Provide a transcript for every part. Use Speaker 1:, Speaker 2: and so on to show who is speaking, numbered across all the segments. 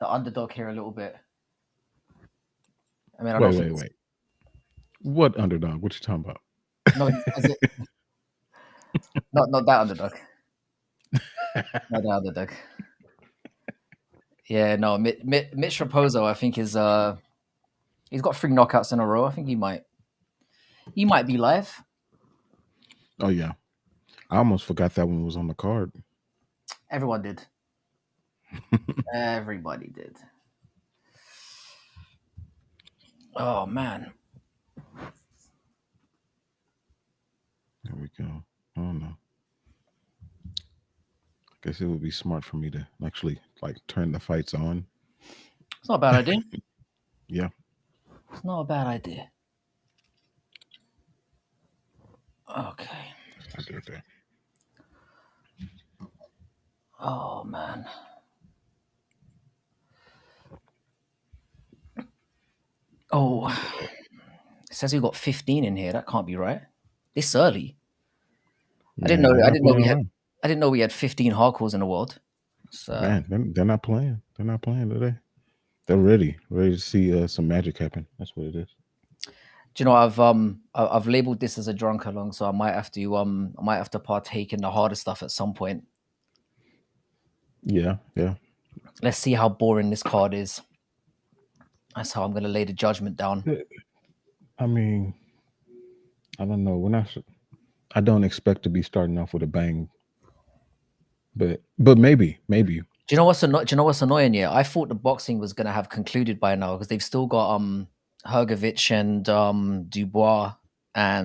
Speaker 1: underdog here a little bit. I mean, I don't think
Speaker 2: Wait. What underdog? What you talking about?
Speaker 1: no, is it not that underdog. Not that underdog. Yeah, no, Mitch Raposo, I think is he's got 3 knockouts in a row. I think he might be live.
Speaker 2: Oh yeah, I almost forgot that one was on the card.
Speaker 1: Everyone did. Everybody did. Oh man.
Speaker 2: There we go. Oh no. I guess it would be smart for me to actually like turn the fights on.
Speaker 1: It's not a bad idea.
Speaker 2: Yeah.
Speaker 1: It's not a bad idea. Okay.
Speaker 2: I did that.
Speaker 1: Oh man. Oh, it says we got 15 in here. That can't be right. This early. I didn't
Speaker 2: Man,
Speaker 1: know.
Speaker 2: they're
Speaker 1: I
Speaker 2: not
Speaker 1: didn't know
Speaker 2: playing
Speaker 1: we had.
Speaker 2: around.
Speaker 1: I didn't know we had 15 hardcores in the world. So,
Speaker 2: Man, they're not playing. They're not playing today. They're ready to see some magic happen. That's what it is.
Speaker 1: do you know I've labeled this as a drunk along, so I might have to partake in the harder stuff at some point.
Speaker 2: Yeah, yeah.
Speaker 1: Let's see how boring this card is. That's how I'm going to lay the judgment down.
Speaker 2: I mean, I don't know. I don't expect to be starting off with a bang, but maybe.
Speaker 1: Do you know what's annoying? Yeah, I thought the boxing was going to have concluded by now because they've still got Hergovich and Dubois,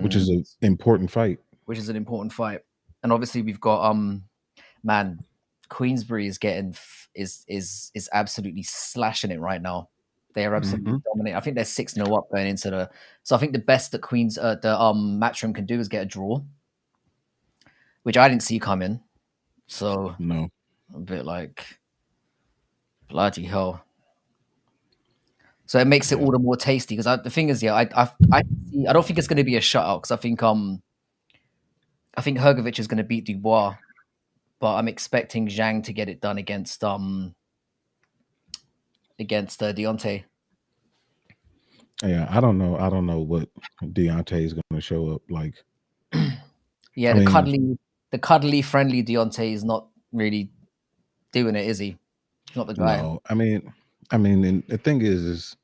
Speaker 2: Which is
Speaker 1: and
Speaker 2: an important fight.
Speaker 1: which is an important fight. And obviously we've got man, Queensbury is getting is absolutely slashing it right now. They are absolutely
Speaker 2: Hmm.
Speaker 1: dominating. I think they're 6-0 up going into the. So I think the best that the Matchroom can do is get a draw, which I didn't see coming. So
Speaker 2: No.
Speaker 1: a bit like bloody hell. So it makes it
Speaker 2: Yeah.
Speaker 1: all the more tasty because the thing is, yeah, I don't think it's going to be a shutout because I think Hergovich is going to beat Dubois, but I'm expecting Zhang to get it done against Deontay.
Speaker 2: Yeah, I don't know. I don't know what Deontay is going to show up like.
Speaker 1: Yeah,
Speaker 2: I mean,
Speaker 1: the cuddly, friendly Deontay is not really doing it, is he? He's not the guy.
Speaker 2: no. And the thing is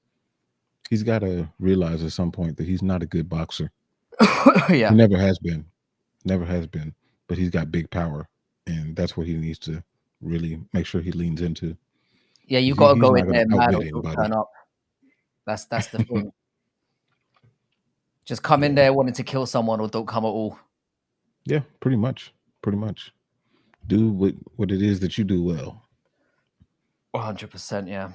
Speaker 2: he's got to realize at some point that he's not a good boxer. He
Speaker 1: Yeah,
Speaker 2: never has been. But he's got big power, and that's what he needs to really make sure he leans into.
Speaker 1: yeah, you
Speaker 2: 'Cause
Speaker 1: got to
Speaker 2: he's
Speaker 1: go
Speaker 2: not
Speaker 1: in
Speaker 2: going to
Speaker 1: there mad
Speaker 2: outwit
Speaker 1: or don't
Speaker 2: anybody.
Speaker 1: turn up. That's the thing. Just come in
Speaker 2: Yeah,
Speaker 1: there wanting to kill someone or don't come at all.
Speaker 2: yeah, pretty much, pretty much. Do what it is that you do well.
Speaker 1: 100%, yeah.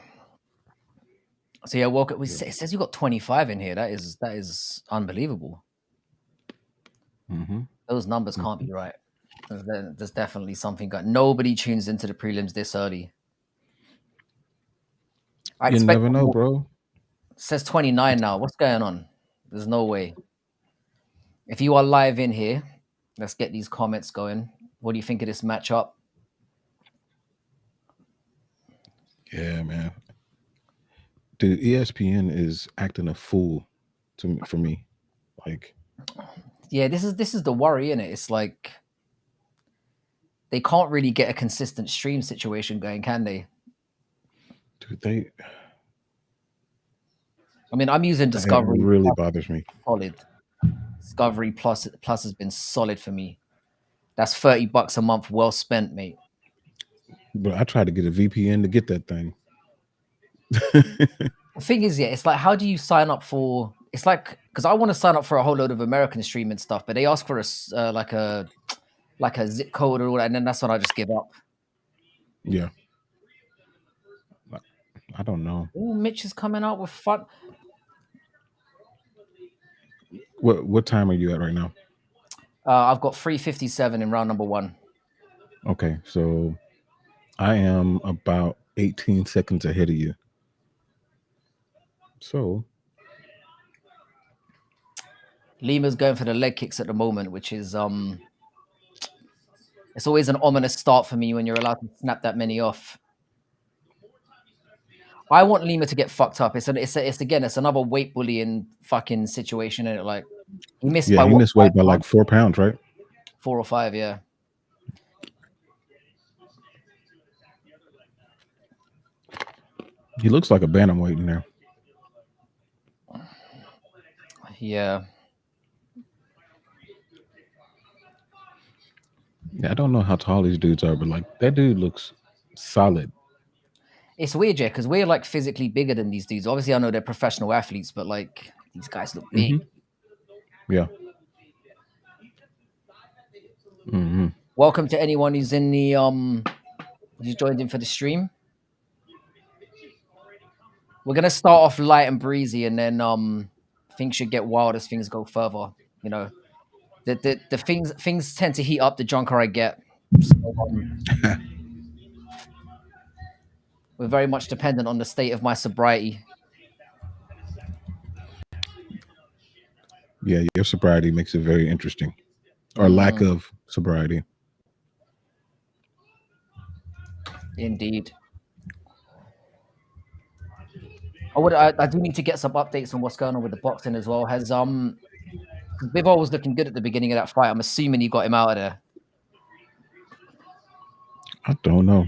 Speaker 1: So yeah, welcome. It
Speaker 2: Yeah.
Speaker 1: says you got 25 in here. That is unbelievable.
Speaker 2: Mm-hmm.
Speaker 1: Those numbers can't be right. There's definitely something going. Nobody tunes into the prelims this early. I
Speaker 2: You
Speaker 1: expect
Speaker 2: never know,
Speaker 1: more.
Speaker 2: bro.
Speaker 1: It says 29 now. What's going on? There's no way. If you are live in here, let's get these comments going. What do you think of this matchup?
Speaker 2: Yeah, man. Dude, ESPN is acting a fool for me. Like,
Speaker 1: Yeah, this is the worry, in it. It's like they can't really get a consistent stream situation going, can they?
Speaker 2: dude,
Speaker 1: I mean, I'm using
Speaker 2: it
Speaker 1: Discovery
Speaker 2: really
Speaker 1: Plus,
Speaker 2: bothers me.
Speaker 1: solid. Discovery Plus has been solid for me. That's $30 a month, well spent, mate.
Speaker 2: But I tried to get a VPN to get that thing.
Speaker 1: The thing is, yeah, it's like, how do you sign up for? It's like because I want to sign up for a whole load of American streaming stuff, but they ask for like a zip code or all that, and then that's when I just give up.
Speaker 2: Yeah. I don't know.
Speaker 1: Oh, Mitch is coming out with fun.
Speaker 2: What time are you at right now?
Speaker 1: I've got 357 in round number 1.
Speaker 2: Okay, so I am about 18 seconds ahead of you. So
Speaker 1: Lima's going for the leg kicks at the moment, which is it's always an ominous start for me when you're allowed to snap that many off. I want Lima to get fucked up. It's another weight bullying fucking situation, and like he missed
Speaker 2: Yeah,
Speaker 1: by
Speaker 2: he
Speaker 1: what,
Speaker 2: missed
Speaker 1: 5
Speaker 2: weight by like
Speaker 1: pounds?
Speaker 2: 4 pounds, right?
Speaker 1: 4 or 5, yeah.
Speaker 2: He looks like a bantamweight in there.
Speaker 1: Yeah.
Speaker 2: Yeah, I don't know how tall these dudes are, but like that dude looks solid.
Speaker 1: It's weird, yeah, because we're like physically bigger than these dudes. Obviously, I know they're professional athletes, but like these guys look big.
Speaker 2: Hmm. Yeah. Hmm.
Speaker 1: Welcome to anyone who's in the who's joined in for the stream. We're gonna start off light and breezy, and then things should get wild as things go further. You know, the things tend to heat up the drunker I get. So, we're very much dependent on the state of my sobriety.
Speaker 2: Yeah, your sobriety makes it very interesting, or lack
Speaker 1: Mm,
Speaker 2: of sobriety.
Speaker 1: indeed. I do need to get some updates on what's going on with the boxing as well. Has Bivol was looking good at the beginning of that fight. I'm assuming he got him out of there.
Speaker 2: I don't know.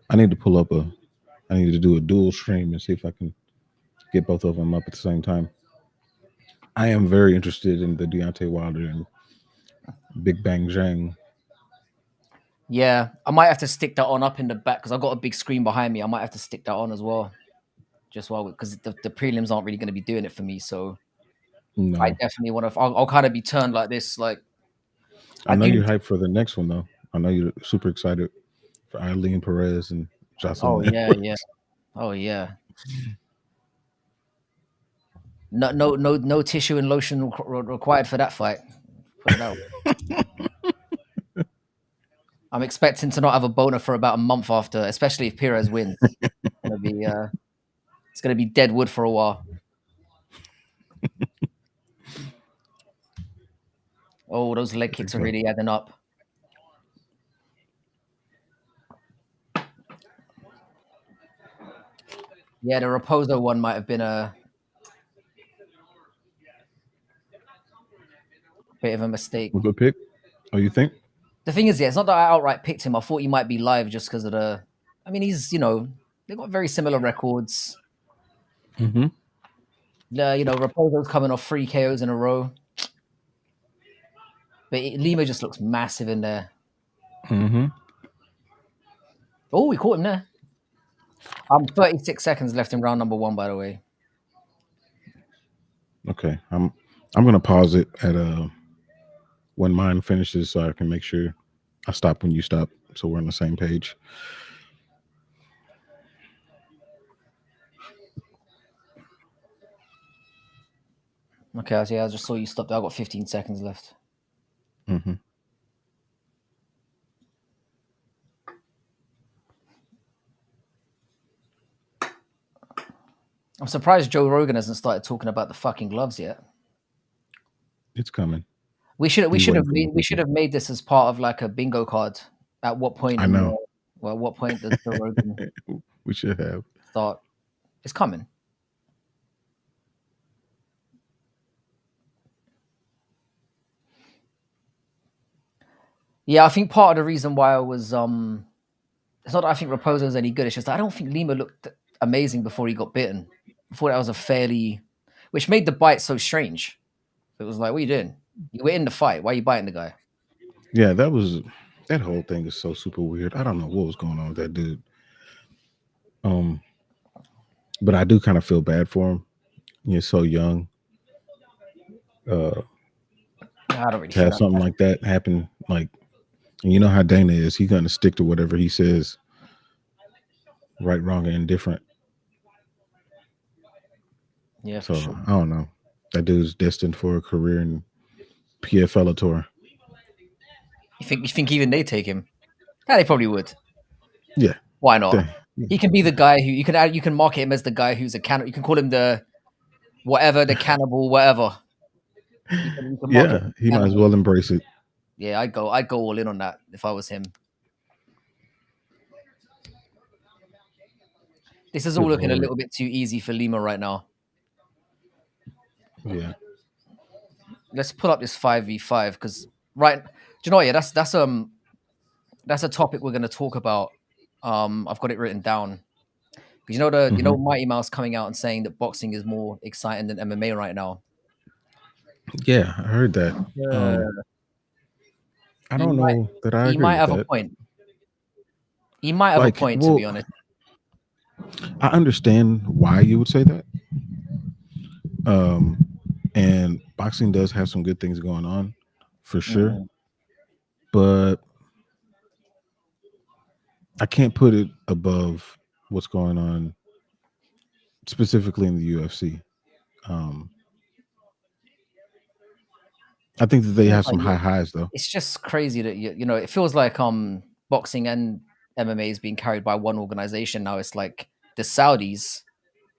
Speaker 2: I need to pull up a. I need to do a dual stream and see if I can get both of them up at the same time. I am very interested in the Deontay Wilder and Big Bang Zhang.
Speaker 1: Yeah, I might have to stick that on up in the back because I've got a big screen behind me. I might have to stick that on as well, just while because the prelims aren't really going to be doing it for me. So I
Speaker 2: No,
Speaker 1: definitely want to. I'll kind of be turned like this. Like
Speaker 2: I
Speaker 1: I
Speaker 2: know
Speaker 1: do
Speaker 2: you're
Speaker 1: need to.
Speaker 2: hyped for the next one though. I know you're super excited for Eileen Perez and
Speaker 1: Oh
Speaker 2: Jocelyn
Speaker 1: yeah, yeah.
Speaker 2: Edwards.
Speaker 1: Oh yeah. No tissue and lotion required for that fight. Put it that way. I'm expecting to not have a boner for about a month after, especially if Perez wins. It's gonna be dead wood for a while. Oh, those leg
Speaker 2: There you
Speaker 1: kicks are
Speaker 2: go.
Speaker 1: really adding up. Yeah, the Raposo one might have been a bit of a mistake.
Speaker 2: A good pick. Oh, you think?
Speaker 1: The thing is, yeah, it's not that I outright picked him. I thought he might be live just because of the. I mean, they've got very similar records.
Speaker 2: Mm-hmm.
Speaker 1: Raposo's coming off 3 KOs in a row, but Lima just looks massive in there.
Speaker 2: Mm-hmm.
Speaker 1: Oh, we caught him there. 36 seconds left in round number 1, by the way.
Speaker 2: Okay. I'm gonna pause it at when mine finishes so I can make sure I stop when you stop so we're on the same page.
Speaker 1: Okay, I just saw you stop there. I got 15 seconds left.
Speaker 2: Mm-hmm.
Speaker 1: I'm surprised Joe Rogan hasn't started talking about the fucking gloves yet.
Speaker 2: It's coming.
Speaker 1: We should
Speaker 2: He's waiting for more
Speaker 1: we should
Speaker 2: people.
Speaker 1: have made this as part of like a bingo card. At what point
Speaker 2: I know.
Speaker 1: at what point does Joe Rogan
Speaker 2: We should have.
Speaker 1: start? It's coming. Yeah, I think part of the reason why I was it's not that I think Raposo is any good. It's just I don't think Lima looked amazing before he got bitten. I thought that was which made the bite so strange. It was like, what are you doing? You were in the fight. Why are you biting the guy?
Speaker 2: Yeah, that whole thing is so super weird. I don't know what was going on with that dude. But I do kind of feel bad for him. He's so young.
Speaker 1: I don't really
Speaker 2: To
Speaker 1: feel
Speaker 2: have
Speaker 1: that
Speaker 2: something
Speaker 1: bad.
Speaker 2: like that happen, like, and you know how Dana is. He's gonna stick to whatever he says, right, wrong, and indifferent.
Speaker 1: Yeah, for
Speaker 2: So
Speaker 1: sure.
Speaker 2: I don't know. That dude's destined for a career in PFL tour.
Speaker 1: You think even they take him? Yeah, they probably would.
Speaker 2: Yeah.
Speaker 1: Why not?
Speaker 2: Dang.
Speaker 1: He can be the guy who you can market him as the guy who's a cannibal. You can call him the whatever, the cannibal, whatever. You can market him
Speaker 2: Yeah,
Speaker 1: as
Speaker 2: he might as
Speaker 1: cannibal.
Speaker 2: well embrace it.
Speaker 1: Yeah, I'd go all in on that if I was him. This is all
Speaker 2: Good
Speaker 1: looking a
Speaker 2: lord.
Speaker 1: little bit too easy for Lima right now.
Speaker 2: Yeah.
Speaker 1: Let's pull up this 5v5 because do you know what? Yeah, that's a topic we're going to talk about. I've got it written down because
Speaker 2: Hmm.
Speaker 1: Mighty Mouse coming out and saying that boxing is more exciting than MMA right now.
Speaker 2: Yeah, I heard that.
Speaker 1: Uh,
Speaker 2: I
Speaker 1: he
Speaker 2: don't
Speaker 1: might
Speaker 2: know that I
Speaker 1: he
Speaker 2: agree
Speaker 1: might
Speaker 2: with
Speaker 1: have a
Speaker 2: that.
Speaker 1: point. He might have a
Speaker 2: Like,
Speaker 1: point, to be
Speaker 2: well,
Speaker 1: honest.
Speaker 2: I understand why you would say that. Um, and boxing does have some good things going on, for sure.
Speaker 1: Mm.
Speaker 2: But I can't put it above what's going on specifically in the UFC. Um, I think that they have some high highs though.
Speaker 1: It's just crazy that it feels like boxing and MMA is being carried by one organization now. It's like the Saudis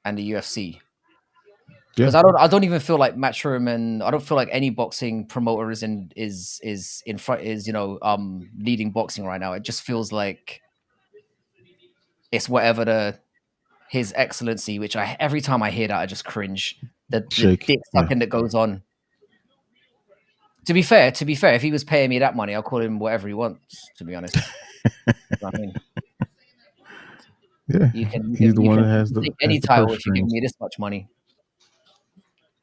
Speaker 1: and the UFC.
Speaker 2: Yeah,
Speaker 1: Because I don't even feel like Matchroom, and I don't feel like any boxing promoter is in front, leading boxing right now. It just feels like it's whatever his excellency, which every time I hear that I just cringe. The
Speaker 2: shake.
Speaker 1: dick
Speaker 2: Yeah,
Speaker 1: sucking that goes on. To be fair, if he was paying me that money, I'll call him whatever he wants. To be honest, you know what I mean,
Speaker 2: yeah.
Speaker 1: you can you
Speaker 2: He's
Speaker 1: can
Speaker 2: the
Speaker 1: you
Speaker 2: one
Speaker 1: can
Speaker 2: that
Speaker 1: you
Speaker 2: has
Speaker 1: can
Speaker 2: the
Speaker 1: take any
Speaker 2: purse
Speaker 1: title if you give
Speaker 2: strings.
Speaker 1: me this much money.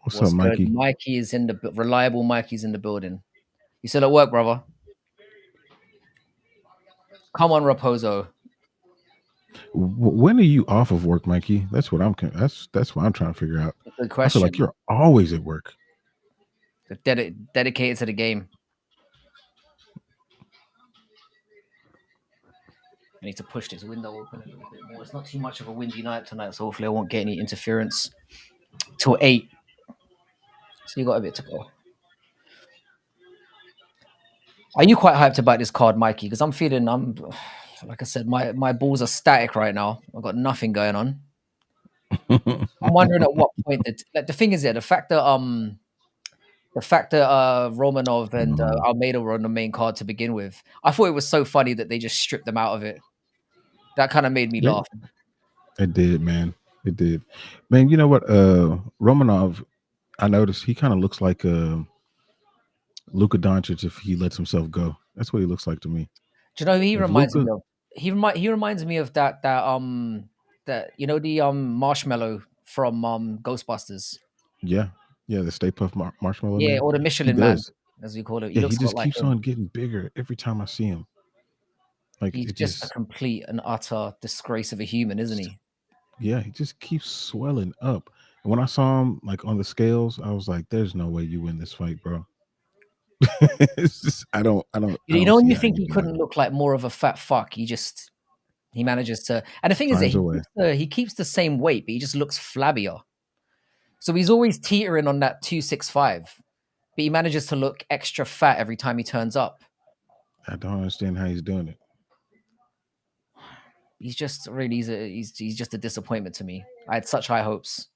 Speaker 2: What's up,
Speaker 1: What's good?
Speaker 2: Mikey?
Speaker 1: Mikey is in the reliable. Mikey's in the building. You still at work, brother? Come on, Raposo.
Speaker 2: When are you off of work, Mikey? That's what that's what I'm trying to figure out.
Speaker 1: Good
Speaker 2: I feel like
Speaker 1: question.
Speaker 2: you're always at work.
Speaker 1: Dedicated to the game. I need to push this window open a little bit more. It's not too much of a windy night tonight, so hopefully I won't get any interference till 8. So you got a bit to go. Are you quite hyped about this card, Mikey? Because I'm like I said, my balls are static right now. I've got nothing going on. I'm wondering at what point the thing is the fact that Romanov and Almeida were on the main card to begin with. I thought it was so funny that they just stripped them out of it. That kind of made me laugh.
Speaker 2: It did, man. It did, man. You know what? Romanov, I noticed he kind of looks like Luka Doncic if he lets himself go. That's what he looks like to me.
Speaker 1: Do you know who he
Speaker 2: If
Speaker 1: reminds
Speaker 2: Luka,
Speaker 1: me of? He reminds me of that the marshmallow from Ghostbusters.
Speaker 2: yeah, yeah, the Stay Puft Marshmallow
Speaker 1: Yeah,
Speaker 2: Man,
Speaker 1: or the
Speaker 2: he
Speaker 1: Michelin Man,
Speaker 2: does.
Speaker 1: as we call it. He
Speaker 2: Yeah, he
Speaker 1: looks a lot
Speaker 2: just
Speaker 1: like
Speaker 2: keeps
Speaker 1: him.
Speaker 2: on getting bigger every time I see him. Like
Speaker 1: He's
Speaker 2: it
Speaker 1: just a
Speaker 2: just,
Speaker 1: complete and utter disgrace of a human, isn't he?
Speaker 2: yeah, he just keeps swelling up. And when I saw him like on the scales, I was like, "There's no way you win this fight, bro." It's just, I
Speaker 1: You
Speaker 2: don't
Speaker 1: know when
Speaker 2: see
Speaker 1: you
Speaker 2: how
Speaker 1: think
Speaker 2: you
Speaker 1: he
Speaker 2: do it.
Speaker 1: couldn't look like more of a fat fuck, he manages to. And the thing is that
Speaker 2: Finds a way.
Speaker 1: he keeps the same weight, but he just looks flabbier. So he's always teetering on that 265, but he manages to look extra fat every time he turns up.
Speaker 2: I don't understand how he's doing it.
Speaker 1: He's just really he's just a disappointment to me. I had such high hopes.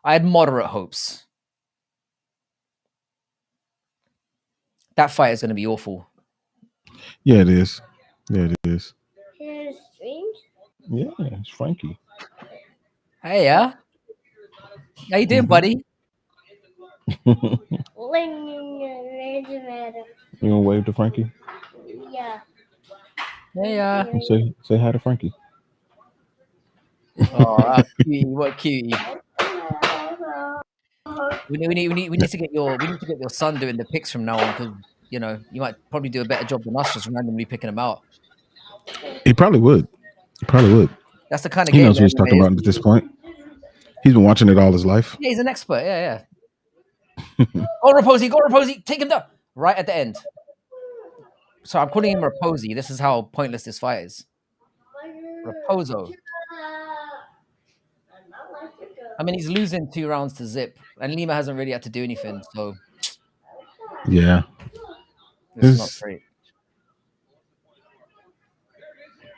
Speaker 1: I had moderate hopes. That fight is going to be awful.
Speaker 2: Yeah, it is. Yeah, it is. Yeah, it's Frankie.
Speaker 1: Hey, yeah, how you doing,
Speaker 2: Hmm.
Speaker 1: buddy?
Speaker 2: You gonna wave to Frankie?
Speaker 1: Hey,
Speaker 2: Say hi to Frankie.
Speaker 1: oh, cutie, what cutie. We need to get your son doing the picks from now on because you might probably do a better job than us just randomly picking them out.
Speaker 2: He probably would. He probably would.
Speaker 1: That's the kind of
Speaker 2: He
Speaker 1: game
Speaker 2: knows what
Speaker 1: that
Speaker 2: he's talking
Speaker 1: MMA is.
Speaker 2: about at this point. He's been watching it all his life.
Speaker 1: Yeah, he's an expert. Yeah, yeah. Go Raposi, take him down right at the end. So I'm calling him Raposi. This is how pointless this fight is. Raposo. I mean, he's losing 2 rounds to Zip, and Lima hasn't really had to do anything, so
Speaker 2: Yeah.
Speaker 1: it's not great.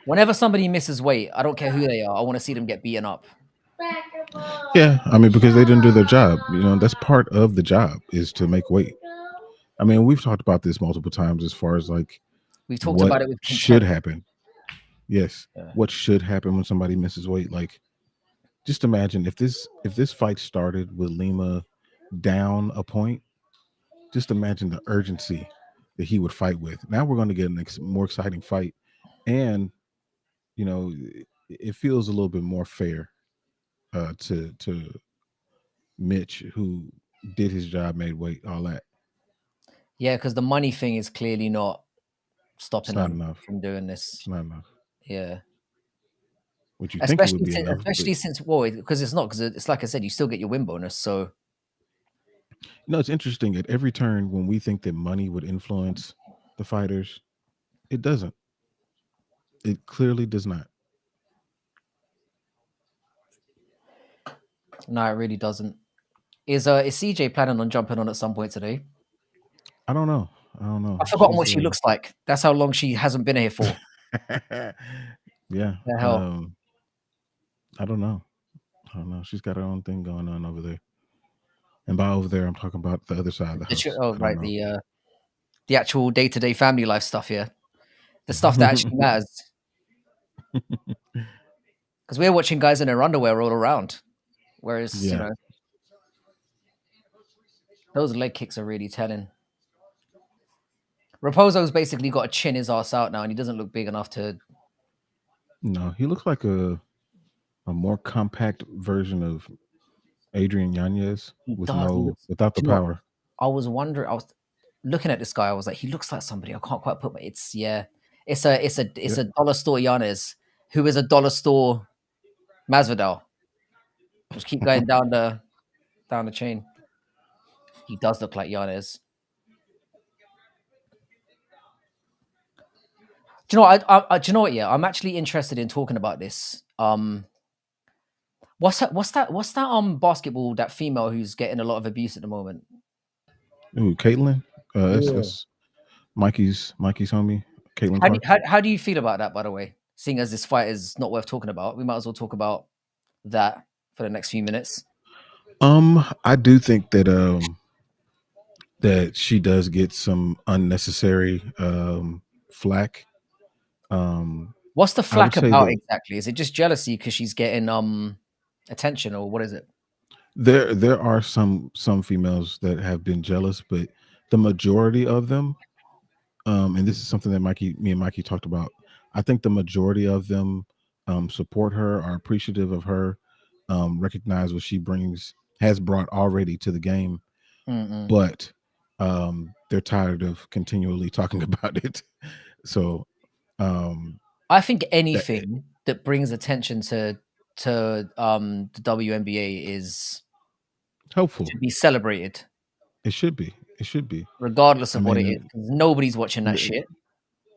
Speaker 1: Whenever somebody misses weight, I don't care who they are. I want to see them get beaten up.
Speaker 2: Yeah, I mean, because they didn't do their job. That's part of the job is to make weight. I mean, we've talked about this multiple times as far as like
Speaker 1: We've talked
Speaker 2: what
Speaker 1: about it with
Speaker 2: should
Speaker 1: contempt.
Speaker 2: happen. Yes.
Speaker 1: Yeah.
Speaker 2: What should happen when somebody misses weight? Like just imagine if this fight started with Lima down a point. Just imagine the urgency that he would fight with. Now we're going to get an more exciting fight, and you know, it feels a little bit more fair to Mitch, who did his job, made weight, all that.
Speaker 1: Yeah, because the money thing is clearly not
Speaker 2: It's
Speaker 1: stopping
Speaker 2: not
Speaker 1: them
Speaker 2: enough.
Speaker 1: from doing
Speaker 2: It's
Speaker 1: this.
Speaker 2: not enough.
Speaker 1: Yeah.
Speaker 2: What you think it would
Speaker 1: Especially
Speaker 2: be
Speaker 1: since,
Speaker 2: enough, but
Speaker 1: especially since well, because it's not, because it's like I said, you still get your win bonus. So
Speaker 2: it's interesting. At every turn, when we think that money would influence the fighters, it doesn't. It clearly does not.
Speaker 1: no, it really doesn't. Is CJ planning on jumping on at some point today?
Speaker 2: I don't know. I don't know.
Speaker 1: I've forgotten
Speaker 2: She's
Speaker 1: what she looks like. That's how long she hasn't been here for.
Speaker 2: yeah.
Speaker 1: The hell.
Speaker 2: I don't know. I don't know. She's got her own thing going on over there. And by over there, I'm talking about the other side of the house.
Speaker 1: Oh,
Speaker 2: I don't
Speaker 1: right.
Speaker 2: know.
Speaker 1: The actual day to day family life stuff. Yeah, the stuff that actually matters. Because we're watching guys in their underwear all around, whereas
Speaker 2: Yeah.
Speaker 1: those leg kicks are really telling. Raposo's basically got to chin his ass out now, and he doesn't look big enough to.
Speaker 2: No, he looks like a more compact version of Adrian Yanez
Speaker 1: He does. He looks.
Speaker 2: without the
Speaker 1: Do you know what?
Speaker 2: power.
Speaker 1: I was wondering. I was looking at this guy. I was like, he looks like somebody. I can't quite put. It's yeah. It's
Speaker 2: Yeah.
Speaker 1: a dollar store Giannis, who is a dollar store Masvidal. Just keep going down the chain. He does look like Giannis. Do you know what? Do you know what? Yeah, I'm actually interested in talking about this. What's that basketball, that female who's getting a lot of abuse at the moment?
Speaker 2: Ooh, Caitlin.
Speaker 1: Yeah.
Speaker 2: That's Mikey's homie, Caitlin
Speaker 1: How do you,
Speaker 2: Clark.
Speaker 1: how do you feel about that? By the way, seeing as this fight is not worth talking about, we might as well talk about that for the next few minutes.
Speaker 2: I do think that she does get some unnecessary flack.
Speaker 1: What's the
Speaker 2: I would
Speaker 1: flack
Speaker 2: say
Speaker 1: about
Speaker 2: that
Speaker 1: exactly? Is it just jealousy because she's getting attention, or what is it?
Speaker 2: there are some females that have been jealous, but the majority of them, and this is something that me and Mikey talked about. I think the majority of them support her, are appreciative of her, recognize what she has brought already to the game,
Speaker 1: Mm-mm.
Speaker 2: but they're tired of continually talking about it. So um,
Speaker 1: I think
Speaker 2: that
Speaker 1: anything that brings attention to the WNBA is
Speaker 2: helpful.
Speaker 1: to be celebrated,
Speaker 2: It should be. It should be.
Speaker 1: regardless
Speaker 2: I
Speaker 1: of what it is,
Speaker 2: mean,
Speaker 1: 'cause nobody's watching that
Speaker 2: th-
Speaker 1: shit.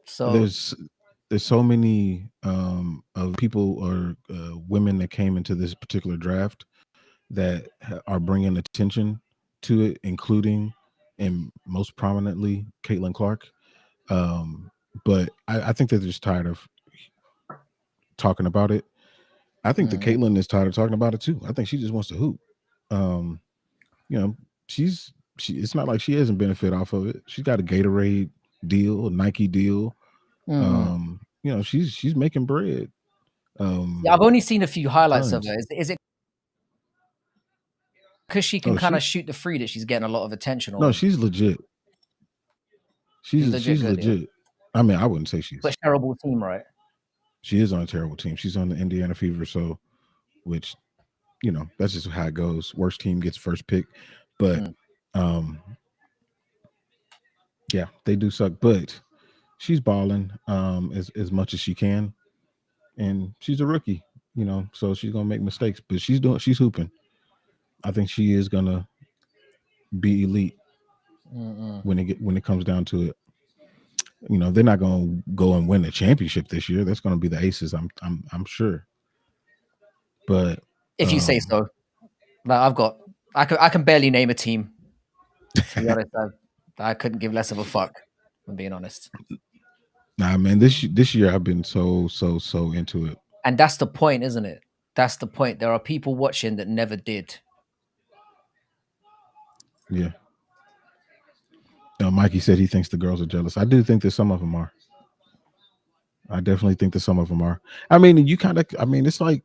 Speaker 1: So,
Speaker 2: there's there's so many of people or women that came into this particular draft that are bringing attention to it, including and most prominently Caitlin Clark. Um, but I think they're just tired of talking about it. I think that
Speaker 1: mm,
Speaker 2: Caitlin is tired of talking about it too. I think she just wants to hoop. Um, you know, it's not like she hasn't benefit off of it. She's got a Gatorade deal, a Nike deal.
Speaker 1: mm.
Speaker 2: She's making bread.
Speaker 1: Yeah, I've only seen a few highlights of
Speaker 2: Tons.
Speaker 1: her. Is it because she can
Speaker 2: Oh,
Speaker 1: kind of shoot the free that she's getting a lot of attention,
Speaker 2: no,
Speaker 1: or
Speaker 2: she's legit.
Speaker 1: she's legit
Speaker 2: She's
Speaker 1: good? Yeah,
Speaker 2: legit. I mean, I wouldn't say
Speaker 1: but terrible team, right?
Speaker 2: she is on a terrible team. She's on the Indiana Fever, so which that's just how it goes. Worst team gets first pick, but
Speaker 1: Mm.
Speaker 2: um, yeah, they do suck. But she's balling as much as she can, and she's a rookie, so she's gonna make mistakes, but she's hooping. I think she is gonna be elite
Speaker 1: Mm-mm.
Speaker 2: when it comes down to it. They're not gonna go and win a championship this year. That's gonna be the Aces. I'm sure, but
Speaker 1: If you say so. Like I can barely name a team. To be honest, I couldn't give less of a fuck. If I'm being honest.
Speaker 2: nah, man. This year I've been so into it.
Speaker 1: And that's the point, isn't it? That's the point. There are people watching that never did.
Speaker 2: Yeah. Mikey said he thinks the girls are jealous. I do think that some of them are. I definitely think that some of them are. I mean, it's like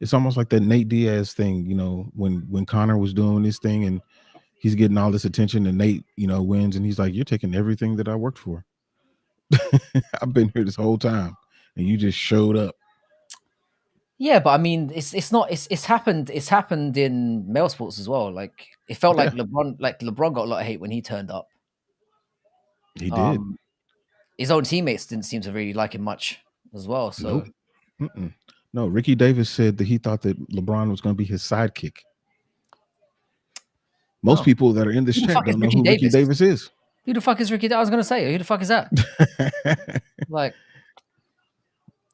Speaker 2: It's almost like that Nate Diaz thing, when Connor was doing this thing and he's getting all this attention and Nate, wins and he's like, "You're taking everything that I worked for. I've been here this whole time and you just showed up."
Speaker 1: Yeah, but I mean, it's happened in male sports as well. Like it felt
Speaker 2: Yeah,
Speaker 1: like LeBron got a lot of hate when he turned up.
Speaker 2: he did.
Speaker 1: Um, his own teammates didn't seem to really like him much as well.
Speaker 2: Nope.
Speaker 1: So
Speaker 2: Mm-mm. No, Ricky Davis said that he thought that LeBron was going to be his sidekick. Most
Speaker 1: oh,
Speaker 2: people that are in this
Speaker 1: who the fuck
Speaker 2: chat
Speaker 1: is
Speaker 2: don't know
Speaker 1: Ricky
Speaker 2: who Ricky
Speaker 1: Davis?
Speaker 2: Davis is.
Speaker 1: Who the fuck is Ricky? I was gonna say, who the fuck is that? Like,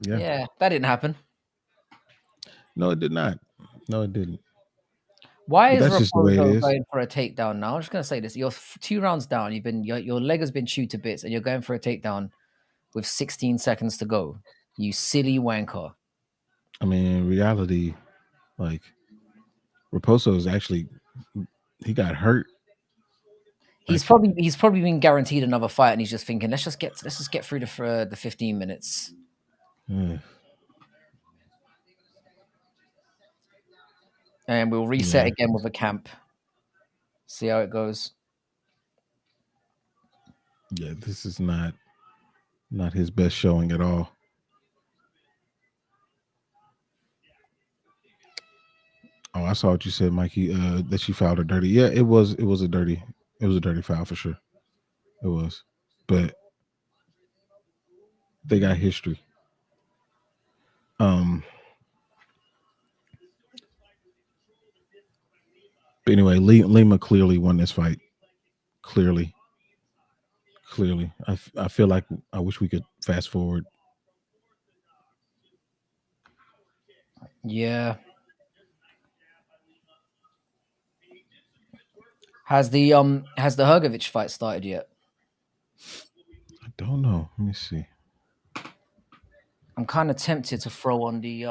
Speaker 2: Yeah.
Speaker 1: yeah, that didn't happen.
Speaker 2: No, it did not. No, it didn't.
Speaker 1: Why
Speaker 2: But
Speaker 1: is
Speaker 2: that's just the way it
Speaker 1: Raposo
Speaker 2: is.
Speaker 1: going for a takedown now? I'm just gonna say this: you're 2 rounds down. Your leg has been chewed to bits, and you're going for a takedown with 16 seconds to go. You silly wanker.
Speaker 2: I mean, in reality, like Raposo is actually he got hurt.
Speaker 1: He's
Speaker 2: Like,
Speaker 1: probably he's probably been guaranteed another fight, and he's just thinking, let's just get through the 15 minutes,
Speaker 2: uh,
Speaker 1: and we'll reset
Speaker 2: yeah,
Speaker 1: again with a camp. See how it goes.
Speaker 2: yeah. This is not his best showing at all. Oh, I saw what you said, Mikey. That she fouled her dirty. Yeah, it was a dirty foul for sure. It was, but they got history. Um. But anyway, Lima clearly won this fight. Clearly, clearly. I feel like I wish we could fast forward.
Speaker 1: Yeah. Has the Hergovich fight started yet?
Speaker 2: I don't know. Let me see.
Speaker 1: I'm kind of tempted to throw on the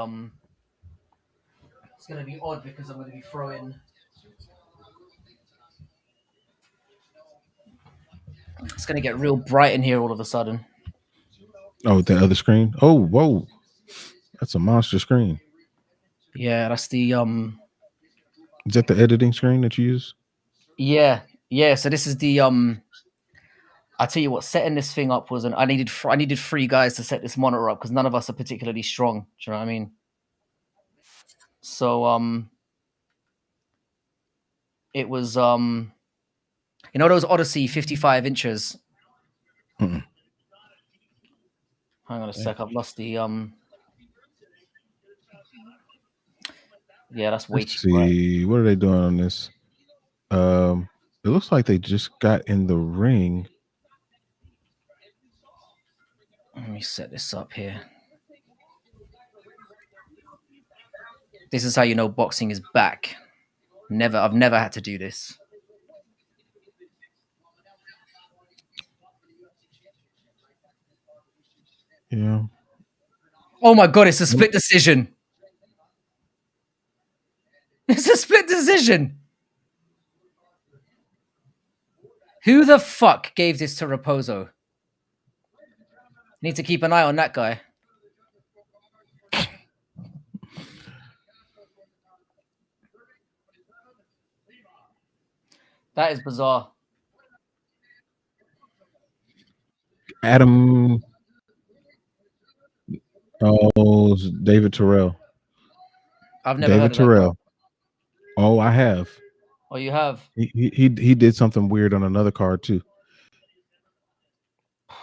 Speaker 1: It's gonna be odd because I'm gonna be throwing. It's gonna get real bright in here all of a sudden.
Speaker 2: Oh, the other screen. Oh, whoa, that's a monster screen.
Speaker 1: Yeah, that's the
Speaker 2: Is that the editing screen that you use?
Speaker 1: Yeah, yeah. So this is the I tell you what, setting this thing up was I needed 3 guys to set this monitor up because none of us are particularly strong. Do you know what I mean? So it was those Odyssey 55 inches.
Speaker 2: Mm-mm.
Speaker 1: Hang on a
Speaker 2: Okay.
Speaker 1: sec, I've lost the Yeah, that's way
Speaker 2: Let's
Speaker 1: too bright.
Speaker 2: see. What are they doing on this? It looks like they just got in the ring.
Speaker 1: Let me set this up here. This is how you know boxing is back. I've never had to do this.
Speaker 2: Yeah.
Speaker 1: Oh my god, it's a split decision. It's a split decision. Who the fuck gave this to Raposo? Need to keep an eye on that guy. That is bizarre.
Speaker 2: Adam. Oh, it's David Terrell.
Speaker 1: I've never heard
Speaker 2: David
Speaker 1: of that guy.
Speaker 2: Terrell. Oh, I have.
Speaker 1: Oh, you have?
Speaker 2: He did something weird on another card too. I'm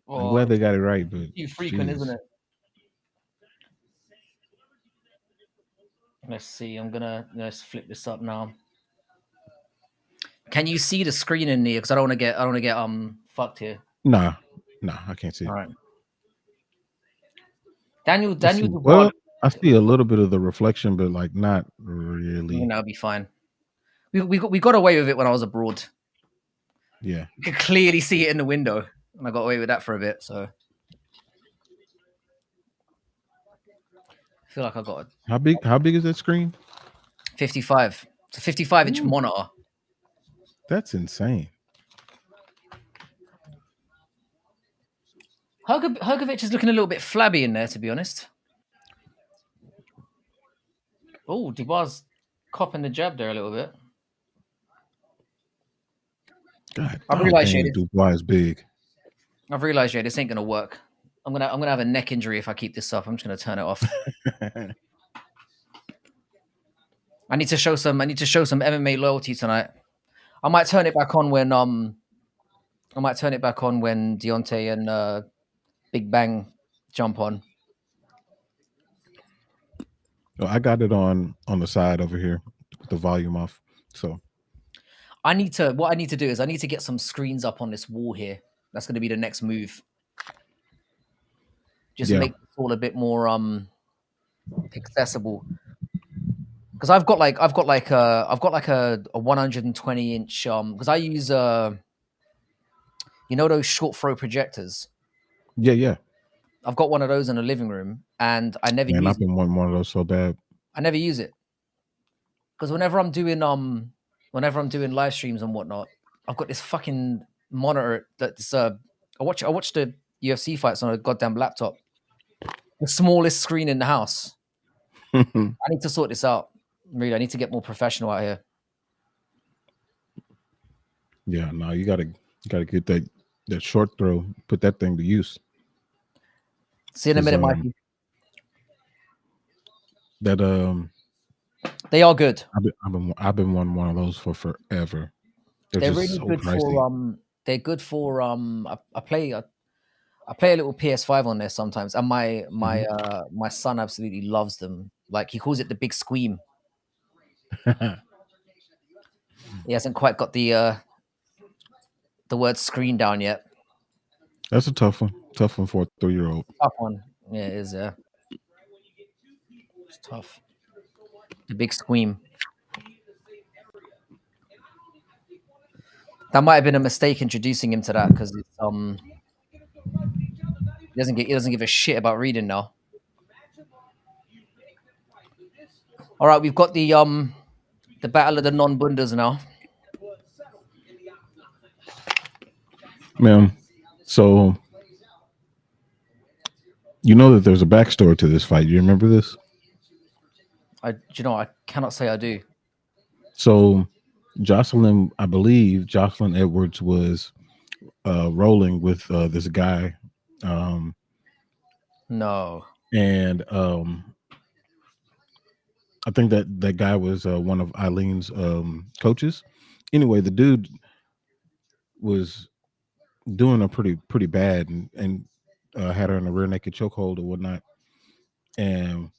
Speaker 1: Oh,
Speaker 2: glad they got it right, but
Speaker 1: too frequent, isn't
Speaker 2: Jesus.
Speaker 1: it? Let's see. Let's flip this up now. Can you see the screen in here? Because I don't want to get fucked here.
Speaker 2: Nah, I can't see
Speaker 1: All
Speaker 2: it.
Speaker 1: right. Daniel
Speaker 2: Let's see.
Speaker 1: Dubois.
Speaker 2: Well, I see a little bit of the reflection, but like not really.
Speaker 1: That'll be fine. We got away with it when I was abroad.
Speaker 2: Yeah.
Speaker 1: You could clearly see it in the window, and I got away with that for a bit. So I feel like I got a
Speaker 2: How big is that screen?
Speaker 1: 55. It's a 55-inch
Speaker 2: Ooh,
Speaker 1: monitor.
Speaker 2: that's insane.
Speaker 1: Hergovich is looking a little bit flabby in there, to be honest. Oh, Dubois copping the jab there a little bit.
Speaker 2: God,
Speaker 1: I've
Speaker 2: oh
Speaker 1: realized,
Speaker 2: dang, Dubois is big.
Speaker 1: This ain't gonna work. I'm gonna have a neck injury if I keep this up. I'm just gonna turn it off. I need to show some MMA loyalty tonight. I might turn it back on when Deontay and Big Bang jump on.
Speaker 2: Well, I got it on the side over here with the volume off. So
Speaker 1: What I need to do is I need to get some screens up on this wall here. That's going to be the next move. Just
Speaker 2: yeah,
Speaker 1: make this all a bit more accessible. Because I've got like a 120 inch because I use those short throw projectors.
Speaker 2: yeah.
Speaker 1: I've got one of those in the living room and I never
Speaker 2: Man,
Speaker 1: use
Speaker 2: I've
Speaker 1: it.
Speaker 2: been wanting one of those so bad.
Speaker 1: I never use it because whenever I'm doing live streams and whatnot, I've got this fucking monitor that's I watch the UFC fights on a goddamn laptop. The smallest screen in the house. I need to sort this out. Really, I need to get more professional out here.
Speaker 2: Yeah, no, you gotta get that short throw, put that thing to use.
Speaker 1: See you in a
Speaker 2: 'Cause,
Speaker 1: minute, Mikey.
Speaker 2: that
Speaker 1: They are good.
Speaker 2: I've been wanting one of those for forever. They're
Speaker 1: They're
Speaker 2: just
Speaker 1: really
Speaker 2: so
Speaker 1: good
Speaker 2: pricey.
Speaker 1: they're good for I play a little PS5 on there sometimes, and my son absolutely loves them. Like he calls it the big squeam. He hasn't quite got the word screen down yet.
Speaker 2: That's a tough one. Tough one for a 3-year-old.
Speaker 1: Tough one. Yeah, it is. Yeah, it's tough. The big squeam. That might have been a mistake introducing him to that because he doesn't give a shit about reading now. All right, we've got the battle of the non-bundas now.
Speaker 2: Man, so you know that there's a backstory to this fight. You remember this?
Speaker 1: I cannot say I do.
Speaker 2: So I believe Jocelyn Edwards was rolling with this guy,
Speaker 1: No.
Speaker 2: and I think that guy was one of Eileen's coaches. Anyway, the dude was doing a pretty bad and had her in a rear naked chokehold or whatnot, and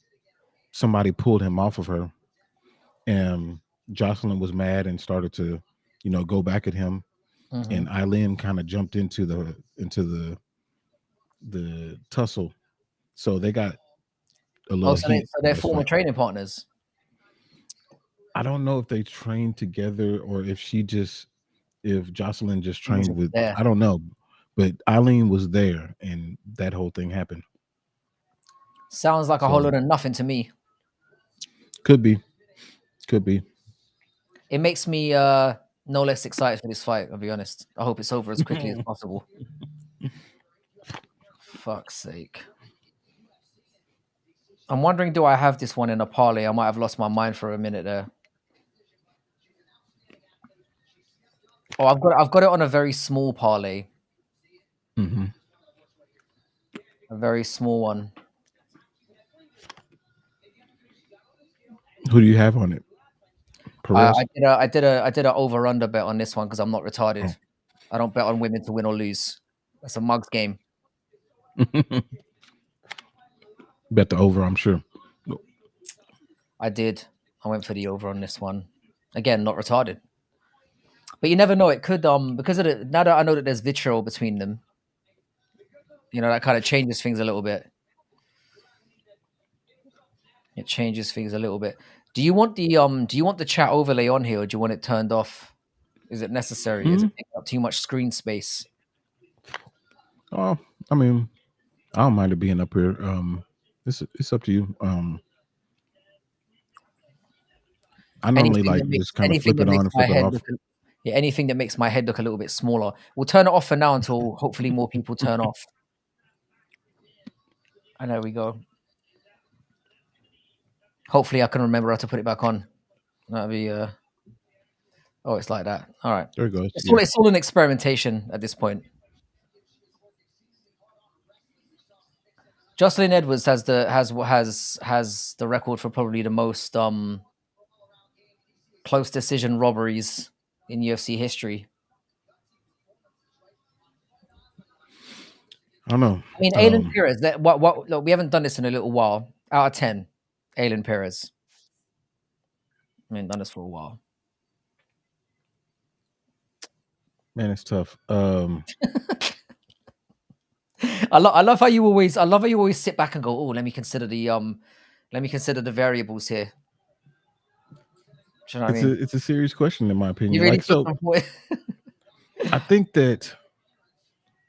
Speaker 2: somebody pulled him off of her, and Jocelyn was mad and started to, go back at him,
Speaker 1: Mm-hmm.
Speaker 2: and Eileen kind of jumped into the tussle, so they got a
Speaker 1: Oh,
Speaker 2: little
Speaker 1: so
Speaker 2: heat
Speaker 1: they're
Speaker 2: in this
Speaker 1: former
Speaker 2: fight.
Speaker 1: training partners.
Speaker 2: I don't know if they trained together or if Jocelyn just
Speaker 1: He was
Speaker 2: trained
Speaker 1: just
Speaker 2: with,
Speaker 1: there.
Speaker 2: I don't know, but Eileen was there and that whole thing happened.
Speaker 1: Sounds like a whole
Speaker 2: So
Speaker 1: lot of nothing to me.
Speaker 2: could be.
Speaker 1: It makes me no less excited for this fight. I'll be honest. I hope it's over as quickly as possible. Fuck's sake. I'm wondering, do I have this one in a parlay? I might have lost my mind for a minute there. Oh, I've got it on a very small parlay,
Speaker 2: hmm
Speaker 1: a very small one.
Speaker 2: Who do you have on it? Perez.
Speaker 1: I did a over under bet on this one because I'm not retarded.
Speaker 2: Oh.
Speaker 1: I don't bet on women to win or lose. That's a mugs game.
Speaker 2: Bet the over, I'm sure.
Speaker 1: I did. I went for the over on this one. Again, not retarded. But you never know. It could because of it. Now that I know that there's vitriol between them, that kind of changes things a little bit. It changes things a little bit. Do you want the chat overlay on here, or do you want it turned off? Is it necessary? Is
Speaker 2: Hmm?
Speaker 1: it taking up too much screen space?
Speaker 2: Oh, I mean, I don't mind it being up here. It's up to you. I normally like just kind of flip it on and flip it off.
Speaker 1: Anything that makes my head look a little bit smaller. We'll turn it off for now until hopefully more people turn off. And there we go. Hopefully, I can remember how to put it back on. That'd be. Oh, it's like that. All right.
Speaker 2: There it goes.
Speaker 1: It's all.
Speaker 2: Yeah.
Speaker 1: It's all an experimentation at this point. Jocelyn Edwards has the record for probably the most close decision robberies in UFC history.
Speaker 2: I don't know.
Speaker 1: I mean, Aylin Perez. That what? Look, we haven't done this in a little while. Out of 10, Aylin Perez. I mean, done this for a while.
Speaker 2: Man, it's tough.
Speaker 1: I love how you always sit back and go, oh, let me consider the variables here. Do you know what I mean?
Speaker 2: It's a serious question in my
Speaker 1: You
Speaker 2: opinion.
Speaker 1: really
Speaker 2: Like,
Speaker 1: put
Speaker 2: so
Speaker 1: some thought-
Speaker 2: I think that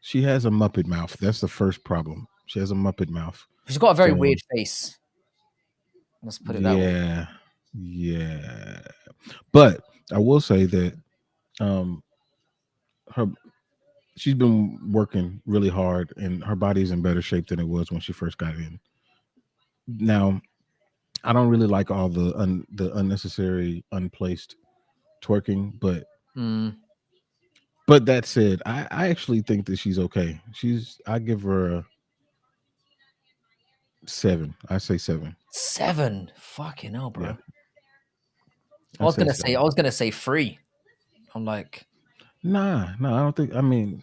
Speaker 2: she has a Muppet mouth. That's the first problem. She has a Muppet mouth.
Speaker 1: She's got a very
Speaker 2: So
Speaker 1: weird face. Let's put it that way.
Speaker 2: yeah, yeah. But I will say that her she's been working really hard, and her body's in better shape than it was when she first got in. Now, I don't really like all the unnecessary, unplaced twerking, but
Speaker 1: Mm,
Speaker 2: that said, I actually think that she's okay. I give her a 7. I say 7.
Speaker 1: 7. Fucking hell, bro.
Speaker 2: Yeah,
Speaker 1: I
Speaker 2: I
Speaker 1: was
Speaker 2: say
Speaker 1: gonna say
Speaker 2: 7.
Speaker 1: I was gonna say 3. I'm like,
Speaker 2: Nah, I don't think. I mean,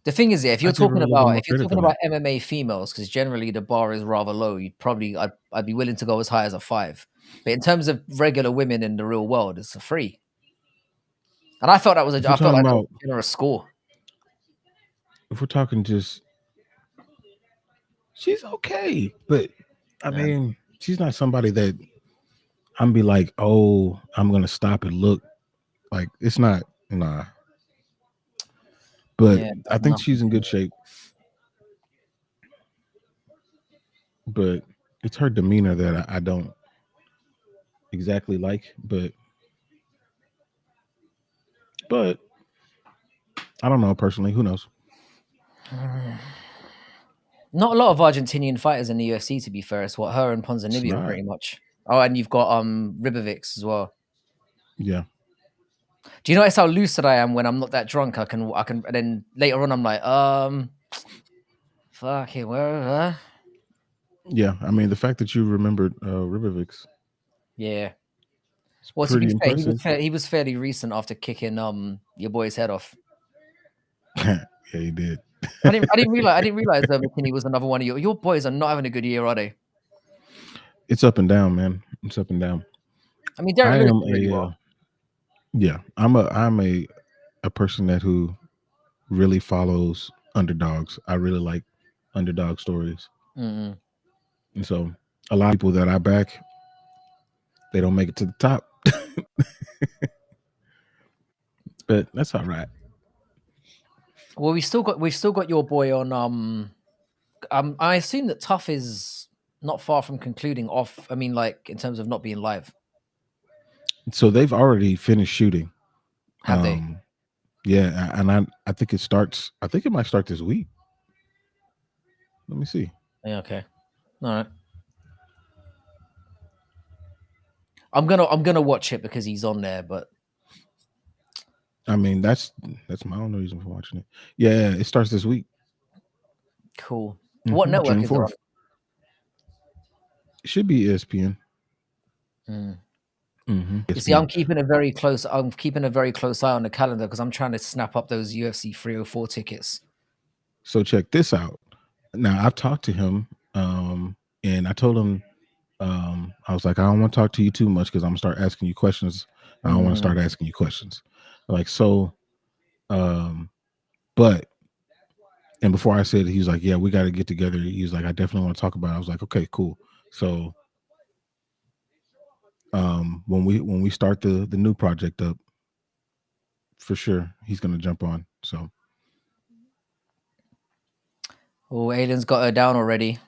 Speaker 1: the thing is, yeah, if
Speaker 2: I
Speaker 1: you're
Speaker 2: give her
Speaker 1: talking
Speaker 2: a little bit
Speaker 1: about
Speaker 2: more credit than that.
Speaker 1: MMA females, because generally the bar is rather low, I'd be willing to go as high as a 5. But in terms of regular women in the real world, it's a 3. And I felt that was
Speaker 2: If we're
Speaker 1: I felt
Speaker 2: talking
Speaker 1: like that was
Speaker 2: about,
Speaker 1: a generous score.
Speaker 2: if we're talking just, she's okay, but I
Speaker 1: Yeah,
Speaker 2: mean, she's not somebody that I'm be like, oh, I'm gonna stop and look. Like, it's not, nah. But
Speaker 1: yeah,
Speaker 2: I think
Speaker 1: nothing.
Speaker 2: she's in good shape. But it's her demeanor that I don't exactly like. But I don't know personally. Who knows?
Speaker 1: Not a lot of Argentinian fighters in the UFC, to be fair. It's what her and
Speaker 2: It's
Speaker 1: Ponzinibbio
Speaker 2: not.
Speaker 1: pretty much. Oh, and you've got Ribovics as well.
Speaker 2: Yeah.
Speaker 1: Do you notice how lucid I am when I'm not that drunk? And then later on I'm like, fucking where?
Speaker 2: Yeah. I mean, the fact that you remembered Ribovics
Speaker 1: Yeah.
Speaker 2: is
Speaker 1: Well, to be
Speaker 2: pretty
Speaker 1: fair,
Speaker 2: impressive.
Speaker 1: he was fairly recent after kicking your boy's head off.
Speaker 2: Yeah, he did.
Speaker 1: I didn't realize McKinney was another one of your boys are not having a good year, are they?
Speaker 2: It's up and down, man. It's up and down.
Speaker 1: I mean, Derek
Speaker 2: I
Speaker 1: Lewis
Speaker 2: am
Speaker 1: did really well.
Speaker 2: yeah. I'm a person that who really follows underdogs. I really like underdog stories,
Speaker 1: Mm-mm.
Speaker 2: and so a lot of people that I back, they don't make it to the top, but that's all right.
Speaker 1: Well, we've still got your boy on. I assume that Tough is not far from concluding off. I mean, like in terms of not being live,
Speaker 2: So they've already finished shooting.
Speaker 1: have they?
Speaker 2: Yeah, and I think it starts. I think it might start this week. Let me see.
Speaker 1: Yeah, okay, all right. I'm gonna watch it because he's on there, but
Speaker 2: I mean, that's my only reason for watching it. Yeah, it starts this week.
Speaker 1: cool. What network
Speaker 2: June
Speaker 1: is it on?
Speaker 2: 4th. It should be ESPN.
Speaker 1: Mm. You see,
Speaker 2: ESPN.
Speaker 1: I'm keeping a very close eye on the calendar because I'm trying to snap up those UFC 304 tickets.
Speaker 2: So check this out. Now I've talked to him, and I told him, I was like, I don't want to talk to you too much because I'm gonna start asking you questions. I don't want to
Speaker 1: Mm.
Speaker 2: start asking you questions. Like so, but and before I said it, he was like, yeah, we got to get together. He was like, I definitely want to talk about it. I was like, okay, cool. So when we start the new project up, for sure he's gonna jump on. So
Speaker 1: Oh, Aiden's got her down already.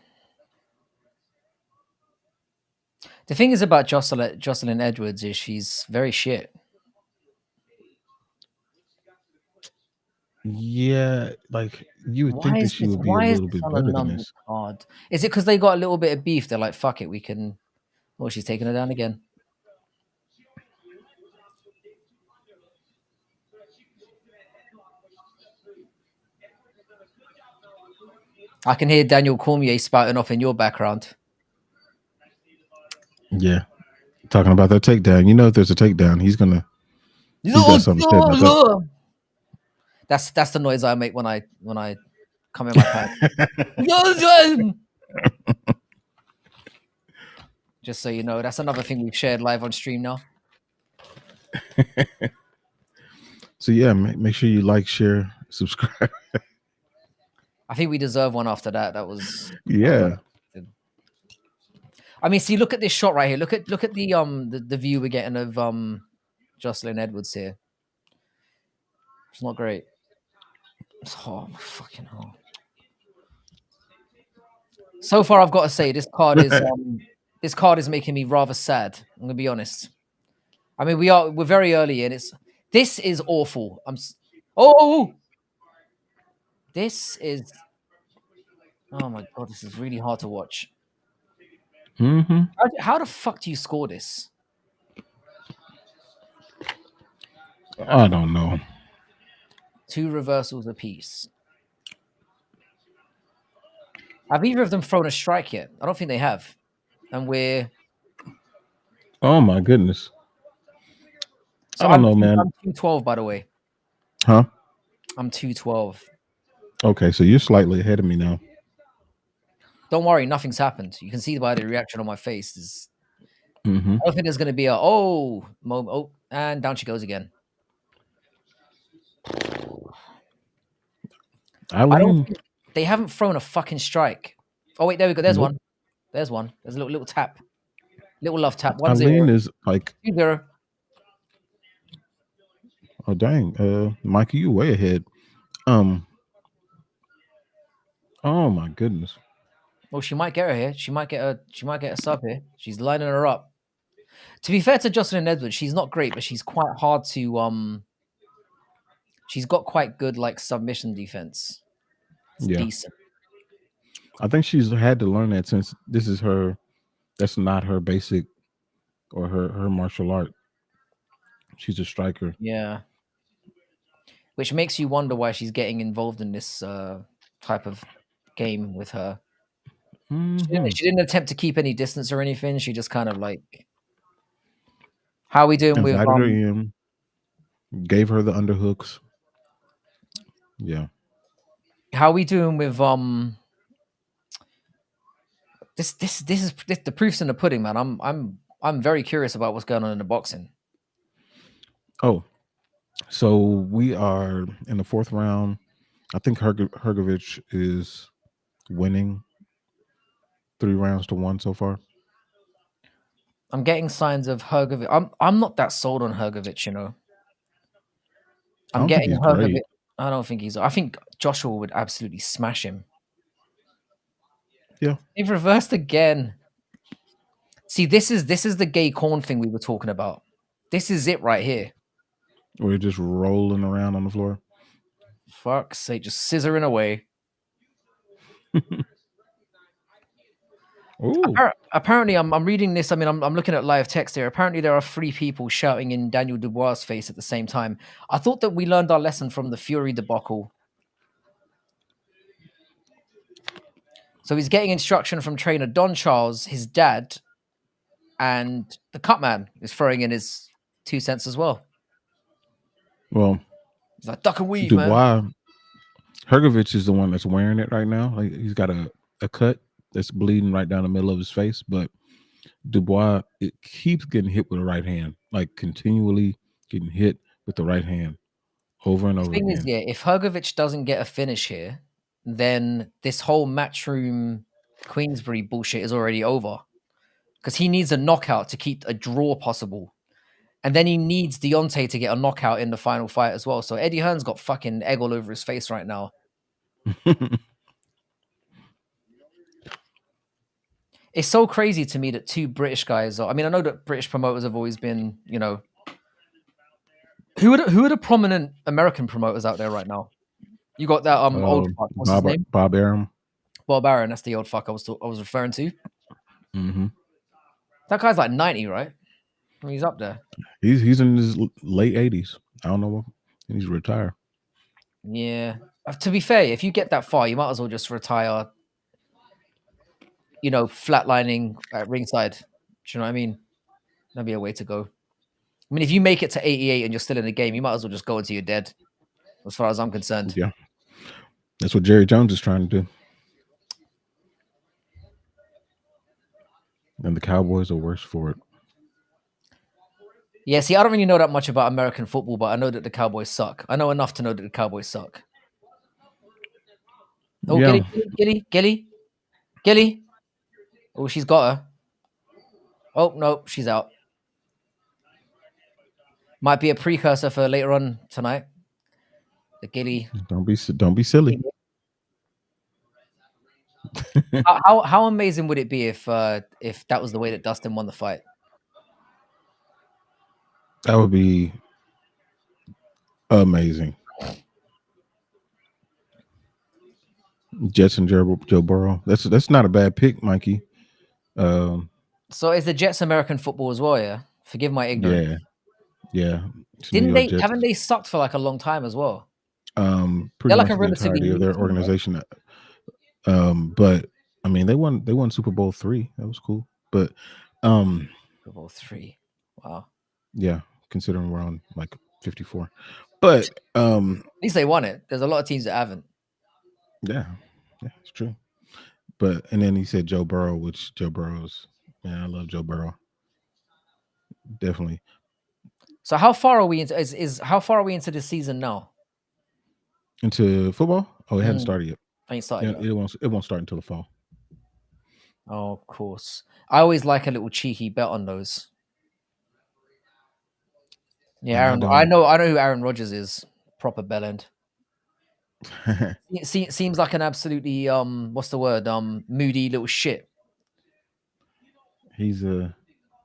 Speaker 1: The thing is about Jocelyn Edwards is she's very shit.
Speaker 2: yeah, like you would think that she would be a
Speaker 1: Why is
Speaker 2: little
Speaker 1: this
Speaker 2: bit
Speaker 1: on a
Speaker 2: better than
Speaker 1: London
Speaker 2: this.
Speaker 1: card? Is it because they got a little bit of beef? They're like, fuck it, we can. Oh, she's taking her down again. I can hear Daniel Cormier spouting off in your background.
Speaker 2: Yeah, talking about that takedown. You know, if there's a takedown, he's got something to say about
Speaker 1: That's the noise I make when I come in my pants. Just so you know, that's another thing we've shared live on stream now.
Speaker 2: that. So yeah, make sure you like, share, subscribe.
Speaker 1: I think we deserve one after that. That was
Speaker 2: Yeah.
Speaker 1: I mean, see, look at this shot right here. Look at the view we're getting of Jocelyn Edwards here. It's not great. Oh my fucking hell. So far, I've got to say this card is making me rather sad. I'm gonna be honest. I mean, we're very early in. This is awful. This is oh my god, this is really hard to watch.
Speaker 2: Mm-hmm.
Speaker 1: How the fuck do you score this?
Speaker 2: I don't know.
Speaker 1: 2 reversals apiece. Have either of them thrown a strike yet? I don't think they have. And we're
Speaker 2: Oh my goodness.
Speaker 1: so
Speaker 2: I don't know, man.
Speaker 1: I'm 212, by the way.
Speaker 2: Huh?
Speaker 1: I'm 212.
Speaker 2: Okay, so you're slightly ahead of me now.
Speaker 1: Don't worry, nothing's happened. You can see by the reaction on my face.
Speaker 2: Mm-hmm.
Speaker 1: I don't think there's going to be a moment. Oh, and down she goes again. I don't think they haven't thrown a fucking strike. Oh wait, there we go. There's one. There's one. There's a little tap. Little love tap. 1-0.
Speaker 2: Eileen is like
Speaker 1: 2-0.
Speaker 2: Oh dang. Mikey, you way ahead. Oh my goodness.
Speaker 1: Well, she might get her here. She might get a sub here. She's lining her up. To be fair to Jocelyn Edwards, she's not great, but she's quite hard to she's got quite good like submission defense. It's decent.
Speaker 2: I think she's had to learn that since that's not her basic or her martial art. She's a striker.
Speaker 1: Yeah. Which makes you wonder why she's getting involved in this type of game with her.
Speaker 2: Mm-hmm.
Speaker 1: She didn't attempt to keep any distance or anything. She just kind of like, how are we doing with
Speaker 2: her in, gave her the underhooks. Yeah.
Speaker 1: How are we doing with this is the proof's in the pudding, man. I'm very curious about what's going on in the boxing.
Speaker 2: Oh, so we are in the 4th round. I think Hrgović is winning 3 rounds to 1 so far.
Speaker 1: I'm getting signs of Hrgović. I'm not that sold on Hrgović, you know. I'm getting Hrgović. I don't think he's. I think Joshua would absolutely smash him.
Speaker 2: Yeah.
Speaker 1: He reversed again. See, this is the gay corn thing we were talking about. This is it right here.
Speaker 2: We're just rolling around on the floor.
Speaker 1: Fuck's sake, just scissoring away. Apparently, I'm reading this. I mean, I'm looking at live text here. Apparently, there are 3 people shouting in Daniel Dubois' face at the same time. I thought that we learned our lesson from the Fury debacle. So he's getting instruction from trainer Don Charles, his dad, and the Cutman is throwing in his 2 cents as well.
Speaker 2: Well,
Speaker 1: he's like, duck and weave,
Speaker 2: Dubois,
Speaker 1: man.
Speaker 2: Hrgović is the one that's wearing it right now. Like, he's got a cut that's bleeding right down the middle of his face, but Dubois, it keeps getting hit with the right hand, like continually getting hit with the right hand over and over again.
Speaker 1: The thing is, yeah, if Hrgović doesn't get a finish here, then this whole Matchroom Queensbury bullshit is already over. Because he needs a knockout to keep a draw possible. And then he needs Deontay to get a knockout in the final fight as well. So Eddie Hearn's got fucking egg all over his face right now. It's so crazy to me that 2 British guys are. I mean, I know that British promoters have always been, you know. Who are the prominent American promoters out there right now? You got that old fuck. What's his name?
Speaker 2: Bob Arum.
Speaker 1: Bob Arum. That's the old fuck I was referring to.
Speaker 2: Mm-hmm.
Speaker 1: That guy's like 90, right? I mean, he's up there.
Speaker 2: He's in his late 80s. I don't know what, and he's retired.
Speaker 1: Yeah. To be fair, if you get that far, you might as well just retire, flatlining at ringside. Do you know what I mean? That'd be a way to go. I mean, if you make it to 88 and you're still in the game, you might as well just go until you're dead, as far as I'm concerned.
Speaker 2: Yeah, that's what Jerry Jones is trying to do. And the Cowboys are worse for it.
Speaker 1: Yeah, see, I don't really know that much about American football, but I know that the Cowboys suck. I know enough to know that the Cowboys suck. Oh,
Speaker 2: Yeah,
Speaker 1: Gilly. Oh, she's got her. Oh, no, she's out. Might be a precursor for later on tonight. The Gilly.
Speaker 2: don't be silly.
Speaker 1: How amazing would it be if that was the way that Dustin won the fight?
Speaker 2: That would be amazing. Jets and Joe Burrow. That's not a bad pick, Mikey.
Speaker 1: So is the Jets American football as well? Yeah. Forgive my ignorance.
Speaker 2: Yeah. It's New
Speaker 1: Didn't
Speaker 2: York
Speaker 1: they?
Speaker 2: Jets.
Speaker 1: Haven't they sucked for like a long time as well?
Speaker 2: Pretty
Speaker 1: They're like
Speaker 2: much
Speaker 1: a
Speaker 2: the
Speaker 1: relatively
Speaker 2: entirety of
Speaker 1: new
Speaker 2: their
Speaker 1: team, right?
Speaker 2: organization. But I mean, they won Super Bowl III. That was cool. But
Speaker 1: Super Bowl 3. Wow.
Speaker 2: yeah, considering we're on like 54. But
Speaker 1: At least they won it. There's a lot of teams that haven't.
Speaker 2: yeah, it's true. But and then he said Joe Burrow, which Joe Burrow's, man, I love Joe Burrow. Definitely.
Speaker 1: So how far are we into how far are we into the season now?
Speaker 2: Into football? Oh, it hadn't started yet.
Speaker 1: Ain't started
Speaker 2: Yeah,
Speaker 1: yet.
Speaker 2: it won't start until the fall.
Speaker 1: Oh, of course. I always like a little cheeky bet on those. Yeah,
Speaker 2: And I
Speaker 1: Aaron. I
Speaker 2: don't.
Speaker 1: know who Aaron Rodgers is. Proper bellend. Seems like an absolutely what's the word? Moody little shit.
Speaker 2: he's a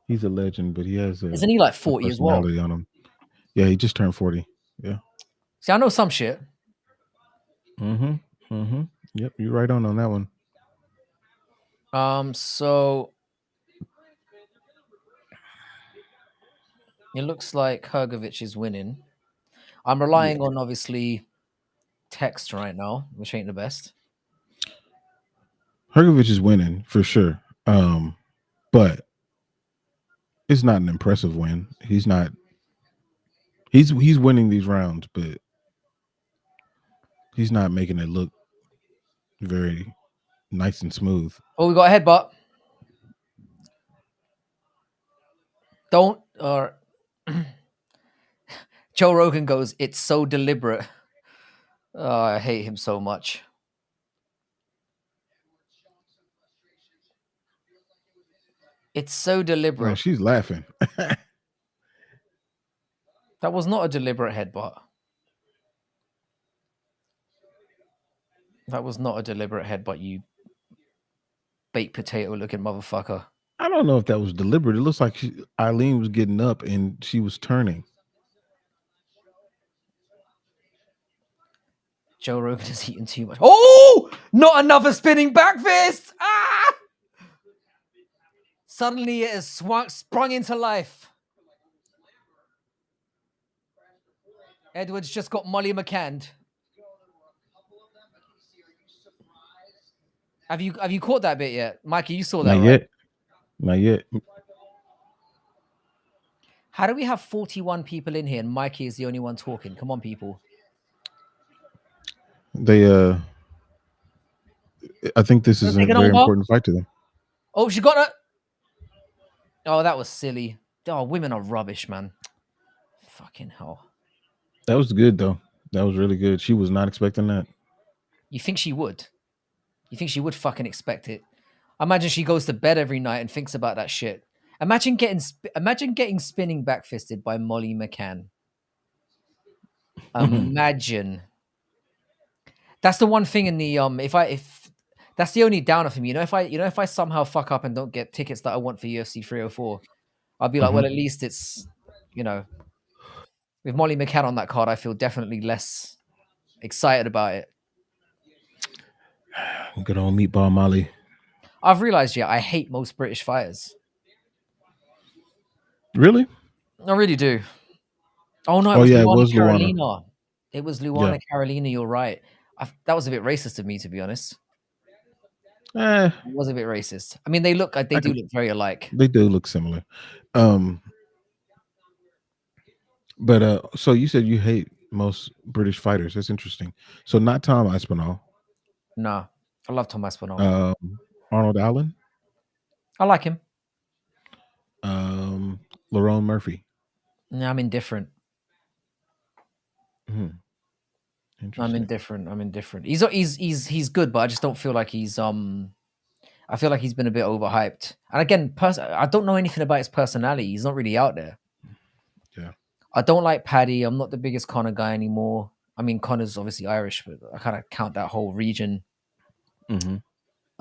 Speaker 2: legend, but he has
Speaker 1: Isn't he like
Speaker 2: a
Speaker 1: 40 as well?
Speaker 2: personality on him. Yeah, he just turned 40. Yeah.
Speaker 1: See, I know some shit.
Speaker 2: Yep, you're right on that one.
Speaker 1: So it looks like Hergovich is winning. I'm relying on obviously text right now, which ain't the best.
Speaker 2: Hergovich is winning for sure. But it's not an impressive win. He's not. He's winning these rounds, but he's not making it look very nice and smooth.
Speaker 1: Oh, we got a headbutt. Don't or Joe Rogan goes, it's so deliberate. Oh, I hate him so much. It's so
Speaker 2: Oh,
Speaker 1: deliberate.
Speaker 2: she's laughing.
Speaker 1: That was not a deliberate headbutt. That was not a deliberate headbutt, you baked potato looking motherfucker.
Speaker 2: I don't know if that was deliberate. It looks like Eileen was getting up and she was turning.
Speaker 1: Joe Rogan is eating too much. Oh, not another spinning back fist. Ah! Suddenly it has sprung into life. Edwards just got Molly McCann. Have you caught that bit yet? Mikey, you saw that,
Speaker 2: Not
Speaker 1: right?
Speaker 2: yet. Not yet.
Speaker 1: How do we have 41 people in here and Mikey is the only one talking? Come on, people.
Speaker 2: They I think this is a very important fight to them.
Speaker 1: Oh, she got it. Oh, that was silly. Oh, women are rubbish, man. Fucking hell.
Speaker 2: That was good though. That was really good. She was not expecting that.
Speaker 1: You think she would? You think she would fucking expect it? Imagine she goes to bed every night and thinks about that shit. Imagine getting spinning back fisted by Molly McCann. Imagine. That's the one thing in the if that's the only downer for me. If I somehow fuck up and don't get tickets that I want for UFC 304, I'll be like, well, at least it's with Molly McCann on that card, I feel definitely less excited about it.
Speaker 2: Good old meatball Molly.
Speaker 1: I've realized, I hate most British fighters.
Speaker 2: Really?
Speaker 1: I really do. Oh no, it
Speaker 2: Oh
Speaker 1: was
Speaker 2: yeah, it
Speaker 1: Luana
Speaker 2: was Luana.
Speaker 1: Carolina. It was
Speaker 2: Yeah.
Speaker 1: Luana Carolina. You're right. That was a bit racist of me, to be honest.
Speaker 2: Eh,
Speaker 1: It was a bit racist. I mean, they look they
Speaker 2: I
Speaker 1: do
Speaker 2: could.
Speaker 1: look very alike.
Speaker 2: They do look similar. Um, but so you said you hate most British fighters. That's interesting. So not Tom Aspinall,
Speaker 1: No, I love Tom Aspinall.
Speaker 2: um, Arnold Allen,
Speaker 1: I like him.
Speaker 2: um, Lerone Murphy.
Speaker 1: No, I'm indifferent.
Speaker 2: Hmm,
Speaker 1: I'm
Speaker 2: interesting.
Speaker 1: indifferent. I'm indifferent. He's good, but I just don't feel like he's. I feel like he's been a bit overhyped. And again, I don't know anything about his personality. He's not really out there.
Speaker 2: Yeah.
Speaker 1: I don't like Paddy. I'm not the biggest Connor guy anymore. I mean, Connor's obviously Irish, but I kind of count that whole region.
Speaker 2: Hmm.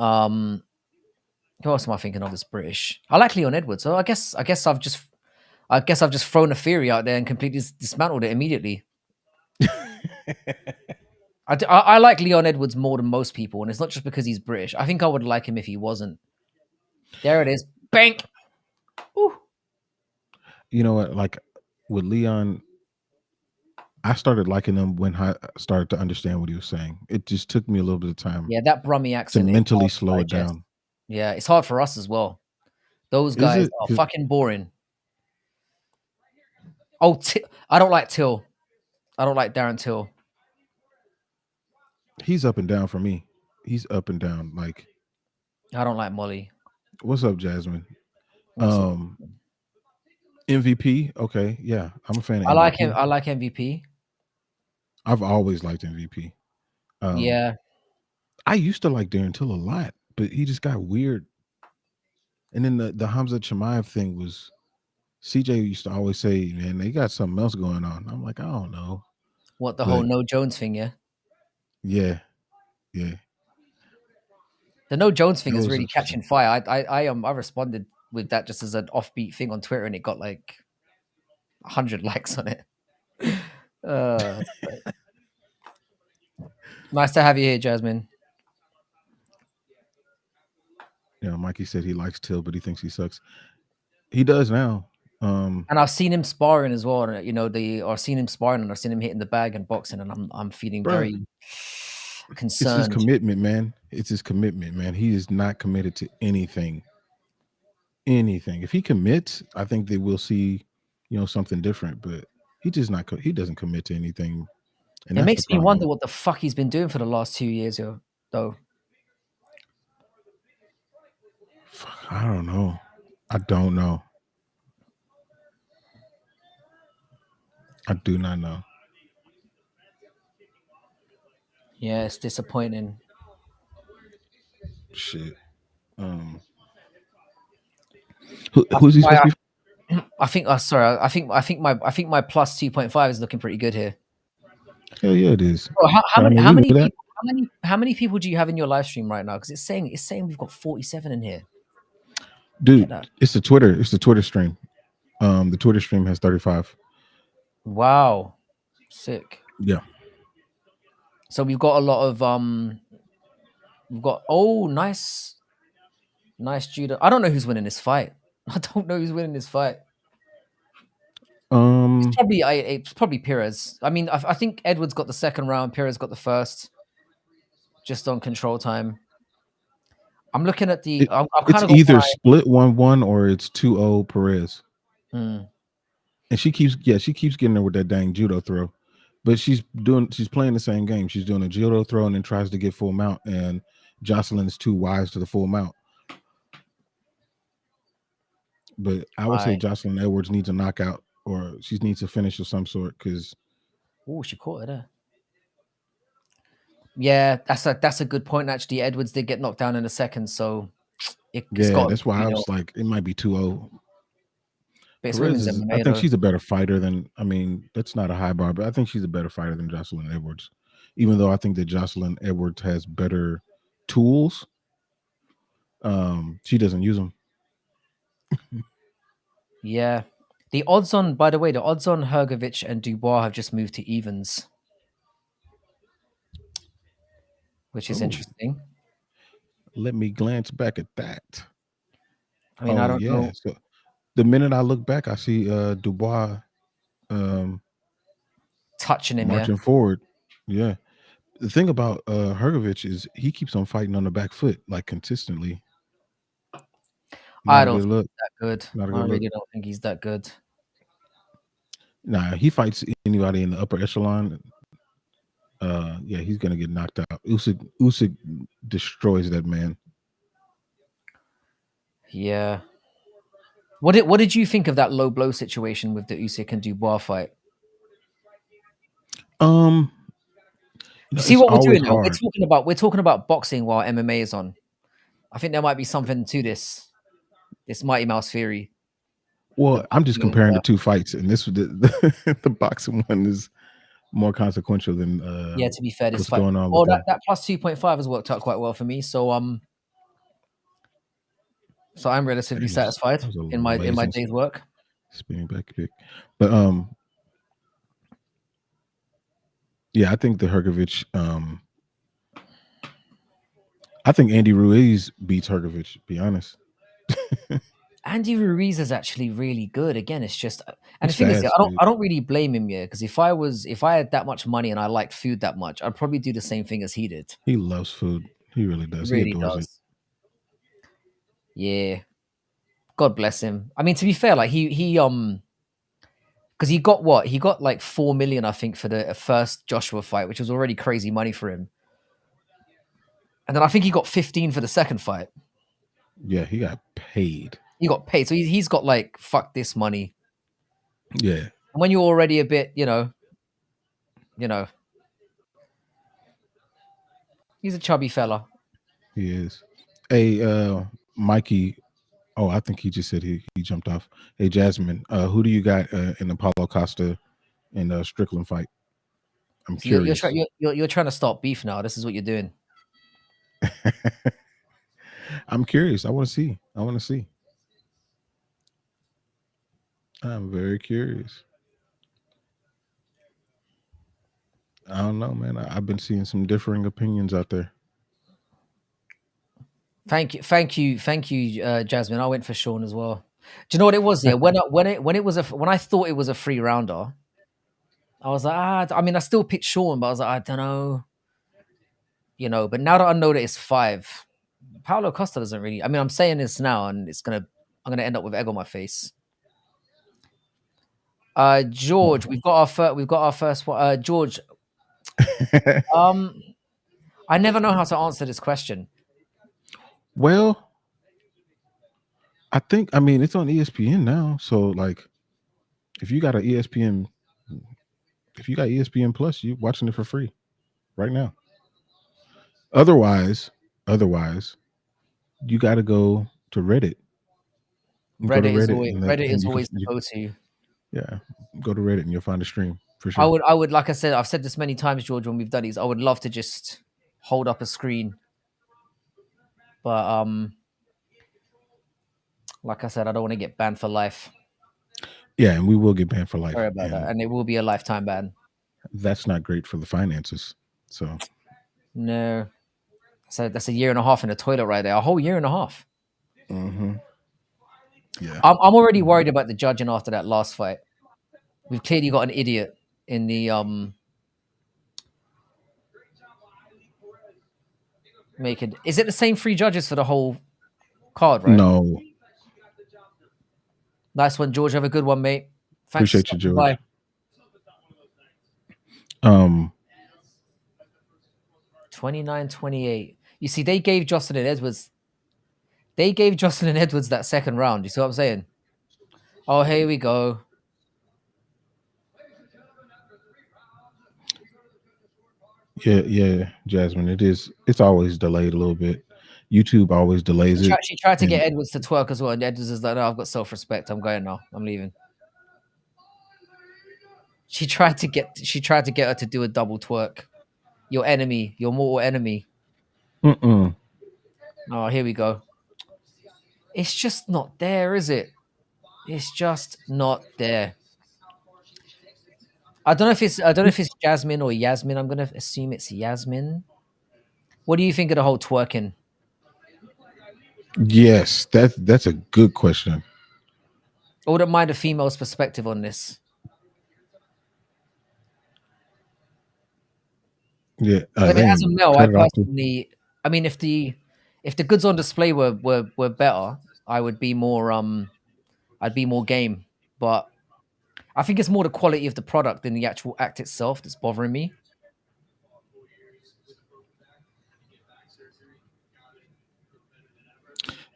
Speaker 1: Um, who else am I thinking of that's British? I like Leon Edwards. So I guess I've just thrown a theory out there and completely dismantled it immediately. I like Leon Edwards more than most people, and it's not just because he's British. I think I would like him if he wasn't. There it is. Bank. Ooh.
Speaker 2: You know what? Like with Leon, I started liking him when I started to understand what he was saying. It just took me a little bit of time
Speaker 1: Yeah, that Brummy
Speaker 2: to
Speaker 1: accent is
Speaker 2: mentally
Speaker 1: hard
Speaker 2: slow
Speaker 1: to
Speaker 2: it
Speaker 1: digest.
Speaker 2: down.
Speaker 1: Yeah, it's hard for us as well. Those
Speaker 2: Is
Speaker 1: guys
Speaker 2: it?
Speaker 1: are
Speaker 2: 'Cause
Speaker 1: fucking boring. Oh, I don't like Till. I don't like Darren Till.
Speaker 2: he's up and down for me. He's up and down. Like,
Speaker 1: I don't like Molly.
Speaker 2: what's up, Jasmine?
Speaker 1: What's up?
Speaker 2: Um, MVP. Okay, yeah, I'm a fan of
Speaker 1: I like him.
Speaker 2: MVP.
Speaker 1: I like MVP.
Speaker 2: I've always liked MVP. Um,
Speaker 1: Yeah.
Speaker 2: I used to like Darren Till a lot, but he just got weird. And then the Hamza Chimaev thing was CJ used to always say, man, they got something else going on. I'm like, I don't know.
Speaker 1: What the whole
Speaker 2: But
Speaker 1: No Jones thing? Yeah.
Speaker 2: yeah, yeah.
Speaker 1: The No Jones thing
Speaker 2: That
Speaker 1: is
Speaker 2: was
Speaker 1: really
Speaker 2: interesting.
Speaker 1: catching fire. I responded with that just as an offbeat thing on Twitter, and it got like 100 likes on it. That's great. Nice to have you here, Jasmine.
Speaker 2: You know, Mikey said he likes Till, but he thinks he sucks. He does now.
Speaker 1: And I've seen him sparring as well. And, you know, I've seen him sparring, and I've seen him hitting the bag and boxing, and I'm feeling
Speaker 2: Bro,
Speaker 1: very
Speaker 2: it's his
Speaker 1: concerned.
Speaker 2: commitment, man. It's his commitment, man. He is not committed to anything. Anything. If he commits, I think they will see, something different. But he just not. He doesn't commit to anything, and
Speaker 1: It
Speaker 2: that's the
Speaker 1: makes me
Speaker 2: problem.
Speaker 1: wonder what the fuck he's been doing for the last 2 years, though.
Speaker 2: Fuck, I don't know. I don't know. I do not know.
Speaker 1: Yeah, it's disappointing.
Speaker 2: Shit. Um,
Speaker 1: I
Speaker 2: who's
Speaker 1: think
Speaker 2: he supposed to be?
Speaker 1: I think. Sorry. I think my plus 2.5 is looking pretty good here.
Speaker 2: Hell yeah, it is.
Speaker 1: Bro,
Speaker 2: But I mean, we knew that,
Speaker 1: how many people do you have in your live stream right now? Because it's saying we've got 47 in here. Get
Speaker 2: dude.
Speaker 1: that.
Speaker 2: It's the Twitter. It's the Twitter stream. The Twitter stream has 35.
Speaker 1: Wow. Sick.
Speaker 2: Yeah.
Speaker 1: So we've got a lot of we've got nice judo. I don't know who's winning this fight. I don't know who's winning this fight.
Speaker 2: Um,
Speaker 1: It's probably Perez. I mean, I think Edwards got the second round, Perez got the first, just on control time. I'm looking at the.
Speaker 2: it,
Speaker 1: I've
Speaker 2: it's
Speaker 1: kind of got
Speaker 2: either
Speaker 1: my.
Speaker 2: split 1-1 or it's 2-0 Perez.
Speaker 1: Hmm.
Speaker 2: And she keeps getting her with that dang judo throw. But she's playing the same game. She's doing a judo throw and then tries to get full mount, and Jocelyn is too wise to the full mount. But I would say
Speaker 1: My.
Speaker 2: Jocelyn Edwards needs a knockout, or she needs a finish of some sort, because
Speaker 1: Oh, she caught it there. Yeah, that's a good point. Actually, Edwards did get knocked down in a second, so it's
Speaker 2: yeah,
Speaker 1: got to
Speaker 2: that's why
Speaker 1: be,
Speaker 2: I was like, it might be 2-0.
Speaker 1: but it's
Speaker 2: Perez
Speaker 1: women's
Speaker 2: is, I
Speaker 1: MMA
Speaker 2: think
Speaker 1: though.
Speaker 2: she's a better fighter than, I mean, that's not a high bar, but I think she's a better fighter than Jocelyn Edwards. Even though I think that Jocelyn Edwards has better tools, she doesn't use them.
Speaker 1: Yeah. By the way, the odds on Hergovich and Dubois have just moved to evens, which is
Speaker 2: Oh,
Speaker 1: interesting.
Speaker 2: let me glance back at that.
Speaker 1: I mean, I
Speaker 2: Oh
Speaker 1: don't
Speaker 2: yeah.
Speaker 1: know.
Speaker 2: The minute I look back, I see Dubois um,
Speaker 1: touching him. Yeah,
Speaker 2: marching forward. Yeah. The thing about Hergovich is he keeps on fighting on the back foot like consistently.
Speaker 1: I
Speaker 2: Not a
Speaker 1: don't
Speaker 2: good
Speaker 1: think
Speaker 2: look.
Speaker 1: he's that good.
Speaker 2: Not a
Speaker 1: I
Speaker 2: good look.
Speaker 1: really don't think he's that good.
Speaker 2: Nah, he fights anybody in the upper echelon. Yeah, he's gonna get knocked out. Usyk destroys that man.
Speaker 1: Yeah. What did you think of that low blow situation with the Usyk and Dubois fight?
Speaker 2: Um,
Speaker 1: You see
Speaker 2: it's
Speaker 1: what we're
Speaker 2: always
Speaker 1: doing now?
Speaker 2: hard.
Speaker 1: We're talking about boxing while MMA is on. I think there might be something to this Mighty Mouse theory. The
Speaker 2: Well, I'm just
Speaker 1: boxing and
Speaker 2: comparing the two fights, and the boxing one is more consequential than
Speaker 1: yeah, to be fair, this
Speaker 2: what's
Speaker 1: fight.
Speaker 2: going on with
Speaker 1: Oh, that
Speaker 2: the
Speaker 1: that plus 2.5 has worked out quite well for me. So I'm relatively satisfied
Speaker 2: that was a
Speaker 1: in my
Speaker 2: lazy
Speaker 1: day's work.
Speaker 2: spinning back kick. But yeah, I think the Hergovich I think Andy Ruiz beats Hergovich, to be honest.
Speaker 1: Andy Ruiz is actually really good. Again, it's just, and the
Speaker 2: He's
Speaker 1: thing is, yeah,
Speaker 2: fast, dude.
Speaker 1: I don't really blame him, yeah, because if I had that much money and I liked food that much, I'd probably do the same thing as he did.
Speaker 2: He loves food. He really
Speaker 1: He
Speaker 2: does. He
Speaker 1: really
Speaker 2: adores it.
Speaker 1: does. Yeah, God bless him. I mean, to be fair, like because he got what he got like 4 million, I think, for the first Joshua fight, which was already crazy money for him. And then I think he got 15 for the second fight.
Speaker 2: Yeah, he got paid.
Speaker 1: He got paid, so he's got like fuck this money.
Speaker 2: Yeah,
Speaker 1: And when you're already a bit, you know, he's a chubby fella.
Speaker 2: he is. Hey, Mikey. Oh, I think he just said he jumped off. Hey, Jasmine. Who do you got in the Paulo Costa and Strickland fight? I'm
Speaker 1: So you're
Speaker 2: curious.
Speaker 1: you're trying to start beef now. This is what you're doing.
Speaker 2: I'm curious. I want to see. I want to see. I'm very curious. I don't know, man. I've been seeing some differing opinions out there.
Speaker 1: Thank you, Jasmine. I went for Sean as well. Do you know what it was? Yeah, when I thought it was a free rounder, I was like, I mean, I still picked Sean, but I was like, I don't know, But now that I know that it's five, Paulo Costa doesn't really. I mean, I'm saying this now, and I'm gonna end up with egg on my face. George, we've got our first one. George, um, I never know how to answer this question.
Speaker 2: Well, I mean it's on ESPN now. So like if you got an ESPN if you got ESPN Plus, you watching it for free right now. Otherwise, you got to go to Reddit. You go to Reddit
Speaker 1: Reddit
Speaker 2: and
Speaker 1: is
Speaker 2: you can
Speaker 1: always the go-to.
Speaker 2: yeah, go to Reddit and you'll find a stream for
Speaker 1: I
Speaker 2: sure.
Speaker 1: would, I would, like I said, I've said this many times, George, when we've done these. I would love to just hold up a screen, but like I said, I don't want to get banned for life.
Speaker 2: Yeah, and we will get banned for life,
Speaker 1: Sorry about that,
Speaker 2: and
Speaker 1: and it will be a lifetime ban.
Speaker 2: that's not great for the finances. So
Speaker 1: No, so that's a year and a half in the toilet right there. A whole year and a half.
Speaker 2: mhm, yeah,
Speaker 1: I'm already worried about the judging after that last fight. We've clearly got an idiot in the making. Is it the same three judges for the whole card? Right.
Speaker 2: no,
Speaker 1: Nice one, George. Have a good one, mate. Thanks for
Speaker 2: appreciate you,
Speaker 1: stopping by.
Speaker 2: George. Um,
Speaker 1: 29-28. You see, they gave Jocelyn Edwards. They gave Jocelyn Edwards that second round. You see what I'm saying? Oh, here we go.
Speaker 2: yeah, Jasmine. It's always delayed a little bit. YouTube always delays it,
Speaker 1: She tried to
Speaker 2: and
Speaker 1: get Edwards to twerk as well, and Edwards is like, "No, I've got self-respect. I'm going now. I'm leaving." She tried to get her to do a double twerk. Your enemy, your mortal enemy.
Speaker 2: mm-mm.
Speaker 1: Oh, here we go. It's just not there, is it? It's just not there. I don't know if it's Jasmine or Yasmin. I'm gonna assume it's Yasmin. What do you think of the whole twerking?
Speaker 2: Yes, that's a good question.
Speaker 1: I wouldn't mind a female's perspective on this.
Speaker 2: Yeah,
Speaker 1: I mean, as a
Speaker 2: then
Speaker 1: male, I
Speaker 2: cut it off. Too.
Speaker 1: personally, I mean, if the goods on display were better, I would be more I'd be more game. But I think it's more the quality of the product than the actual act itself that's bothering me.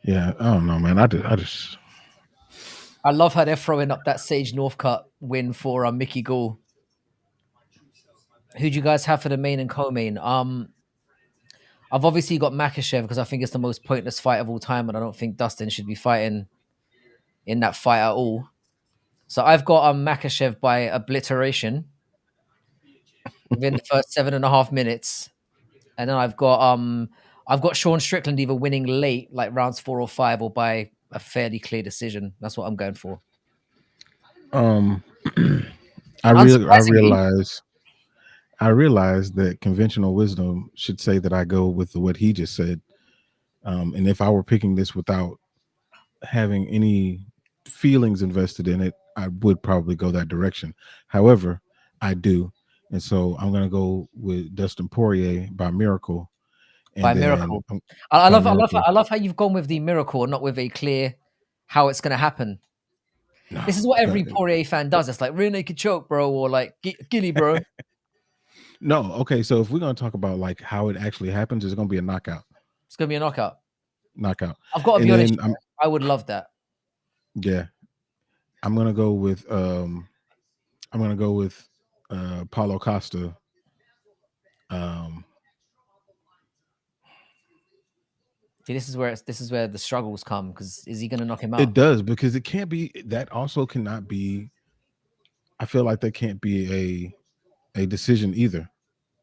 Speaker 2: Yeah, I don't know, man. I just
Speaker 1: I love how they're throwing up that Sage Northcutt win for Mickey Gall. Who do you guys have for the main and co-main? I've obviously got Makhachev because I think it's the most pointless fight of all time, and I don't think Dustin should be fighting in that fight at all. So I've got Makhachev by obliteration within the first 7.5 minutes, and then I've got Sean Strickland either winning late, like rounds 4 or 5, or by a fairly clear decision. That's what I'm going for.
Speaker 2: um I
Speaker 1: And
Speaker 2: real
Speaker 1: unsurprisingly,
Speaker 2: I realize that conventional wisdom should say that I go with what he just said. And if I were picking this without having any feelings invested in it, I would probably go that direction. However, I do. And so I'm going to go with Dustin Poirier by miracle. And
Speaker 1: by
Speaker 2: then
Speaker 1: miracle, I
Speaker 2: by
Speaker 1: love, I love,
Speaker 2: miracle.
Speaker 1: I love how you've gone with the miracle and not with a clear how it's going to happen.
Speaker 2: No,
Speaker 1: This is what
Speaker 2: but
Speaker 1: every Poirier fan does. It's like rear naked choke, bro, or like Gilly, bro.
Speaker 2: no. Okay. So if we're going to talk about like how it actually happens, it's going to be a knockout,
Speaker 1: It's going to be a knockout.
Speaker 2: knockout.
Speaker 1: I've got to
Speaker 2: And
Speaker 1: be honest.
Speaker 2: then
Speaker 1: I would love that.
Speaker 2: yeah, I'm going to go with, I'm going to go with, Paulo Costa. Um,
Speaker 1: See, this is where the struggles come because is he going to knock him
Speaker 2: it
Speaker 1: out?
Speaker 2: does because it can't be that also cannot be. I feel like that can't be a decision either.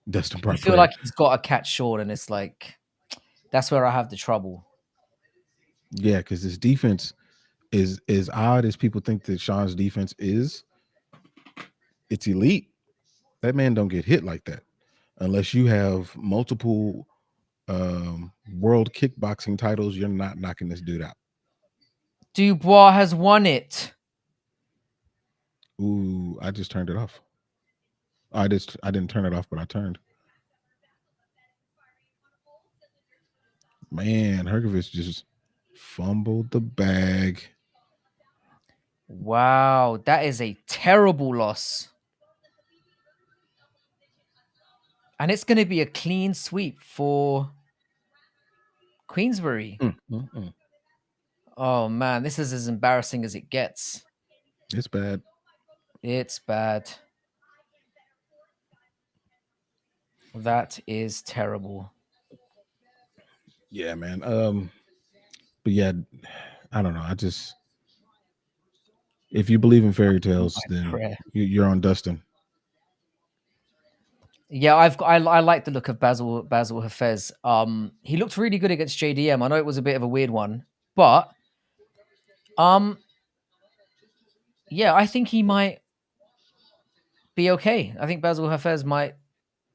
Speaker 2: Dustin
Speaker 1: You
Speaker 2: by
Speaker 1: feel
Speaker 2: prayer.
Speaker 1: like he's got a catch short, and it's like that's where I have the trouble.
Speaker 2: Yeah, because this defense is as odd as people think that Sean's defense is. It's elite. That man don't get hit like that unless you have multiple world kickboxing titles. You're not knocking this dude out.
Speaker 1: Dubois has won it.
Speaker 2: Ooh, I just turned it off. I didn't turn it off, but I turned. Man, Hergovich just fumbled the bag.
Speaker 1: Wow, that is a terrible loss. And it's going to be a clean sweep for Queensbury.
Speaker 2: Mm, mm, mm.
Speaker 1: Oh man, this is as embarrassing as it gets.
Speaker 2: It's bad.
Speaker 1: It's bad. That is terrible.
Speaker 2: Yeah, man. But yeah, I don't know. I just if you believe in fairy tales,
Speaker 1: My
Speaker 2: then
Speaker 1: prayer.
Speaker 2: you're on Dustin.
Speaker 1: Yeah, I like the look of Basil Hafez. He looked really good against JDM. I know it was a bit of a weird one, but um, yeah, I think he might be okay. I think Basil Hafez might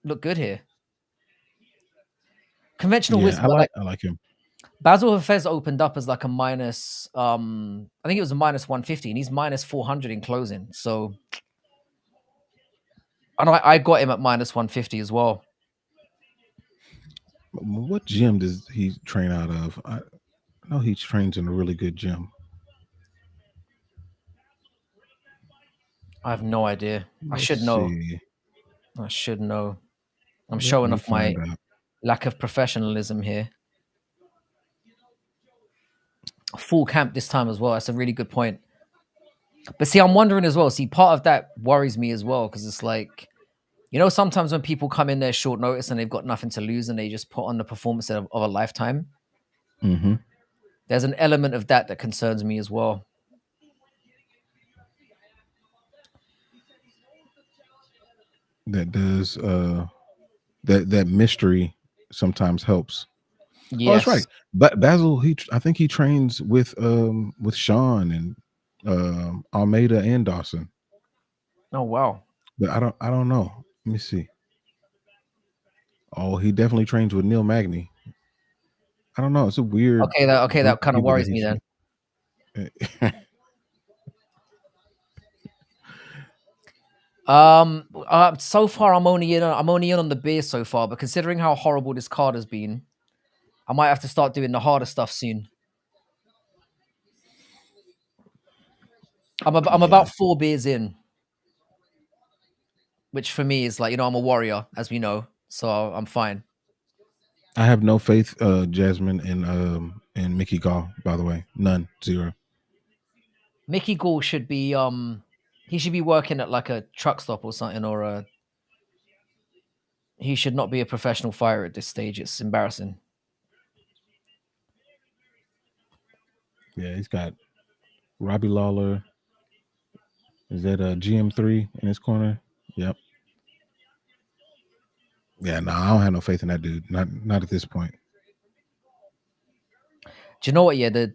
Speaker 1: look good here. Conventional
Speaker 2: Yeah,
Speaker 1: wisdom. I like
Speaker 2: I like him.
Speaker 1: Basil Hafez opened up as like a minus. I think it was a minus 150, and he's minus 400 in closing. So, and I got him at minus 150 as well.
Speaker 2: What gym does he train out of? I know he trains in a really good gym.
Speaker 1: I have no idea. I
Speaker 2: Let's
Speaker 1: should know.
Speaker 2: see.
Speaker 1: I should know. I'm
Speaker 2: Let
Speaker 1: showing
Speaker 2: me
Speaker 1: off my
Speaker 2: find out.
Speaker 1: lack of professionalism here. Full camp this time as well. That's a really good point. But see, I'm wondering as well. See, part of that worries me as well because it's like, sometimes when people come in there short notice and they've got nothing to lose and they just put on the performance of a lifetime,
Speaker 2: Mm-hmm.
Speaker 1: there's an element of that concerns me as well.
Speaker 2: That does that mystery sometimes helps. Oh, that's right.
Speaker 1: Yes.
Speaker 2: But Basil, I think he trains with Sean and Almeida and Dawson.
Speaker 1: Oh wow.
Speaker 2: But I don't know. Let me see. Oh, he definitely trains with Neil Magny. I don't know. It's a weird
Speaker 1: Okay, that
Speaker 2: group of
Speaker 1: kind of
Speaker 2: people that
Speaker 1: worries
Speaker 2: he
Speaker 1: me then.
Speaker 2: trains.
Speaker 1: So far I'm only in on the beer so far, but considering how horrible this card has been, I might have to start doing the harder stuff soon. I'm
Speaker 2: Yeah,
Speaker 1: about 4 beers in, which for me is like, I'm a warrior, as we know, so I'm fine.
Speaker 2: I have no faith, Jasmine and Mickey Gall. By the way, none, zero.
Speaker 1: Mickey Gall should be he should be working at like a truck stop or something, or he should not be a professional fighter at this stage. It's embarrassing.
Speaker 2: Yeah, he's got Robbie Lawler. Is that a GM3 in his corner? Yep. Yeah, no, I don't have no faith in that dude. Not at this point.
Speaker 1: Do you know what? Yeah, the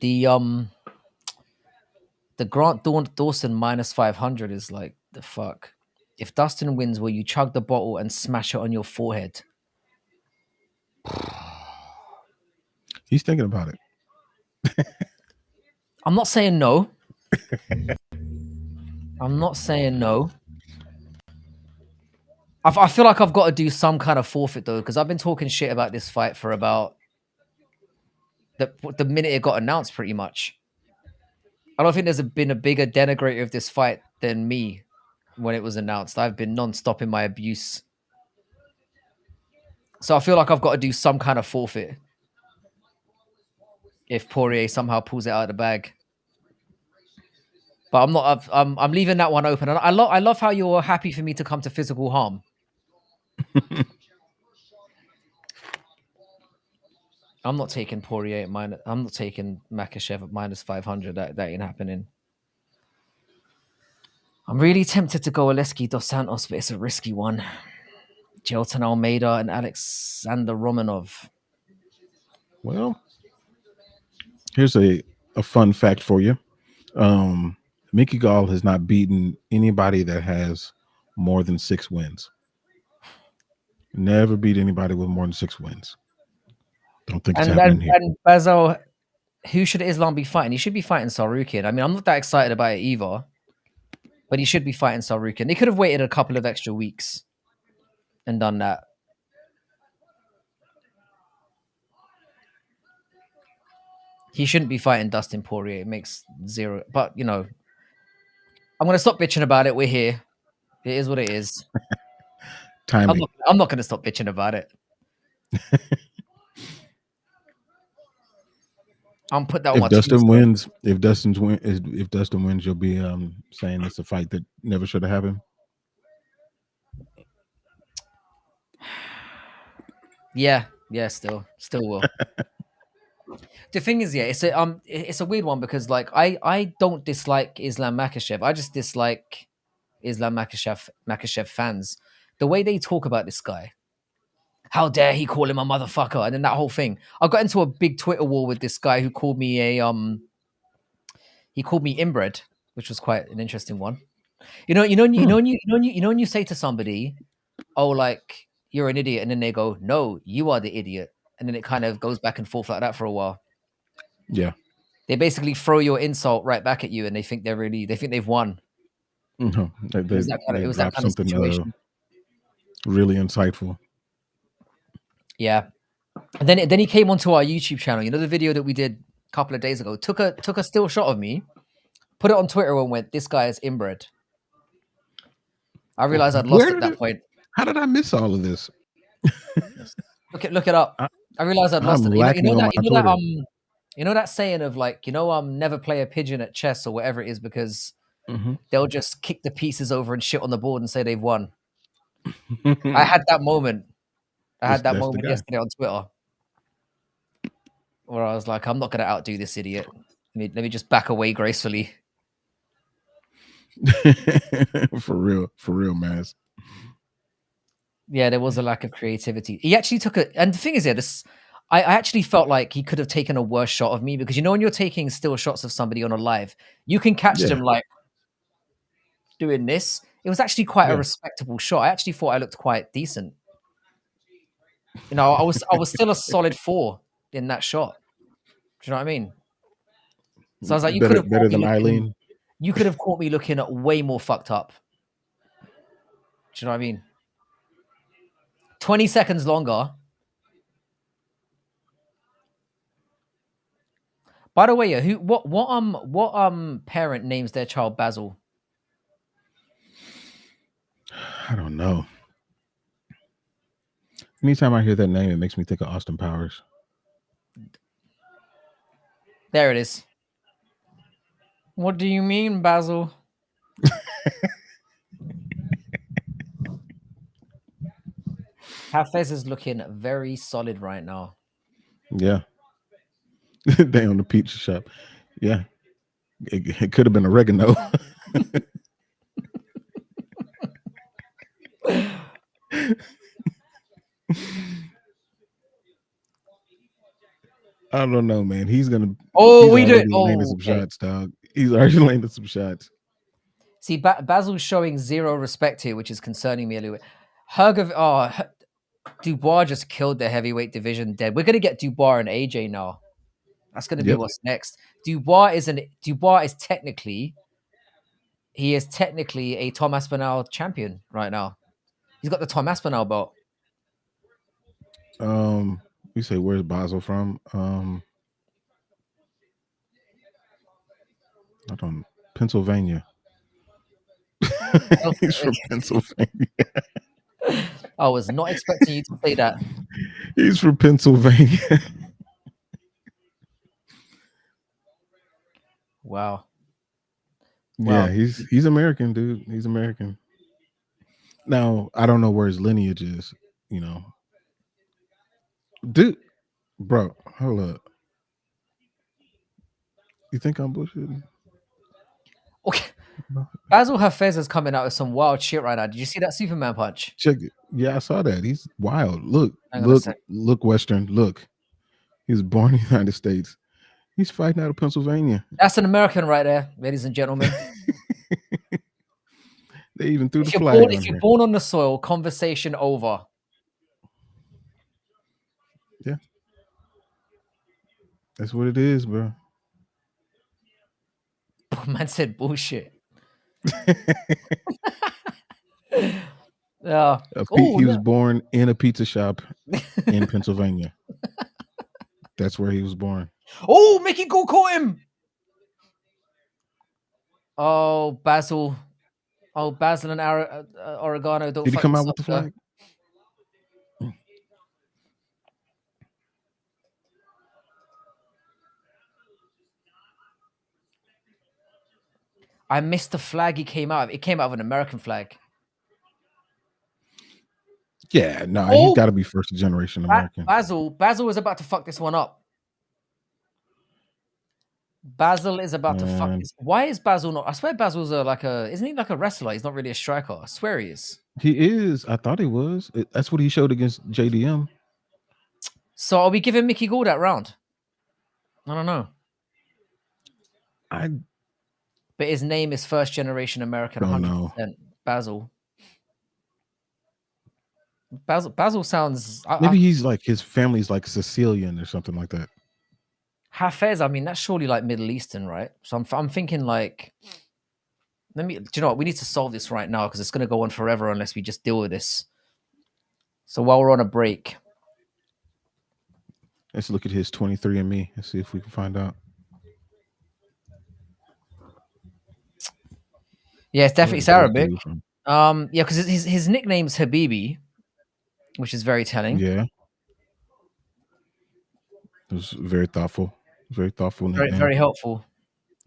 Speaker 1: Grant Dawson minus 500 is like the fuck. If Dustin wins, will you chug the bottle and smash it on your forehead?
Speaker 2: He's thinking about it.
Speaker 1: I'm not saying no. I'm not saying no. I feel like I've got to do some kind of forfeit though, because I've been talking shit about this fight for about the minute it got announced, pretty much. I don't think there's been a bigger denigrator of this fight than me when it was announced. I've been non-stop in my abuse. So I feel like I've got to do some kind of forfeit if Poirier somehow pulls it out of the bag. But I'm not. I'm leaving that one open. And I love how you're happy for me to come to physical harm. I'm not taking Poirier at minus. I'm not taking Makhachev at minus 500. That ain't happening. I'm really tempted to go Oleski dos Santos, but it's a risky one. Jelton Almeida and Alexander Romanov.
Speaker 2: Well, here's a fun fact for you. Mickey Gall has not beaten anybody that has more than 6 wins. Never beat anybody with more than 6 wins. Don't think it's
Speaker 1: And
Speaker 2: happening here.
Speaker 1: Basil, who should Islam be fighting? He should be fighting Sarukian. I mean, I'm not that excited about it either, but he should be fighting Sarukian. They could have waited a couple of extra weeks and done that. He shouldn't be fighting Dustin Poirier. It makes zero. But I'm gonna stop bitching about it. We're here. It is what it is. I'm
Speaker 2: Timing.
Speaker 1: not. I'm not gonna stop bitching about it. I'm put that on
Speaker 2: If
Speaker 1: my
Speaker 2: Dustin
Speaker 1: tombstone.
Speaker 2: wins, if Dustin wins, you'll be saying it's a fight that never should have happened.
Speaker 1: Yeah, still will. The thing is, yeah, it's a weird one because like I don't dislike Islam Makhachev. I just dislike Islam Makhachev fans. The way they talk about this guy. How dare he call him a motherfucker? And then that whole thing. I got into a big Twitter war with this guy who called me he called me inbred, which was quite an interesting one. When you say to somebody, "Oh, like you're an idiot," and then they go, "No, you are the idiot," and then it kind of goes back and forth like that for a while.
Speaker 2: Yeah.
Speaker 1: They basically throw your insult right back at you, and they think they've won.
Speaker 2: No,
Speaker 1: It was
Speaker 2: they
Speaker 1: that
Speaker 2: dropped
Speaker 1: kind of
Speaker 2: something
Speaker 1: situation.
Speaker 2: really insightful.
Speaker 1: Yeah. And then he came onto our YouTube channel. You know the video that we did a couple of days ago. Took a still shot of me, put it on Twitter, and went, "This guy is inbred." I realized I'd lost
Speaker 2: Where
Speaker 1: at
Speaker 2: did
Speaker 1: that
Speaker 2: it?
Speaker 1: point.
Speaker 2: How did I miss all of this?
Speaker 1: Look it up.
Speaker 2: I,
Speaker 1: I realized I'd
Speaker 2: I'm
Speaker 1: lost it.
Speaker 2: lacking on my Twitter.
Speaker 1: You know that saying of like, never play a pigeon at chess or whatever it is because
Speaker 2: Mhm.
Speaker 1: they'll just kick the pieces over and shit on the board and say they've won. I had that moment. I had that
Speaker 2: That's the
Speaker 1: moment
Speaker 2: guy.
Speaker 1: yesterday on Twitter where I was like, I'm not going to outdo this idiot. Let me just back away gracefully.
Speaker 2: For real, man.
Speaker 1: Yeah, there was a lack of creativity. He actually took it, and the thing is, I actually felt like he could have taken a worse shot of me because when you're taking still shots of somebody on a live, you can catch
Speaker 2: Yeah,
Speaker 1: them like doing this. It was actually quite a
Speaker 2: yeah.
Speaker 1: respectable shot. I actually thought I looked quite decent. I was still a solid 4 in that shot. Do you know what I mean? So I was like,
Speaker 2: Better than Eileen.
Speaker 1: you could have caught me looking at way more fucked up. Do you know what I mean? 20 seconds longer. By the way, yeah, what parent names their child Basil?
Speaker 2: I don't know. Anytime I hear that name, it makes me think of Austin Powers.
Speaker 1: There it is. What do you mean, Basil? Hafez is looking very solid right now.
Speaker 2: Yeah. They on the pizza shop. Yeah. It could have been oregano. I don't know, man. He's
Speaker 1: Oh, we do it.
Speaker 2: already landed
Speaker 1: Oh,
Speaker 2: some
Speaker 1: okay.
Speaker 2: shots, dog. He's already landed some shots.
Speaker 1: See, Basil's showing zero respect here, which is concerning me a little bit. Dubois just killed the heavyweight division dead. We're gonna get Dubois and AJ now. That's gonna be
Speaker 2: Yep.
Speaker 1: what's next. Dubois is technically a Tom Aspinall champion right now. He's got the Tom Aspinall belt.
Speaker 2: You say where's Basel from? I don't Pennsylvania. He's from Pennsylvania.
Speaker 1: I was not expecting you to say that.
Speaker 2: He's from Pennsylvania.
Speaker 1: Wow.
Speaker 2: Yeah,
Speaker 1: Wow.
Speaker 2: he's American, dude. He's American. Now, I don't know where his lineage is, you know. Dude, bro, hold up. You think I'm bullshitting?
Speaker 1: Okay. Basil Hafez is coming out with some wild shit right now. Did you see that Superman punch?
Speaker 2: Check it. Yeah, I saw that. He's wild. Look,
Speaker 1: Hang on a
Speaker 2: look,
Speaker 1: sec.
Speaker 2: look, Western. Look. He was born in the United States. He's fighting out of Pennsylvania.
Speaker 1: That's an American right there, ladies and gentlemen.
Speaker 2: They even threw the
Speaker 1: If you're born,
Speaker 2: flag on
Speaker 1: if you're
Speaker 2: here.
Speaker 1: born on the soil, conversation over.
Speaker 2: Yeah. That's what it is, bro.
Speaker 1: Man said bullshit. Yeah. Oh,
Speaker 2: He was
Speaker 1: look.
Speaker 2: born in a pizza shop in Pennsylvania. That's where he was born.
Speaker 1: Oh, Mickey Gall caught him. Oh, Basil. Oh, Basil and Oregano don't
Speaker 2: Did he
Speaker 1: fuck
Speaker 2: come out
Speaker 1: this
Speaker 2: with
Speaker 1: up,
Speaker 2: the
Speaker 1: sir.
Speaker 2: flag?
Speaker 1: I missed the flag he came out of. It came out of an American flag.
Speaker 2: Yeah, no, he's
Speaker 1: Oh,
Speaker 2: got to be first generation American.
Speaker 1: Basil is about to fuck this one up. Basil is about to fuck
Speaker 2: Man,
Speaker 1: this. Why is Basil not? I swear Basil's isn't he like a wrestler? He's not really a striker. I swear he is.
Speaker 2: he is. I thought he was. That's what he showed against JDM.
Speaker 1: So are we giving Mickey Gall that round? I don't know.
Speaker 2: I
Speaker 1: But his name is first generation American,
Speaker 2: don't know.
Speaker 1: 100%. Basil. Basil sounds.
Speaker 2: Maybe he's like his family's like Sicilian or something like that.
Speaker 1: Hafez. I mean, that's surely like Middle Eastern, right? So I'm thinking like, do you know what? We need to solve this right now because it's going to go on forever unless we just deal with this. So while we're on a break,
Speaker 2: Let's look at his 23andMe and see if we can find out.
Speaker 1: yeah, it's definitely
Speaker 2: Where's this
Speaker 1: Arabic.
Speaker 2: dude from?
Speaker 1: Yeah, because his nickname's Habibi, which is very telling.
Speaker 2: Yeah, it was very thoughtful. Very thoughtful
Speaker 1: Very,
Speaker 2: nickname.
Speaker 1: very helpful.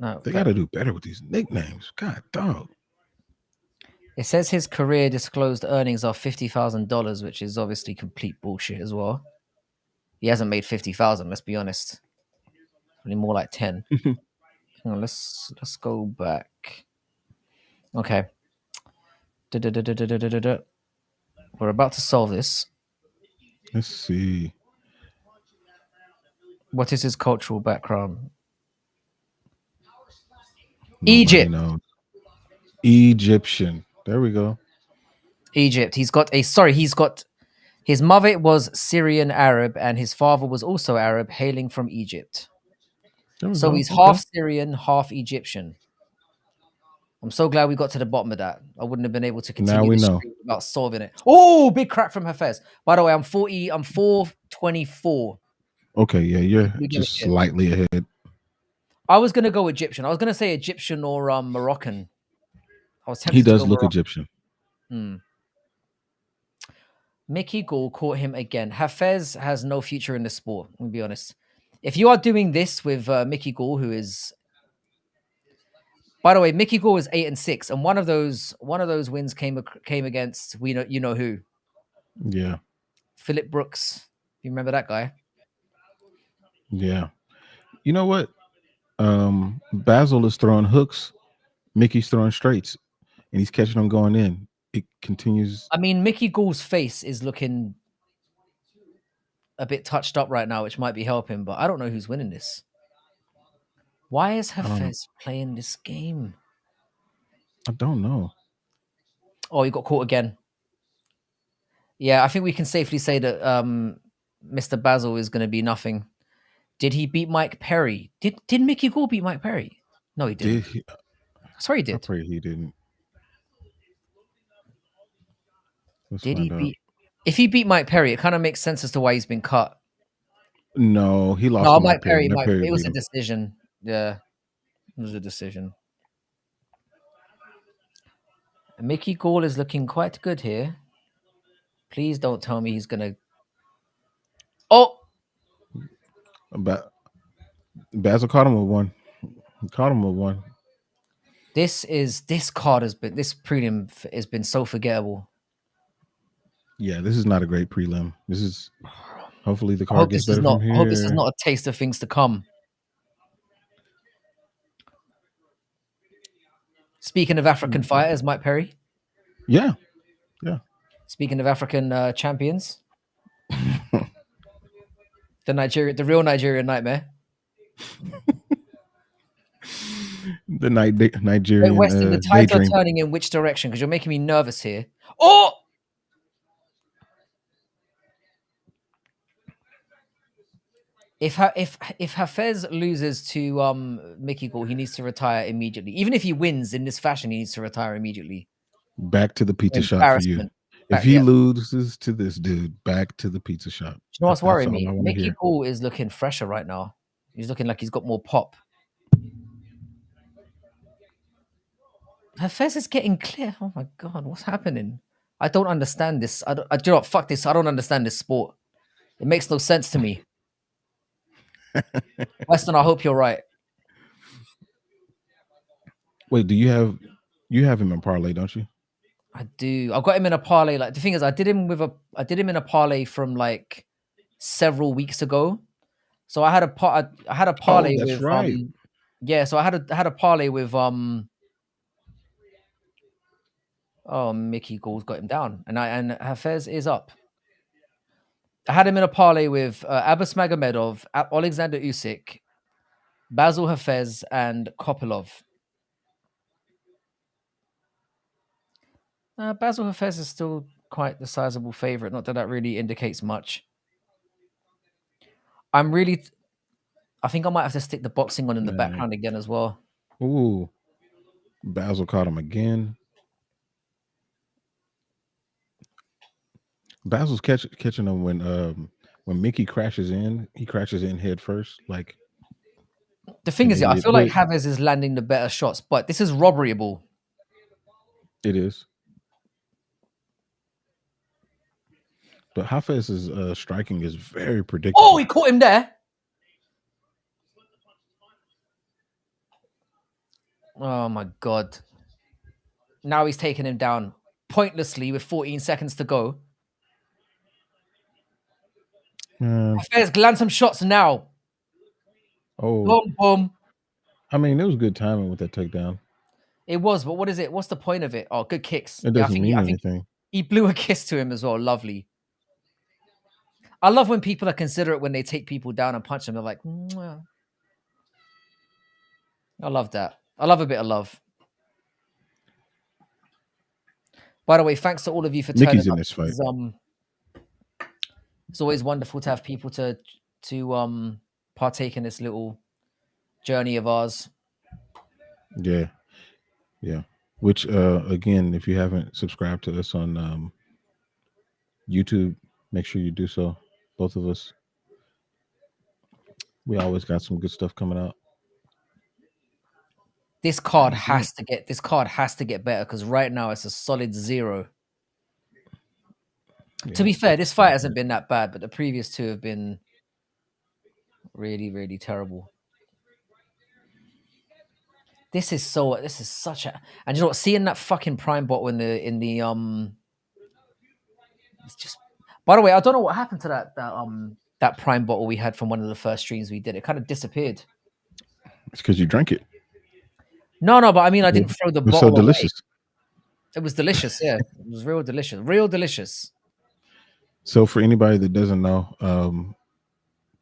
Speaker 1: No,
Speaker 2: They got to do better with these nicknames. God, dog.
Speaker 1: it says his career disclosed earnings are $50,000, which is obviously complete bullshit as well. He hasn't made 50,000. Let's be honest. Probably more like 10. Hang on, let's go back. Okay. Da-da-da-da-da-da-da-da. We're about to solve this.
Speaker 2: Let's see.
Speaker 1: What is his cultural background?
Speaker 2: Nobody
Speaker 1: Egypt.
Speaker 2: knows. Egyptian. There we go.
Speaker 1: Egypt. He's got his mother was Syrian Arab and his father was also Arab, hailing from Egypt.
Speaker 2: There we
Speaker 1: So
Speaker 2: go.
Speaker 1: he's
Speaker 2: Okay.
Speaker 1: half Syrian, half Egyptian. I'm so glad we got to the bottom of that. I wouldn't have been able to
Speaker 2: Now
Speaker 1: continue
Speaker 2: we
Speaker 1: this
Speaker 2: know.
Speaker 1: stream without solving it. Oh, big crack from Hafez. By the way, I'm 40. I'm 424.
Speaker 2: Okay, yeah, you're
Speaker 1: We give a
Speaker 2: just
Speaker 1: shit.
Speaker 2: slightly ahead.
Speaker 1: I was gonna go Egyptian. I was gonna say Egyptian or Moroccan. I was
Speaker 2: He
Speaker 1: tempted to go
Speaker 2: does look
Speaker 1: Moroccan.
Speaker 2: Egyptian.
Speaker 1: Mickey Gall caught him again. Hafez has no future in the sport. I'll be honest. If you are doing this with Mickey Gall, who is, by the way, Mickey Gall is 8-6, and one of those wins came against you know who,
Speaker 2: Yeah,
Speaker 1: Philip Brooks. You remember that guy?
Speaker 2: yeah. You know what? Basil is throwing hooks. Mickey's throwing straights, and he's catching them going in. It continues.
Speaker 1: I mean, Mickey Gall's face is looking a bit touched up right now, which might be helping, but I don't know who's winning this. Why is
Speaker 2: Um,
Speaker 1: Hafez playing this game?
Speaker 2: I don't know.
Speaker 1: Oh, he got caught again. Yeah, I think we can safely say that Mr. Basil is going to be nothing. Did he beat Mike Perry? Did Mickey Gall beat Mike Perry? No, he
Speaker 2: Did
Speaker 1: didn't.
Speaker 2: he?
Speaker 1: Sorry, he
Speaker 2: I
Speaker 1: did.
Speaker 2: pray he didn't. Let's
Speaker 1: Did he
Speaker 2: find out.
Speaker 1: beat? If he beat Mike Perry, it kind of makes sense as to why he's been cut.
Speaker 2: No, he lost
Speaker 1: No,
Speaker 2: to
Speaker 1: Mike
Speaker 2: Mike Perry.
Speaker 1: Perry.
Speaker 2: Mike Perry
Speaker 1: It was
Speaker 2: beat
Speaker 1: a
Speaker 2: him.
Speaker 1: decision. Yeah, it was a decision. Mickey Gall is looking quite good here. Please don't tell me he's gonna. Oh,
Speaker 2: Basil caught him with one. He caught him with one.
Speaker 1: this card this prelim has been so forgettable.
Speaker 2: Yeah, this is not a great prelim. This is hopefully the
Speaker 1: I
Speaker 2: card gets better from
Speaker 1: I hope this is
Speaker 2: here.
Speaker 1: not a taste of things to come. Speaking of African fighters, Mike Perry.
Speaker 2: Yeah, yeah.
Speaker 1: Speaking of African champions, the real Nigerian nightmare.
Speaker 2: The
Speaker 1: Wait,
Speaker 2: Nigerian
Speaker 1: Weston, the tides are
Speaker 2: daydream.
Speaker 1: turning in which direction? Because you're making me nervous here. Oh, if Hafez loses to Mickey Gall, he needs to retire immediately. Even if he wins in this fashion, he needs to retire immediately.
Speaker 2: Back to the pizza shop for you.
Speaker 1: Embarrassment.
Speaker 2: If he
Speaker 1: Yeah. Do
Speaker 2: loses to this dude, back to the pizza shop.
Speaker 1: you know what's
Speaker 2: That's
Speaker 1: worrying
Speaker 2: all
Speaker 1: me?
Speaker 2: I want to
Speaker 1: Mickey
Speaker 2: hear.
Speaker 1: Gall is looking fresher right now. He's looking like he's got more pop. Hafez is getting clear. Oh my god, what's happening? I don't understand this. Do you know what? Fuck this. I don't understand this sport. It makes no sense to me. Weston, I hope you're right.
Speaker 2: Wait, do you have him in parlay, don't you?
Speaker 1: I do. I've got him in a parlay. Like the thing is, I did him in a parlay from like several weeks ago. So I had I had a
Speaker 2: Oh,
Speaker 1: parlay
Speaker 2: that's
Speaker 1: with
Speaker 2: right.
Speaker 1: yeah. So I had a parlay with oh, Mickey Gall's got him down, and Hafez is up. I had him in a parlay with Abbas Magomedov, Alexander Usyk, Basil Hafez, and Kopilov. Basil Hafez is still quite the sizable favorite. Not that that really indicates much. I think I might have to stick the boxing on in the
Speaker 2: Yeah.
Speaker 1: background again as well.
Speaker 2: Ooh, Basil caught him again. Basil's catching him when Mickey crashes in. He crashes in head first, like
Speaker 1: The thing
Speaker 2: an
Speaker 1: is, I
Speaker 2: idiot.
Speaker 1: feel like
Speaker 2: But
Speaker 1: Chavez is landing the better shots, but this is robberyable.
Speaker 2: it is. But Hafez's striking is very
Speaker 1: Oh,
Speaker 2: predictable.
Speaker 1: he caught him there. Oh my god. Now he's taking him down pointlessly with 14 seconds to go.
Speaker 2: Man.
Speaker 1: Hafez, land some shots now.
Speaker 2: Oh,
Speaker 1: Boom, boom.
Speaker 2: I mean, it was good timing with that takedown.
Speaker 1: It was, but what is it? What's the point of it? Oh, good kicks.
Speaker 2: It
Speaker 1: Yeah,
Speaker 2: doesn't mean
Speaker 1: I think
Speaker 2: anything.
Speaker 1: he blew a kiss to him as well. Lovely. I love when people are considerate when they take people down and punch them. They're like, mwah. I love that. I love a bit of love. By the way, thanks to all of you for turning
Speaker 2: Mickey's in
Speaker 1: up.
Speaker 2: this fight.
Speaker 1: It's always wonderful to have people to partake in this little journey of ours.
Speaker 2: Yeah. Yeah. Which again, if you haven't subscribed to us on YouTube, make sure you do so. Both of us. We always got some good stuff coming out.
Speaker 1: This card
Speaker 2: Is that?
Speaker 1: has to get better because right now it's a solid 0. To
Speaker 2: Yeah,
Speaker 1: be
Speaker 2: it's
Speaker 1: fair,
Speaker 2: about the
Speaker 1: this fight
Speaker 2: same
Speaker 1: hasn't
Speaker 2: here.
Speaker 1: been that bad, but the previous two have been really, really terrible. This is such a, and you know what? Seeing that fucking prime bottle in the it's just. By the way, I don't know what happened to that prime bottle we had from one of the first streams we did. It kind of disappeared.
Speaker 2: It's because you drank it.
Speaker 1: No, no, but I mean, I
Speaker 2: It
Speaker 1: didn't throw the
Speaker 2: was so
Speaker 1: bottle away.
Speaker 2: delicious.
Speaker 1: It was delicious. Yeah, it was real delicious. Real delicious.
Speaker 2: So for anybody that doesn't know,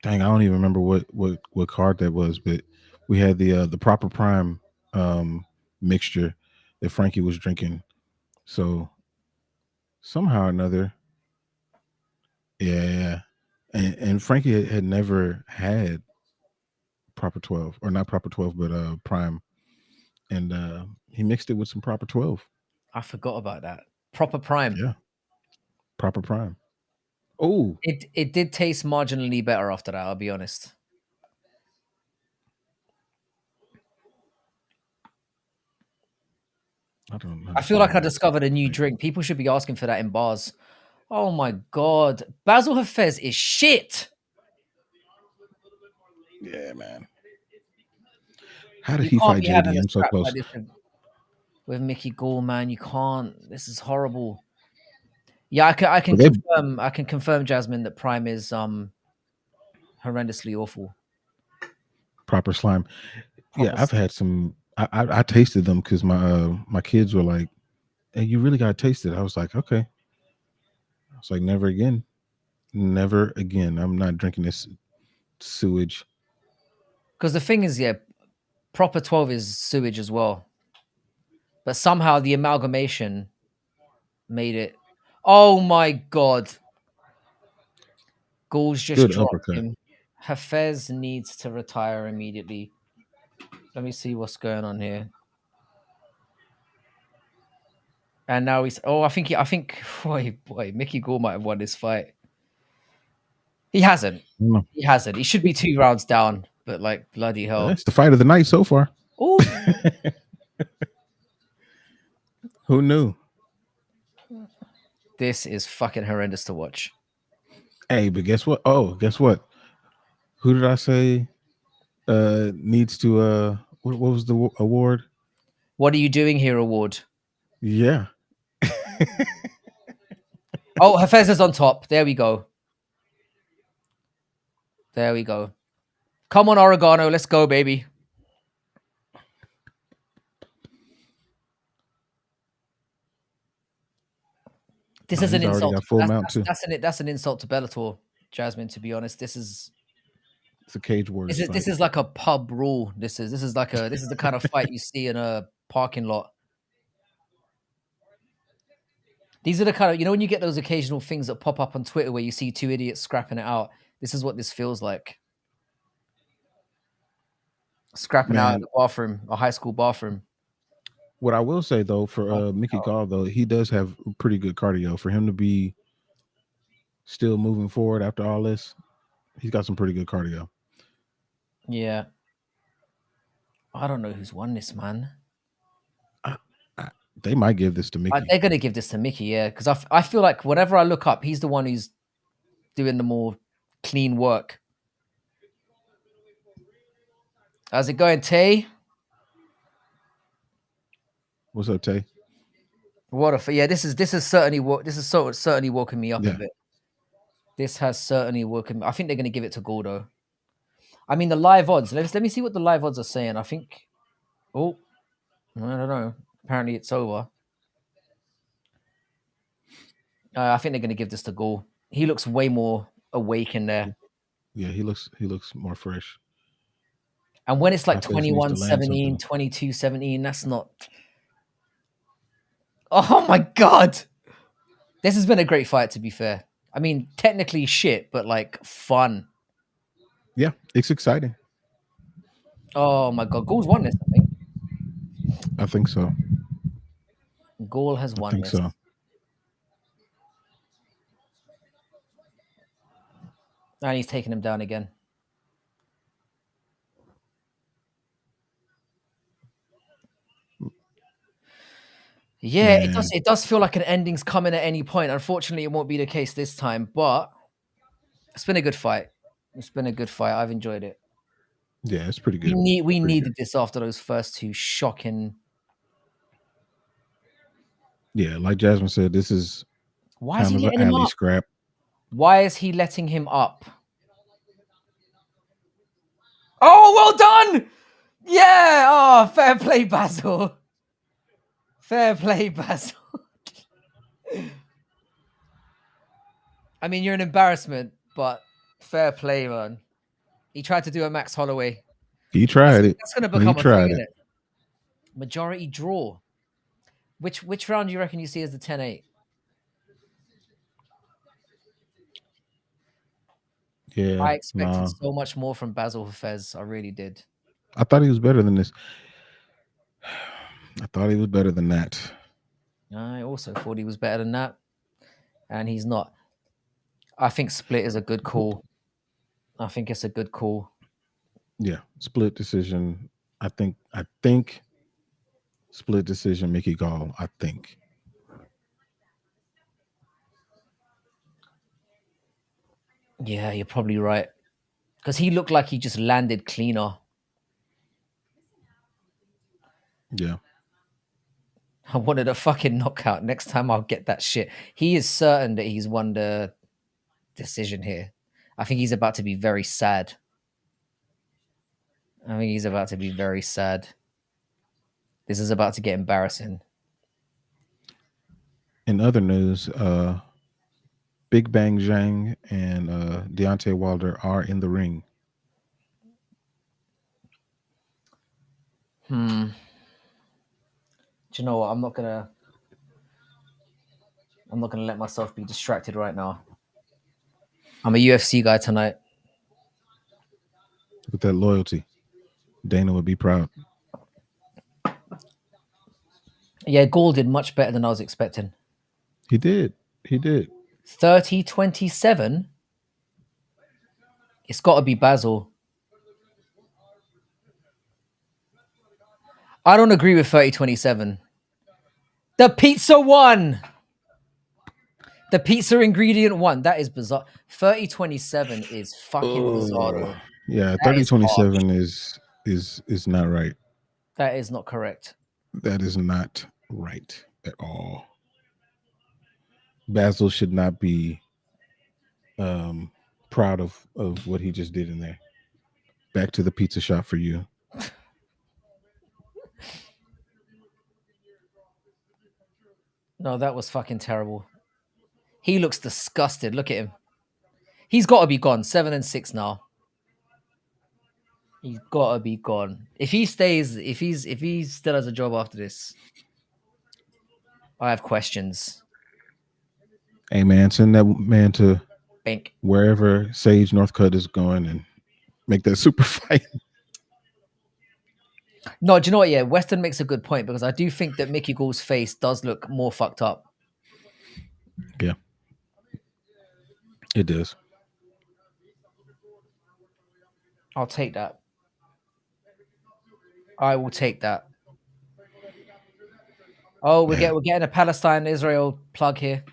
Speaker 2: dang, I don't even remember what card that was, but we had the proper prime mixture that Frankie was drinking. So somehow or another, yeah, and Frankie had never had proper 12, or not proper 12, but prime, and he mixed it with some proper 12.
Speaker 1: I forgot about that. Proper prime.
Speaker 2: Yeah, proper prime. Oh,
Speaker 1: It did taste marginally better after that. I'll be honest.
Speaker 2: I don't
Speaker 1: I feel
Speaker 2: understand
Speaker 1: like I
Speaker 2: why this is
Speaker 1: discovered a new
Speaker 2: like,
Speaker 1: drink. People should be asking for that in bars. Oh my god, Basil Hafez is shit.
Speaker 2: yeah, man. How did
Speaker 1: You
Speaker 2: he
Speaker 1: can't
Speaker 2: fight
Speaker 1: be having a
Speaker 2: JDM so
Speaker 1: scrap like
Speaker 2: close?
Speaker 1: this with Mickey Gall, man. You can't. This is horrible. Yeah, I can
Speaker 2: But they
Speaker 1: confirm. I can confirm, Jasmine, that Prime is horrendously awful.
Speaker 2: proper slime. Yeah,
Speaker 1: Proper.
Speaker 2: I've had some. I tasted them because my kids were like, "Hey, you really got to taste it." I was like, "Okay." I was like, "Never again, never again. I'm not drinking this sewage."
Speaker 1: Because the thing is, yeah, proper 12 is sewage as well. But somehow the amalgamation made it. Oh my god. Gall's just
Speaker 2: Good
Speaker 1: dropped
Speaker 2: uppercut.
Speaker 1: him. Hafez needs to retire immediately. Let me see what's going on here. And now he's. Oh, I think. Boy, Mickey Gall might have won this fight. He hasn't.
Speaker 2: Mm.
Speaker 1: He hasn't. He should be 2 rounds down. But like bloody hell.
Speaker 2: That's the fight of the night so far.
Speaker 1: Oh,
Speaker 2: Who knew?
Speaker 1: this is fucking horrendous to watch.
Speaker 2: Hey, but guess what? Oh, guess what? Who did I say needs to what was the award?
Speaker 1: What are you doing here, award?
Speaker 2: Yeah.
Speaker 1: Oh, Hafez is on top. There we go. There we go. Come on, Oregano. Let's go, baby. This is an
Speaker 2: He's already
Speaker 1: insult.
Speaker 2: got full mount too.
Speaker 1: That's an insult to Bellator, Jasmine. To be honest,
Speaker 2: It's a Cage Warriors fight.
Speaker 1: this is like a pub rule. This is the kind of fight you see in a parking lot. These are the kind of, when you get those occasional things that pop up on Twitter where you see two idiots scrapping it out. This is what this feels like. Scrapping out in
Speaker 2: Man,
Speaker 1: the bathroom, a high school bathroom.
Speaker 2: what I will say though, for
Speaker 1: Oh,
Speaker 2: Mickey Gall though, he does have pretty good cardio. For him to be still moving forward after all this, he's got some pretty good cardio.
Speaker 1: yeah. I don't know who's won this, man.
Speaker 2: I, they might give this to Mickey.
Speaker 1: They're going to give this to Mickey, yeah, because I feel like whenever I look up, he's the one who's doing the more clean work. How's it going, Tay?
Speaker 2: What's up, Tay?
Speaker 1: Yeah. This is certainly woken me up a
Speaker 2: Yeah,
Speaker 1: bit. This has certainly woken me. I think they're going to give it to Gordo. I mean, the live odds. Let me see what the live odds are saying. I think. Oh, I don't know. Apparently, it's over. I think they're going to give this to Gore. He looks way more awake in there.
Speaker 2: yeah, he looks more fresh.
Speaker 1: And when it's like
Speaker 2: Hafez needs to land
Speaker 1: 21-17,
Speaker 2: something.
Speaker 1: 22-17, that's not. Oh my god! This has been a great fight, to be fair. I mean, technically shit, but like fun.
Speaker 2: Yeah, it's exciting.
Speaker 1: Oh my god, Gore's won this, I think.
Speaker 2: I think so.
Speaker 1: Gall has
Speaker 2: I
Speaker 1: won
Speaker 2: think
Speaker 1: this.
Speaker 2: so.
Speaker 1: And he's taking him down again. Yeah,
Speaker 2: Man,
Speaker 1: it does feel like an ending's coming at any point. Unfortunately, it won't be the case this time, but it's been a good fight. It's been a good fight. I've enjoyed it.
Speaker 2: yeah, it's pretty good.
Speaker 1: We
Speaker 2: Pretty
Speaker 1: needed
Speaker 2: good.
Speaker 1: this after those first two shocking.
Speaker 2: Yeah, like Jasmine said, this is
Speaker 1: Why is
Speaker 2: kind
Speaker 1: he
Speaker 2: of an
Speaker 1: letting him
Speaker 2: alley
Speaker 1: up?
Speaker 2: scrap.
Speaker 1: Why is he letting him up? Oh, well done! Yeah! Oh, fair play, Basil. Fair play, Basil. I mean, you're an embarrassment, but fair play, man. He tried to do a Max Holloway.
Speaker 2: He tried it.
Speaker 1: That's going to
Speaker 2: He
Speaker 1: become a thing,
Speaker 2: tried
Speaker 1: isn't
Speaker 2: it.
Speaker 1: it? Majority draw. Which round do you reckon you see as the 10-8?
Speaker 2: Yeah,
Speaker 1: I expected
Speaker 2: nah.
Speaker 1: so much more from Basil Fez. I really did.
Speaker 2: I thought he was better than this. I thought he was better than that.
Speaker 1: I also thought he was better than that, and he's not. I think split is a good call. I think it's a good call.
Speaker 2: Yeah, split decision. I think split decision, Mickey Gall. I think.
Speaker 1: Yeah, you're probably right. Because he looked like he just landed cleaner.
Speaker 2: Yeah.
Speaker 1: I wanted a fucking knockout. Next time I'll get that shit. He is certain that he's won the decision here. I think he's about to be very sad. I think he's about to be very sad. This is about to get embarrassing.
Speaker 2: In other news, Big Bang Zhang and Deontay Wilder are in the ring.
Speaker 1: Do you know what? I'm not gonna let myself be distracted right now. I'm a UFC guy tonight.
Speaker 2: With that loyalty, Dana would be proud.
Speaker 1: Yeah, Gall did much better than I was expecting.
Speaker 2: He did. He did.
Speaker 1: 30-27. It's got to be Basil. I don't agree with 30-27. The pizza won. The pizza ingredient won. That is bizarre. 30-27 is fucking bizarre,
Speaker 2: Oh,
Speaker 1: though.
Speaker 2: yeah.
Speaker 1: That is harsh.
Speaker 2: 30-27 is not right.
Speaker 1: That is not correct.
Speaker 2: That is not right at all. Basil should not be proud of what he just did in there. Back to the pizza shop for you.
Speaker 1: No, that was fucking terrible. He looks disgusted. Look at him. He's got to be gone. 7-6 now. He's got to be gone. If he stays, if he still has a job after this, I have questions.
Speaker 2: Hey man, send that man to
Speaker 1: Bank.
Speaker 2: wherever Sage Northcutt is going and make that super fight.
Speaker 1: No, do you know what? Yeah, Weston makes a good point because I do think that Mickey Gall's face does look more fucked up.
Speaker 2: Yeah, it does.
Speaker 1: I'll take that. I will take that. Oh, we're getting a Palestine Israel plug here.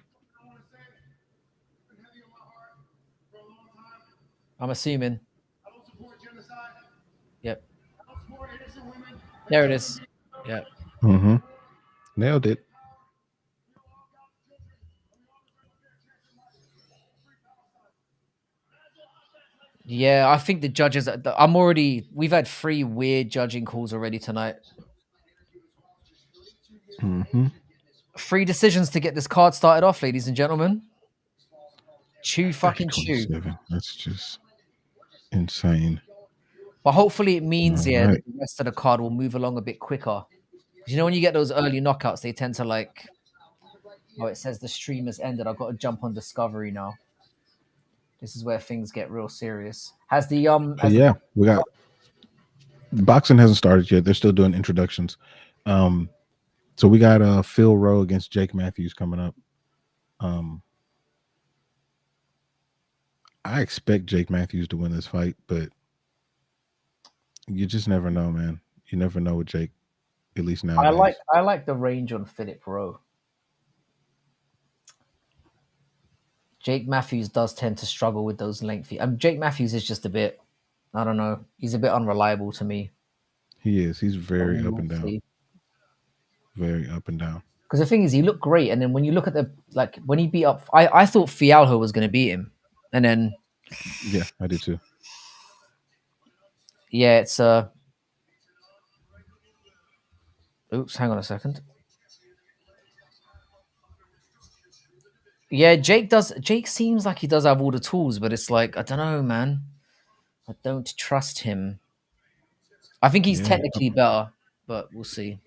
Speaker 1: I'm assuming. Yep. There it is. Yep.
Speaker 2: Mm-hmm. Nailed it.
Speaker 1: Yeah, I think the judges. We've had 3 weird judging calls already tonight.
Speaker 2: Mm-hmm.
Speaker 1: 3 decisions to get this card started off, ladies and gentlemen. Chew fucking chew.
Speaker 2: 30-27. That's just insane.
Speaker 1: But hopefully it means,
Speaker 2: All
Speaker 1: yeah,
Speaker 2: right.
Speaker 1: that the rest of the card will move along a bit quicker. You know, when you get those early knockouts, they tend to like. Oh, it says the stream has ended. I've got to jump on Discovery now. This is where things get real serious. Has the
Speaker 2: Yeah, we got boxing hasn't started yet. They're still doing introductions. So we got Phil Rowe against Jake Matthews coming up. Um, I expect Jake Matthews to win this fight, but you just never know, man. You never know with Jake, at least nowadays.
Speaker 1: I like the range on Philip Rowe. Jake Matthews does tend to struggle with those lengthy. Jake Matthews is just a bit, I don't know, he's a bit unreliable to me.
Speaker 2: He is. He's
Speaker 1: But
Speaker 2: very
Speaker 1: we
Speaker 2: up
Speaker 1: will
Speaker 2: and down.
Speaker 1: see.
Speaker 2: Very up and down.
Speaker 1: Because the thing is, he looked great, and then when you look at the like when he beat up, I thought Fialho was going to beat him, and then
Speaker 2: Yeah, I did too.
Speaker 1: yeah, it's oops, hang on a second. Yeah, Jake seems like he does have all the tools, but it's like I don't know, man. I don't trust him. I think he's
Speaker 2: Yeah.
Speaker 1: technically better, but we'll see.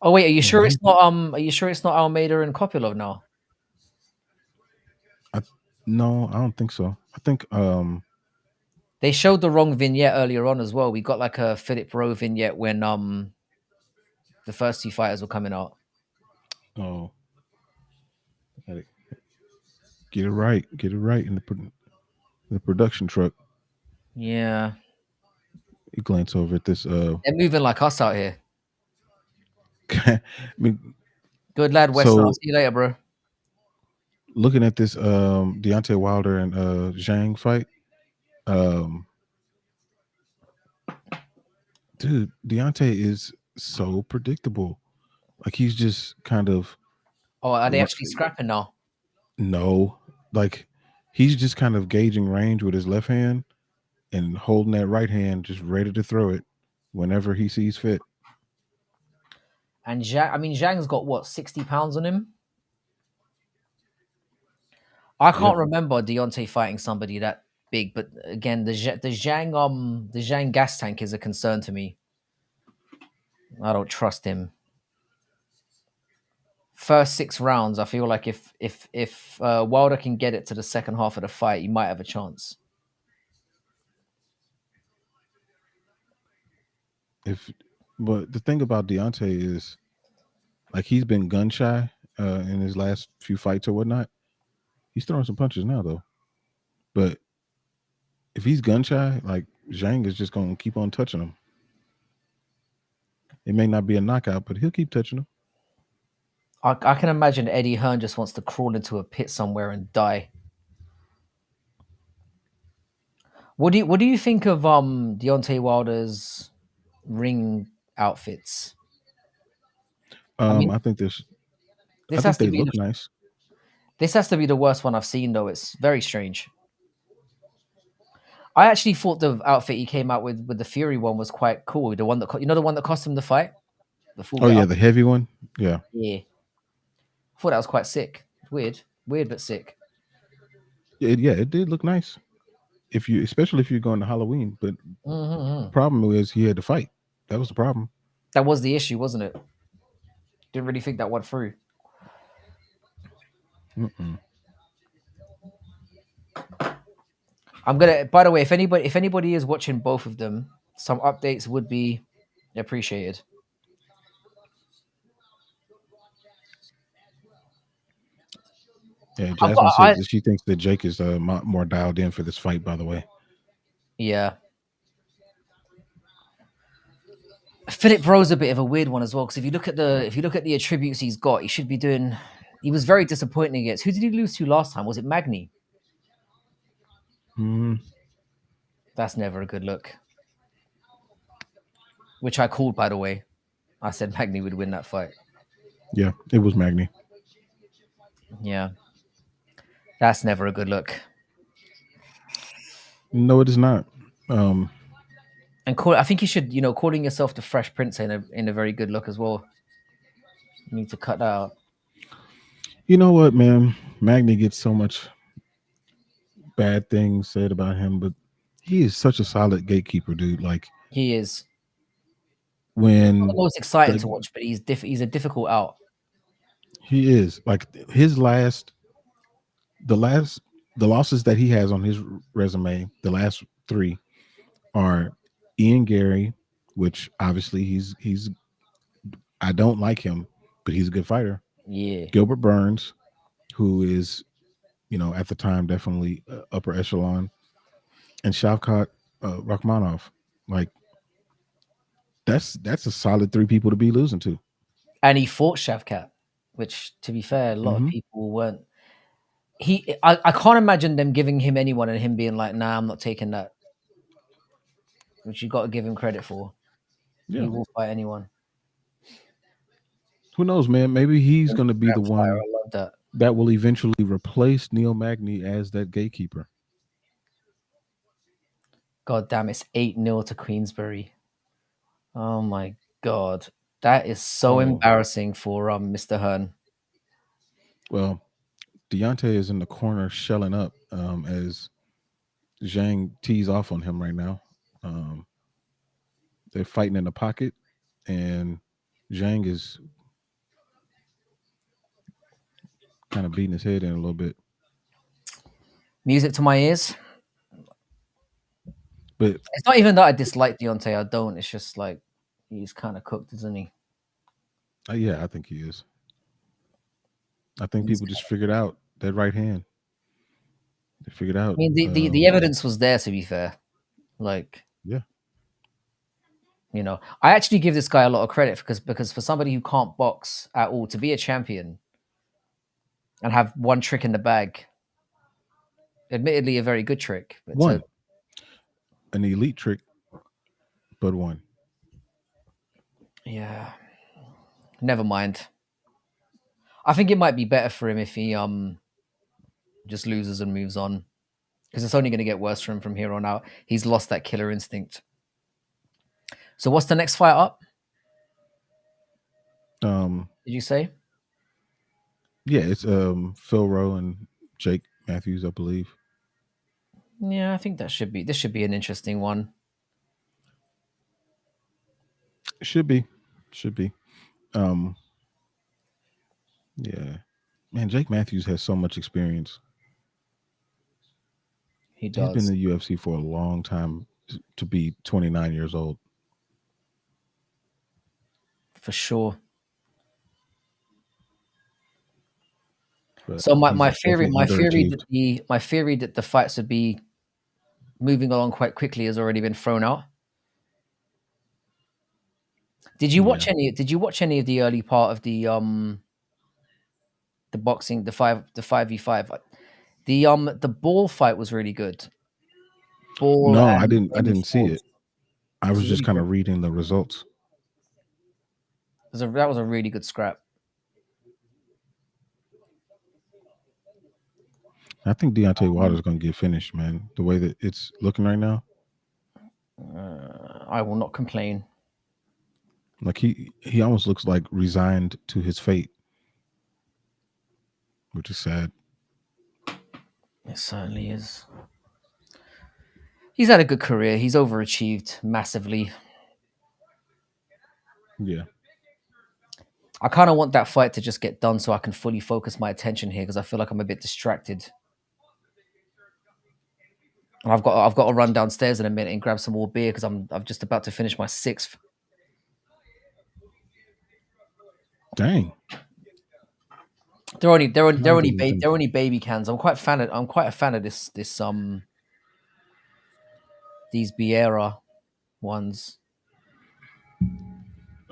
Speaker 1: Oh wait, are you
Speaker 2: Yeah.
Speaker 1: sure it's not are you sure it's not Almeida and Kopylov now?
Speaker 2: I, no, I don't think so. I think
Speaker 1: They showed the wrong vignette earlier on as well. We got like a Philip Rowe vignette when the first two fighters were coming out.
Speaker 2: oh, gotta get it right. Get it right in the production truck.
Speaker 1: Yeah.
Speaker 2: You glance over at this
Speaker 1: They're moving like us out here.
Speaker 2: I mean,
Speaker 1: Good lad, Weston. I'll
Speaker 2: so
Speaker 1: see you later, bro.
Speaker 2: looking at this Deontay Wilder and Zhang fight, um dude, Deontay is so predictable. Like he's just kind of
Speaker 1: Oh, are they
Speaker 2: ru-
Speaker 1: actually scrapping now?
Speaker 2: no, like he's just kind of gauging range with his left hand and holding that right hand just ready to throw it whenever he sees fit.
Speaker 1: And Zhang's got what, 60 pounds on him? I
Speaker 2: Yep.
Speaker 1: can't remember Deontay fighting somebody that big, but again, the Zhang gas tank is a concern to me. I don't trust him. First 6 rounds, I feel like if Wilder can get it to the second half of the fight, he might have a chance.
Speaker 2: If but the thing about Deontay is like he's been gun shy in his last few fights or whatnot. He's throwing some punches now though. But if he's gun shy, like Zhang is just gonna keep on touching him. It may not be a knockout, but he'll keep touching him.
Speaker 1: I can imagine Eddie Hearn just wants to crawl into a pit somewhere and die. What do you think of Deontay Wilder's ring outfits? I mean,
Speaker 2: I think there's I
Speaker 1: this has
Speaker 2: think
Speaker 1: to
Speaker 2: they
Speaker 1: be
Speaker 2: look nice.
Speaker 1: this has to be the worst one I've seen though. It's very strange. I actually thought the outfit he came out with the Fury one was quite cool. The one that the one that cost him the fight, the full
Speaker 2: Oh
Speaker 1: get
Speaker 2: yeah,
Speaker 1: up.
Speaker 2: the heavy one. Yeah.
Speaker 1: Yeah, I thought that was quite sick. Weird but sick.
Speaker 2: Yeah, it did look nice. If you especially if you're going to Halloween. But
Speaker 1: Hmm.
Speaker 2: problem is he had to fight. That was the problem.
Speaker 1: That was the issue, wasn't it? Didn't really think that one through.
Speaker 2: Mm-mm.
Speaker 1: I'm gonna. By the way, if anybody is watching both of them, some updates would be appreciated.
Speaker 2: Yeah,
Speaker 1: I've got.
Speaker 2: Jasmine said that she thinks that Jake is more dialed in for this fight. By the way,
Speaker 1: Yeah. Philip Rowe's a bit of a weird one as well because if you look at the attributes he's got, he should be doing. He was very disappointing against. Who did he lose to last time? Was it Magny?
Speaker 2: mm,
Speaker 1: That's never a good look. Which I called, by the way. I said Magny would win that fight.
Speaker 2: yeah, it was Magni.
Speaker 1: Yeah, that's never a good look.
Speaker 2: No, it is not. Um,
Speaker 1: And I think you should, calling yourself the Fresh Prince in a very good look as well. You need to cut that out.
Speaker 2: you know what, man? Magni gets so much bad things said about him, but he is such a solid gatekeeper, dude. Like
Speaker 1: He is not the
Speaker 2: when
Speaker 1: most exciting
Speaker 2: like
Speaker 1: to watch, but he's a difficult out.
Speaker 2: he is like his the last the losses that he has on his resume, the last three are Ian Gary, which obviously he's I don't like him, but he's a good fighter.
Speaker 1: Yeah.
Speaker 2: Gilbert Burns, who is, at the time definitely upper echelon, and Shavkat Rachmanov. Like that's a solid three people to be losing to.
Speaker 1: And he fought Shavkat, which, to be fair, a lot of
Speaker 2: Hmm.
Speaker 1: people weren't. I can't imagine them giving him anyone and him being like, "Nah, I'm not taking that." Which you got to give him credit for. He
Speaker 2: Yeah.
Speaker 1: will fight anyone.
Speaker 2: Who knows, man? Maybe he's going to be the
Speaker 1: Scrap fire.
Speaker 2: one
Speaker 1: I love that.
Speaker 2: that will eventually replace Neil Magny as that gatekeeper.
Speaker 1: God damn, it's 8-0 to Queensbury. Oh my god. That is so
Speaker 2: Oh,
Speaker 1: embarrassing for Mr. Hearn.
Speaker 2: well, Deontay is in the corner shelling up as Zhang tees off on him right now. Um, they're fighting in the pocket, and Zhang is kind of beating his head in a little bit.
Speaker 1: Music to my ears.
Speaker 2: But
Speaker 1: It's not even that I dislike Deontay. I don't. It's just like he's kind of cooked, isn't he?
Speaker 2: yeah, I think he is. I think
Speaker 1: He's,
Speaker 2: people just figured out that right hand. They figured
Speaker 1: I
Speaker 2: out.
Speaker 1: mean, the evidence was there. To be fair, like,
Speaker 2: Yeah,
Speaker 1: I actually give this guy a lot of credit because for somebody who can't box at all to be a champion and have one trick in the bag, admittedly a very good trick, but to
Speaker 2: one an elite trick, but one.
Speaker 1: yeah, never mind. I think it might be better for him if he just loses and moves on because it's only going to get worse for him from here on out. He's lost that killer instinct. So what's the next fight up?
Speaker 2: Um,
Speaker 1: Did you say?
Speaker 2: yeah, it's Phil Rowe and Jake Matthews, I believe.
Speaker 1: Yeah, I think this should be an interesting one.
Speaker 2: Should be, should be. Um, yeah, man, Jake Matthews has so much experience.
Speaker 1: He
Speaker 2: He's been in
Speaker 1: does
Speaker 2: the UFC for a long time to be 29 years old.
Speaker 1: for sure.
Speaker 2: But
Speaker 1: So my
Speaker 2: he's
Speaker 1: theory
Speaker 2: definitely underachieved.
Speaker 1: my theory that the fights would be moving along quite quickly has already been thrown out.
Speaker 2: Yeah.
Speaker 1: Did you watch any of the early part of the boxing the 5v5? The ball fight was really good. Ball
Speaker 2: No, I
Speaker 1: and
Speaker 2: didn't. I
Speaker 1: Raymond
Speaker 2: didn't see
Speaker 1: Ford
Speaker 2: it. I
Speaker 1: was
Speaker 2: was just
Speaker 1: really
Speaker 2: kind
Speaker 1: good.
Speaker 2: of reading the results.
Speaker 1: That was a really good scrap.
Speaker 2: I think Deontay Wilder's going to get finished, man. The way that it's looking right now,
Speaker 1: I will not complain.
Speaker 2: like he almost looks like resigned to his fate, which is sad.
Speaker 1: It certainly is. He's had a good career. He's overachieved massively.
Speaker 2: Yeah.
Speaker 1: I kind of want that fight to just get done so I can fully focus my attention here because I feel like I'm a bit distracted. And I've got to run downstairs in a minute and grab some more beer because I'm just about to finish my sixth.
Speaker 2: Dang.
Speaker 1: They're
Speaker 2: Time
Speaker 1: only
Speaker 2: doesn't think.
Speaker 1: they're only baby cans. I'm quite a fan of this these Biera ones.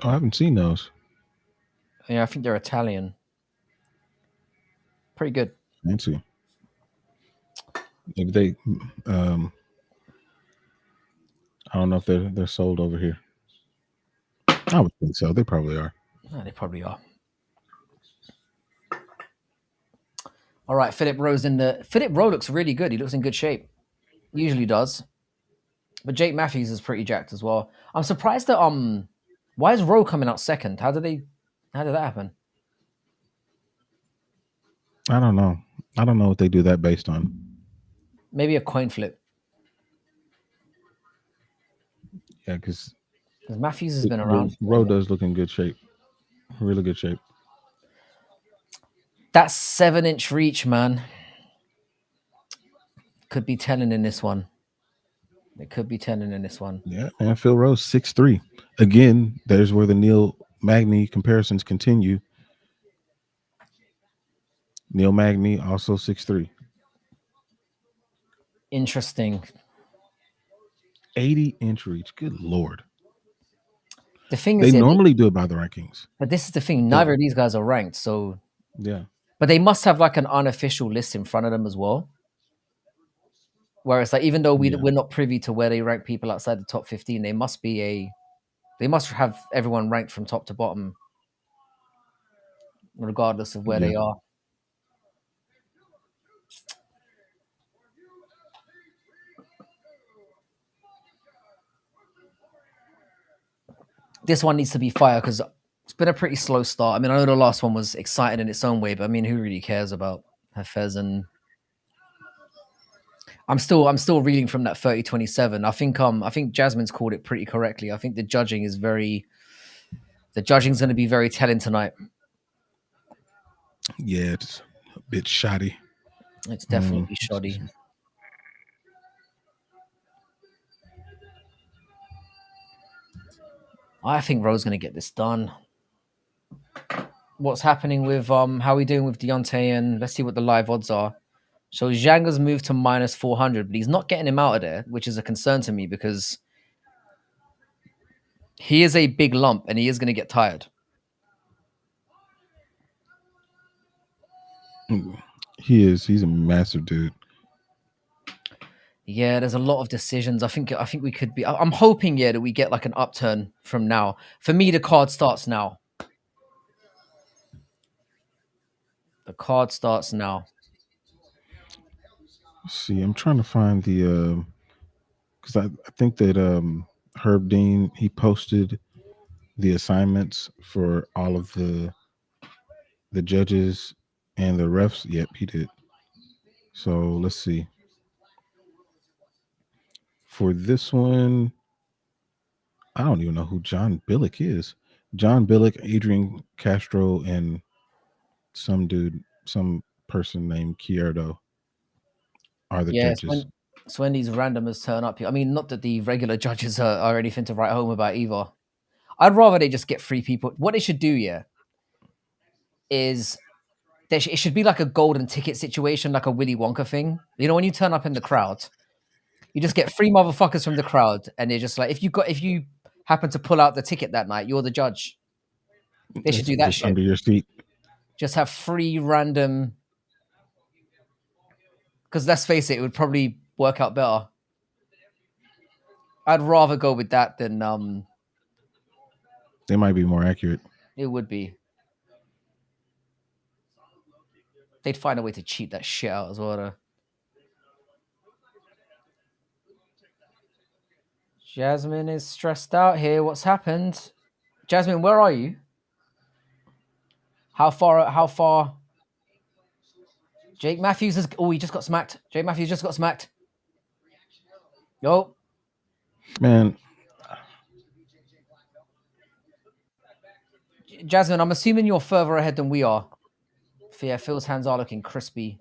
Speaker 2: Oh, I haven't seen those.
Speaker 1: Yeah, I think they're Italian. Pretty good.
Speaker 2: Fancy. Maybe they. Um, I don't know if they're sold over here. I would think so. They probably are.
Speaker 1: Yeah, they probably are. All right, Philip Rowe looks really good. He looks in good shape. Usually does. But Jake Matthews is pretty jacked as well. I'm surprised that why is Rowe coming out second? How did that happen?
Speaker 2: I don't know. I don't know what they do that based on.
Speaker 1: Maybe a coin flip.
Speaker 2: Yeah, because
Speaker 1: Because Matthews has been around for a
Speaker 2: Roe
Speaker 1: while.
Speaker 2: does look in good shape. Really good shape.
Speaker 1: That 7-inch reach, man. Could be telling in this one. It could be telling in this one.
Speaker 2: Yeah, and Phil Rose 6'3". Again, there's where the Neil Magny comparisons continue. Neil Magny also 6'3".
Speaker 1: Interesting.
Speaker 2: 80-inch reach. Good lord.
Speaker 1: The thing
Speaker 2: They
Speaker 1: is, yeah,
Speaker 2: normally do it by the rankings.
Speaker 1: but this is the thing.
Speaker 2: But
Speaker 1: Neither of these guys are ranked, so
Speaker 2: yeah.
Speaker 1: but they must have like an unofficial list in front of them as well. Where it's like, even though
Speaker 2: Yeah.
Speaker 1: we're not privy to where they rank people outside the top 15, they must have everyone ranked from top to bottom, regardless of where
Speaker 2: Yeah.
Speaker 1: they are. This one needs to be fire because it's been a pretty slow start. I mean, I know the last one was exciting in its own way, but I mean, who really cares about Hafez? And I'm still reading from that 30-27. I think Jasmine's called it pretty correctly. I think the judging's going to be very telling tonight.
Speaker 2: Yeah, it's a bit shoddy.
Speaker 1: It's definitely
Speaker 2: Let's see
Speaker 1: shoddy.
Speaker 2: some.
Speaker 1: I think Roe's going to get this done. What's happening with how are we doing with Deontay, and let's see what the live odds are. So Zhanga's moved to minus 400, but he's not getting him out of there, which is a concern to me because he is a big lump and he is going to get tired.
Speaker 2: He is. He's a massive dude.
Speaker 1: Yeah, there's a lot of decisions. I think we could be. I'm hoping, yeah, that we get like an upturn from now. For me, the card starts now. The card starts now.
Speaker 2: Let's see, I'm trying to find the because I think that Herb Dean, he posted the assignments for all of the judges and the refs. Yep, he did. So let's see. For this one, I don't even know who John Billick is. John Billick, Adrian Castro, and some dude, some person named Kierdo are the
Speaker 1: Yeah,
Speaker 2: judges.
Speaker 1: it's when these randomers turn up. I mean, not that the regular judges are anything to write home about either. I'd rather they just get three people. What they should do, yeah, is it should be like a golden ticket situation, like a Willy Wonka thing. You know, when you turn up in the crowd, you just get three motherfuckers from the crowd, and they're just like, if you happen to pull out the ticket that night, you're the judge. They should
Speaker 2: It's
Speaker 1: do that
Speaker 2: just
Speaker 1: shit.
Speaker 2: under your seat.
Speaker 1: Just have three random. Because let's face it, it would probably work out better. I'd rather go with that than
Speaker 2: They might be more accurate.
Speaker 1: it would be. They'd find a way to cheat that shit out as well. Though. Jasmine is stressed out here. What's happened? Jasmine, where are you? How far? How far? Jake Matthews is. Oh, he just got smacked. Jake Matthews just got smacked. Yo,
Speaker 2: Man,
Speaker 1: Jasmine, I'm assuming you're further ahead than we are. Yeah, Phil's hands are looking crispy.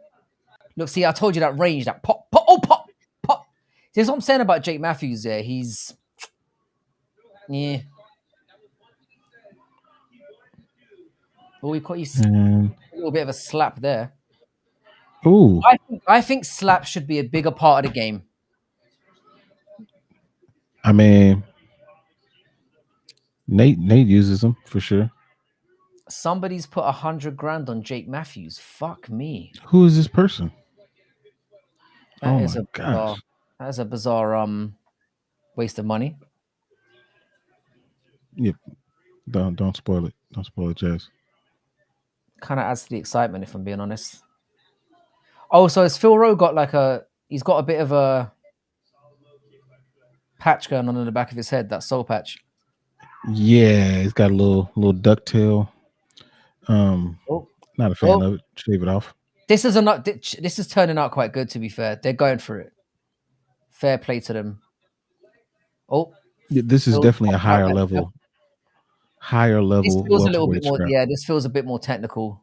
Speaker 1: Look, see, I told you that range, that pop, pop, oh, pop, pop. See, that's what I'm saying about Jake Matthews there. He's, yeah. Well, we caught you a little bit of a slap there.
Speaker 2: ooh,
Speaker 1: I think slaps should be a bigger part of the game.
Speaker 2: I mean, Nate uses them for sure.
Speaker 1: Somebody's put 100 grand on Jake Matthews. Fuck me.
Speaker 2: Who is this person?
Speaker 1: That
Speaker 2: Oh
Speaker 1: is
Speaker 2: my
Speaker 1: a bizarre.
Speaker 2: gosh!
Speaker 1: That is a bizarre waste of money.
Speaker 2: Yep. Don't spoil it. Don't spoil it, Jazz.
Speaker 1: Kind of adds to the excitement, if I'm being honest. Oh, so has Phil Rowe got he's got a bit of a patch going on in the back of his head, that soul patch.
Speaker 2: Yeah, it's got a little ducktail.
Speaker 1: Oh,
Speaker 2: Not a fan
Speaker 1: oh.
Speaker 2: of it. Shave it off.
Speaker 1: This is turning out quite good, to be fair. They're going for it. Fair play to them. Oh,
Speaker 2: Yeah, this is
Speaker 1: Phil
Speaker 2: definitely a
Speaker 1: popped out that jab.
Speaker 2: higher
Speaker 1: This
Speaker 2: level
Speaker 1: feels a little bit
Speaker 2: welterweight
Speaker 1: more.
Speaker 2: scrap.
Speaker 1: Yeah, this feels a bit more technical.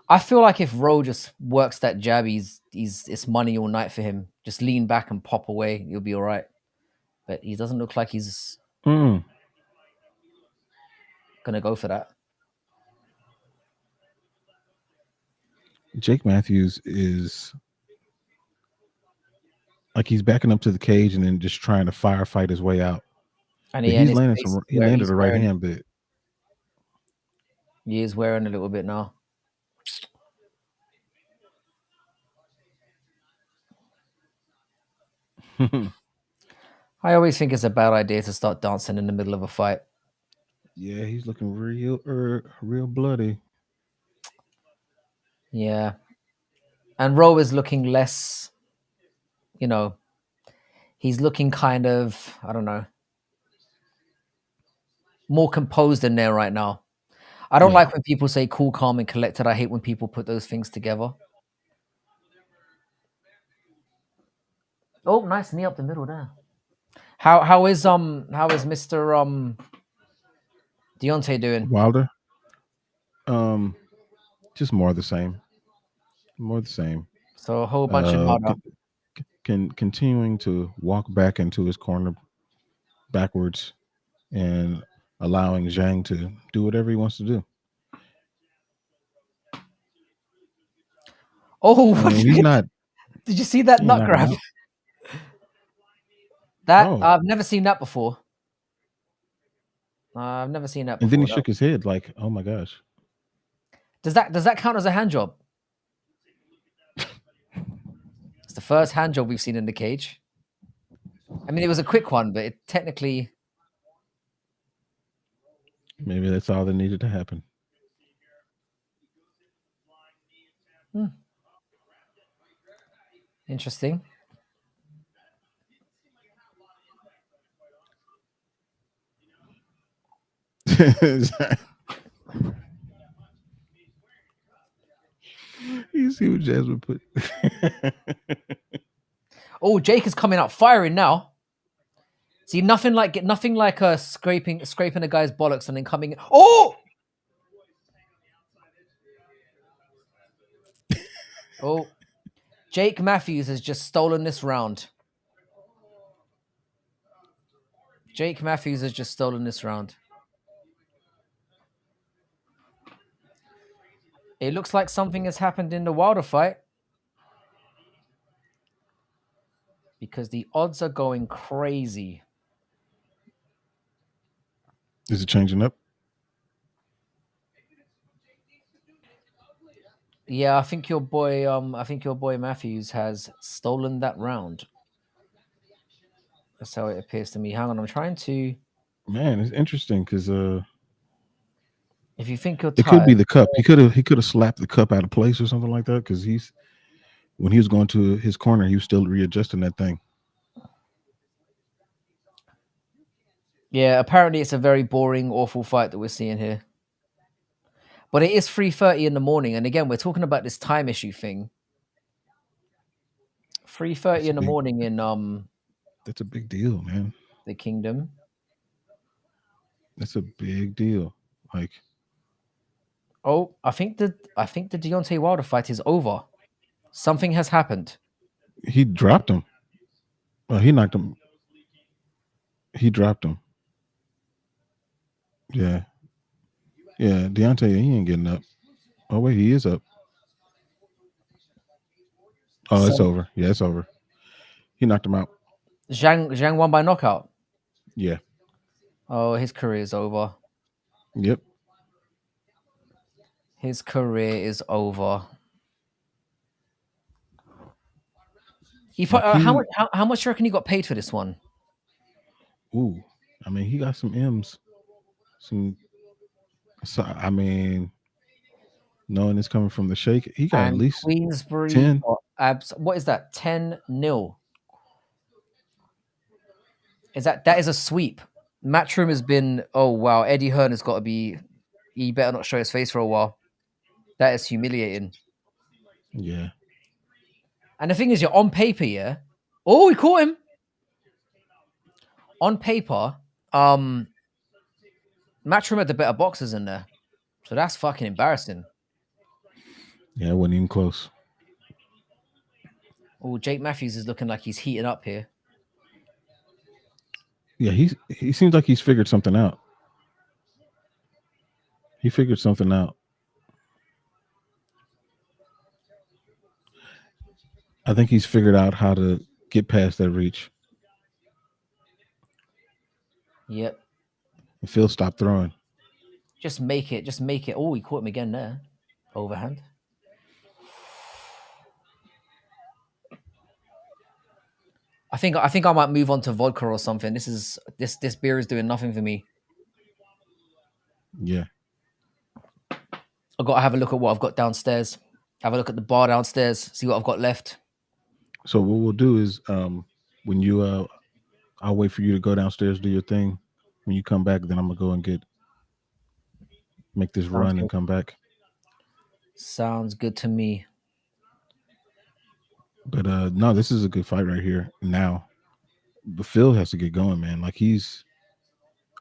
Speaker 1: I feel like if Rowe just works that jab, it's money all night for him. Just lean back and pop away. You'll be all right. but he doesn't look like he's
Speaker 2: Mm.
Speaker 1: gonna go for that.
Speaker 2: Jake Matthews is like he's backing up to the cage and then just trying to firefight his way out.
Speaker 1: And
Speaker 2: But
Speaker 1: he and
Speaker 2: he's
Speaker 1: his
Speaker 2: landing
Speaker 1: face
Speaker 2: some.
Speaker 1: is
Speaker 2: He
Speaker 1: where
Speaker 2: landed
Speaker 1: he's
Speaker 2: a right
Speaker 1: wearing.
Speaker 2: hand, but
Speaker 1: He is wearing a little bit now. I always think it's a bad idea to start dancing in the middle of a fight.
Speaker 2: yeah, he's looking real bloody.
Speaker 1: Yeah. And Rowe is looking less, you know, he's looking kind of, I don't know, more composed in there right now. I don't
Speaker 2: Yeah,
Speaker 1: like when people say cool, calm, and collected. I hate when people put those things together. Oh, nice knee up the middle there. How is Mr. Deontay doing?
Speaker 2: Wilder. Um, just more of the same. More of the same.
Speaker 1: So a whole bunch of nada.
Speaker 2: Continuing to walk back into his corner backwards and allowing Zhang to do whatever he wants to do.
Speaker 1: Oh,
Speaker 2: I mean, he's not.
Speaker 1: did you see that
Speaker 2: He ain't
Speaker 1: nut
Speaker 2: knocking him
Speaker 1: grab?
Speaker 2: out.
Speaker 1: That
Speaker 2: Oh,
Speaker 1: I've never seen that before. I've never seen that
Speaker 2: and then he
Speaker 1: before.
Speaker 2: shook his head like, "Oh my gosh."
Speaker 1: Does that count as a hand job? It's the first hand job we've seen in the cage. I mean, it was a quick one, but it technically.
Speaker 2: Maybe that's all that needed to happen.
Speaker 1: Interesting.
Speaker 2: You see what Jasmine put?
Speaker 1: Oh, Jake is coming out firing now. See, nothing like scraping a guy's bollocks and then coming. Oh, oh, Jake Matthews has just stolen this round. Jake Matthews has just stolen this round. It looks like something has happened in the Wilder fight because the odds are going crazy.
Speaker 2: Is it changing up?
Speaker 1: Yeah, I think your boy Matthews has stolen that round. That's how it appears to me. Hang on, I'm trying to.
Speaker 2: Man, it's interesting because
Speaker 1: If you think you're
Speaker 2: it could be
Speaker 1: tired,
Speaker 2: the cup. He could have slapped the cup out of place or something like that because he's when he was going to his corner, he was still readjusting that thing.
Speaker 1: yeah, apparently it's a very boring, awful fight that we're seeing here. But it is 3:30 in the morning, and again, we're talking about this time issue thing. 3:30
Speaker 2: That's a
Speaker 1: in the
Speaker 2: big
Speaker 1: morning in
Speaker 2: that's a big deal, man.
Speaker 1: the kingdom.
Speaker 2: That's a big deal. Like
Speaker 1: Oh, I think the Deontay Wilder fight is over. Something has happened.
Speaker 2: he dropped him. Well, he knocked him. He dropped him. Yeah. Yeah. Deontay, he ain't getting up. Oh wait, he is up. Oh, it's
Speaker 1: So
Speaker 2: over. Yeah, it's over. He knocked him out.
Speaker 1: Zhang won by knockout.
Speaker 2: Yeah.
Speaker 1: Oh, his career is over.
Speaker 2: Yep.
Speaker 1: His career is over.
Speaker 2: Like
Speaker 1: How
Speaker 2: he
Speaker 1: much? How much do you reckon he got paid for this one?
Speaker 2: ooh. I mean, he got some M's. Some so I mean, knowing it's coming from the shake, he got at
Speaker 1: And
Speaker 2: least
Speaker 1: Queensbury
Speaker 2: 10.
Speaker 1: got abs. What is that? 10-0. That is a sweep? Matchroom has been. Oh wow, Eddie Hearn has got to be. He better not show his face for a while. That is humiliating.
Speaker 2: Yeah.
Speaker 1: And the thing is, you're on paper, yeah. Oh, he caught him on paper. Matchroom had the better boxers in there, so that's fucking embarrassing.
Speaker 2: Yeah, it wasn't even close.
Speaker 1: Oh, Jake Matthews is looking like he's heating up here.
Speaker 2: Yeah, he seems like he's figured something out. He figured something out. I think he's figured out how to get past that reach.
Speaker 1: Yep.
Speaker 2: And Phil stopped throwing.
Speaker 1: Just make it. Just make it. Oh, he caught him again there. Overhand. I think I might move on to vodka or something. This beer is doing nothing for me.
Speaker 2: Yeah.
Speaker 1: I've got to have a look at what I've got downstairs. Have a look at the bar downstairs. See what I've got left.
Speaker 2: So what we'll do is when you I'll wait for you to go downstairs, do your thing. When you come back, then I'm gonna go and make this
Speaker 1: Sounds
Speaker 2: run and
Speaker 1: good.
Speaker 2: come back.
Speaker 1: Sounds good to me.
Speaker 2: But no, this is a good fight right here now. But Phil has to get going, man. I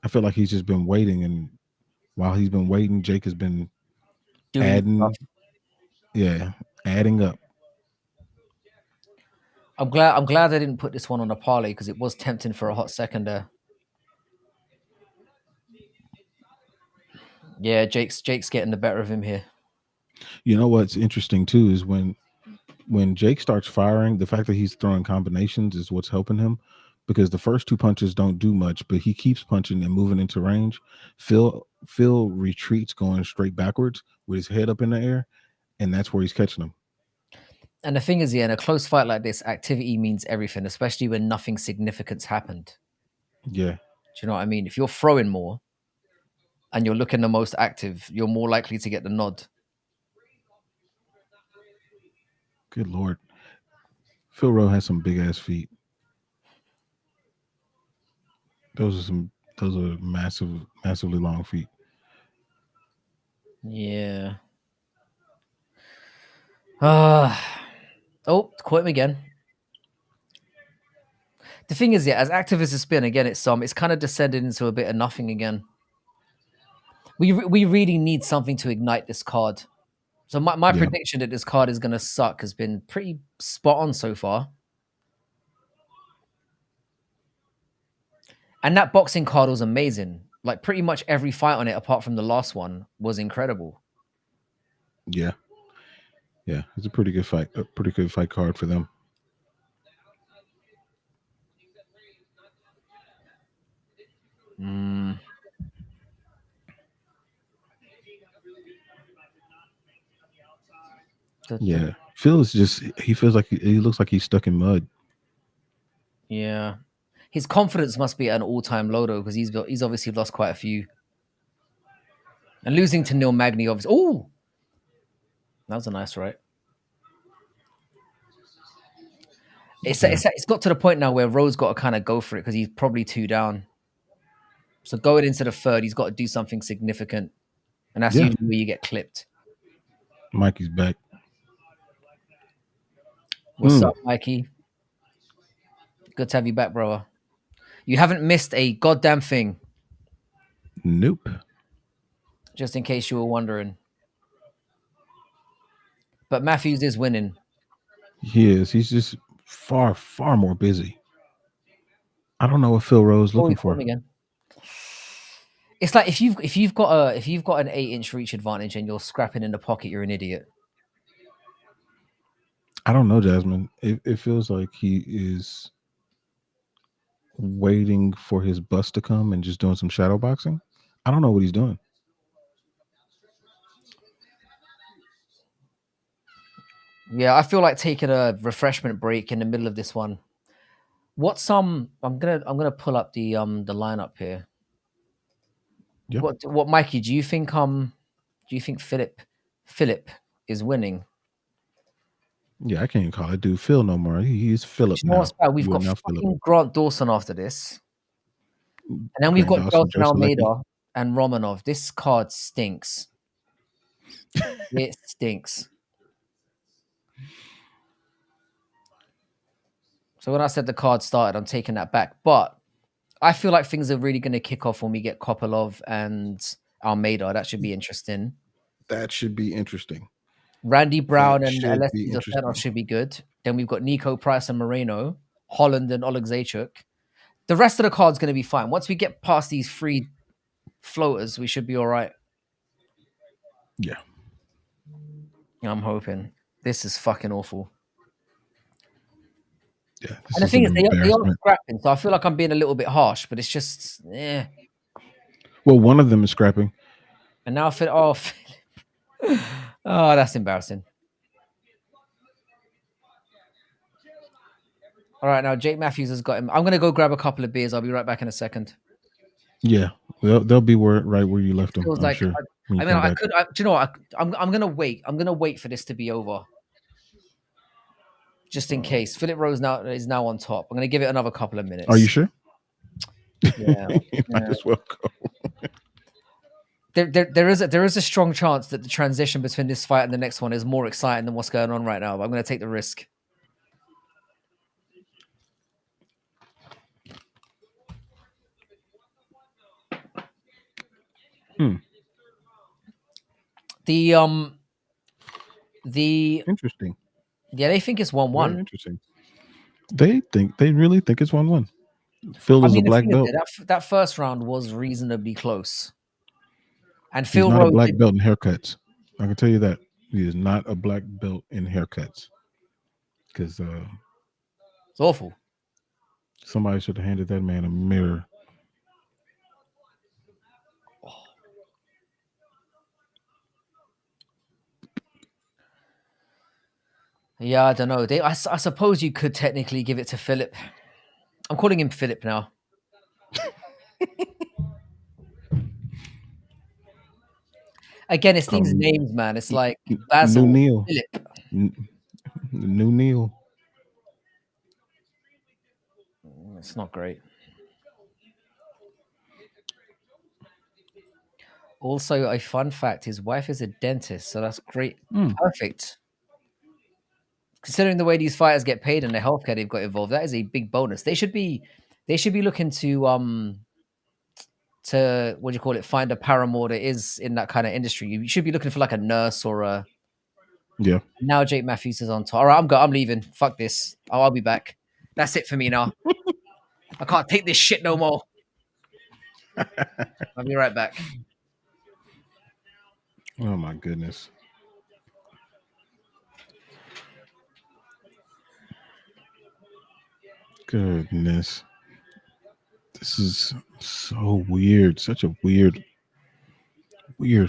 Speaker 2: feel like he's just been waiting, and while he's been waiting, Jake has been
Speaker 1: Doing stuff.
Speaker 2: adding, yeah, adding up.
Speaker 1: I'm glad I didn't put this one on a parlay because it was tempting for a hot second there. Yeah, Jake's getting the better of him here.
Speaker 2: You know what's interesting too is when Jake starts firing, the fact that he's throwing combinations is what's helping him because the first two punches don't do much, but he keeps punching and moving into range. Phil retreats going straight backwards with his head up in the air, and that's where he's catching him.
Speaker 1: And the thing is, yeah, in a close fight like this, activity means everything, especially when nothing significant's happened.
Speaker 2: Yeah.
Speaker 1: Do you know what I mean? If you're throwing more and you're looking the most active, you're more likely to get the nod.
Speaker 2: Good Lord. Phil Rowe has some big ass feet. Those are massively long feet.
Speaker 1: Yeah. Oh, caught him again. The thing is, yeah, as active as it's been, again, it's kind of descended into a bit of nothing again. We really need something to ignite this card. So my
Speaker 2: Yeah.
Speaker 1: prediction that this card is going to suck has been pretty spot on so far. And that boxing card was amazing. Like pretty much every fight on it, apart from the last one, was incredible.
Speaker 2: Yeah. Yeah. It's a pretty good fight card for them.
Speaker 1: Mm.
Speaker 2: Yeah. Phil is just he feels like he looks like he's stuck in mud.
Speaker 1: Yeah. His confidence must be at an all-time low though, because he's obviously lost quite a few. And losing to Neil Magny, obviously. Oh, that was a nice right. It's got to the point now where Rowe's got to kind of go for it because he's probably 2 down. So going into the third, he's got to do something significant, and that's
Speaker 2: Yeah.
Speaker 1: usually where you get clipped.
Speaker 2: Mikey's back.
Speaker 1: What's up, Mikey? Good to have you back, bro. You haven't missed a goddamn thing.
Speaker 2: Nope.
Speaker 1: Just in case you were wondering. But Matthews is winning.
Speaker 2: He is. He's just far, far more busy. I don't know what Phil Rowe's
Speaker 1: Oh, he
Speaker 2: looking
Speaker 1: caught
Speaker 2: for.
Speaker 1: him again. It's like if you've got an 8-inch reach advantage and you're scrapping in the pocket, you're an idiot.
Speaker 2: I don't know, Jasmine. It feels like he is waiting for his bus to come and just doing some shadow boxing. I don't know what he's doing.
Speaker 1: Yeah, I feel like taking a refreshment break in the middle of this one. What's I'm gonna pull up the lineup here.
Speaker 2: Yep.
Speaker 1: What Mikey, do you think Philip is winning?
Speaker 2: Yeah, I can't even call it dude Phil no more. He's
Speaker 1: Do
Speaker 2: Philip
Speaker 1: you know what's
Speaker 2: now.
Speaker 1: bad? We've
Speaker 2: You are
Speaker 1: got
Speaker 2: now Philip.
Speaker 1: fucking Grant Dawson after this. And then we've
Speaker 2: Grant
Speaker 1: got
Speaker 2: Dawson,
Speaker 1: Delton
Speaker 2: Joe Selecki.
Speaker 1: Almeida and Romanov. This card stinks. It stinks. So when I said the card started, I'm taking that back. But I feel like things are really going to kick off when we get Kopilov and Almeida. That should be interesting.
Speaker 2: That should be interesting.
Speaker 1: Randy
Speaker 2: That
Speaker 1: Brown and
Speaker 2: should be
Speaker 1: Alessi Dos
Speaker 2: interesting.
Speaker 1: should be good. Then we've got Nico Price and Moreno, Holland and Oleg Zaychuk. The rest of the card's going to be fine. Once we get past these 3 floaters, we should be all right.
Speaker 2: Yeah.
Speaker 1: I'm hoping. This is fucking awful.
Speaker 2: Yeah.
Speaker 1: And
Speaker 2: This
Speaker 1: the
Speaker 2: is
Speaker 1: thing
Speaker 2: an
Speaker 1: is, they are
Speaker 2: embarrassment.
Speaker 1: scrapping, so I feel like I'm being a little bit harsh, but it's just,
Speaker 2: Well, one of them is scrapping.
Speaker 1: And now I feel, oh, that's embarrassing. All right, now Jake Matthews has got him. I'm going to go grab a couple of beers. I'll be right back in a second.
Speaker 2: Yeah. They'll be right where you left them,
Speaker 1: Feels
Speaker 2: I'm
Speaker 1: like,
Speaker 2: sure. When you
Speaker 1: I mean,
Speaker 2: come
Speaker 1: I
Speaker 2: back.
Speaker 1: could, do you know what? I'm going to wait. I'm going to wait for this to be over. Just in case. Philip Rose is now on top. I'm going to give it another couple of minutes.
Speaker 2: Are you sure?
Speaker 1: Yeah.
Speaker 2: You might as well go.
Speaker 1: There is a strong chance that the transition between this fight and the next one is more exciting than what's going on right now. But I'm going to take the risk. The
Speaker 2: Interesting.
Speaker 1: yeah, they think it's 1-1.
Speaker 2: Very interesting. They really think it's 1-1. Phil
Speaker 1: I
Speaker 2: is a
Speaker 1: mean, the
Speaker 2: black
Speaker 1: thing is,
Speaker 2: belt.
Speaker 1: that first round was reasonably close, and
Speaker 2: He's
Speaker 1: Phil
Speaker 2: not a
Speaker 1: Rose
Speaker 2: black
Speaker 1: did.
Speaker 2: belt in haircuts. I can tell you that. He is not a black belt in haircuts. Because
Speaker 1: It's awful.
Speaker 2: somebody should have handed that man a mirror.
Speaker 1: Yeah, I don't know. I suppose you could technically give it to Philip. I'm calling him Philip now. Again, it's these names, man. It's like
Speaker 2: New
Speaker 1: Basil,
Speaker 2: Neil.
Speaker 1: Philip.
Speaker 2: New Neil.
Speaker 1: It's not great. Also, a fun fact: his wife is a dentist, so that's great. Perfect. Considering the way these fighters get paid and the healthcare they've got involved, that is a big bonus. They should be looking to what do you call it? Find a paramour that is in that kind of industry. You should be looking for like a nurse or a.
Speaker 2: Yeah.
Speaker 1: Now Jake Matthews is on top. All right, I'm leaving. Fuck this. I'll be back. That's it for me now. I can't take this shit no more. I'll be right back.
Speaker 2: Oh my goodness. Goodness. This is so weird. Such a weird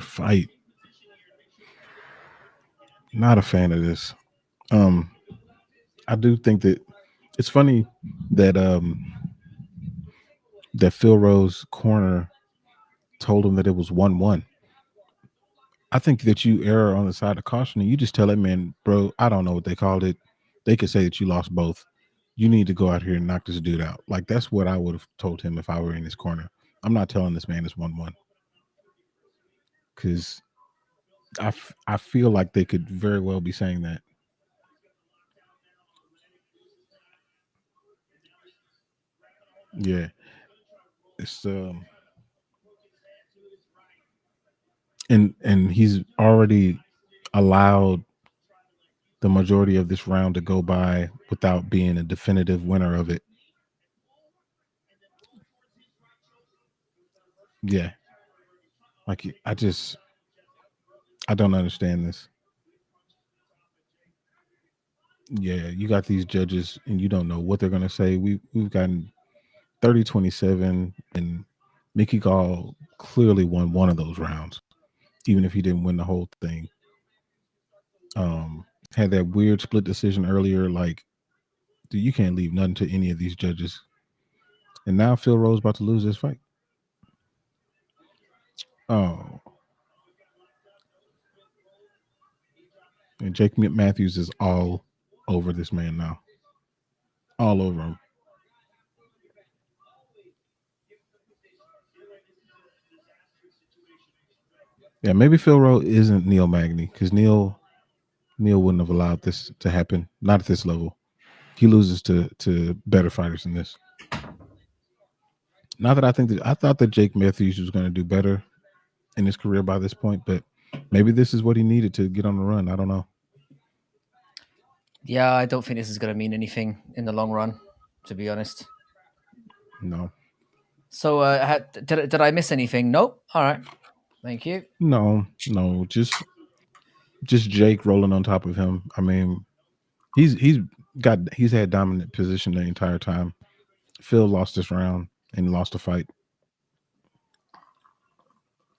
Speaker 2: fight. Not a fan of this. I do think that it's funny that that Phil Rose corner told him that it was 1-1. I think that you err on the side of caution and you just tell that man, bro, I don't know what they called it. They could say that you lost both. You need to go out here and knock this dude out. Like, that's what I would have told him if I were in his corner. I'm not telling this man it's 1-1. Because I feel like they could very well be saying that. Yeah. It's and he's already allowed the majority of this round to go by without being a definitive winner of it. Yeah. Like, I don't understand this. Yeah, you got these judges and you don't know what they're going to say. We've gotten 30-27 and Mickey Gall clearly won one of those rounds, even if he didn't win the whole thing. Had that weird split decision earlier. Like, dude, you can't leave nothing to any of these judges. And now Phil Rose about to lose this fight. Oh. And Jake Matthews is all over this man now. All over him. Yeah, maybe Phil Rose isn't Neil Magny because Neil wouldn't have allowed this to happen. Not at this level. He loses to better fighters than this. Not that I thought that Jake Matthews was going to do better in his career by this point, but maybe this is what he needed to get on the run. I don't know.
Speaker 1: Yeah, I don't think this is going to mean anything in the long run, to be honest.
Speaker 2: No,
Speaker 1: So, did I miss anything? Nope. All right. Thank you.
Speaker 2: no. Just Jake rolling on top of him. I mean, he's had dominant position the entire time. Phil lost this round and lost the fight.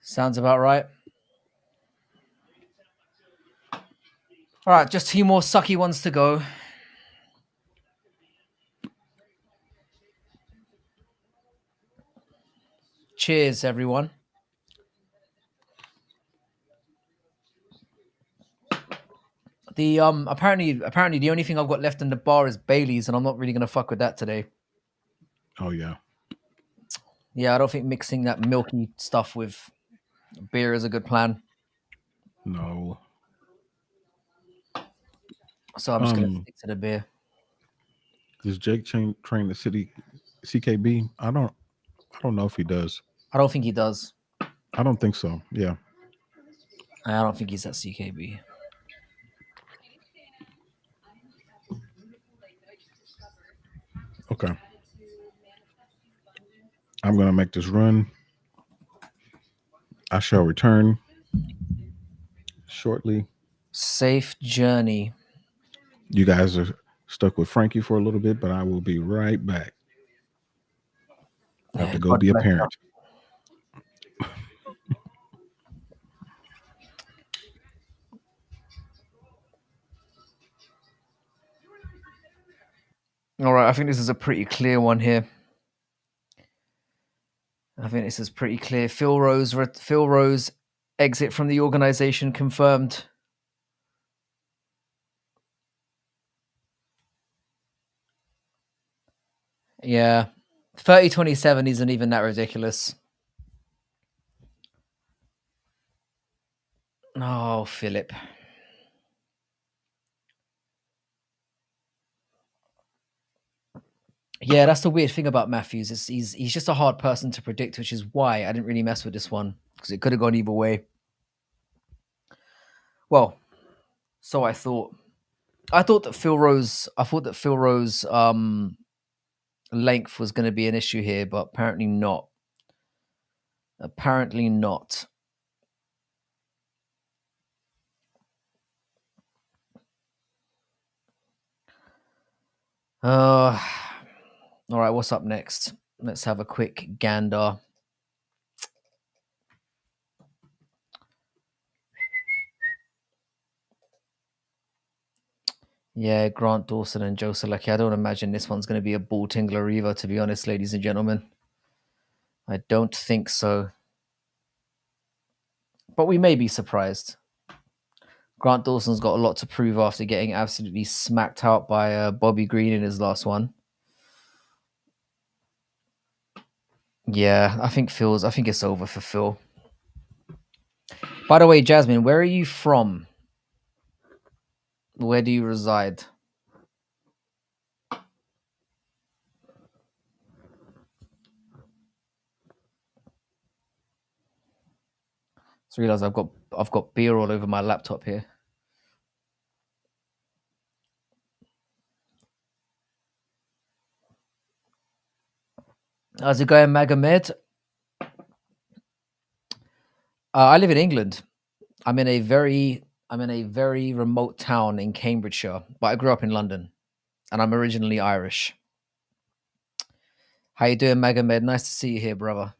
Speaker 1: Sounds about right. All right, just 2 more sucky ones to go. Cheers, everyone. The apparently the only thing I've got left in the bar is Bailey's, and I'm not really gonna fuck with that today.
Speaker 2: Oh yeah,
Speaker 1: Yeah, I don't think mixing that milky stuff with beer is a good plan.
Speaker 2: no.
Speaker 1: So I'm just gonna stick to the beer.
Speaker 2: Does Jake train the city CKB? I don't know if he does.
Speaker 1: I don't think he does.
Speaker 2: I don't think so. Yeah.
Speaker 1: I don't think he's at CKB.
Speaker 2: Okay. I'm gonna make this run. I shall return shortly.
Speaker 1: Safe journey.
Speaker 2: You guys are stuck with Frankie for a little bit, but I will be right back. I have
Speaker 1: Yeah,
Speaker 2: to go
Speaker 1: God
Speaker 2: be a
Speaker 1: bless her.
Speaker 2: parent.
Speaker 1: All right, I think this is a pretty clear one here. I think this is pretty clear. Phil Rose exit from the organization confirmed. Yeah. 30-27 isn't even that ridiculous. Oh, Philip. Yeah, that's the weird thing about Matthews. He's just a hard person to predict, which is why I didn't really mess with this one because it could have gone either way. Well, so I thought. I thought that Phil Rose. Length was going to be an issue here, but apparently not. Apparently not. All right, what's up next? Let's have a quick gander. Yeah, Grant Dawson and Joe Selecki. I don't imagine this one's going to be a ball tingler either, to be honest, ladies and gentlemen. I don't think so. But we may be surprised. Grant Dawson's got a lot to prove after getting absolutely smacked out by Bobby Green in his last one. Yeah, I think it's over for Phil. By the way, Jasmine, where are you from? Where do you reside? Just realize I've got beer all over my laptop here. How's it going, Magomed? I live in England. I'm in a very remote town in Cambridgeshire, but I grew up in London, and I'm originally Irish. How you doing, Magomed? Nice to see you here, brother.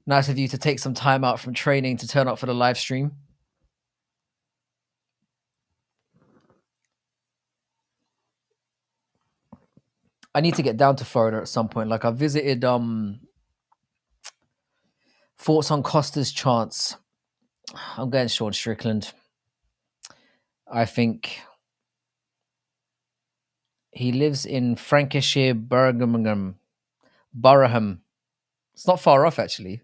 Speaker 1: Nice of you to take some time out from training to turn up for the live stream. I need to get down to Florida at some point. Like I visited Thoughts on Costa's chance. I'm going Sean Strickland. I think he lives in Frankishire, Birmingham. It's not far off, actually.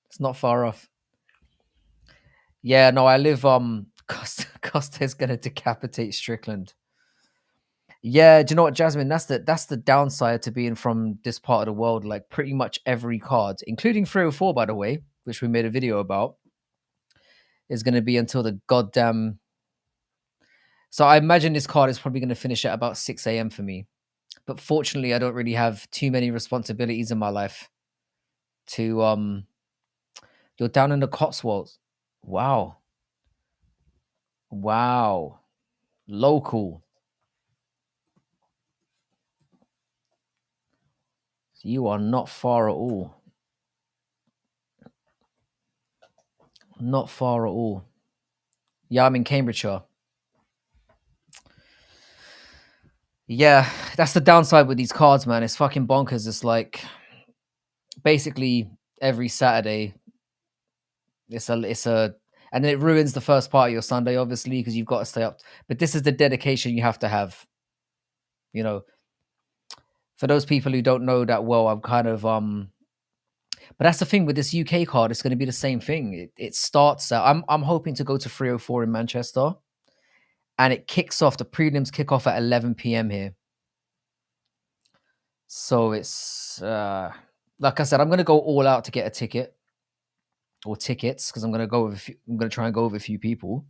Speaker 1: It's not far off. Yeah, no, I live. Costa's gonna decapitate Strickland. Yeah, do you know what, Jasmine? That's the downside to being from this part of the world. Like pretty much every card, including 304, by the way, which we made a video about, is going to be until the goddamn. So I imagine this card is probably going to finish at about 6 a.m. for me. But fortunately, I don't really have too many responsibilities in my life to you're down in the Cotswolds. Wow. Wow. Local. You are not far at all. Not far at all. Yeah, I'm in Cambridgeshire. Yeah, that's the downside with these cards, man. It's fucking bonkers. It's like basically every Saturday, it's a and then it ruins the first part of your Sunday, obviously, because you've got to stay up. But this is the dedication you have to have. You know, for those people who don't know that well, I'm kind of but that's the thing with this UK card, it's gonna be the same thing. It starts out I'm hoping to go to 304 in Manchester, and it kicks off the prelims kick off at 11 p.m. here. So it's like I said, I'm gonna go all out to get a ticket or tickets because I'm gonna go with I'm gonna try and go with a few people.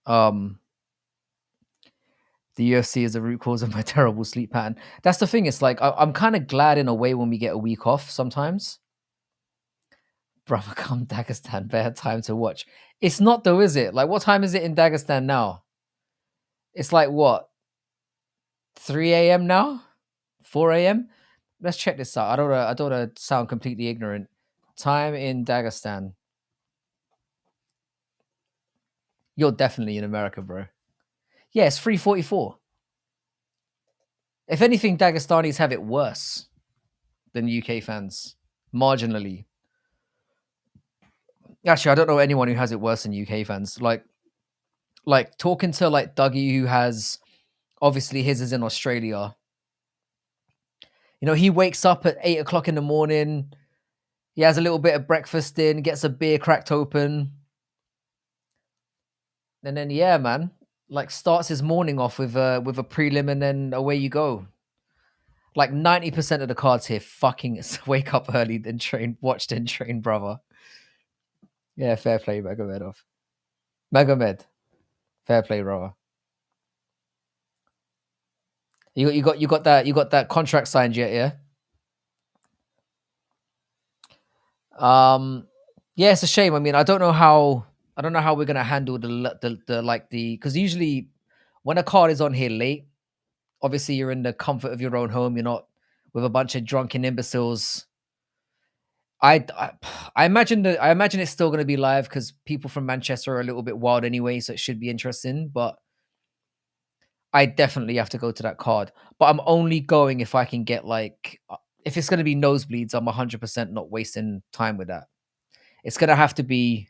Speaker 1: Um, the UFC is the root cause of my terrible sleep pattern. That's the thing. It's like I'm kind of glad in a way when we get a week off sometimes. Brother, come Dagestan, bad time to watch. It's not though, is it? Like, what time is it in Dagestan now? It's like what, 3 a.m. now, 4 a.m. Let's check this out. I don't wanna sound completely ignorant. Time in Dagestan. You're definitely in America, bro. Yeah, it's 3:44. If anything, Dagestanis have it worse than UK fans, marginally. Actually, I don't know anyone who has it worse than UK fans. Like talking to like Dougie, who has obviously his is in Australia. You know, he wakes up at 8 o'clock in the morning. He has a little bit of breakfast in, gets a beer cracked open, and then yeah, man, like starts his morning off with a prelim, and then away you go. Like 90% of the cards here, fucking wake up early, then train, watch, then train, brother. Yeah, fair play, Magomedov. Magomed, fair play, brother. You got that contract signed yet? Yeah. Yeah, it's a shame. I mean, I don't know how we're gonna handle the like the because usually when a card is on here late, obviously you're in the comfort of your own home. You're not with a bunch of drunken imbeciles. I, I imagine it's still going to be live because people from Manchester are a little bit wild anyway, so it should be interesting. But I definitely have to go to that card. But I'm only going if I can get like if it's going to be nosebleeds. I'm 100% not wasting time with that. It's going to have to be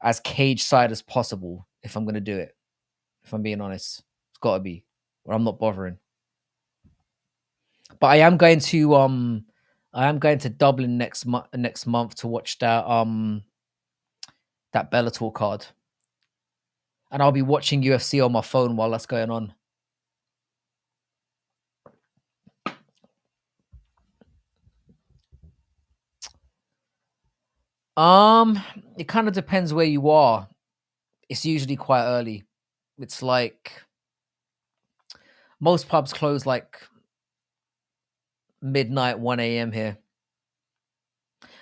Speaker 1: as cage side as possible if I'm going to do it. If I'm being honest, it's got to be, or I'm not bothering. But I am going to Dublin next month to watch that Bellator card, and I'll be watching UFC on my phone while that's going on. It kind of depends where you are. It's usually quite early. It's like most pubs close like midnight, 1 a.m. here.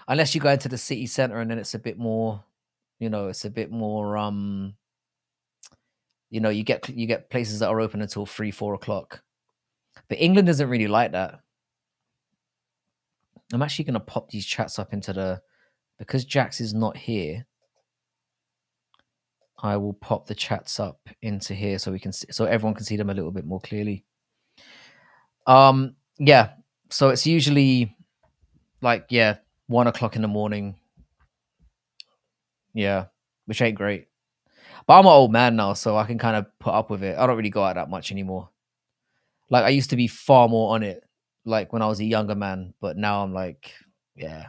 Speaker 1: Unless you go into the city center and then it's a bit more, it's a bit more you get places that are open until 3, 4 o'clock. But England isn't really like that. I'm actually gonna pop these chats up into because Jax is not here. I will pop the chats up into here so so everyone can see them a little bit more clearly. Yeah. So it's usually like 1 o'clock in the morning. Yeah, which ain't great. But I'm an old man now, so I can kind of put up with it. I don't really go out that much anymore. Like I used to be far more on it, like when I was a younger man, but now I'm like, yeah,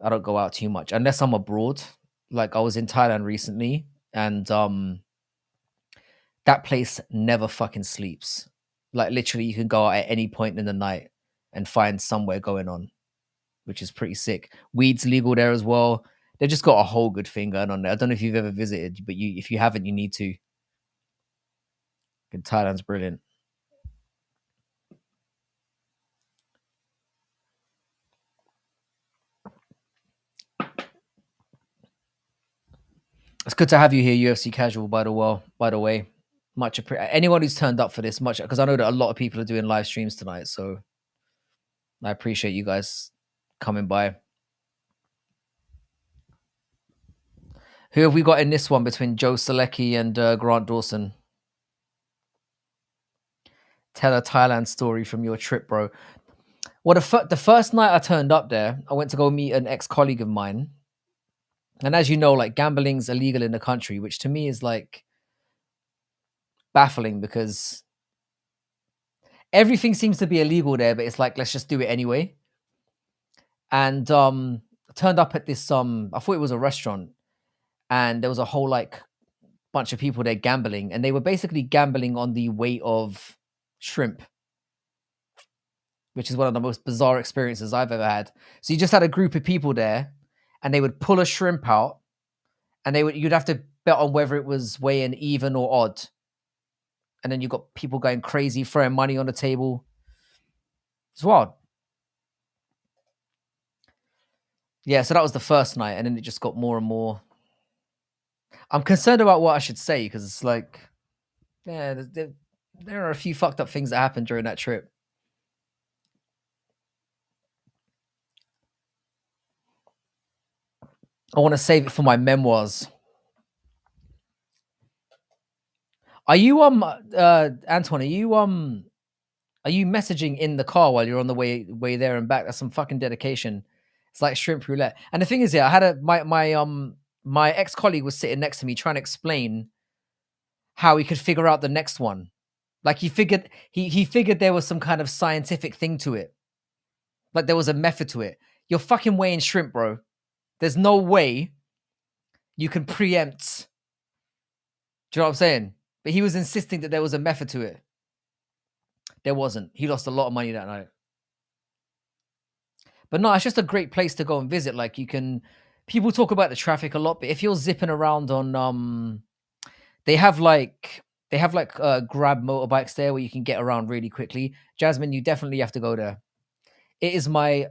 Speaker 1: I don't go out too much unless I'm abroad. Like I was in Thailand recently, and that place never fucking sleeps. Like literally, you can go out at any point in the night and find somewhere going on, which is pretty sick. Weed's legal there as well. They've just got a whole good thing going on there. I don't know if you've ever visited, but if you haven't, you need to. Thailand's brilliant. It's good to have you here, UFC Casual. By the way, anyone who's turned up for this, much because I know that a lot of people are doing live streams tonight, so I appreciate you guys coming by. Who have we got in this one between Joe Selecki and Grant Dawson? Tell a Thailand story from your trip, bro. Well, the first night I turned up there, I went to go meet an ex-colleague of mine. And as you know, like gambling's illegal in the country, which to me is like baffling because everything seems to be illegal there, but it's like, let's just do it anyway. And I turned up at this, I thought it was a restaurant, and there was a whole like bunch of people there gambling, and they were basically gambling on the weight of shrimp, which is one of the most bizarre experiences I've ever had. So you just had a group of people there, and they would pull a shrimp out, and you'd have to bet on whether it was weighing even or odd. And then you got people going crazy, throwing money on the table. It's wild. Yeah, so that was the first night, and then it just got more and more. I'm concerned about what I should say because it's like, yeah, there are a few fucked up things that happened during that trip. I want to save it for my memoirs. Are you Antoine? Are you messaging in the car while you're on the way there and back? That's some fucking dedication. It's like shrimp roulette. And the thing is, yeah, I had my ex colleague was sitting next to me trying to explain how he could figure out the next one. Like he figured there was some kind of scientific thing to it. Like there was a method to it. You're fucking weighing shrimp, bro. There's no way you can preempt. Do you know what I'm saying? But he was insisting that there was a method to it. There wasn't. He lost a lot of money that night. But no, it's just a great place to go and visit. Like people talk about the traffic a lot, but if you're zipping around on they have like grab motorbikes there where you can get around really quickly. Jasmine, you definitely have to go there. It is my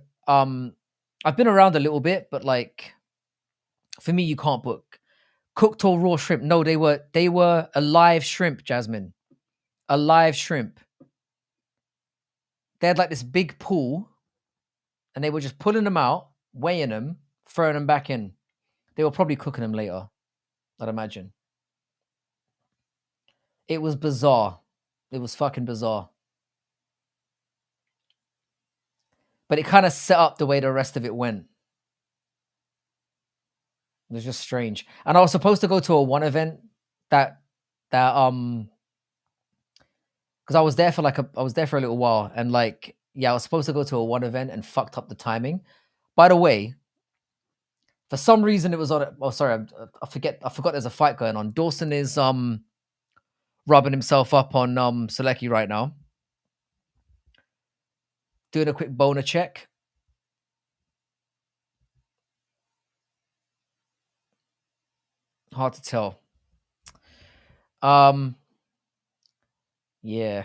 Speaker 1: I've been around a little bit, but like for me, you can't book cooked or raw shrimp. No, they were a live shrimp, Jasmine. A live shrimp. They had like this big pool, and they were just pulling them out, weighing them, throwing them back in. They were probably cooking them later, I'd imagine. It was bizarre. It was fucking bizarre. But it kind of set up the way the rest of it went. It was just strange. And I was supposed to go to a one event that because I was there for a little while, and like, yeah, I was supposed to go to a one event and fucked up the timing. By the way, for some reason it was on. Oh, sorry, I forgot there's a fight going on. Dawson is rubbing himself up on Selecki right now, doing a quick boner check. Hard to tell. Yeah.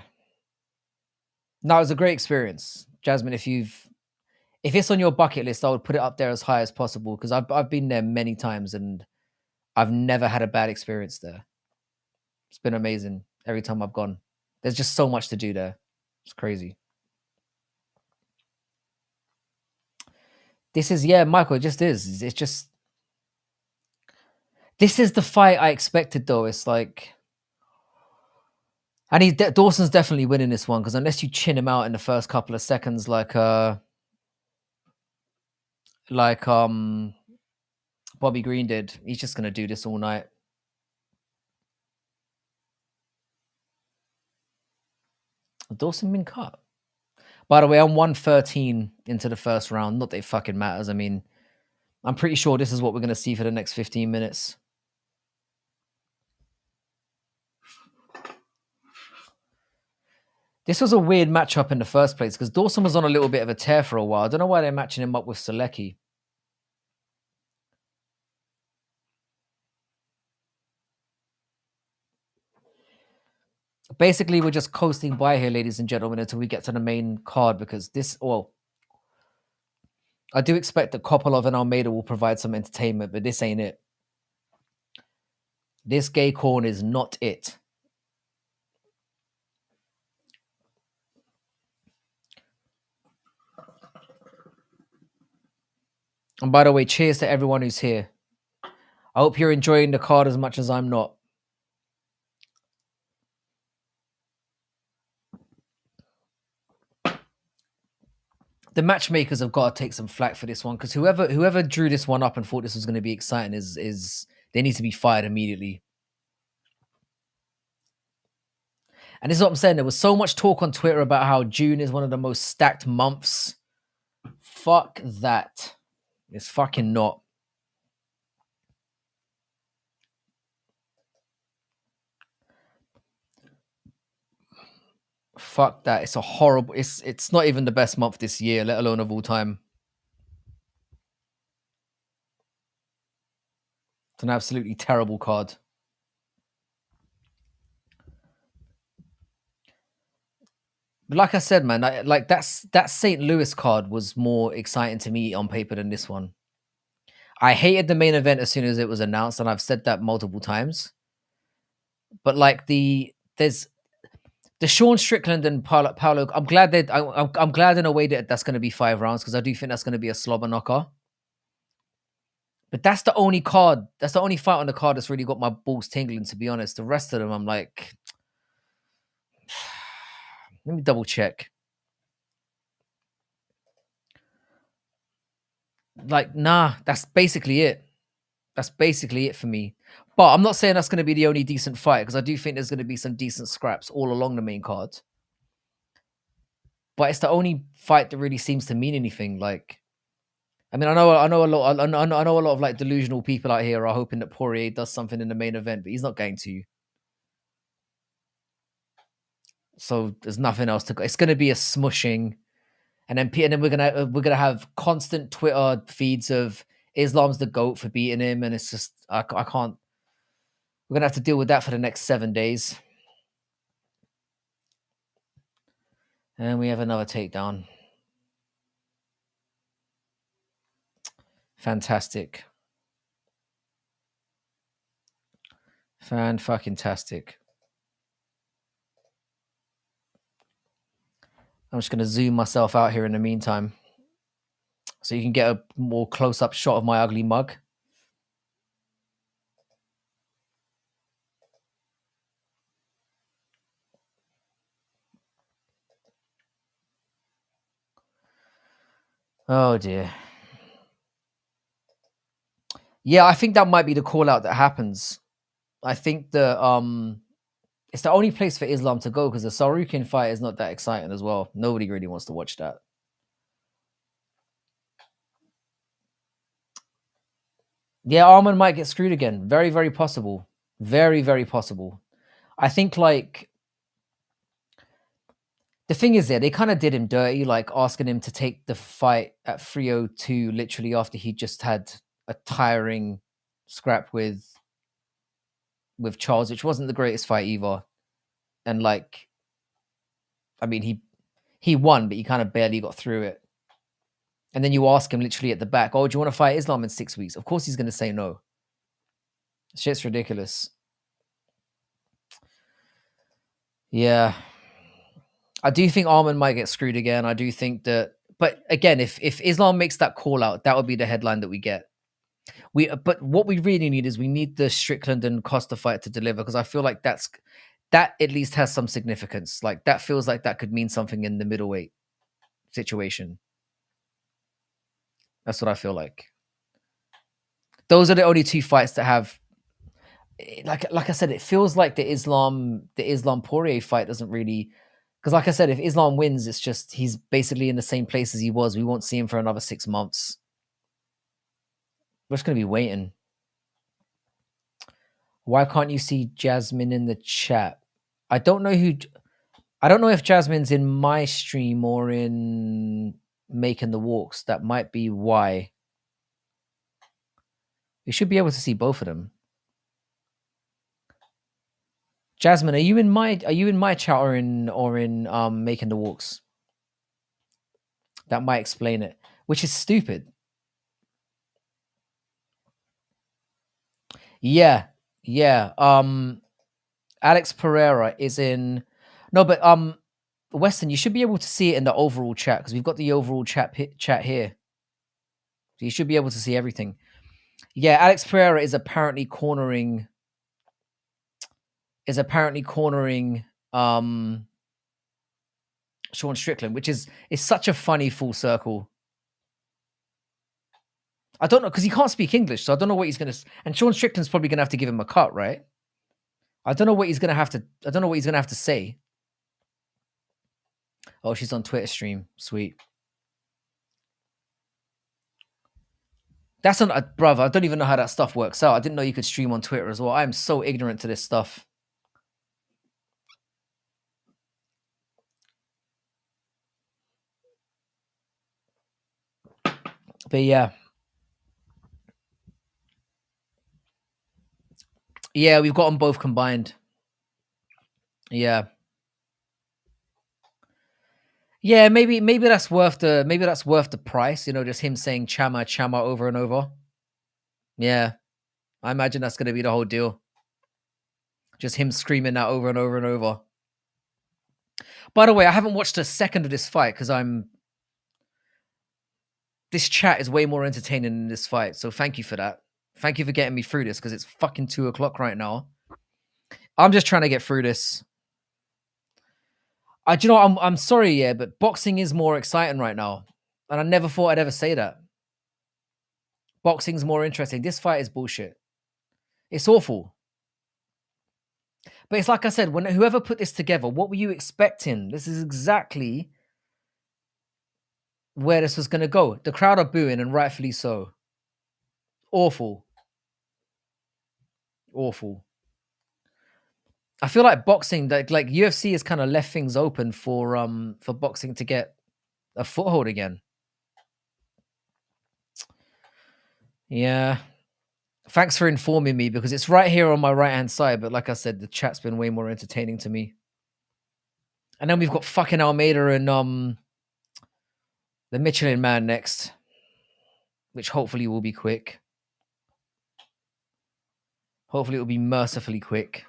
Speaker 1: No, it was a great experience, Jasmine. If it's on your bucket list, I would put it up there as high as possible because I've been there many times and I've never had a bad experience there. It's been amazing every time I've gone. There's just so much to do there. It's crazy. This is, yeah, Michael, it just is. It's just, this is the fight I expected though. It's like, and Dawson's definitely winning this one because unless you chin him out in the first couple of seconds, like Bobby Green did, he's just gonna do this all night. Dawson been cut. By the way, I'm 113 into the first round. Not that it fucking matters. I mean, I'm pretty sure this is what we're gonna see for the next 15 minutes. This was a weird matchup in the first place because Dawson was on a little bit of a tear for a while. I don't know why they're matching him up with Selecki. Basically, we're just coasting by here, ladies and gentlemen, until we get to the main card because I do expect that Kopolov and Almeida will provide some entertainment, but this ain't it. This gay corn is not it. And by the way, cheers to everyone who's here. I hope you're enjoying the card as much as I'm not. The matchmakers have got to take some flack for this one, because whoever drew this one up and thought this was going to be exciting is they need to be fired immediately. And this is what I'm saying. There was so much talk on Twitter about how June is one of the most stacked months. Fuck that. It's fucking not. Fuck that. It's a horrible. It's not even the best month this year, let alone of all time. It's an absolutely terrible card. But like I said, man, that St. Louis card was more exciting to me on paper than this one. I hated the main event as soon as it was announced, and I've said that multiple times. But like there's the Sean Strickland and Paolo. I'm glad that I'm glad in a way that that's going to be 5 rounds, because I do think that's going to be a slobber knocker. But that's the only card. That's the only fight on the card that's really got my balls tingling. To be honest, the rest of them, I'm like, let me double check. Like, nah, that's basically it. That's basically it for me. But I'm not saying that's going to be the only decent fight, because I do think there's going to be some decent scraps all along the main card. But it's the only fight that really seems to mean anything. Like, I mean, I know a lot. I know a lot of like delusional people out here are hoping that Poirier does something in the main event, but he's not going to. So there's nothing else to go. It's going to be a smushing, and then we're gonna have constant Twitter feeds of Islam's the goat for beating him, and it's just I can't. We're gonna have to deal with that for the next 7 days. And we have another takedown. Fantastic. Fan-fucking-tastic. I'm just going to zoom myself out here in the meantime, so you can get a more close-up shot of my ugly mug. Oh dear. Yeah, I think that might be the call out that happens. I think it's the only place for Islam to go, because the Sarukin fight is not that exciting as well. Nobody really wants to watch that. Yeah, Arman might get screwed again. Very, very possible. Very, very possible. I think like the thing is, they kind of did him dirty, like asking him to take the fight at 302 literally after he just had a tiring scrap with Charles, which wasn't the greatest fight either. And like, I mean, he won, but he kind of barely got through it. And then you ask him literally at the back, "Oh, do you want to fight Islam in 6 weeks?" Of course, he's going to say no. Shit's ridiculous. Yeah, I do think Arman might get screwed again. I do think that, but again, if Islam makes that call out, that would be the headline that we get. But what we really need is we need the Strickland and Costa fight to deliver, because I feel like that at least has some significance. Like that feels like that could mean something in the middleweight situation. That's what I feel like. Those are the only 2 fights that have, like I said, it feels like the Islam Poirier fight doesn't really, because like I said, if Islam wins, it's just he's basically in the same place as he was. We won't see him for another 6 months. We're just gonna be waiting. Why can't you see Jasmine in the chat? I don't know if Jasmine's in my stream or in Making the Walks. That might be why. You should be able to see both of them. Jasmine, are you in my chat or in Making the Walks? That might explain it, which is stupid. Yeah, Yeah. Alex Pereira is in. No, but Weston, you should be able to see it in the overall chat because we've got the overall chat here. So you should be able to see everything. Yeah, Alex Pereira is apparently cornering. Um Sean Strickland, which is such a funny full circle. I don't know because he can't speak English, so I don't know what he's gonna. And Sean Strickland's probably gonna have to give him a cut, right? I don't know what he's gonna have to. I don't know what he's gonna have to say. Oh, she's on Twitter stream. Sweet. That's on, brother. I don't even know how that stuff works out. I didn't know you could stream on Twitter as well. I am so ignorant to this stuff. But yeah, we've got them both combined. Yeah, maybe that's worth the price. You know, just him saying Chama over and over. Yeah, I imagine that's gonna be the whole deal. Just him screaming that over and over and over. By the way, I haven't watched a second of this fight because this chat is way more entertaining than this fight. So thank you for that. Thank you for getting me through this because it's fucking 2:00 right now. I'm just trying to get through this. Do you know, I'm sorry, yeah, but boxing is more exciting right now, and I never thought I'd ever say that. Boxing's more interesting. This fight is bullshit. It's awful. But it's like I said, when whoever put this together, what were you expecting? This is exactly where this was going to go. The crowd are booing, and rightfully so. Awful. Awful. I feel like boxing, like UFC has kind of left things open for boxing to get a foothold again. Yeah. Thanks for informing me because it's right here on my right-hand side. But like I said, the chat's been way more entertaining to me. And then we've got fucking Almeida and the Michelin Man next, which hopefully will be quick. Hopefully it will be mercifully quick.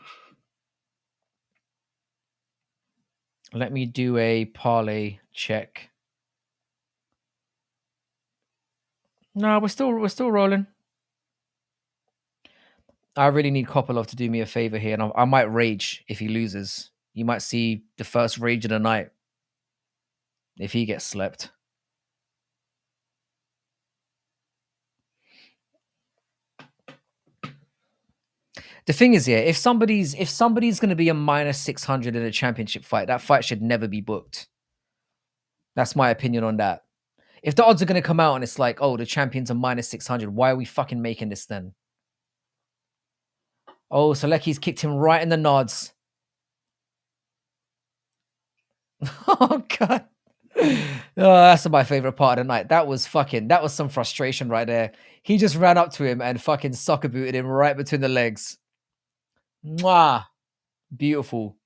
Speaker 1: Let me do a parlay check. No, we're still rolling. I really need Kopolov to do me a favor here, and I might rage if he loses. You might see the first rage of the night if he gets slept. The thing is, yeah, if somebody's going to be a -600 in a championship fight, that fight should never be booked. That's my opinion on that. If the odds are going to come out and it's like, oh, the champion's a -600, why are we fucking making this then? Oh, Seleki's kicked him right in the nods. Oh god. Oh, that's my favorite part of the night. That was some frustration right there. He just ran up to him and fucking soccer booted him right between the legs. Mwah. Beautiful.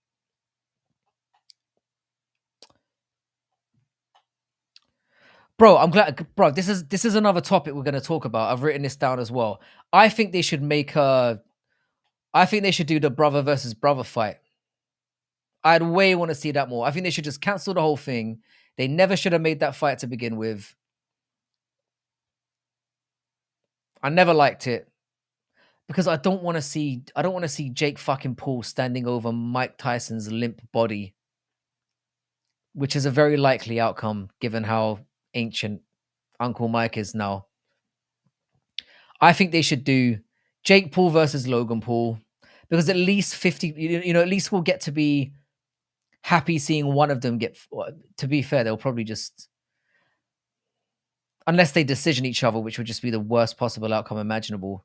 Speaker 1: Bro, I'm glad. Bro, this is another topic we're going to talk about. I've written this down as well. I think they should do the brother versus brother fight. I'd way want to see that more. I think they should just cancel the whole thing. They never should have made that fight to begin with. I never liked it because I don't want to see Jake fucking Paul standing over Mike Tyson's limp body, which is a very likely outcome given how ancient Uncle Mike is now. I think they should do Jake Paul versus Logan Paul because at least 50, at least we'll get to be happy seeing one of them get. To be fair, they'll probably just, unless they decision each other, which would just be the worst possible outcome imaginable.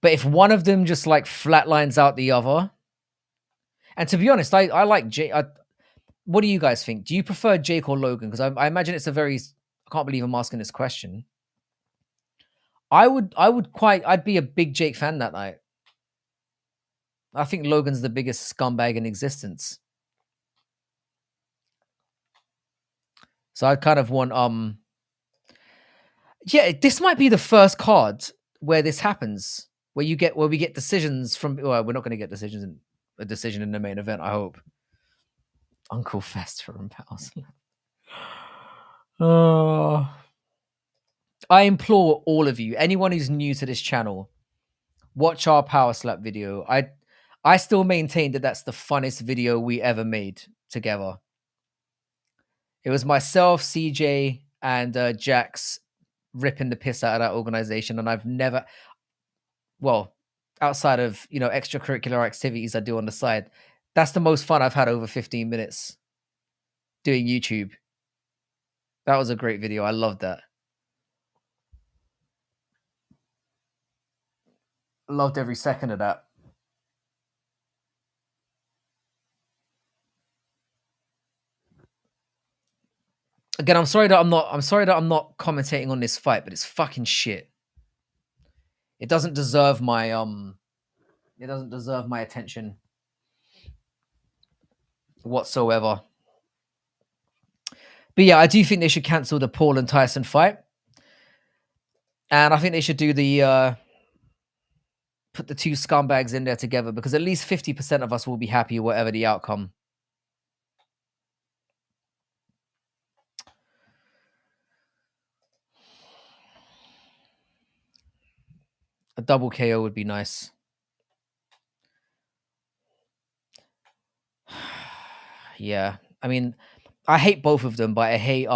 Speaker 1: But if one of them just like flatlines out the other, and to be honest, I like Jake. What do you guys think? Do you prefer Jake or Logan? Because I imagine it's a very. I can't believe I'm asking this question. I'd be a big Jake fan that night. I think Logan's the biggest scumbag in existence. So I kind of want yeah, this might be the first card where this happens. where we get decisions from. Well, we're not going to get a decision in the main event. I hope. Uncle Fester and Pals. Oh, I implore all of you, anyone who's new to this channel, watch our power slap video. I still maintain that that's the funnest video we ever made together. It was myself, CJ, and Jax ripping the piss out of that organization, and I've never, well, outside of extracurricular activities I do on the side, that's the most fun I've had over 15 minutes doing YouTube. That was a great video. I loved that. Loved every second of that. Again, I'm sorry that I'm not commentating on this fight, but it's fucking shit. It doesn't deserve my attention whatsoever. But yeah, I do think they should cancel the Paul and Tyson fight. And I think they should do the put the two scumbags in there together, because at least 50% of us will be happy whatever the outcome. A double KO would be nice. Yeah. I mean, I hate both of them, but I hate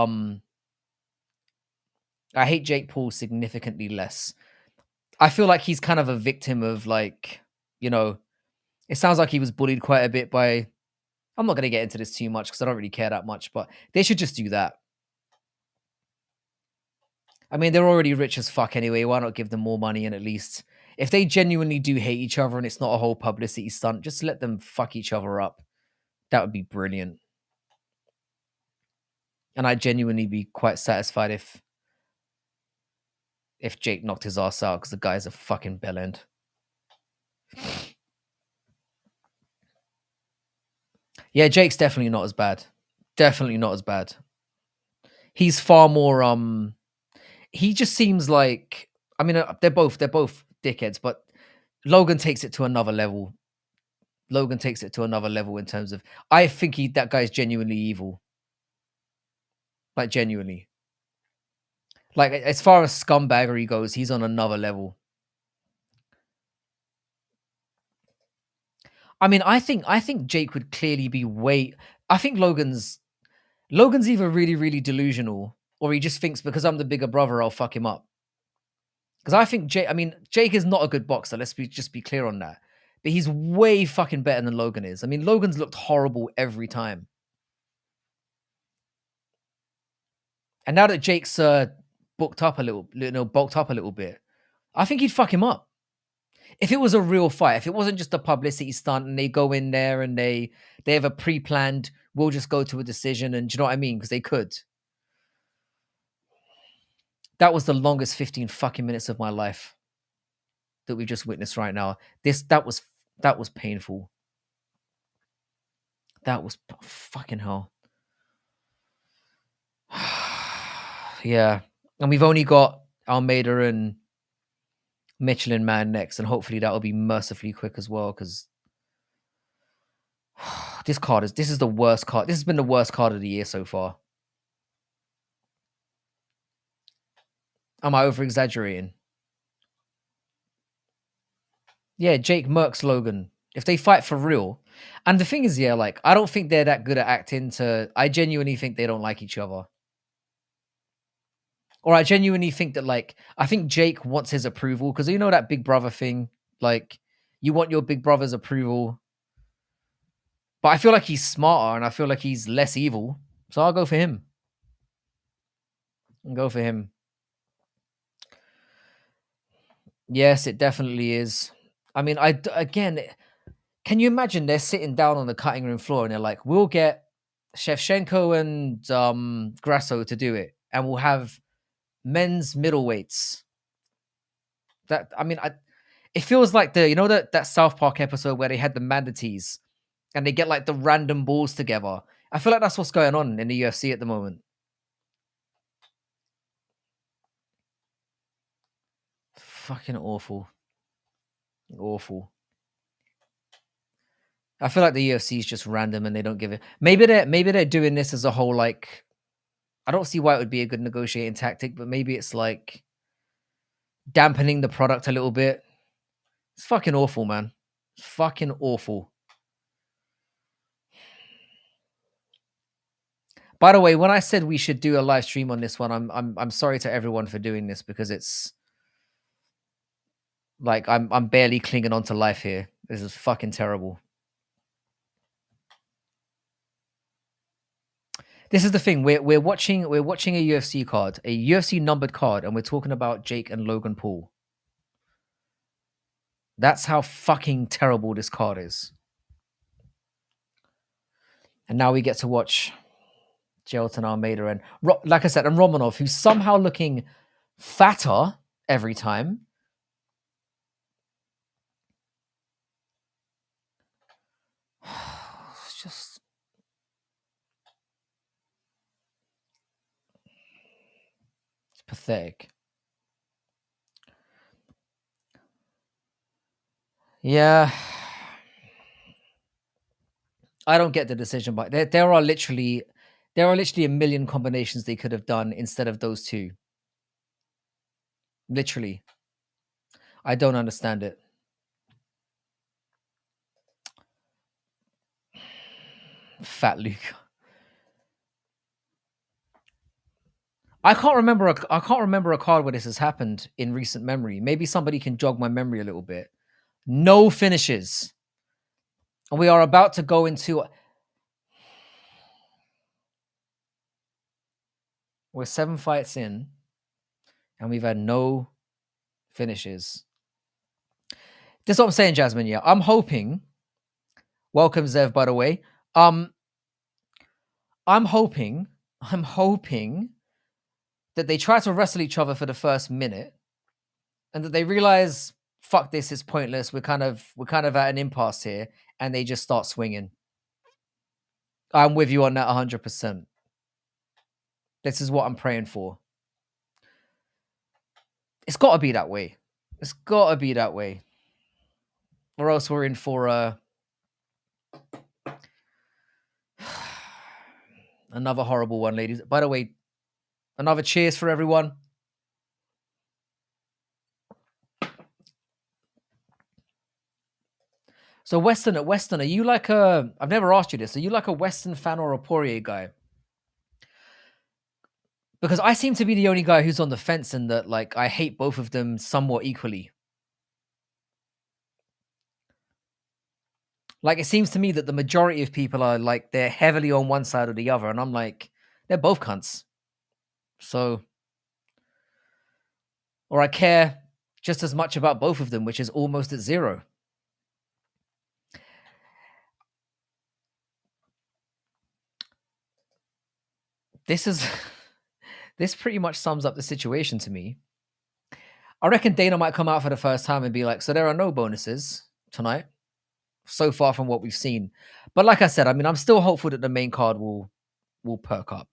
Speaker 1: Jake Paul significantly less. I feel like he's kind of a victim of, like, it sounds like he was bullied quite a bit by, I'm not going to get into this too much because I don't really care that much, but they should just do that. I mean, they're already rich as fuck anyway. Why not give them more money? And at least if they genuinely do hate each other and it's not a whole publicity stunt, just let them fuck each other up. That would be brilliant. And I'd genuinely be quite satisfied if Jake knocked his ass out, because the guy's a fucking bellend. Yeah, Jake's definitely not as bad. Definitely not as bad. He's far more he just seems like, I mean, they're both dickheads, but Logan takes it to another level. Logan takes it to another level in terms of, I think that guy's genuinely evil. Like, genuinely. Like, as far as scumbaggery goes, he's on another level. I mean, I think Jake would clearly be I think Logan's either really, really delusional, or he just thinks because I'm the bigger brother, I'll fuck him up. Because I think Jake is not a good boxer. Let's just be clear on that. But he's way fucking better than Logan is. I mean, Logan's looked horrible every time. And now that Jake's bulked up a little bit, I think he'd fuck him up. If it was a real fight, if it wasn't just a publicity stunt and they go in there and they have a pre-planned, we'll just go to a decision, and do you know what I mean? Because they could. That was the longest 15 fucking minutes of my life that we just witnessed right now. That was painful. That was fucking hell. Yeah. And we've only got Almeida and Michelin Man next, and hopefully that'll be mercifully quick as well, because this is the worst card. This has been the worst card of the year so far. Am I over exaggerating? Yeah, Jake murks Logan. If they fight for real. And the thing is, yeah, like, I don't think they're that good at acting I genuinely think they don't like each other. Or I genuinely think that, like, I think Jake wants his approval, because that big brother thing, like, you want your big brother's approval. But I feel like he's smarter, and I feel like he's less evil. So I'll go for him. Yes, it definitely is. I mean, again, can you imagine they're sitting down on the cutting room floor and they're like, we'll get Shevchenko and Grasso to do it, and we'll have men's middleweights. It feels like that South Park episode where they had the manatees and they get like the random balls together. I feel like that's what's going on in the UFC at the moment. Fucking awful. Awful. I feel like the UFC is just random and they don't give it. Maybe they're doing this as a whole. Like, I don't see why it would be a good negotiating tactic, but maybe it's like dampening the product a little bit. It's fucking awful, man. It's fucking awful. By the way, when I said we should do a live stream on this one, I'm sorry to everyone for doing this because it's like I'm barely clinging on to life here. This is fucking terrible. This is the thing. We're watching a UFC card, a UFC numbered card, and we're talking about Jake and Logan Paul. That's how fucking terrible this card is. And now we get to watch Gelton Almeida and, like I said, and Romanov, who's somehow looking fatter every time. It's just... it's pathetic. Yeah. I don't get the decision, but there are literally a million combinations they could have done instead of those two. Literally. I don't understand it. Fat Luke. I can't remember a card where this has happened in recent memory. Maybe somebody can jog my memory a little bit. No finishes. And we are about to go into... we're 7 fights in, and we've had no finishes. This is what I'm saying, Jasmine. Yeah, I'm hoping... welcome, Zev, by the way. I'm hoping that they try to wrestle each other for the first minute, and that they realize, fuck this, is pointless. We're kind of at an impasse here, and they just start swinging. I'm with you on that 100%. This is what I'm praying for. It's got to be that way. It's got to be that way. Or else we're in for another horrible one, ladies. By the way, another cheers for everyone. So Western, are you like a... I've never asked you this. Are you like a Western fan or a Poirier guy? Because I seem to be the only guy who's on the fence in that, like, I hate both of them somewhat equally. Like, it seems to me that the majority of people are like, they're heavily on one side or the other. And I'm like, they're both cunts. So, or I care just as much about both of them, which is almost at zero. This pretty much sums up the situation to me. I reckon Dana might come out for the first time and be like, so there are no bonuses tonight, so far from what we've seen. But like I said, I mean, I'm still hopeful that the main card will perk up.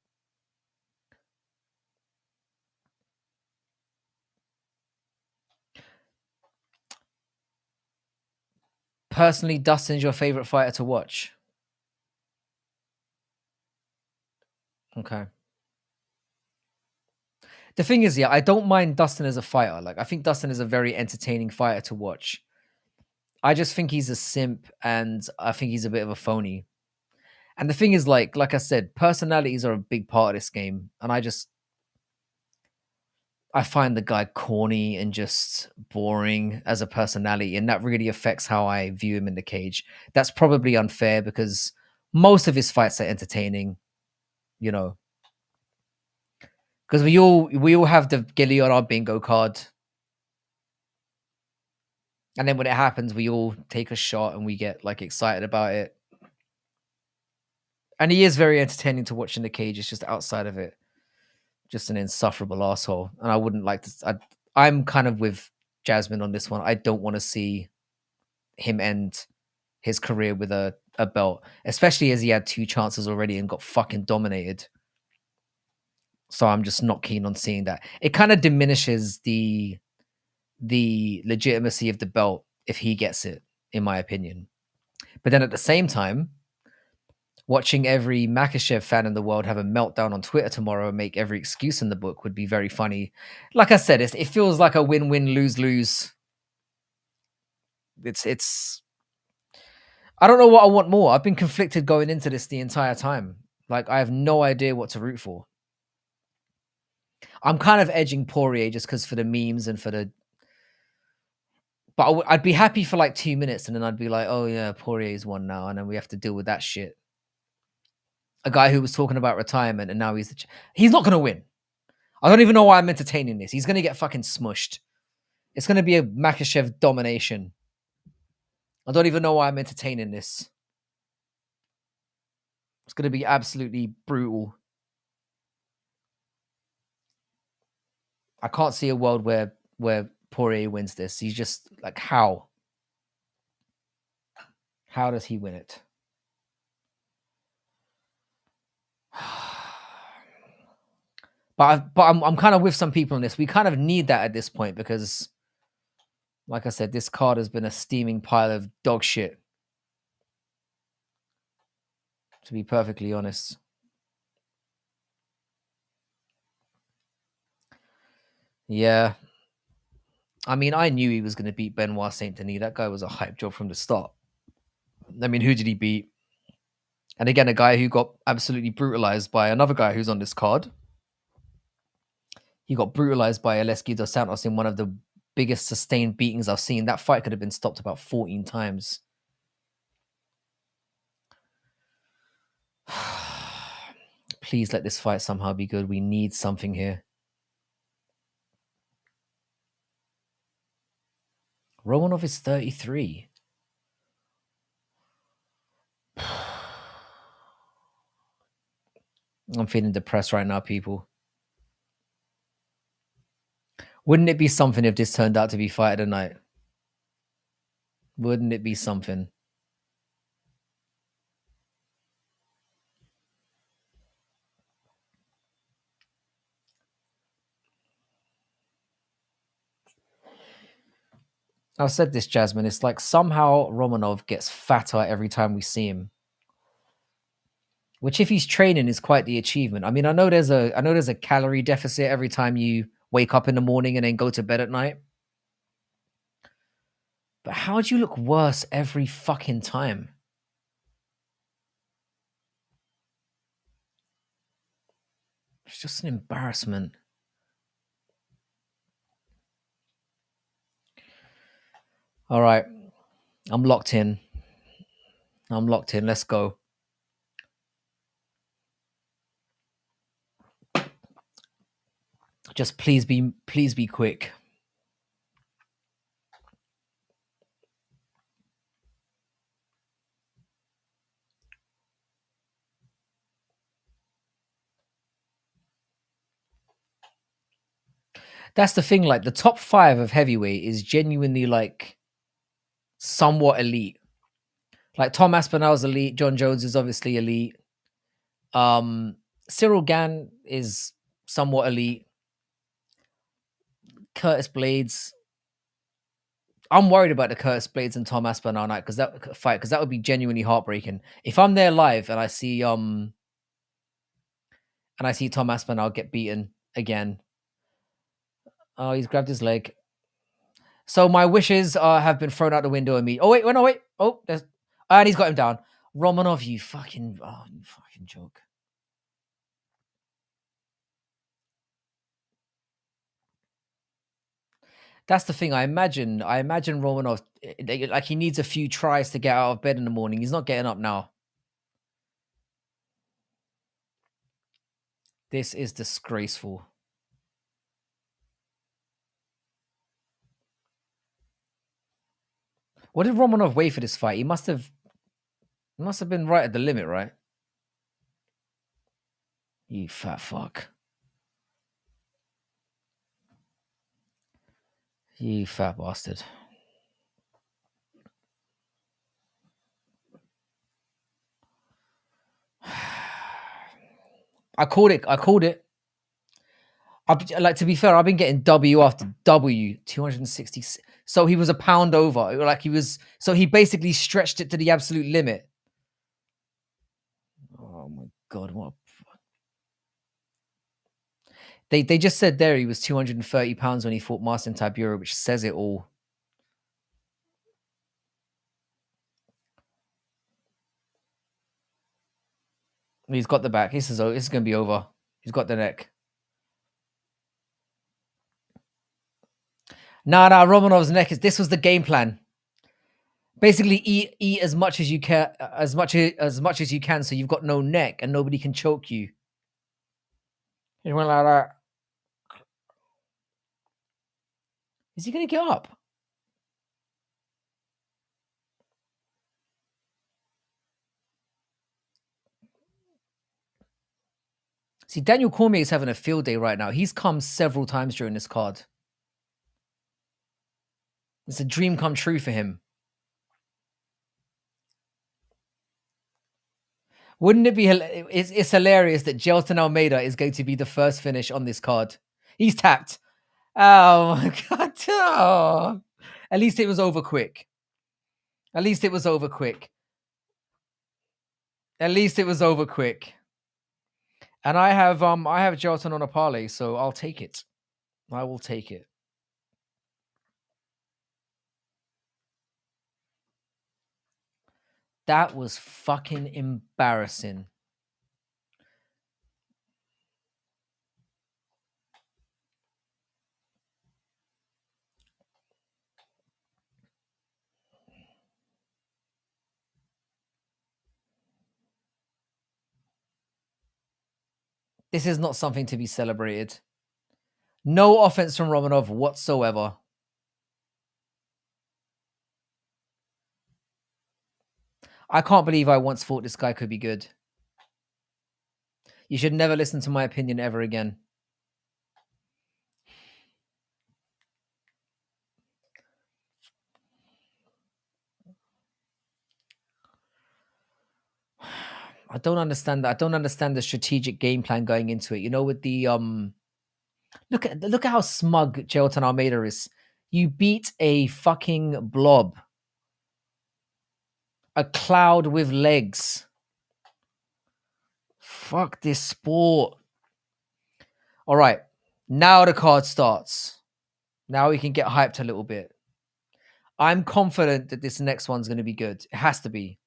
Speaker 1: Personally, Dustin's your favorite fighter to watch. Okay. The thing is, yeah, I don't mind Dustin as a fighter. Like, I think Dustin is a very entertaining fighter to watch. I just think he's a simp, and I think he's a bit of a phony. And the thing is, like I said, personalities are a big part of this game. And I find the guy corny and just boring as a personality. And that really affects how I view him in the cage. That's probably unfair because most of his fights are entertaining, you know. Because we all have the Gilly on our bingo card. And then when it happens, we all take a shot and we get like excited about it. And he is very entertaining to watch in the cage. It's just outside of it, just an insufferable asshole. And I wouldn't like to... I'm kind of with Jasmine on this one. I don't want to see him end his career with a belt, especially as he had 2 chances already and got fucking dominated. So I'm just not keen on seeing that. It kind of diminishes the legitimacy of the belt if he gets it, in my opinion. But then at the same time, watching every Makhachev fan in the world have a meltdown on Twitter tomorrow and make every excuse in the book would be very funny. Like I said, it feels like a win-win, lose-lose. It's. I don't know what I want more. I've been conflicted going into this the entire time. Like, I have no idea what to root for. I'm kind of edging Poirier just because for the memes and for the. But I'd be happy for like 2 minutes, and then I'd be like, "Oh yeah, Poirier's won now," and then we have to deal with that shit. A guy who was talking about retirement, and now he's not gonna win. I don't even know why I'm entertaining this. He's gonna get fucking smushed. It's gonna be a Makhachev domination. I don't even know why I'm entertaining this. It's gonna be absolutely brutal. I can't see a world where Poirier wins this. He's just like, how? How does he win it? But I'm kind of with some people on this. We kind of need that at this point because, like I said, this card has been a steaming pile of dog shit. To be perfectly honest. Yeah. I mean, I knew he was going to beat Benoit Saint Denis. That guy was a hype job from the start. I mean, who did he beat? And again, a guy who got absolutely brutalized by another guy who's on this card. He got brutalized by Aleski dos Santos in one of the biggest sustained beatings I've seen. That fight could have been stopped about 14 times. Please let this fight somehow be good. We need something here. Romanov is 33. I'm feeling depressed right now, people. Wouldn't it be something if this turned out to be fight of the night? Wouldn't it be something? I've said this, Jasmine. It's like somehow Romanov gets fatter every time we see him. Which, if he's training, is quite the achievement. I mean, I know there's a calorie deficit every time you wake up in the morning and then go to bed at night. But how do you look worse every fucking time? It's just an embarrassment. All right. I'm locked in. Let's go. Just please be quick. That's the thing, like the top 5 of heavyweight is genuinely like somewhat elite. Like Tom Aspinall's elite, John Jones is obviously elite. Cyril Gann is somewhat elite. Curtis Blades. I'm worried about the Curtis Blades and Tom Aspinall night because that would be genuinely heartbreaking. If I'm there live and I see Tom Aspinall get beaten again. Oh, he's grabbed his leg. So my wishes have been thrown out the window immediately. Oh, wait. No, wait. Oh, and he's got him down. Romanov, you fucking joke. That's the thing. I imagine Romanov, like he needs a few tries to get out of bed in the morning. He's not getting up now. This is disgraceful. What did Romanov weigh for this fight? He must have been right at the limit, right? You fat fuck. You fat bastard. I called it. Like, to be fair, I've been getting W after W, 260. So he was a pound over. Like he was. So he basically stretched it to the absolute limit. Oh my god! What? They just said there he was 230 pounds when he fought Marcin Tybura, which says it all. He's got the back. This is going to be over. He's got the neck. Nah, Romanov's neck is. This was the game plan. Basically, eat as much as you can, as much as you can, so you've got no neck and nobody can choke you. He went like that. Is he going to get up? See, Daniel Cormier is having a field day right now. He's come several times during this card. It's a dream come true for him. Wouldn't it be? It's hilarious that Gelton Almeida is going to be the first finish on this card. He's tapped. Oh my god! Oh. At least it was over quick. At least it was over quick. At least it was over quick. And I have Gelton on a parlay, so I'll take it. I will take it. That was fucking embarrassing. This is not something to be celebrated. No offense from Romanov whatsoever. I can't believe I once thought this guy could be good. You should never listen to my opinion ever again. I don't understand that. I don't understand the strategic game plan going into it. You know, with the look at how smug Gelton Almeida is. You beat a fucking blob. A cloud with legs. Fuck this sport. All right. Now the card starts. Now we can get hyped a little bit. I'm confident that this next one's going to be good. It has to be.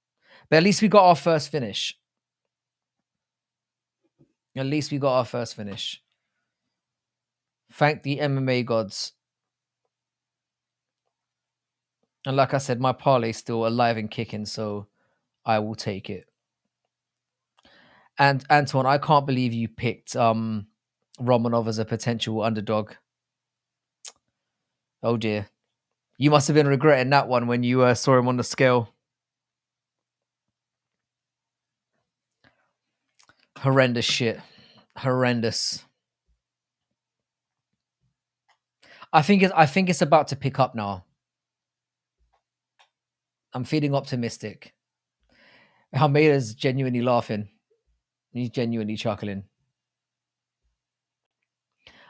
Speaker 1: But at least we got our first finish. At least we got our first finish. Thank the MMA gods. And like I said, my parlay's still alive and kicking, so I will take it. And Antoine, I can't believe you picked Romanov as a potential underdog. Oh dear. You must have been regretting that one when you saw him on the scale. Horrendous shit. Horrendous. I think it's about to pick up now. I'm feeling optimistic. Almeida's genuinely laughing. He's genuinely chuckling.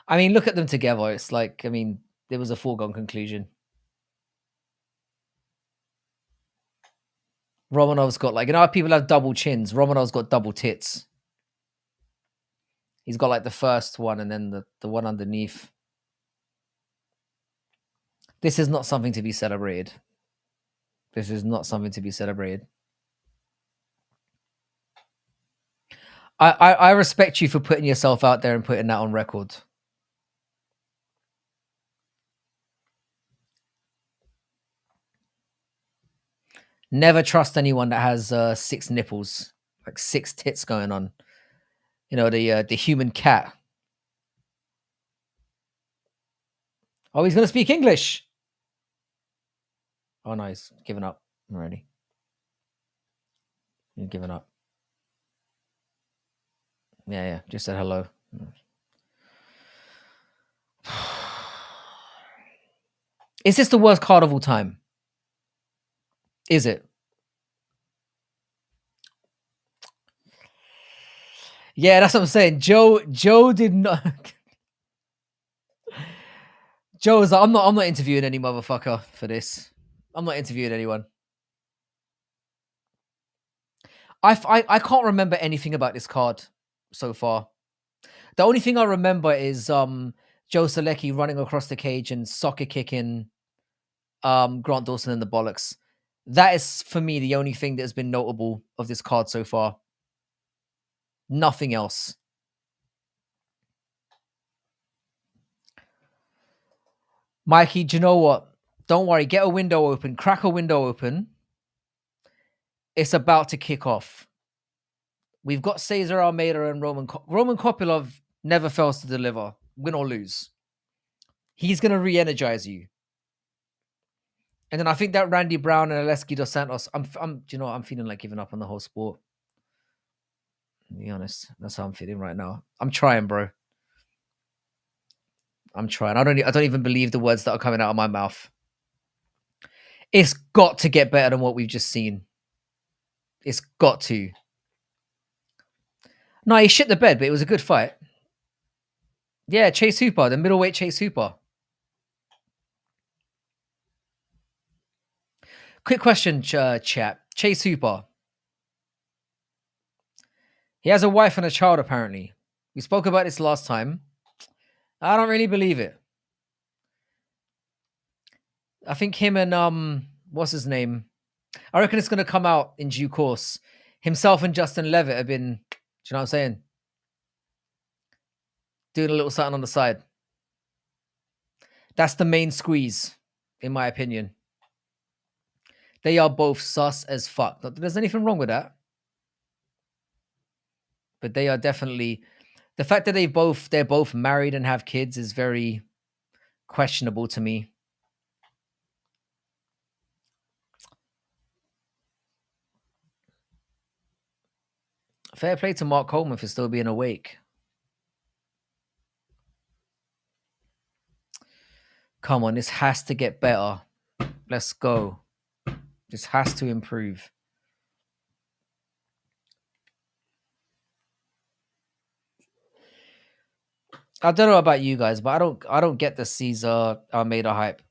Speaker 1: I mean, look at them together. It's like, I mean, there was a foregone conclusion. Romanov's got, like, you know how people have double chins? Romanov's got double tits. He's got like the first one and then the one underneath. This is not something to be celebrated. This is not something to be celebrated. I respect you for putting yourself out there and putting that on record. Never trust anyone that has 6 nipples, like 6 tits going on. You know, the human cat. Oh, he's going to speak English. Oh, no, he's given up already. He's given up. Yeah, just said hello. Is this the worst card of all time? Is it? Yeah, that's what I'm saying. Joe did not. Joe was like, I'm not interviewing any motherfucker for this. I'm not interviewing anyone. I can't remember anything about this card so far. The only thing I remember is Joe Selecki running across the cage and soccer kicking Grant Dawson in the bollocks. That is for me the only thing that has been notable of this card so far. Nothing else. Mikey, do you know what? Don't worry. Get a window open. Crack a window open. It's about to kick off. We've got Cesar Almeida and Roman Kopylov never fails to deliver, win or lose. He's going to re-energize you. And then I think that Randy Brown and Aleski dos Santos, I'm feeling like giving up on the whole sport. To be honest, that's how I'm feeling right now. I'm trying, bro. I'm trying. I don't even believe the words that are coming out of my mouth. It's got to get better than what we've just seen. It's got to. No, he shit the bed, but it was a good fight. Yeah, Chase Hooper, the middleweight Chase Hooper. Quick question, chat. Chase Hooper. He has a wife and a child, apparently. We spoke about this last time. I don't really believe it. I think him and what's his name? I reckon it's going to come out in due course. Himself and Justin Levitt have been, do you know what I'm saying? Doing a little something on the side. That's the main squeeze, in my opinion. They are both sus as fuck. Not that there's anything wrong with that. But they are definitely, the fact that they're both married and have kids is very questionable to me. Fair play to Mark Coleman for still being awake. Come on, this has to get better. Let's go. This has to improve. I don't know about you guys, but I don't get the Cesar Almeida hype.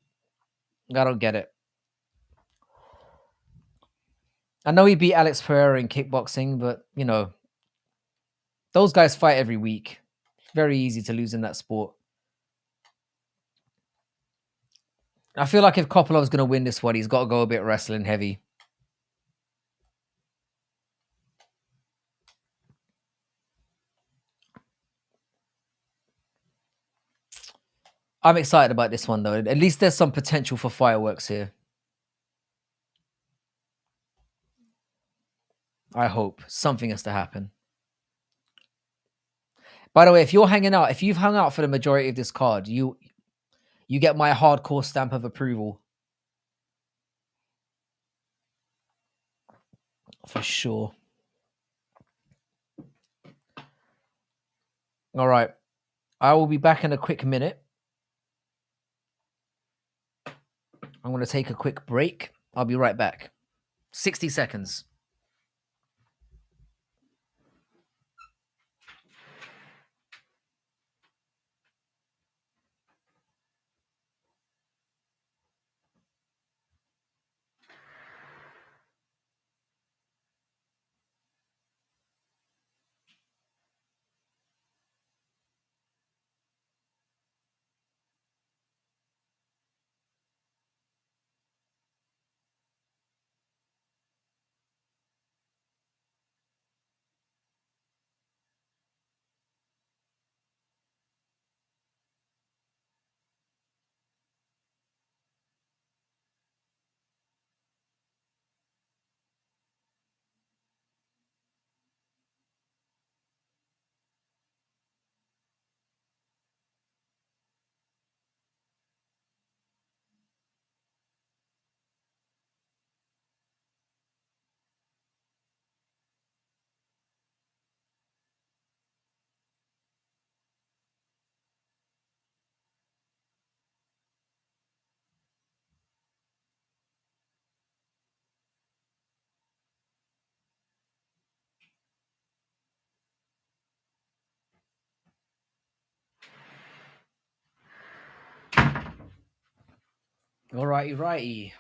Speaker 1: I don't get it. I know he beat Alex Pereira in kickboxing, but you know, those guys fight every week. Very easy to lose in that sport. I feel like if Kopilov's going to win this one, he's got to go a bit wrestling heavy. I'm excited about this one, though. At least there's some potential for fireworks here. I hope something has to happen. By the way, if you're hanging out, if you've hung out for the majority of this card, you get my hardcore stamp of approval. For sure. All right. I will be back in a quick minute. I'm going to take a quick break. I'll be right back. 60 seconds. Alrighty, righty.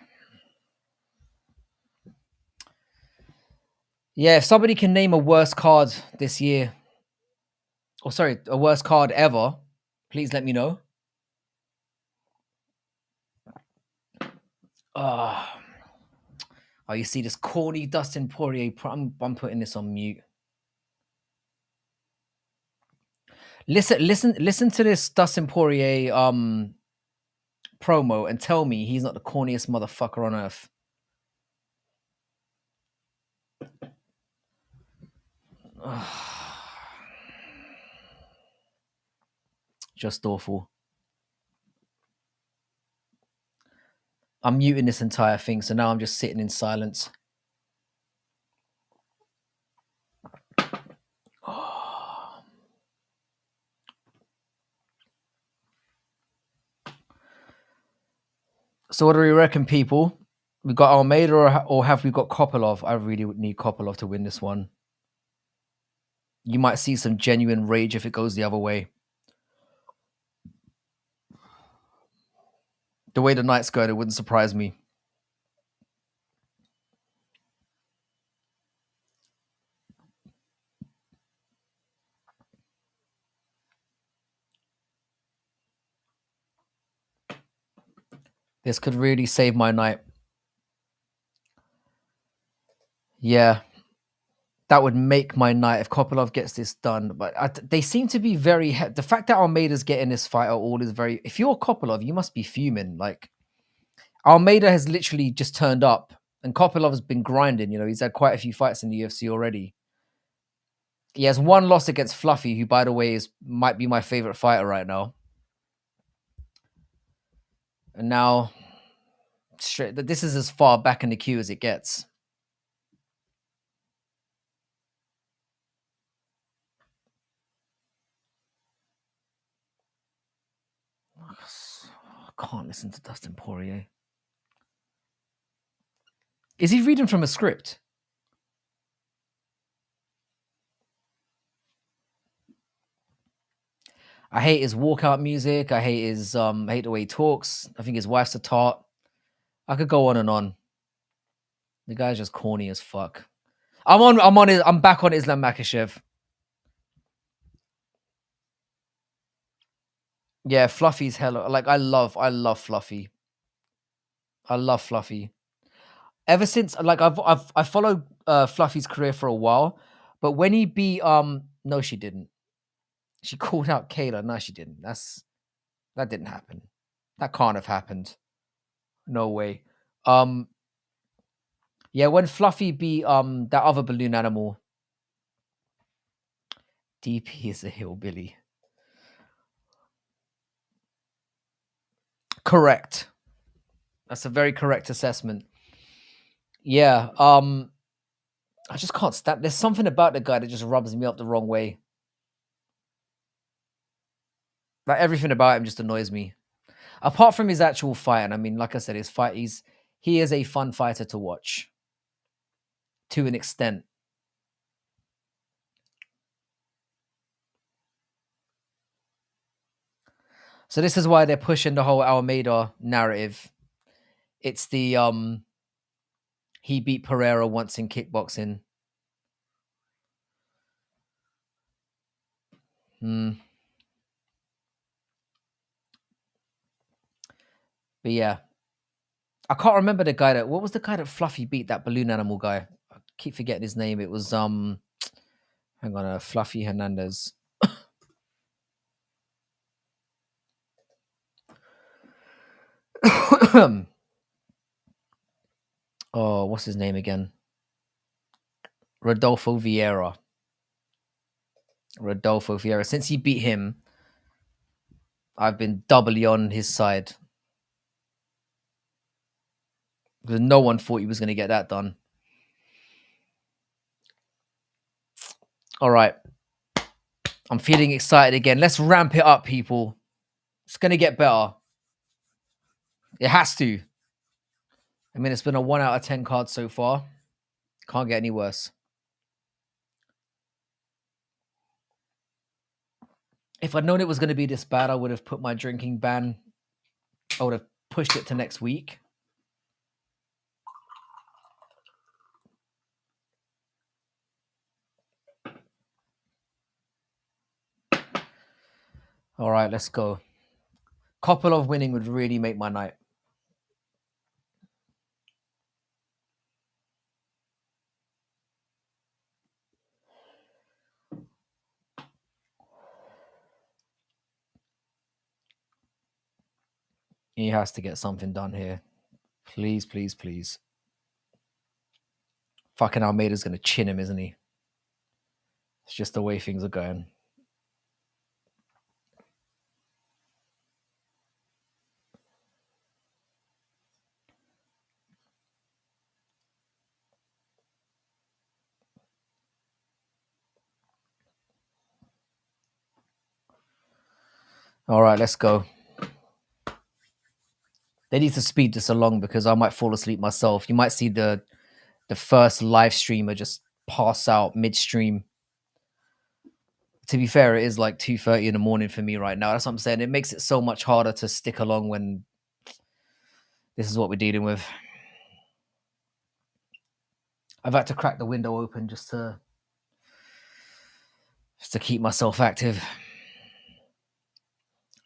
Speaker 1: Yeah, if somebody can name a worst card this year, or sorry, a worst card ever, please let me know. Ah, oh, you see this corny Dustin Poirier. I'm putting this on mute. Listen to this Dustin Poirier promo and tell me he's not the corniest motherfucker on earth. Just awful. I'm muting this entire thing, so now I'm just sitting in silence. So what do we reckon, people? We got Almeida or have we got Kopylov? I really would need Kopylov to win this one. You might see some genuine rage if it goes the other way. The way the night's going, it wouldn't surprise me. This could really save my night. Yeah, that would make my night if Kopylov gets this done. But they seem to be very... the fact that Almeida's getting this fight at all is very... If you're Kopylov, you must be fuming. Like, Almeida has literally just turned up, and Kopylov has been grinding. You know, he's had quite a few fights in the UFC already. He has one loss against Fluffy, who, by the way, might be my favorite fighter right now. And now, this is as far back in the queue as it gets. I can't listen to Dustin Poirier. Is he reading from a script? I hate his walkout music. I hate his I hate the way he talks. I think his wife's a tart. I could go on and on. The guy's just corny as fuck. I'm back on Islam Makhachev. Yeah, Fluffy's hella like I love Fluffy. I love Fluffy. Ever since like I followed Fluffy's career for a while, but when he beat no she didn't. She called out Kayla. No, she didn't. That didn't happen. That can't have happened. No way. Yeah, when Fluffy beat that other balloon animal. DP is a hillbilly. Correct. That's a very correct assessment. Yeah. I just can't stand. There's something about the guy that just rubs me up the wrong way. Like everything about him just annoys me. Apart from his actual fight, and I mean, like I said, his fight, he is a fun fighter to watch. To an extent. So this is why they're pushing the whole Almeida narrative. It's the he beat Pereira once in kickboxing. But yeah. I can't remember the guy what was the guy that Fluffy beat, that balloon animal guy? I keep forgetting his name. It was hang on, Fluffy Hernandez. Oh, what's his name again? Rodolfo Vieira. Since he beat him, I've been doubly on his side. Because no one thought he was going to get that done. All right. I'm feeling excited again. Let's ramp it up, people. It's going to get better. It has to. I mean, it's been a 1 out of 10 card so far. Can't get any worse. If I'd known it was going to be this bad, I would have put my drinking ban. I would have pushed it to next week. All right, let's go. Kopylov winning would really make my night. He has to get something done here. Please, please, please. Fucking Almeida's going to chin him, isn't he? It's just the way things are going. All right, let's go. They need to speed this along because I might fall asleep myself. You might see the first live streamer just pass out midstream. To be fair, it is like 2:30 in the morning for me right now. That's what I'm saying. It makes it so much harder to stick along when this is what we're dealing with. I've had to crack the window open just to keep myself active.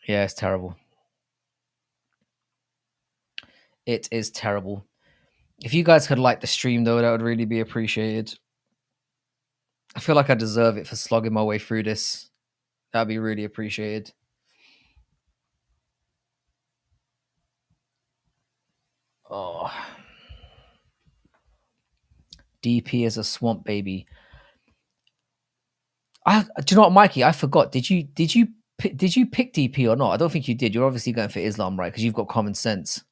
Speaker 1: Yeah, it's terrible. It is terrible. If you guys could like the stream though, that would really be appreciated. I feel like I deserve it for slogging my way through this. That'd be really appreciated. Oh. DP is a swamp baby. Do you know what, Mikey? I forgot. Did you pick DP or not? I don't think you did. You're obviously going for Islam, right? Because you've got common sense.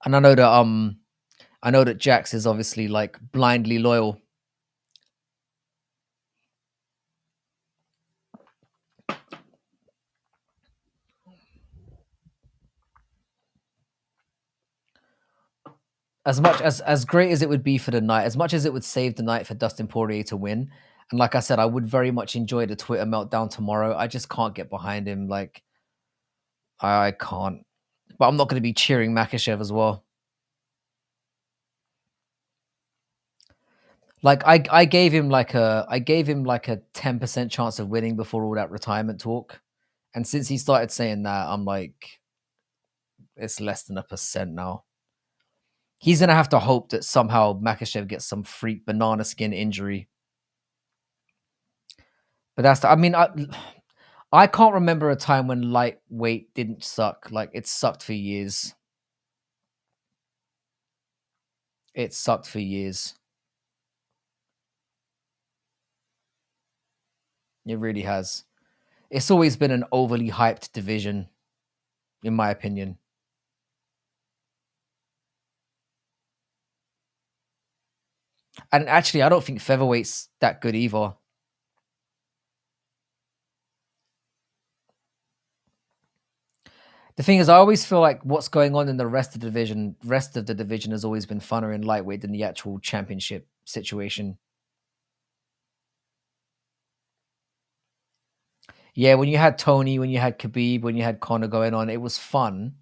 Speaker 1: And I know that Jax is obviously like blindly loyal. As much as great as it would be for the night, as much as it would save the night for Dustin Poirier to win, and like I said, I would very much enjoy the Twitter meltdown tomorrow. I just can't get behind him. Like, I can't. But I'm not going to be cheering Makhachev as well. Like, I gave him like a 10% chance of winning before all that retirement talk, and since he started saying that, I'm like, it's less than 1% now. He's gonna have to hope that somehow Makhachev gets some freak banana skin injury. But I can't remember a time when lightweight didn't suck. Like, it sucked for years. It sucked for years. It really has. It's always been an overly hyped division, in my opinion. And actually, I don't think featherweight's that good either. The thing is, I always feel like what's going on in the rest of the division has always been funner in lightweight than the actual championship situation. Yeah, when you had Tony, when you had Khabib, when you had Conor going on, it was fun.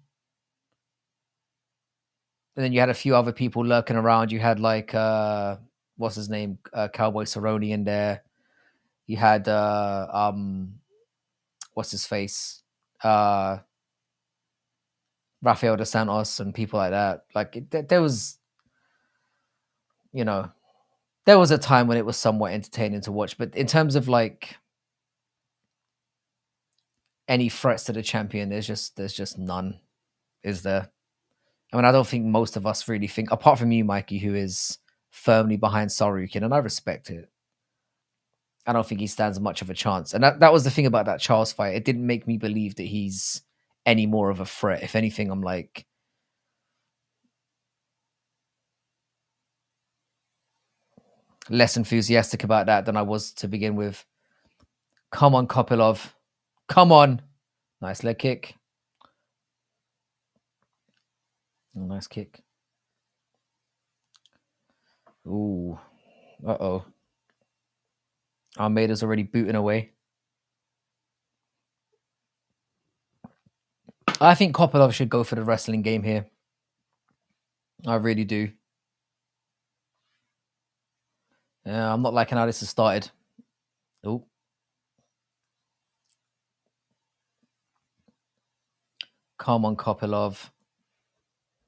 Speaker 1: And then you had a few other people lurking around. You had like what's his name, Cowboy Cerrone in there. You had what's his face, Rafael dos Santos and people like that. Like there was, there was a time when it was somewhat entertaining to watch. But in terms of like any threats to the champion, there's just none, is there? I mean, I don't think most of us really think, apart from you, Mikey, who is firmly behind Sarukin, and I respect it. I don't think he stands much of a chance. And that was the thing about that Charles fight. It didn't make me believe that he's any more of a threat. If anything, I'm like, less enthusiastic about that than I was to begin with. Come on, Kopylov. Come on. Nice leg kick. Oh, nice kick. Ooh. Uh-oh. Almeida's already booting away. I think Kopylov should go for the wrestling game here. I really do. Yeah, I'm not liking how this has started. Oh. Come on, Kopylov.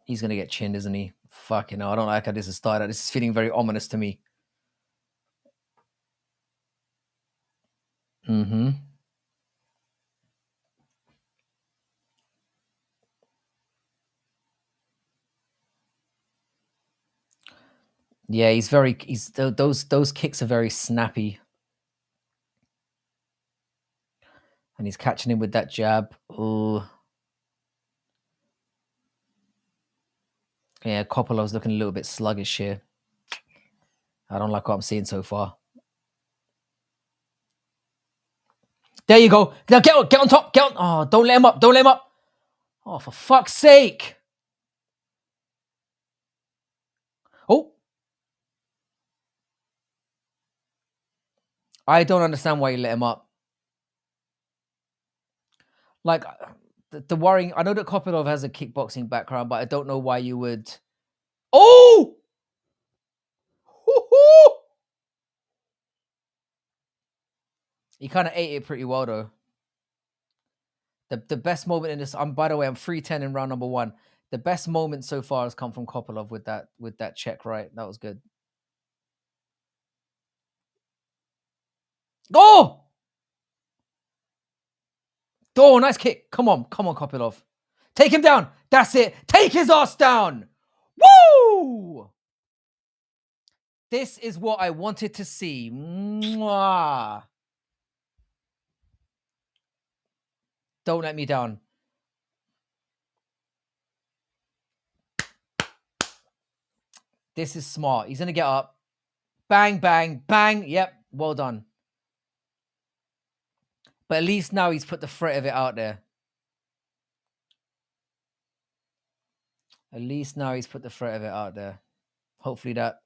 Speaker 1: He's going to get chinned, isn't he? Fucking hell. I don't like how this has started. This is feeling very ominous to me. Mm-hmm. Yeah, those kicks are very snappy. And he's catching him with that jab. Oh. Yeah, Kopolov's looking a little bit sluggish here. I don't like what I'm seeing so far. There you go. Now get on top. Get on. Oh, don't let him up. Don't let him up. Oh, for fuck's sake. Oh. I don't understand why you let him up. Like, the worrying... I know that Kopylov has a kickboxing background, but I don't know why you would... Oh! Woo-hoo! He kind of ate it pretty well, though. The best moment in this... by the way, I'm 3-10 in round number 1. The best moment so far has come from Kopylov with that check right. That was good. Oh! Oh, nice kick. Come on, Kopylov. Take him down. That's it. Take his ass down. Woo! This is what I wanted to see. Mwah. Don't let me down. This is smart. He's going to get up. Bang, bang, bang. Yep, well done. But at least now he's put the threat of it out there. At least now he's put the threat of it out there. Hopefully that...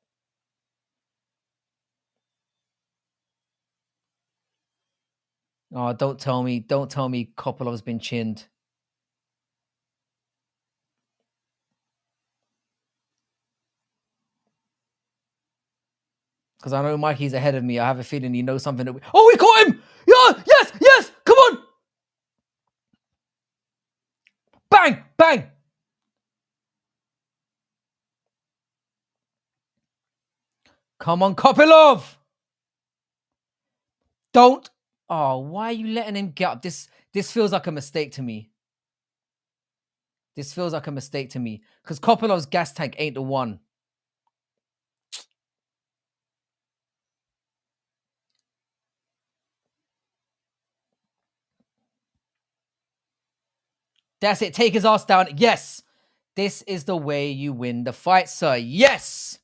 Speaker 1: Oh, don't tell me Kopolov's been chinned. Because I know Mikey's ahead of me. I have a feeling he knows something. Oh, we caught him! Yeah, yes, yes, come on! Bang, bang! Come on, Kopylov! Don't... Oh, why are you letting him get up? This feels like a mistake to me. This feels like a mistake to me. Because Kopolov's gas tank ain't the one. That's it. Take his ass down. Yes. This is the way you win the fight, sir. Yes.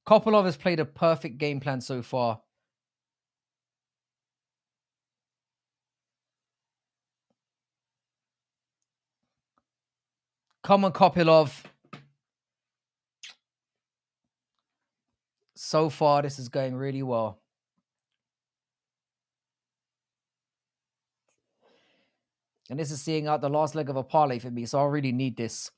Speaker 1: Kopylov has played a perfect game plan so far. Come on, Kopylov. So far, this is going really well. And this is seeing out the last leg of a parlay for me, so I really need this.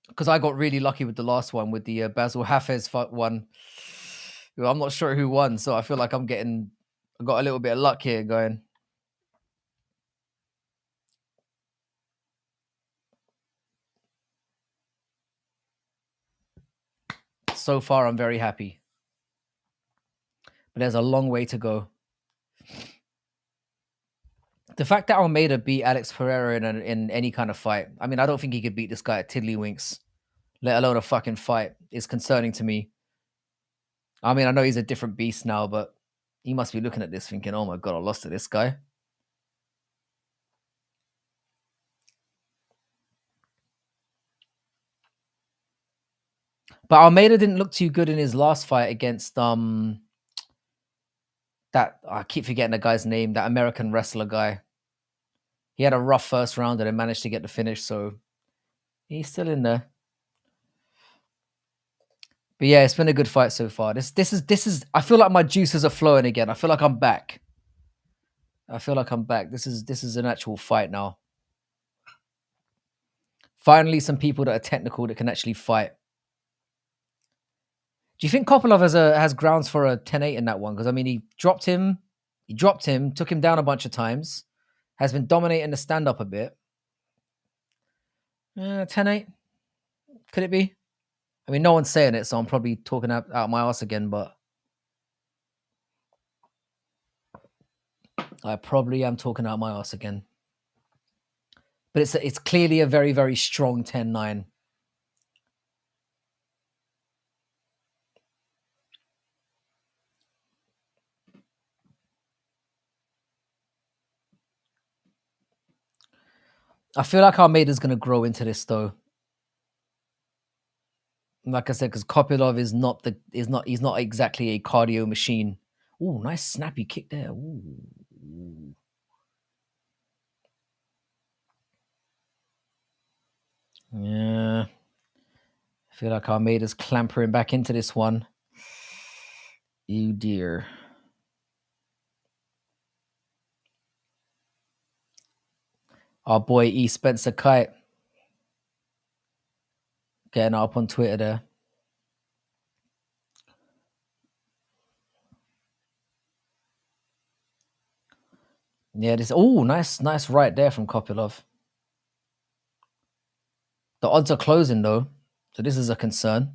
Speaker 1: Because I got really lucky with the last one, with the Basil Hafez one. I'm not sure who won, so I feel like I got a little bit of luck here going. So far, I'm very happy. But there's a long way to go. The fact that Almeida beat Alex Pereira in any kind of fight, I mean, I don't think he could beat this guy at Tiddlywinks, let alone a fucking fight, is concerning to me. I mean, I know he's a different beast now, but he must be looking at this thinking, oh my God, I lost to this guy. But Almeida didn't look too good in his last fight against I keep forgetting the guy's name, that American wrestler guy. He had a rough first round and then managed to get the finish, so he's still in there. But yeah, it's been a good fight so far. This is. I feel like my juices are flowing again. I feel like I'm back. This is an actual fight now. Finally, some people that are technical that can actually fight. Do you think Kopylov has grounds for a 10-8 in that one? Because I mean, he dropped him, took him down a bunch of times, has been dominating the stand up a bit. 10-8, could it be? I mean, no one's saying it, so I'm probably talking out my ass again, but I probably am talking out my ass again. But it's clearly a very, very strong 10-9. I feel like Almeida's going to grow into this, though. Like I said, because Kopylov he's not exactly a cardio machine. Ooh, nice snappy kick there. Ooh. Yeah. I feel like Almeida's clampering back into this one. You dear. Our boy E. Spencer Kite. Getting up on Twitter there. Yeah, this nice right there from Kopylov. The odds are closing though, so this is a concern.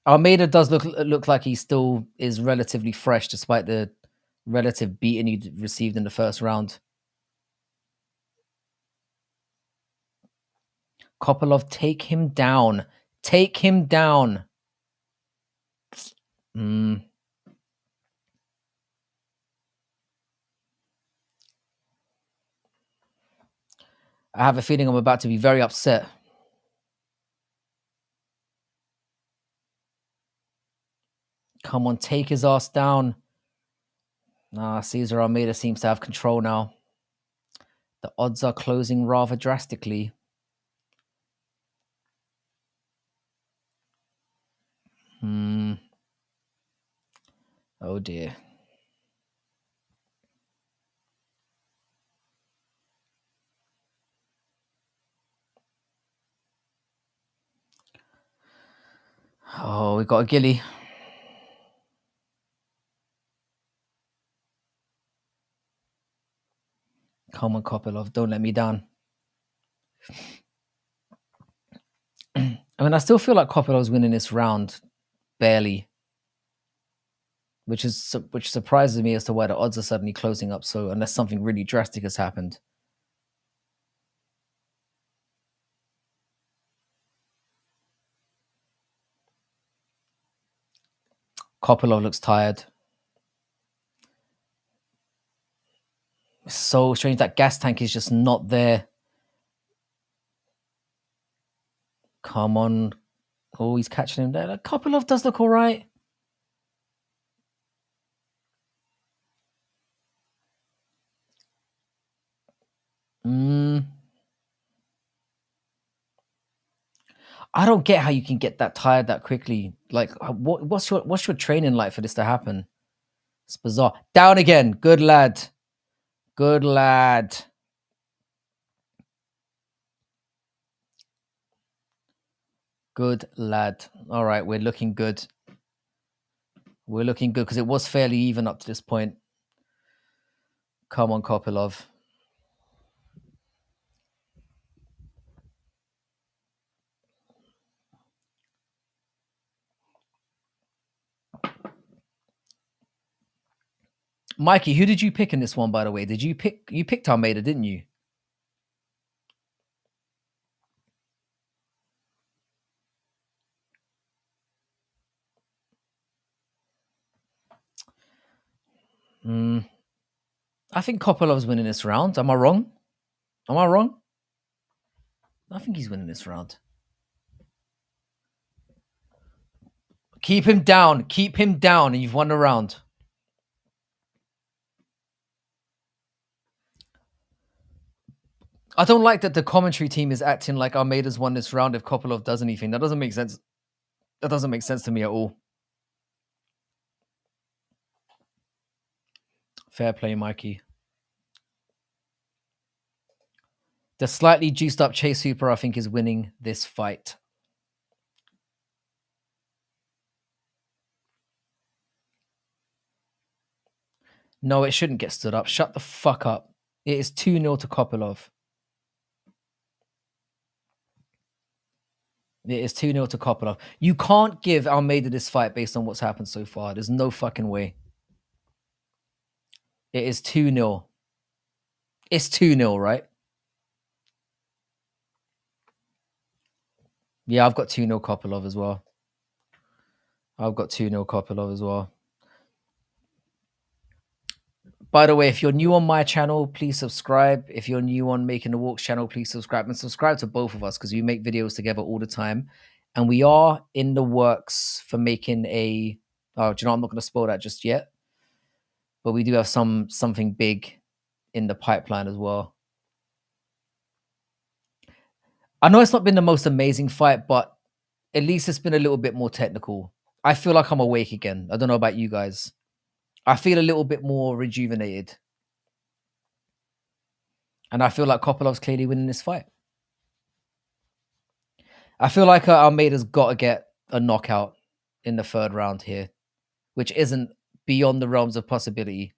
Speaker 1: Almeida does look like he still is relatively fresh despite the relative beating he received in the first round. Kopylov, take him down. Take him down. I have a feeling I'm about to be very upset. Come on, take his ass down. Cesar Almeida seems to have control now. The odds are closing rather drastically. Oh dear. Oh, we got a gilly. Come on, Kopylov, don't let me down. I mean, I still feel like Kopilov's winning this round, barely, which surprises me as to why the odds are suddenly closing up. So unless something really drastic has happened, Kopylov looks tired. It's so strange that gas tank is just not there. Come on. Oh, he's catching him there. Like, Kopylov does look all right. I don't get how you can get that tired that quickly. Like, what's your training like for this to happen? It's bizarre. Down again. Good lad. Good lad. Good lad. All right, we're looking good. We're looking good because it was fairly even up to this point. Come on, Kopylov. Mikey, who did you pick in this one, by the way? You picked Almeida, didn't you? I think Kopilov's winning this round. Am I wrong? I think he's winning this round. Keep him down, and you've won the round. I don't like that the commentary team is acting like Almeida's won this round if Kopylov does anything. That doesn't make sense. That doesn't make sense to me at all. Fair play, Mikey. The slightly juiced up Chase Hooper, I think, is winning this fight. No, it shouldn't get stood up. Shut the fuck up. It is 2-0 to Kopylov. It is 2-0 to Kopylov. You can't give Almeida this fight based on what's happened so far. There's no fucking way. It is 2-0. It's 2-0, right? Yeah, I've got 2-0 Kopylov as well. I've got 2-0 Kopylov as well. By the way, if you're new on my channel, please subscribe. If you're new on Making the Walks channel, please subscribe. And subscribe to both of us because we make videos together all the time. And we are in the works for making a... Oh, do you know, I'm not going to spoil that just yet. But we do have something big in the pipeline as well. I know it's not been the most amazing fight, but at least it's been a little bit more technical. I feel like I'm awake again. I don't know about you guys. I feel a little bit more rejuvenated. And I feel like Kopilov's clearly winning this fight. I feel like Almeida's got to get a knockout in the third round here, which isn't beyond the realms of possibility.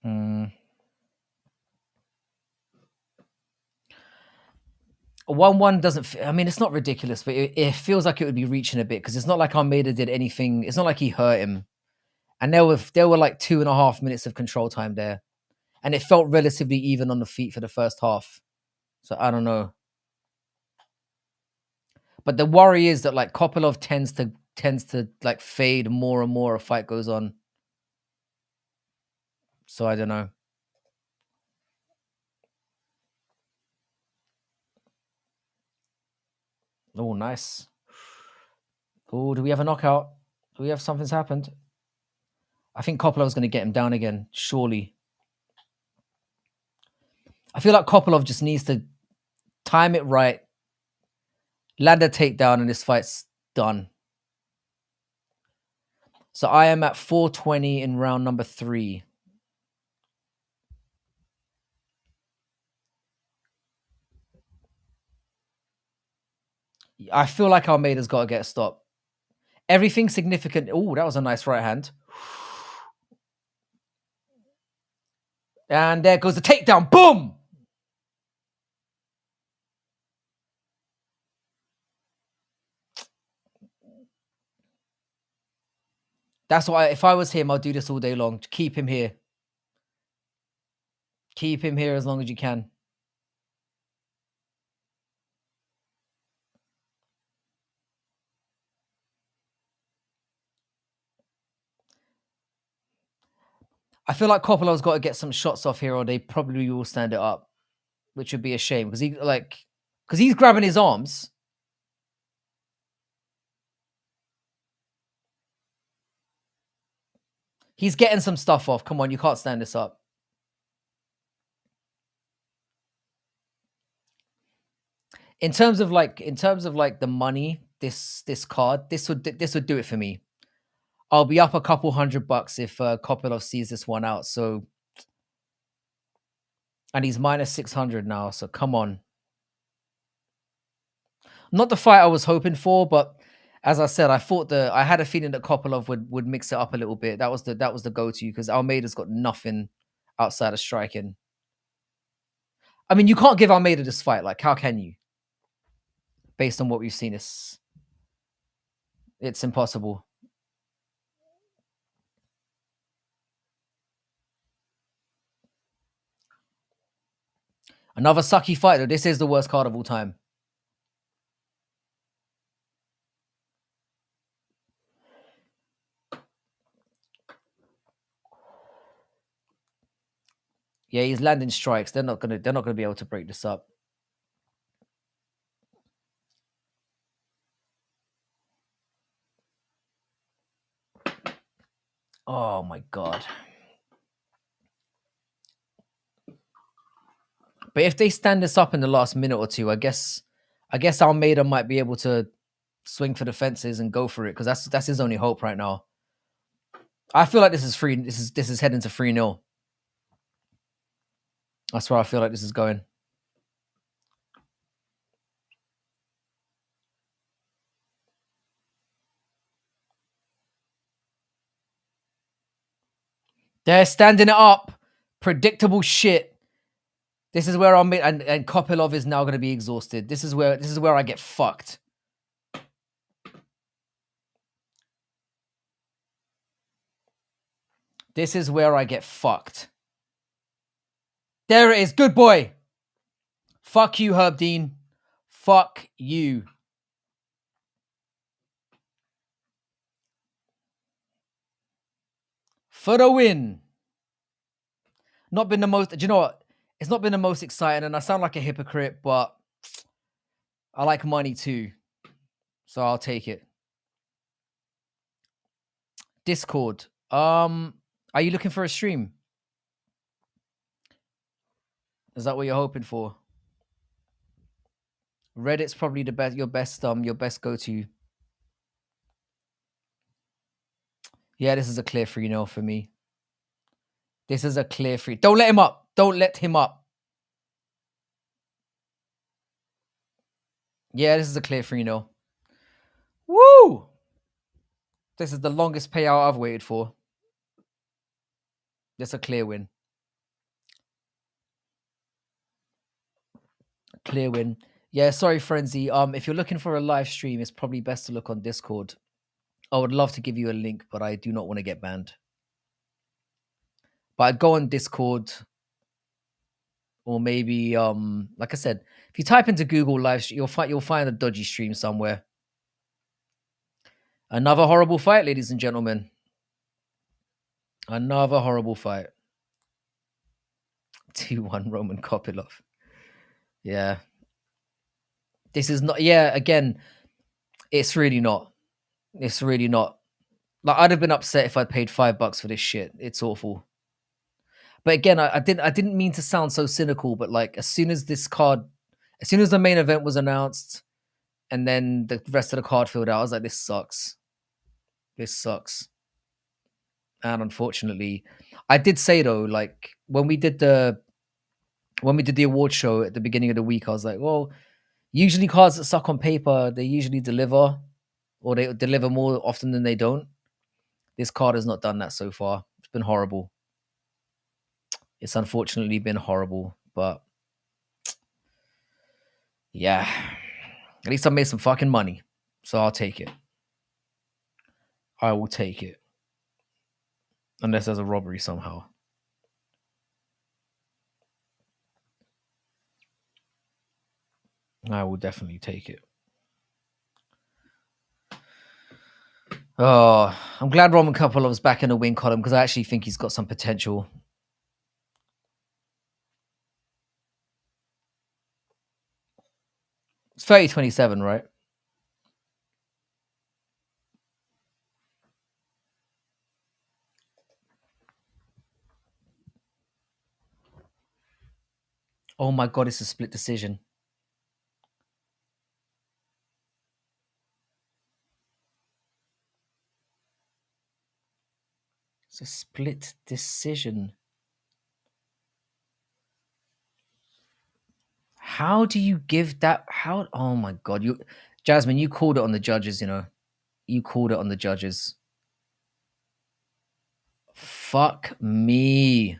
Speaker 1: Mm. 1-1 doesn't... I mean, it's not ridiculous, but it feels like it would be reaching a bit because it's not like Almeida did anything. It's not like he hurt him. And there were like 2.5 minutes of control time there. And it felt relatively even on the feet for the first half. So I don't know. But the worry is that like Kopylov tends to like fade more and more as fight goes on. So I don't know. Oh, nice. Oh, do we have a knockout? Do we have something's happened? I think Kopilov's going to get him down again, surely. I feel like Kopylov just needs to time it right, land a takedown, and this fight's done. So I am at 420 in round number 3. I feel like Almeida's got to get a stop. Everything significant. Oh, that was a nice right hand. And there goes the takedown. Boom! That's why if I was him, I'll do this all day long. Keep him here. Keep him here as long as you can. I feel like Kopilov's got to get some shots off here, or they probably will stand it up, which would be a shame because he's grabbing his arms. He's getting some stuff off. Come on, you can't stand this up. In terms of like the money, this card, this would do it for me. I'll be up a couple $100 if Kopylov sees this one out. So, and he's minus 600 now. So come on. Not the fight I was hoping for, but as I said, I had a feeling that Kopylov would mix it up a little bit. That was the go-to because Almeida's got nothing outside of striking. I mean, you can't give Almeida this fight. Like, how can you? Based on what we've seen, it's impossible. Another sucky fighter. This is the worst card of all time. Yeah, he's landing strikes. They're not gonna be able to break this up. Oh my god. But if they stand this up in the last minute or two, I guess Almeida might be able to swing for the fences and go for it because that's his only hope right now. I feel like this is free. This is heading to 3-0. That's where I feel like this is going. They're standing it up. Predictable shit. This is where and Kopilov is now going to be exhausted. This is where I get fucked. This is where I get fucked. There it is. Good boy. Fuck you, Herb Dean. Fuck you. For the win. Not been the most, do you know what? It's not been the most exciting, and I sound like a hypocrite, but I like money too. So I'll take it. Discord. Are you looking for a stream? Is that what you're hoping for? Reddit's probably the best your best go-to. Yeah, this is a clear 3-0 for me. This is a clear 3. Don't let him up. Don't let him up. Yeah, this is a clear 3-0. Woo! This is the longest payout I've waited for. That's a clear win. Clear win. Yeah, sorry, Frenzy. If you're looking for a live stream, it's probably best to look on Discord. I would love to give you a link, but I do not want to get banned. But I'd go on Discord, or maybe like I said, if you type into Google live stream, you'll find a dodgy stream somewhere. Another horrible fight, ladies and gentlemen. Another horrible fight. 2-1 Roman Kopilov. Yeah. This is not, yeah, again, it's really not. It's really not. Like, I'd have been upset if I'd paid $5 for this shit. It's awful. But again, I didn't mean to sound so cynical, but like as soon as the main event was announced and then the rest of the card filled out, I was like, this sucks. This sucks. And unfortunately, I did say though, like when we did the award show at the beginning of the week, I was like, well, usually cards that suck on paper, they usually deliver, or they deliver more often than they don't. This card has not done that so far. It's been horrible. It's unfortunately been horrible, but yeah, at least I made some fucking money, so I'll take it. I will take it, unless there's a robbery somehow. I will definitely take it. Oh, I'm glad Roman Kopilov's back in the win column because I actually think he's got some potential. It's 30-27, right? Oh my god, it's a split decision. It's a split decision. How do you give that? How? Oh my god, Jasmine, you called it on the judges. You know, you called it on the judges. Fuck me.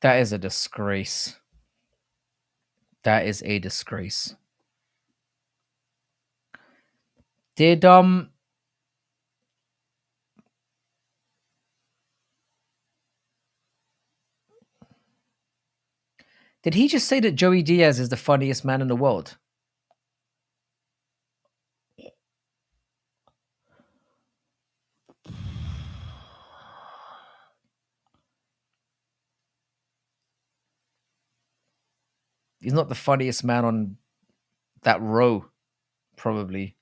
Speaker 1: That is a disgrace. That is a disgrace. Did he just say that Joey Diaz is the funniest man in the world? He's not the funniest man on that row. Probably.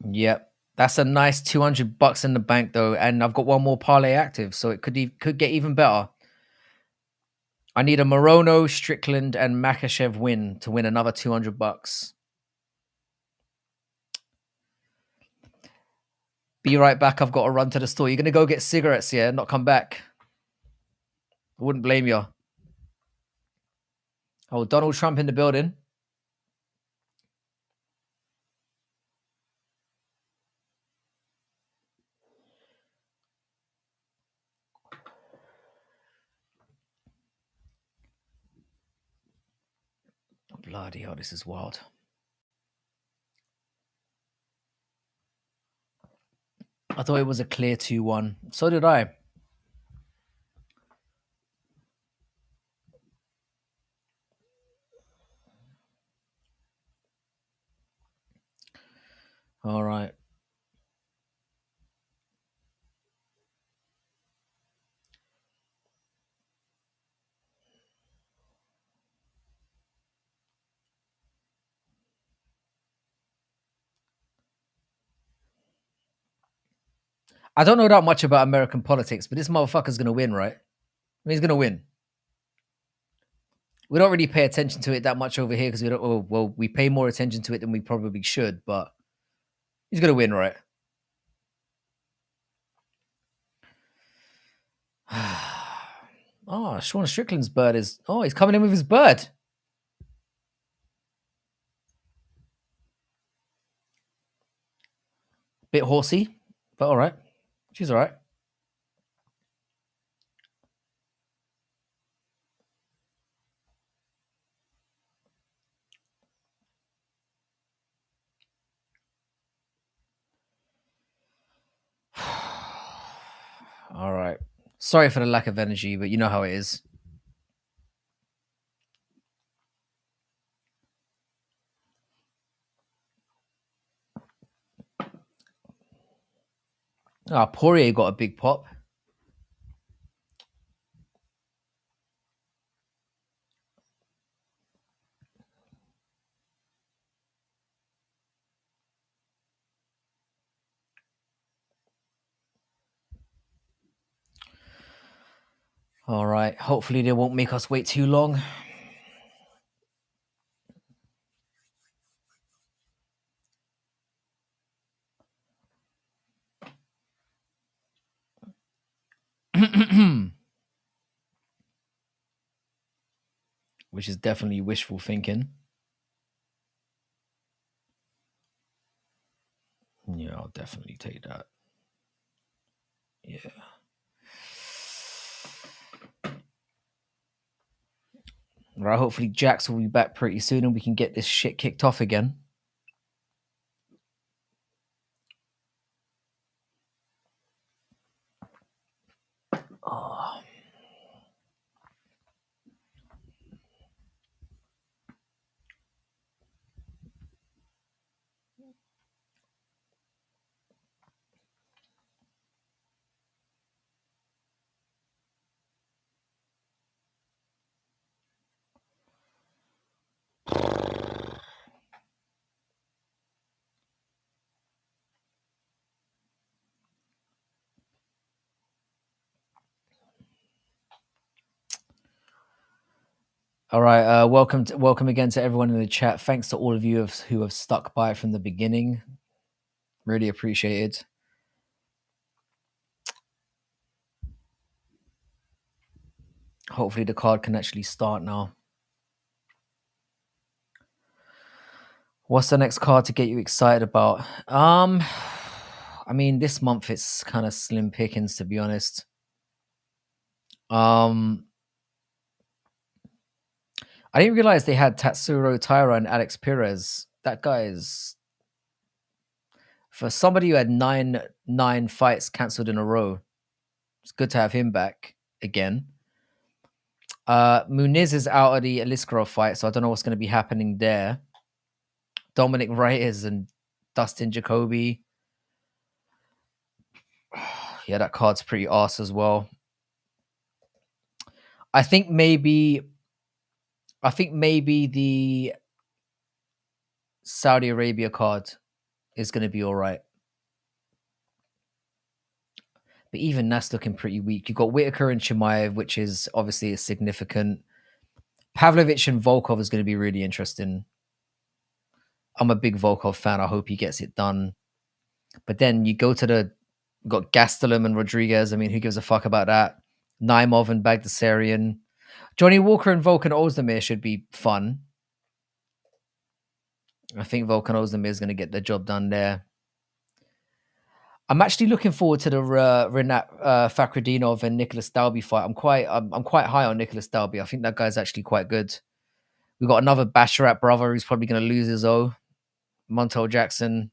Speaker 1: Yep. That's a nice $200 in the bank though, and I've got one more parlay active, so it could get even better. I need a Morono, Strickland, and Makhachev win to win another $200. Be right back. I've got to run to the store. You're gonna go get cigarettes, yeah? Not come back. I wouldn't blame you. Oh, Donald Trump in the building. Bloody hell, this is wild. I thought it was a clear 2-1. So did I. All right. I don't know that much about American politics, but this motherfucker's gonna win, right? I mean, he's gonna win. We don't really pay attention to it that much over here because we don't. Well, we pay more attention to it than we probably should, but he's gonna win, right? Oh, Sean Strickland's bird is. Oh, he's coming in with his bird. Bit horsey, but all right. She's all right. All right. Sorry for the lack of energy, but you know how it is. Ah, Poirier got a big pop. All right. Hopefully they won't make us wait too long. Which is definitely wishful thinking. Yeah, I'll definitely take that. Yeah. Right, hopefully Jax will be back pretty soon and we can get this shit kicked off again. Oh. All right, welcome again to everyone in the chat. Thanks to all of you who have stuck by from the beginning. Really appreciate it. Hopefully the card can actually start now. What's the next card to get you excited about? I mean, this month it's kind of slim pickings, to be honest. I didn't realize they had Tatsuro Taira and Alex Perez. That guy is, for somebody who had nine fights cancelled in a row, it's good to have him back again. Muniz is out of the Aliskerov fight, so I don't know what's going to be happening there. Dominic Reyes and Dustin Jacoby. Yeah, that card's pretty arse as well. I think maybe I think maybe the Saudi Arabia card is going to be all right. But even that's looking pretty weak. You've got Whitaker and Chimaev, which is obviously a significant. Pavlovich and Volkov is going to be really interesting. I'm a big Volkov fan. I hope he gets it done. But then you go to got Gastelum and Rodriguez. I mean, who gives a fuck about that? Naimov and Bagdasarian. Johnny Walker and Volkan Ozdemir should be fun. I think Volkan Ozdemir is going to get the job done there. I'm actually looking forward to the Renat Fakhretdinov and Nicholas Dalby fight. I'm quite high on Nicholas Dalby. I think that guy's actually quite good. We've got another Basharat brother who's probably going to lose his O. Montel Jackson.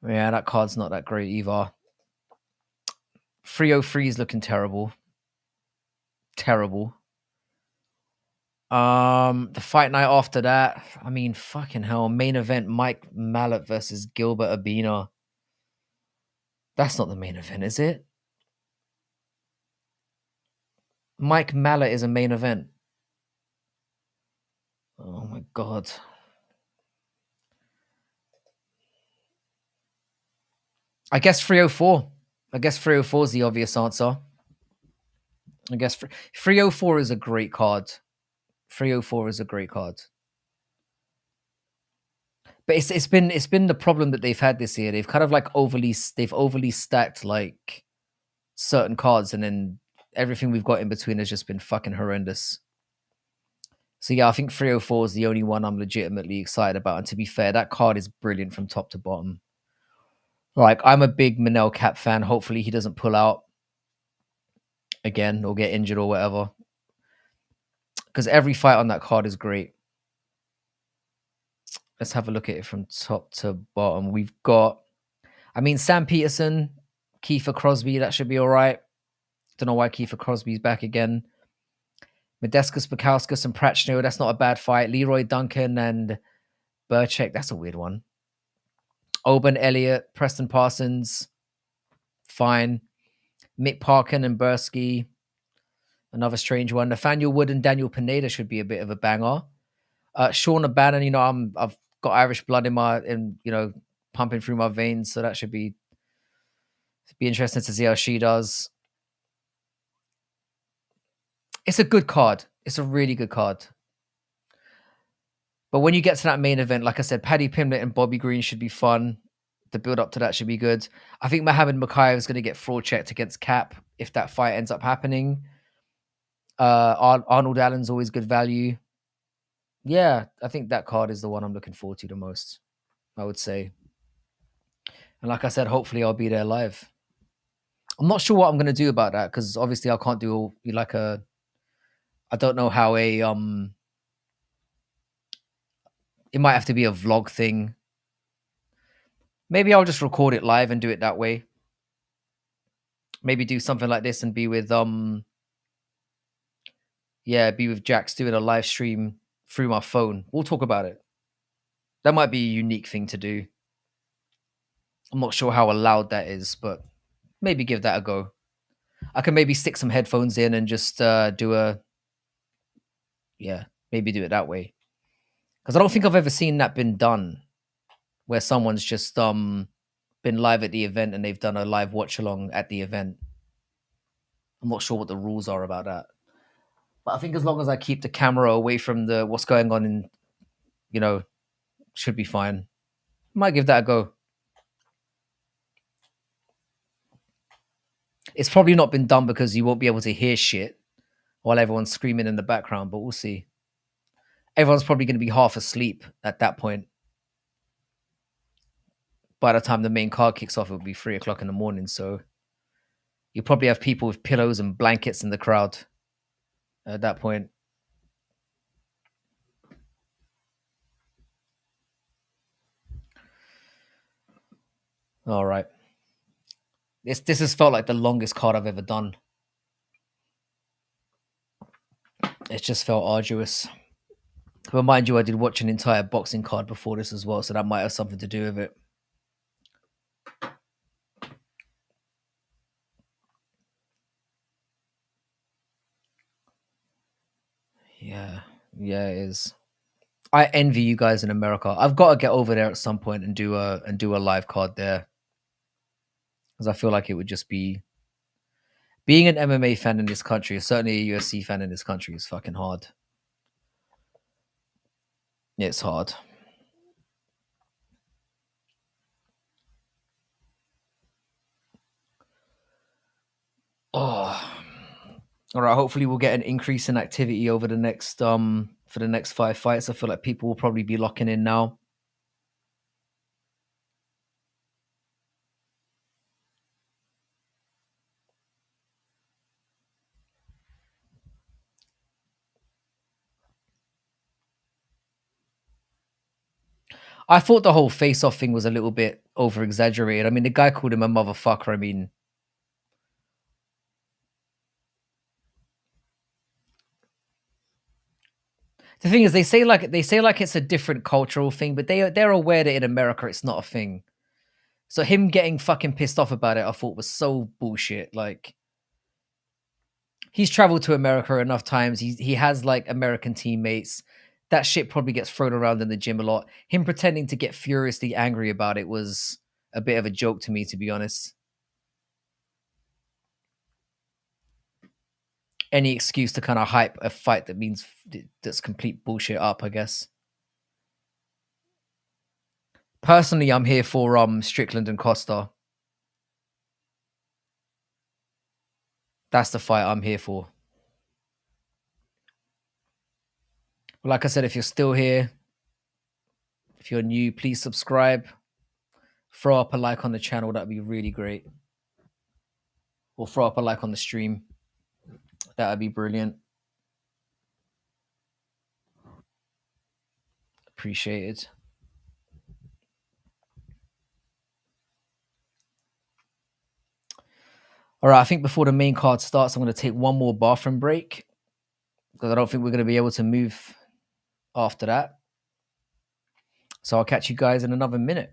Speaker 1: Yeah, that card's not that great either. 303 is looking terrible. Terrible. The fight night after that, I mean, fucking hell. Main event, Mike Mallet versus Gilbert Abina. That's not the main event, is it? Mike Mallet is a main event. Oh my god. I guess 304. I guess 304 is the obvious answer. I guess 304 is a great card. 304 is a great card. But it's been the problem that they've had this year. They've kind of like overly stacked like certain cards, and then everything we've got in between has just been fucking horrendous. So yeah, I think 304 is the only one I'm legitimately excited about. And to be fair, that card is brilliant from top to bottom. Like, I'm a big Manel Cap fan. Hopefully he doesn't pull out again or get injured or whatever. Because every fight on that card is great. Let's have a look at it from top to bottom. We've got, I mean, Sam Peterson, Kiefer Crosby, that should be all right. Don't know why Kiefer Crosby's back again. Modestus Bakauskas and Prachno, that's not a bad fight. Leroy Duncan and Burchek, that's a weird one. Oban Elliott, Preston Parsons, fine. Mick Parkin and Bursky, another strange one. Nathaniel Wood and Daniel Pineda should be a bit of a banger. Sean O'Bannon, you know, I've got Irish blood in pumping through my veins, so that should be interesting to see how she does. It's a good card. It's a really good card. But when you get to that main event, like I said, Paddy Pimblett and Bobby Green should be fun. The build up to that should be good. I think Mohamed Makhachev is going to get fraud checked against Cap if that fight ends up happening. Arnold Allen's always good value. Yeah, I think that card is the one I'm looking forward to the most, I would say. And like I said, hopefully I'll be there live. I'm not sure what I'm going to do about that because obviously I can't do like a. I don't know how a It might have to be a vlog thing. Maybe I'll just record it live and do it that way. Maybe do something like this and be with Jax doing a live stream through my phone. We'll talk about it. That might be a unique thing to do. I'm not sure how allowed that is, but maybe give that a go. I can maybe stick some headphones in and just maybe do it that way. Because I don't think I've ever seen that been done, where someone's just been live at the event and they've done a live watch along at the event. I'm not sure what the rules are about that. But I think as long as I keep the camera away from what's going on in, should be fine. Might give that a go. It's probably not been done because you won't be able to hear shit while everyone's screaming in the background, but we'll see. Everyone's probably going to be half asleep at that point. By the time the main card kicks off, it'll be 3:00 in the morning. So you probably have people with pillows and blankets in the crowd at that point. All right. This has felt like the longest card I've ever done. It's just felt arduous. But mind you, I did watch an entire boxing card before this as well, so that might have something to do with it. Yeah, it is. I envy you guys in America. I've got to get over there at some point and do a live card there because I feel like it would just be being an MMA fan in this country, certainly a UFC fan in this country, is fucking hard. It's hard. Oh, all right. Hopefully, we'll get an increase in activity over the next for the next 5 fights. I feel like people will probably be locking in now. I thought the whole face-off thing was a little bit over exaggerated. I mean, the guy called him a motherfucker. I mean, the thing is, they say like it's a different cultural thing, but they're aware that in America it's not a thing. So him getting fucking pissed off about it, I thought was so bullshit. Like he's traveled to America enough times. He has like American teammates. That shit probably gets thrown around in the gym a lot. Him pretending to get furiously angry about it was a bit of a joke to me, to be honest. Any excuse to kind of hype a fight that means that's complete bullshit up, I guess. Personally, I'm here for Strickland and Costa. That's the fight I'm here for. Like I said, if you're still here, if you're new, please subscribe. Throw up a like on the channel, that'd be really great. Or throw up a like on the stream. That'd be brilliant. Appreciate it. All right, I think before the main card starts, I'm going to take one more bathroom break because I don't think we're going to be able to move after that. So I'll catch you guys in another minute.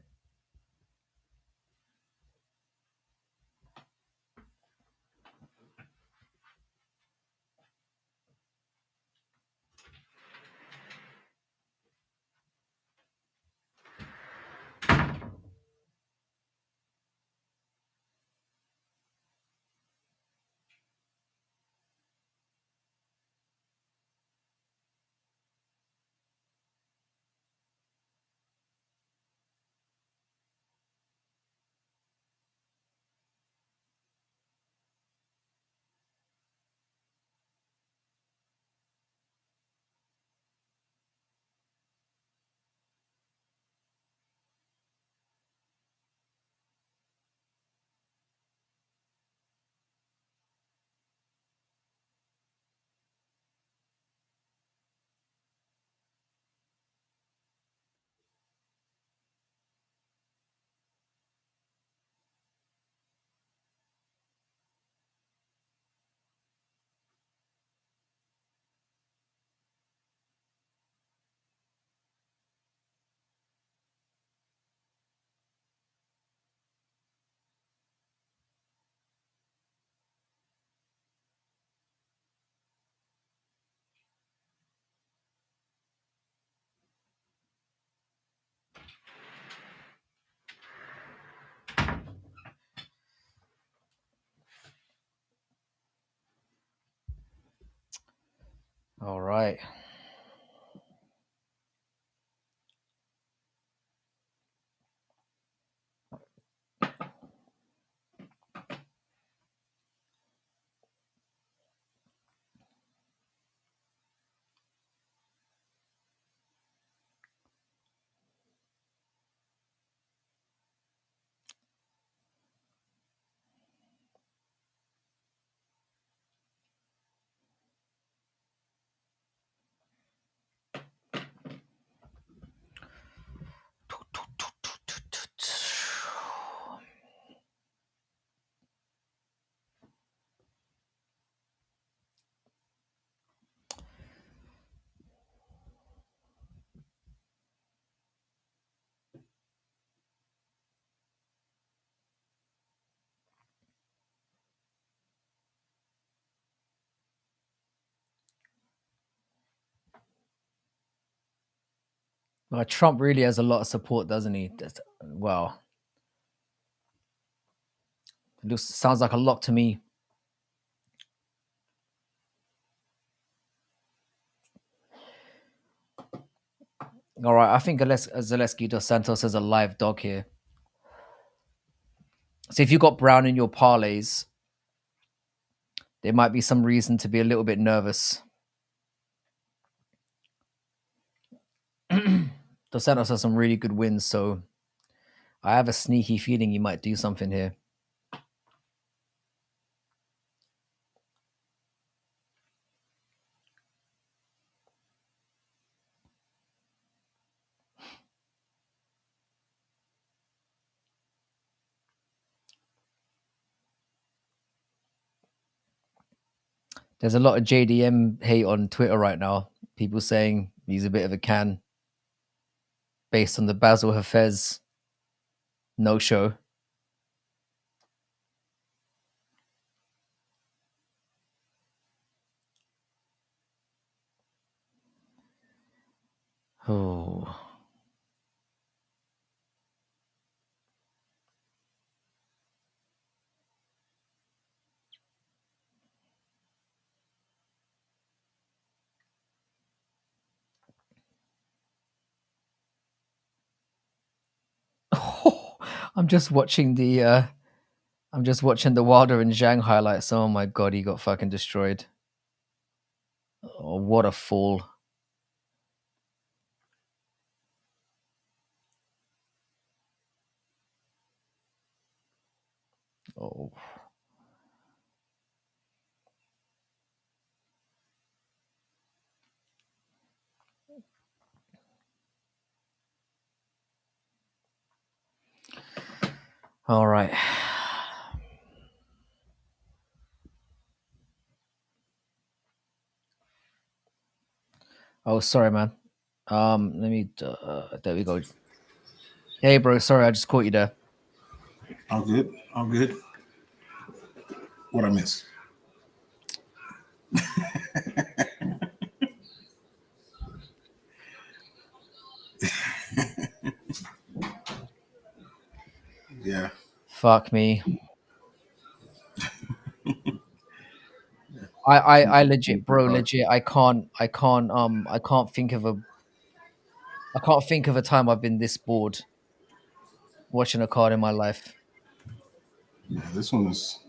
Speaker 1: All right. Trump really has a lot of support, doesn't he? Well, sounds like a lot to me. All right, I think Zaleski dos Santos has a live dog here. So if you got Brown in your parlays, there might be some reason to be a little bit nervous. Dos Santos has some really good wins, so I have a sneaky feeling he might do something here. There's a lot of JDM hate on Twitter right now. People saying he's a bit of a can based on the Basil Hafez no show. Oh. I'm just watching the Wilder and Zhang highlights. Oh my god, he got fucking destroyed. Oh, what a fall. Oh. All right. Oh, sorry, man. Let me. There we go. Hey, bro. Sorry, I just caught you there.
Speaker 2: All good. All good. What I miss? Yeah.
Speaker 1: Fuck me. I legit, bro, legit. I can't think of a time I've been this bored watching a card in my life.
Speaker 2: Yeah, this one was.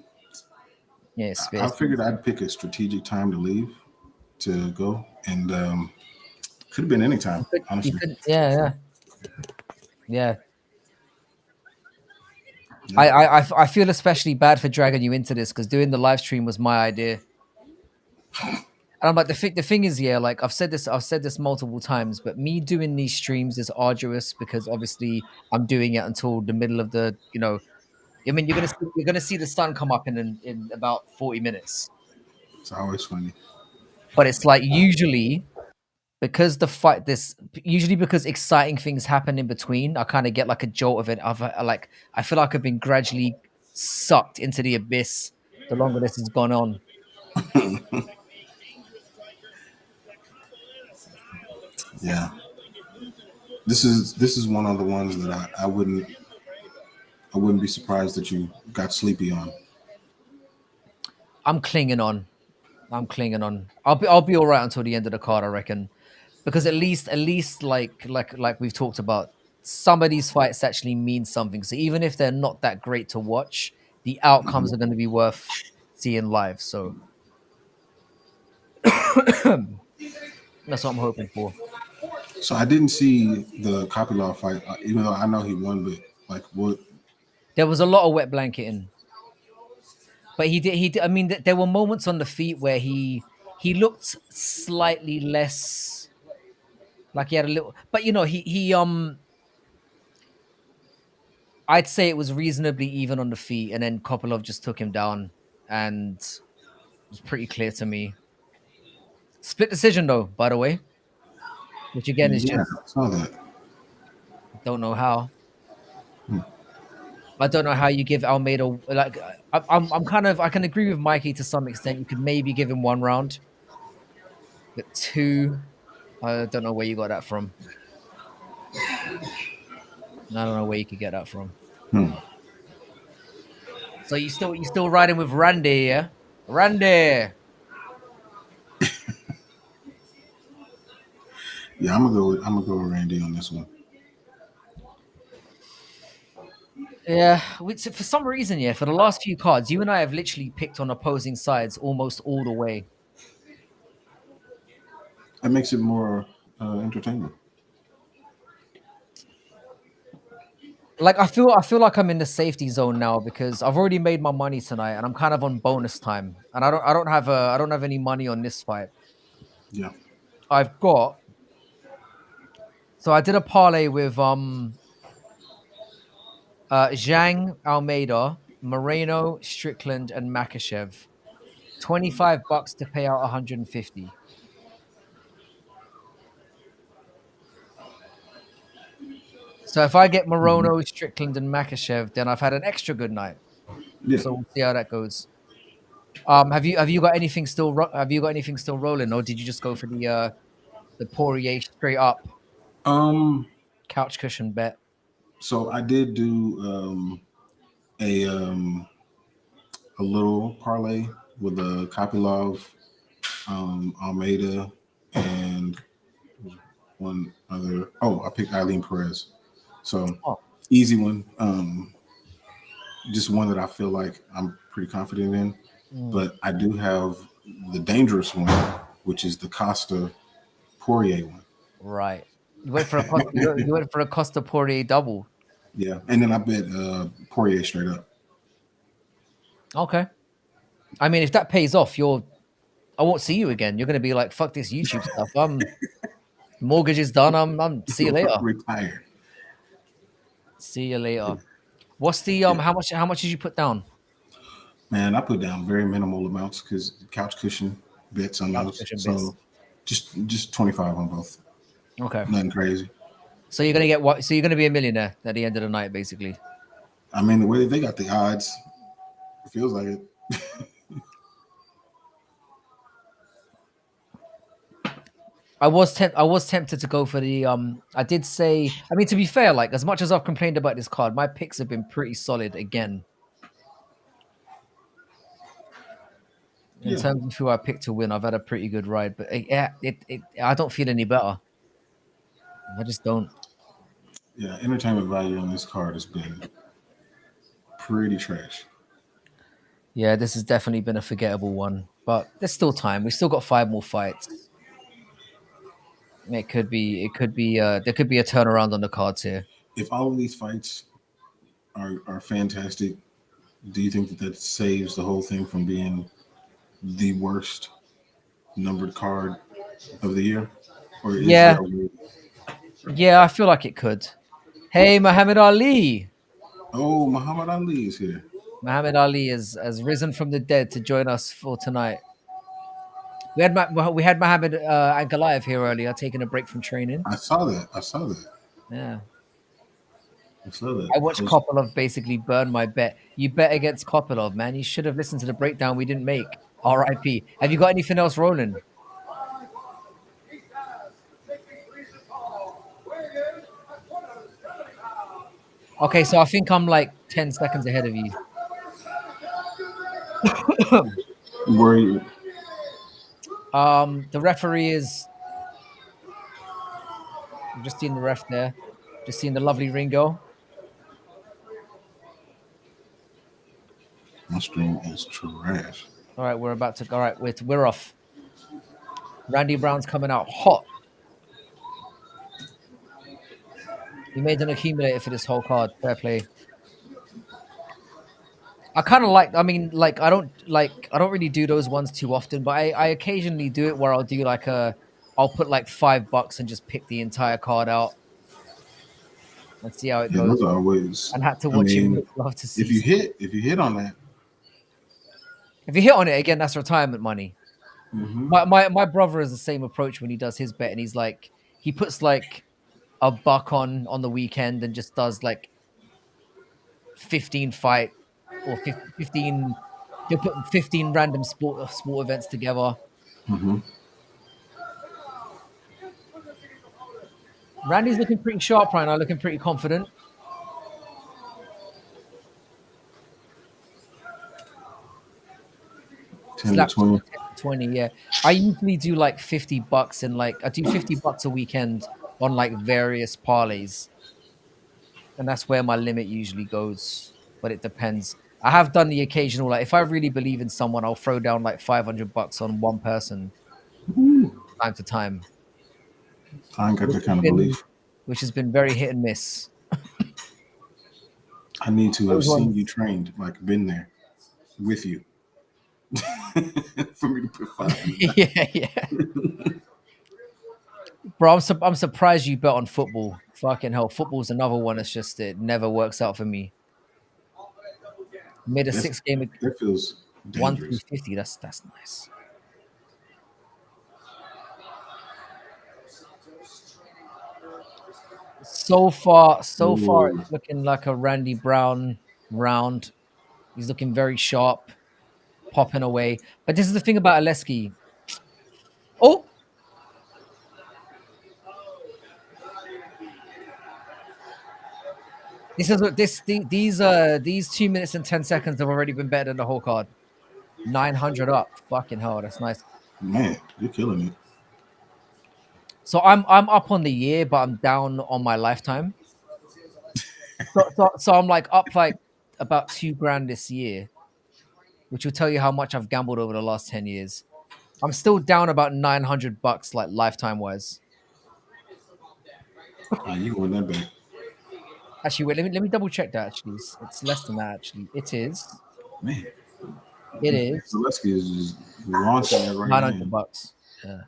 Speaker 1: Yeah, it's
Speaker 2: I
Speaker 1: space.
Speaker 2: figured I'd pick a strategic time to leave to go, and could have been any time,
Speaker 1: You
Speaker 2: honestly.
Speaker 1: could, yeah, yeah.
Speaker 2: Yeah.
Speaker 1: I feel especially bad for dragging you into this because doing the live stream was my idea. And I'm like, the thing is, yeah, like I've said this multiple times, but me doing these streams is arduous because obviously I'm doing it until the middle of I mean, you're gonna see the sun come up in about 40 minutes.
Speaker 2: It's always funny.
Speaker 1: But it's like because the fight this usually because exciting things happen in between, I kind of get like a jolt of it. Like I feel like I've been gradually sucked into the abyss the longer this has gone on.
Speaker 2: Yeah. This is one of the ones that I wouldn't be surprised that you got sleepy on.
Speaker 1: I'm clinging on. I'm clinging on. I'll be all right until the end of the card, I reckon, because at least like we've talked about, some of these fights actually mean something. So even if they're not that great to watch, the outcomes
Speaker 2: Mhm.
Speaker 1: are going to be worth seeing live. So that's what I'm hoping for.
Speaker 2: So I didn't see the Kopylov fight, even though I know he won. But like, what?
Speaker 1: There was a lot of wet blanketing, but he did. I mean, there were moments on the feet where he looked slightly less like he had a little, but I'd say it was reasonably even on the feet, and then Kopylov just took him down, and it was pretty clear to me. Split decision though, by the way, which again is
Speaker 2: Yeah,
Speaker 1: just
Speaker 2: I saw that.
Speaker 1: don't know how. I don't know how you give Almeida like I'm kind of I can agree with Mikey to some extent. You could maybe give him 1 round, but two, I don't know where you got that from. I don't know where you could get that from.
Speaker 2: Hmm.
Speaker 1: So you still riding with Randy, yeah? Randy.
Speaker 2: Yeah, I'm gonna go with Randy on this one.
Speaker 1: Yeah, which for some reason, yeah, for the last few cards, you and I have literally picked on opposing sides almost all the way.
Speaker 2: That makes it more entertaining.
Speaker 1: Like I feel like I'm in the safety zone now because I've already made my money tonight and I'm kind of on bonus time. And I don't have any money on this fight.
Speaker 2: Yeah.
Speaker 1: I've got so I did a parlay with Zhang, Almeida, Moreno, Strickland, and Makhachev. $25 to pay out 150. So if I get
Speaker 2: Mhm.
Speaker 1: Moreno, Strickland, and Makhachev, then I've had an extra good night.
Speaker 2: Yeah.
Speaker 1: So we'll see how that goes. Have you got anything still? Have you got anything still rolling, or did you just go for the Poirier straight up
Speaker 2: Um.
Speaker 1: couch cushion bet?
Speaker 2: So I did do a a little parlay with a Kopylov, Almeida, and one other. Oh, I picked Eileen Perez. So
Speaker 1: Oh,
Speaker 2: easy one. Just one that I feel like I'm pretty confident in.
Speaker 1: mm,
Speaker 2: But I do have the dangerous one, which is the Costa Poirier one.
Speaker 1: right. You went for a Costa Poirier double.
Speaker 2: Yeah, and then I bet Poirier straight up.
Speaker 1: Okay. I mean, if that pays off, I won't see you again. You're gonna be like, fuck this YouTube stuff. Mortgage is done. I'm see you later.
Speaker 2: Retired.
Speaker 1: See you later. What's the
Speaker 2: Yeah,
Speaker 1: how much did you put down?
Speaker 2: man, I put down very minimal amounts because couch cushion bets on
Speaker 1: Couch
Speaker 2: those.
Speaker 1: cushion bits.
Speaker 2: So just 25 on both.
Speaker 1: Okay.
Speaker 2: Nothing crazy.
Speaker 1: So you're gonna get what? So you're gonna be a millionaire at the end of the night, basically.
Speaker 2: I mean, the way that they got the odds, it feels like it.
Speaker 1: I was tempted to go for the I did say, I mean, to be fair, like as much as I've complained about this card, my picks have been pretty solid again in
Speaker 2: Yeah,
Speaker 1: terms of who I picked to win. I've had a pretty good ride, but yeah, I don't feel any better. I just don't.
Speaker 2: yeah. Entertainment value on this card has been pretty trash.
Speaker 1: Yeah, this has definitely been a forgettable one, but there's still time. We've still got five more fights. There could be a turnaround on the cards here.
Speaker 2: If all of these fights are fantastic, do you think that that saves the whole thing from being the worst numbered card of the year, or is
Speaker 1: Yeah,
Speaker 2: there a way?
Speaker 1: yeah, I feel like it could. Hey, Muhammad Ali.
Speaker 2: Oh, Muhammad Ali is here.
Speaker 1: Muhammad Ali has risen from the dead to join us for tonight. We had Muhammad Ankalaev here earlier, taking a break from training.
Speaker 2: I saw that. I saw that.
Speaker 1: Yeah,
Speaker 2: I saw that.
Speaker 1: I watched Kopylov basically burn my bet. You bet against Kopylov, man. You should have listened to the breakdown we didn't make. R.I.P. Have you got anything else rolling? Okay, so I think I'm like 10 seconds ahead of you.
Speaker 2: Were you?
Speaker 1: The referee is. I'm just seeing the ref there. Just seeing the lovely Ringo.
Speaker 2: My stream is trash.
Speaker 1: All right, we're about to. All right, we're off. Randy Brown's coming out hot. He made an accumulator for this whole card. Fair play. I kind of like. I mean, like I don't really do those ones too often, but I occasionally do it where I'll do like I'll put like $5 and just pick the entire card out and see how it
Speaker 2: Yeah,
Speaker 1: goes.
Speaker 2: those are always.
Speaker 1: And had to
Speaker 2: I
Speaker 1: watch him
Speaker 2: mean,
Speaker 1: make love to Caesar.
Speaker 2: if you hit on that,
Speaker 1: If you hit on it again, that's retirement money.
Speaker 2: hmm
Speaker 1: My brother has the same approach when he does his bet, and he's like he puts like $1 on the weekend and just does like 15 fight or 15. He'll put 15 random sport events together.
Speaker 2: hmm
Speaker 1: Randy's looking pretty sharp right now, looking pretty confident.
Speaker 2: 10 to
Speaker 1: Slap
Speaker 2: 20.
Speaker 1: 10 to 20, yeah. I usually do like $50 and like I do $50 a weekend on like various parlays. And that's where my limit usually goes. But it depends. I have done the occasional, like if I really believe in someone, I'll throw down like $500 on one person time to time,
Speaker 2: I ain't got
Speaker 1: which
Speaker 2: that
Speaker 1: has
Speaker 2: kind of
Speaker 1: been
Speaker 2: belief.
Speaker 1: very hit and miss.
Speaker 2: I need to have
Speaker 1: Those
Speaker 2: seen
Speaker 1: ones,
Speaker 2: you trained, like been there with you, for me to put 500 down.
Speaker 1: yeah, yeah. Bro, I'm surprised you bet on football. Fucking hell, football's another one. It's just it never works out for me. Made a
Speaker 2: That's,
Speaker 1: six game
Speaker 2: that feels
Speaker 1: one
Speaker 2: dangerous.
Speaker 1: 350. That's nice. So far,
Speaker 2: Ooh,
Speaker 1: it's looking like a Randy Brown round. He's looking very sharp, popping away. But this is the thing about Aleski. Oh, this is what these 2 minutes and 10 seconds have already been better than the whole card. 900 up. Fucking hell, that's nice.
Speaker 2: man, you're killing it.
Speaker 1: So I'm up on the year, but I'm down on my lifetime. So I'm like up like about 2 grand this year, which will tell you how much I've gambled over the last 10 years. I'm still down about $900 like lifetime wise.
Speaker 2: You win that back.
Speaker 1: Actually, wait, let me double check that. Actually, it's less than that. Actually, it is.
Speaker 2: Man,
Speaker 1: It is
Speaker 2: Zaleski is just launching that right
Speaker 1: nine hundred
Speaker 2: hand.
Speaker 1: bucks. Yeah.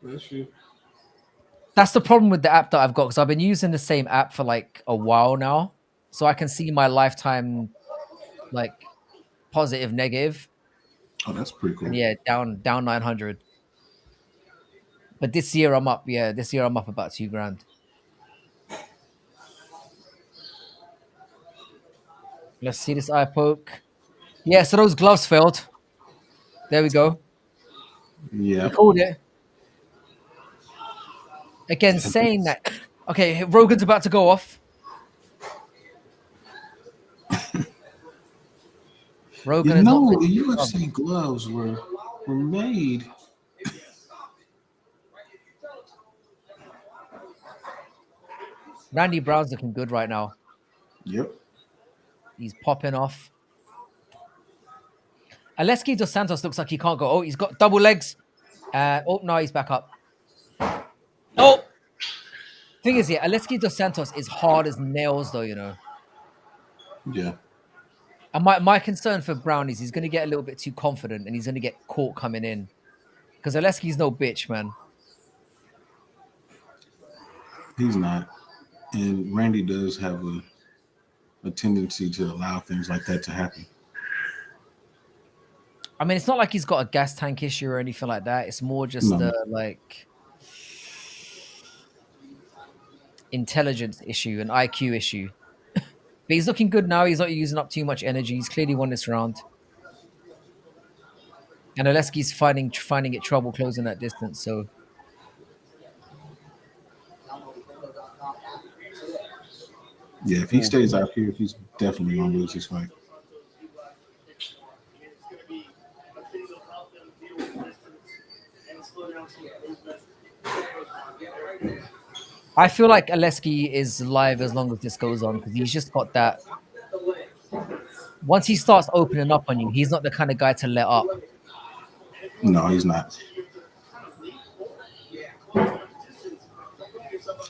Speaker 2: That's you.
Speaker 1: That's the problem with the app that I've got because I've been using the same app for like a while now, so I can see my lifetime like positive, negative,
Speaker 2: Oh, that's pretty
Speaker 1: and
Speaker 2: cool.
Speaker 1: yeah, down 900. But this year I'm up. Yeah, this year I'm up about 2 grand. Let's see this eye poke. Yeah, so those gloves failed. There we go. We
Speaker 2: Yeah.
Speaker 1: called it. Again, saying that. Okay, Rogan's about to go off.
Speaker 2: You
Speaker 1: Rogan is not
Speaker 2: know,
Speaker 1: fitting
Speaker 2: the
Speaker 1: his glove.
Speaker 2: UFC gloves were made.
Speaker 1: Randy Brown's looking good right now.
Speaker 2: Yep.
Speaker 1: He's popping off. Aleski dos Santos looks like he can't go. Oh, he's got double legs. Oh, no, he's back up. Oh, thing is, yeah, Aleski dos Santos is hard as nails, though, you know.
Speaker 2: Yeah.
Speaker 1: And my concern for Brown is he's going to get a little bit too confident and he's going to get caught coming in. Because Aleski's no bitch, man.
Speaker 2: He's not. And Randy does have a tendency to allow things like that to happen.
Speaker 1: I mean, it's not like he's got a gas tank issue or anything like that. It's more just
Speaker 2: No.
Speaker 1: a, like, intelligence issue, an IQ issue. But he's looking good now. He's not using up too much energy. He's clearly won this round. And Oleski's finding it trouble closing that distance. So
Speaker 2: Yeah, if he
Speaker 1: ooh,
Speaker 2: stays out here, he's definitely gonna lose this fight.
Speaker 1: I feel like Oleski is live as long as this goes on because he's just got that. Once he starts opening up on you, he's not the kind of guy to let up.
Speaker 2: No, he's not.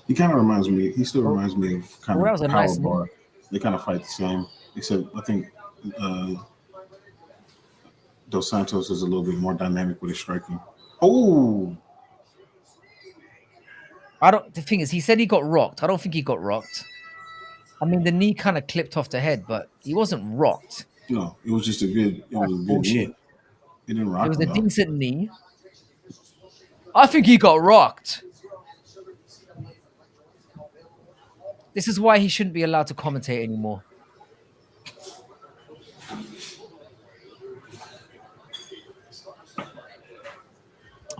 Speaker 2: He kind of reminds me. He still
Speaker 1: Oh,
Speaker 2: reminds me of kind
Speaker 1: oh, that
Speaker 2: of
Speaker 1: was a
Speaker 2: Power
Speaker 1: nice knee.
Speaker 2: Bar. They kind of fight the same, except I think uh, Dos Santos is a little bit more dynamic with his striking. Oh,
Speaker 1: I don't. The thing is, he said he got rocked. I don't think he got rocked. I mean, the knee kind of clipped off the head, but he wasn't rocked.
Speaker 2: no, it was just a good. It
Speaker 1: That's
Speaker 2: was a good
Speaker 1: bullshit.
Speaker 2: knee. It didn't
Speaker 1: It
Speaker 2: rock
Speaker 1: was
Speaker 2: him
Speaker 1: a
Speaker 2: though.
Speaker 1: decent knee. I think he got rocked. This is why he shouldn't be allowed to commentate anymore.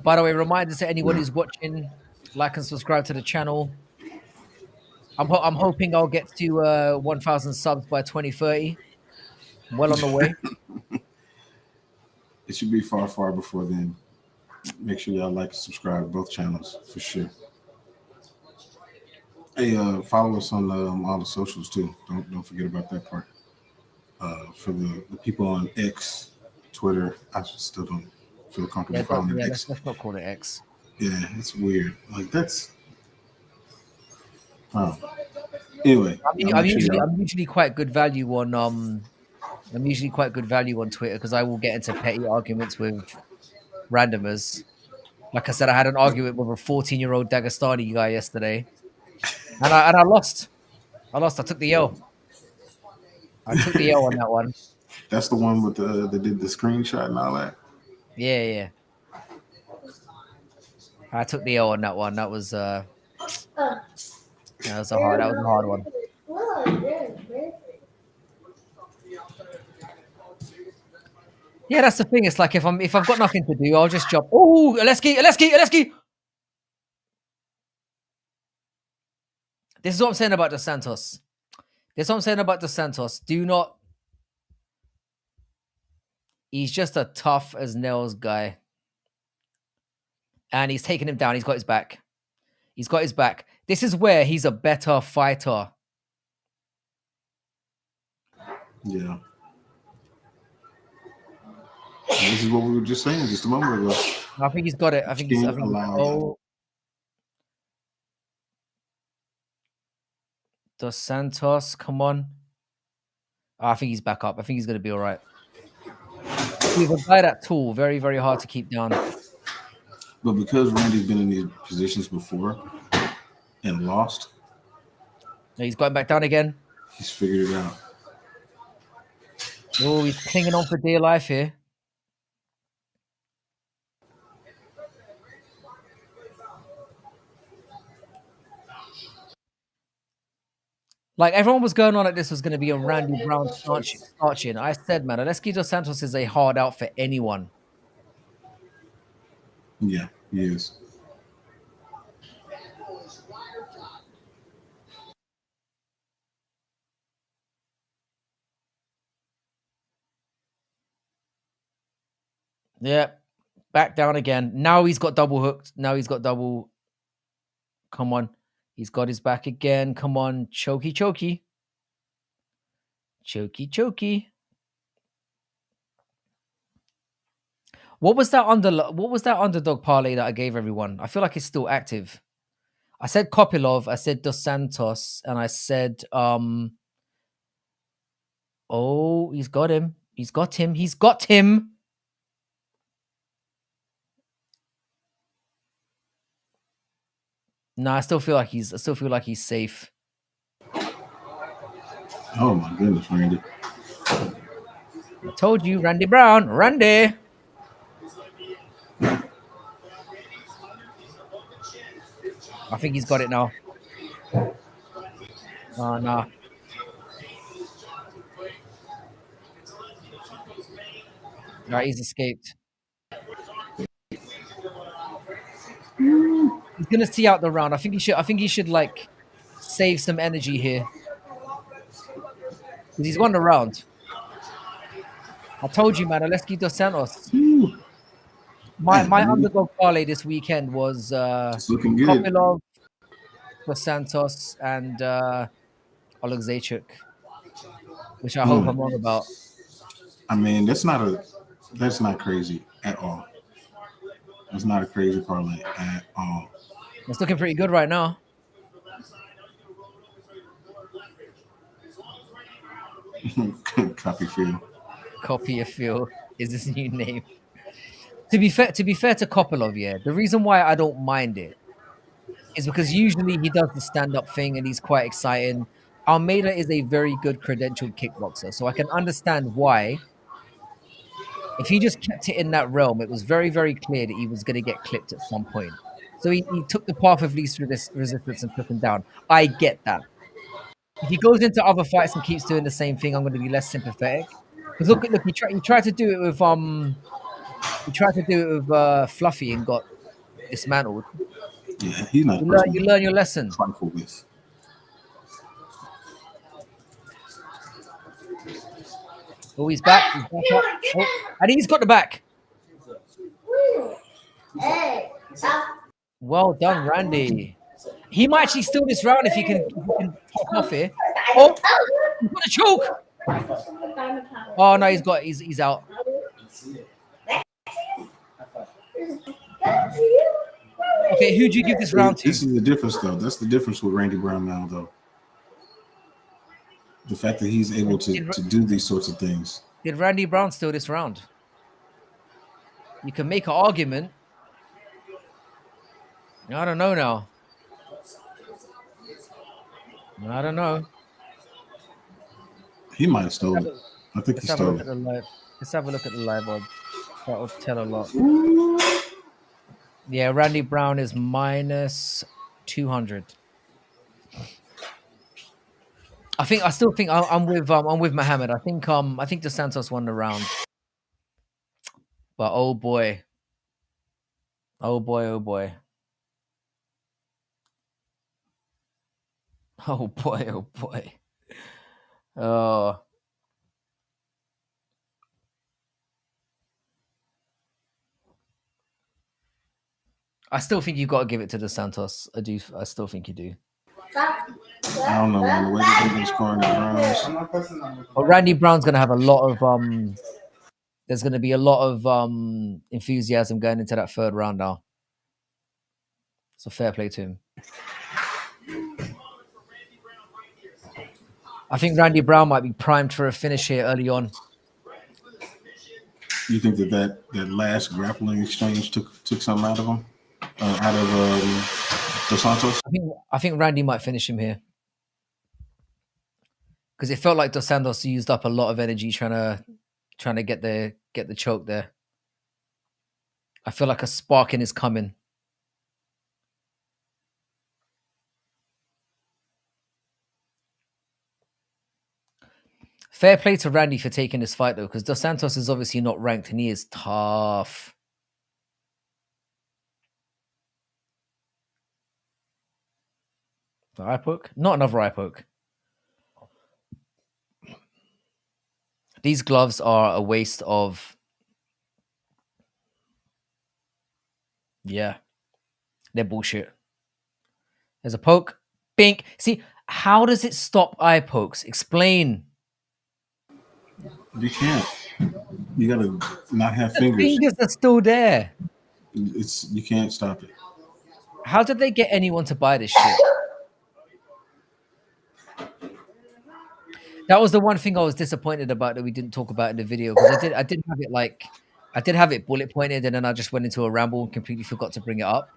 Speaker 1: By the way, reminder to anyone who's watching, like and subscribe to the channel. I'm hoping I'll get to 1,000 subs by 2030. Well on the way.
Speaker 2: It should be far, far before then. Make sure y'all like and subscribe to both channels for sure. Hey, follow us on all the socials too. Don't forget about that part. For the people on X, Twitter, I still don't feel comfortable calling it X.
Speaker 1: Let's not call it X.
Speaker 2: Yeah, it's weird. Like that's. Anyway,
Speaker 1: I'm usually quite good value on I'm usually quite good value on Twitter because I will get into petty arguments with randomers. Like I said, I had an argument with a 14-year-old Dagestani guy yesterday, and I lost. I took the L. I took the L on that one.
Speaker 2: That's the one with that did the screenshot and all that.
Speaker 1: Yeah. I took the L on that one. That was a hard one. Yeah, that's the thing. It's like if I've got nothing to do, I'll just jump. Oh, Aleski. This is what I'm saying about Dos Santos. Do not. He's just a tough as nails guy. And he's taking him down. He's got his back. This is where he's a better fighter.
Speaker 2: Yeah. And this is what we were just saying just a moment ago.
Speaker 1: I think he's got it. Dos Santos, come on. I think he's back up. I think he's going to be all right. He's a guy that tall, very, very hard to keep down.
Speaker 2: But because Randy's been in these positions before and lost,
Speaker 1: He's got him back down again.
Speaker 2: He's figured it out.
Speaker 1: Oh, he's clinging on for dear life here. Like, everyone was going on that this was going to be a Randy Brown starching. I said, man, Aleski Dos Santos is a hard out for anyone.
Speaker 2: Yeah, he is.
Speaker 1: Yeah, back down again. Now he's got double hooked. Come on. He's got his back again. Come on. Chokey. What was that underdog parlay that I gave everyone? I feel like it's still active. I said Kopilov, I said Dos Santos, and I said oh, he's got him. No, I still feel like he's safe.
Speaker 2: Oh my goodness, Randy.
Speaker 1: I told you, Randy Brown. Randy. I think he's got it now. Oh, no. Right, he's escaped. He's gonna see out the round. I think he should like save some energy here. Because he's won the round. I told you, man, Aleski Dos Santos. My underdog parlay this weekend was
Speaker 2: looking good.
Speaker 1: Kopilov, Dos Santos, and Oleksiejczuk, which I hope I'm wrong about.
Speaker 2: I mean, that's not crazy at all. That's not a crazy parlay at all.
Speaker 1: It's looking pretty good right now. Copyfield is his new name. To be fair to Kopilov, yeah, the reason why I don't mind it is because usually he does the stand-up thing and he's quite exciting. Almeida is a very good credentialed kickboxer, so I can understand why. If he just kept it in that realm, it was very, very clear that he was going to get clipped at some point. So he took the path of least resistance and took him down. I get that. If he goes into other fights and keeps doing the same thing, I'm going to be less sympathetic. Because look, he tried to do it with Fluffy and got dismantled.
Speaker 2: Yeah, he's not a
Speaker 1: You learn,
Speaker 2: person
Speaker 1: you
Speaker 2: to
Speaker 1: learn your lesson.
Speaker 2: trifle with.
Speaker 1: Oh, he's back. He's back up. Oh, and he's got the back. Well done, Randy. He might actually steal this round if he can top off here. Oh, he's got a choke. Oh no, he's out. Okay, who do you give this
Speaker 2: See,
Speaker 1: round to?
Speaker 2: this is the difference, though. That's the difference with Randy Brown now, though. The fact that he's able to,
Speaker 1: Did,
Speaker 2: to do these sorts of things.
Speaker 1: did Randy Brown steal this round? You can make an argument. I don't know now. I don't know.
Speaker 2: He might have
Speaker 1: Let's have
Speaker 2: stole it.
Speaker 1: a,
Speaker 2: I think he
Speaker 1: let's have a look
Speaker 2: stole
Speaker 1: at
Speaker 2: it.
Speaker 1: the live. Let's have a look at the live odds. That will tell a lot. Yeah, Randy Brown is minus 200. I still think I'm with Mohammed. I think Dos Santos won the round. But oh boy. Oh boy, oh boy. Oh boy, oh boy. Oh, I still think you've got to give it to Dos Santos. I still think you do.
Speaker 2: I don't know, man. The way that they've been scoring the rounds.
Speaker 1: But Randy Brown's gonna have a lot of there's gonna be a lot of enthusiasm going into that third round now. So fair play to him. I think Randy Brown might be primed for a finish here early on.
Speaker 2: You think that last grappling exchange took something out of him? Out of Dos Santos?
Speaker 1: I think Randy might finish him here. Because it felt like Dos Santos used up a lot of energy trying to get the choke there. I feel like a sparking is coming. Fair play to Randy for taking this fight though, because Dos Santos is obviously not ranked and he is tough. The eye poke? Not another eye poke. These gloves are a waste of. Yeah, they're bullshit. There's a poke. Bink. See, how does it stop eye pokes? Explain.
Speaker 2: You can't. You gotta not have
Speaker 1: The
Speaker 2: fingers.
Speaker 1: fingers are still there.
Speaker 2: You can't stop it.
Speaker 1: How did they get anyone to buy this shit? That was the one thing I was disappointed about that we didn't talk about in the video because I did have it bullet pointed and then I just went into a ramble and completely forgot to bring it up.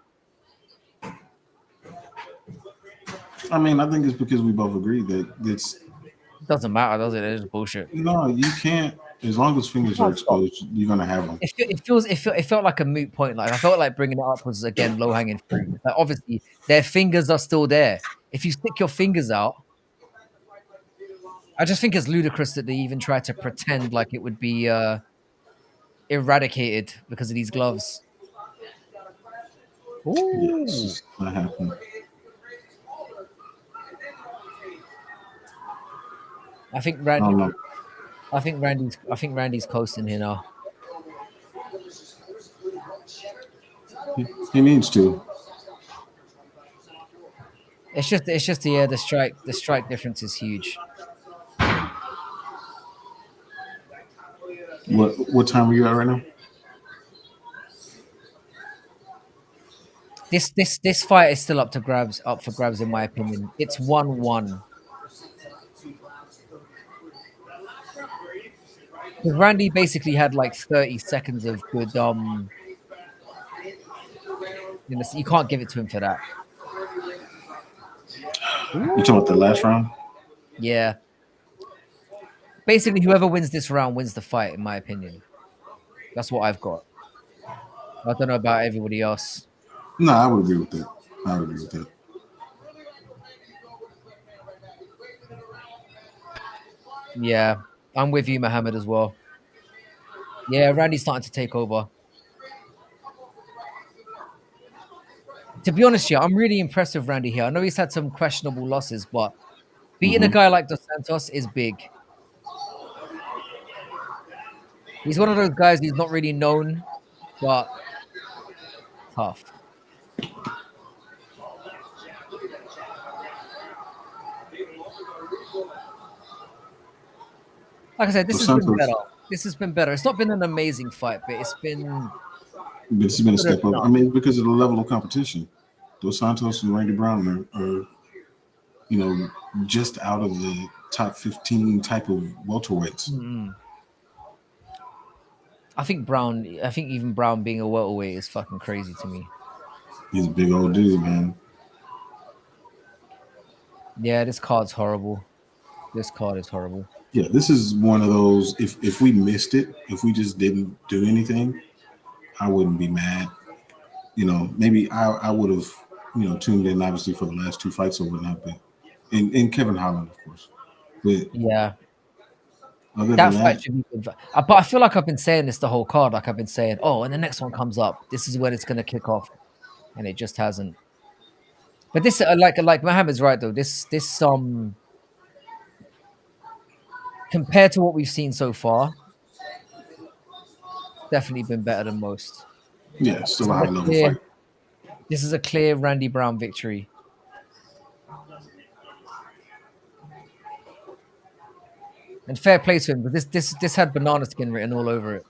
Speaker 2: I mean, I think it's because we both agree that it's
Speaker 1: It doesn't matter, does it? It's bullshit.
Speaker 2: no. You can't. As long as fingers are
Speaker 1: Can't stop.
Speaker 2: exposed, you're gonna have them.
Speaker 1: It felt like a moot point. Like I felt like bringing it up was again low hanging fruit. Like obviously their fingers are still there. If you stick your fingers out, I just think it's ludicrous that they even try to pretend like it would be eradicated because of these gloves.
Speaker 2: Yeah, it's
Speaker 1: Ooh.
Speaker 2: just not happening.
Speaker 1: I think
Speaker 2: I don't know.
Speaker 1: I think Randy's coasting here now.
Speaker 2: He needs to.
Speaker 1: It's just yeah, the strike difference is huge.
Speaker 2: What time are you at right now?
Speaker 1: This fight is still up for grabs in my opinion. It's 1-1. Because Randy basically had like 30 seconds of good you can't give it to him for that.
Speaker 2: You talking about the last round?
Speaker 1: Yeah. Basically whoever wins this round wins the fight in my opinion. That's what I've got. I don't know about everybody else.
Speaker 2: No, I would agree with that. I would agree with that.
Speaker 1: Yeah. I'm with you, Mohammed, as well. Yeah, Randy's starting to take over. To be honest, yeah, I'm really impressed with Randy here. I know he's had some questionable losses, but beating a
Speaker 2: Hmm.
Speaker 1: guy like Dos Santos is big. He's one of those guys who's not really known, but tough. Like I said, this
Speaker 2: Dos
Speaker 1: has been better.
Speaker 2: Santos,
Speaker 1: This has been better. It's not been an amazing fight, but
Speaker 2: this has
Speaker 1: it's
Speaker 2: been a
Speaker 1: good
Speaker 2: step up. I
Speaker 1: enough.
Speaker 2: mean, because of the level of competition. Dos Santos and Randy Brown are you know, just out of the top 15 type of welterweights.
Speaker 1: Mm-mm. I think Brown. I think even Brown being a welterweight is fucking crazy to me.
Speaker 2: He's a big old dude, man.
Speaker 1: Yeah, this card's horrible. This card is horrible.
Speaker 2: Yeah, this is one of those. If we missed it, if we just didn't do anything, I wouldn't be mad. You know, maybe I would have, tuned in obviously for the last two fights or whatnot, but and Kevin Holland, of course. But
Speaker 1: Yeah,
Speaker 2: other than
Speaker 1: that fight
Speaker 2: that,
Speaker 1: should be good. But I feel like I've been saying this the whole card. Like I've been saying, oh, and the next one comes up. This is when it's going to kick off, and it just hasn't. But this, like Mohammed's right though. This compared to what we've seen so far, definitely been better than most.
Speaker 2: yeah,
Speaker 1: This
Speaker 2: still a
Speaker 1: is
Speaker 2: high
Speaker 1: a
Speaker 2: level
Speaker 1: clear.
Speaker 2: fight.
Speaker 1: This is a clear Randy Brown victory. And fair play to him, but this had banana skin written all over it.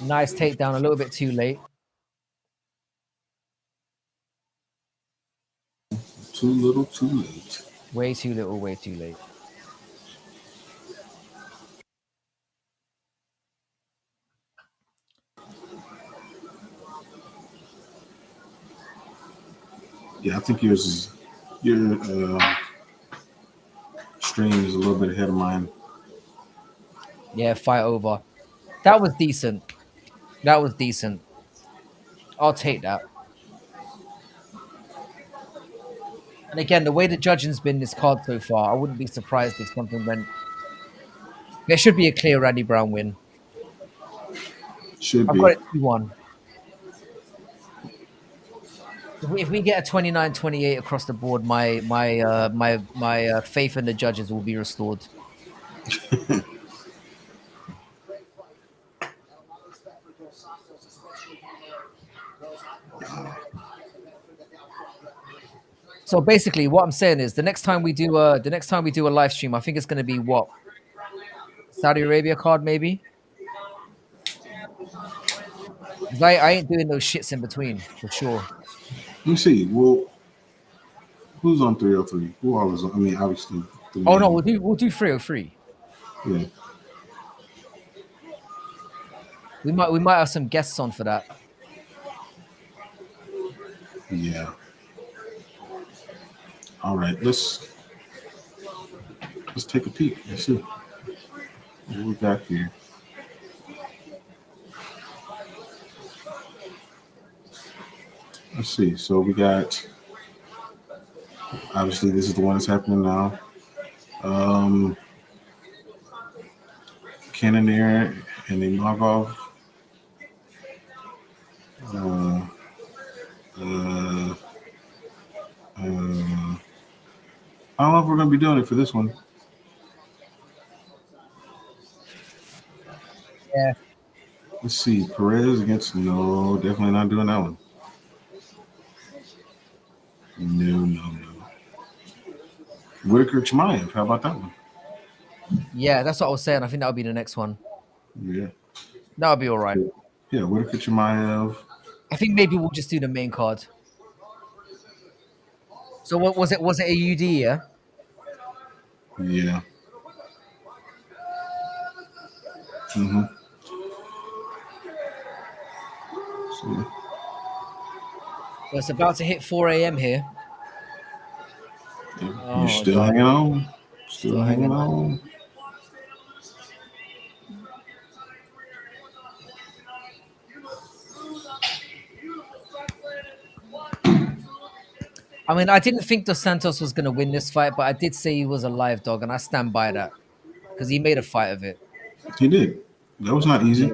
Speaker 1: Nice takedown, a little bit too late.
Speaker 2: Too little, too late.
Speaker 1: Way too little, way too late.
Speaker 2: Yeah, I think your stream is a little bit ahead of mine.
Speaker 1: Yeah, fight over. That was decent. That was decent. I'll take that. And again, the way the judging's been this card so far, I wouldn't be surprised if something went. There should be a clear Randy Brown win.
Speaker 2: Should
Speaker 1: I've got
Speaker 2: be.
Speaker 1: it 2-1. If we get a 29-28 across the board, my faith in the judges will be restored. So basically, what I'm saying is the next time we do a live stream, I think it's going to be what, Saudi Arabia card maybe. 'Cause I ain't doing those shits in between for sure.
Speaker 2: Let me see. Well, who's on 303? Who all is on? I mean, obviously the
Speaker 1: Oh no,
Speaker 2: main.
Speaker 1: we'll do 303.
Speaker 2: Yeah,
Speaker 1: We might have some guests on for that.
Speaker 2: yeah. All right, let's take a peek. Let's see what we got here. Let's see. So we got obviously this is the one that's happening now. Um, Cannonier and Imavov. Uh, uh, uh, I don't know if we're gonna be doing it for this one.
Speaker 1: Yeah,
Speaker 2: Let's see. Perez against no, definitely not doing that one. No, no, no. Whitaker Chimaev. How about that one?
Speaker 1: yeah, that's what I was saying. I think that'll be the next one.
Speaker 2: Yeah.
Speaker 1: That'll be all right.
Speaker 2: Yeah, Whitaker Chimaev.
Speaker 1: I think maybe we'll just do the main card. So what was it? Was it a UD? Yeah.
Speaker 2: Yeah. Mm-hmm. So,
Speaker 1: So it's about to hit 4 a.m. here.
Speaker 2: yeah, you're
Speaker 1: Oh
Speaker 2: still
Speaker 1: god,
Speaker 2: hanging on. Still
Speaker 1: still
Speaker 2: hanging
Speaker 1: hanging on.
Speaker 2: on.
Speaker 1: I mean, I didn't think Dos Santos was going to win this fight, but I did say he was a live dog, and I stand by that because he made a fight of it.
Speaker 2: He did. That was not easy.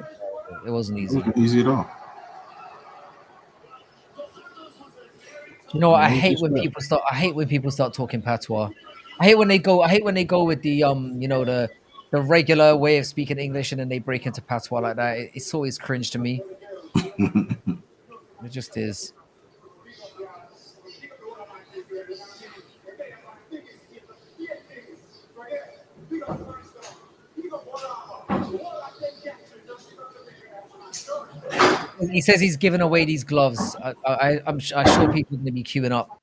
Speaker 1: It wasn't
Speaker 2: It
Speaker 1: easy.
Speaker 2: wasn't easy at all.
Speaker 1: You know what?
Speaker 2: No disrespect.
Speaker 1: I hate when people start talking patois. I hate when they go. I hate when they go with the the regular way of speaking English and then they break into patois like that. It's always cringe to me. It just is. He says he's giving away these gloves. I'm sure people are going to be queuing up.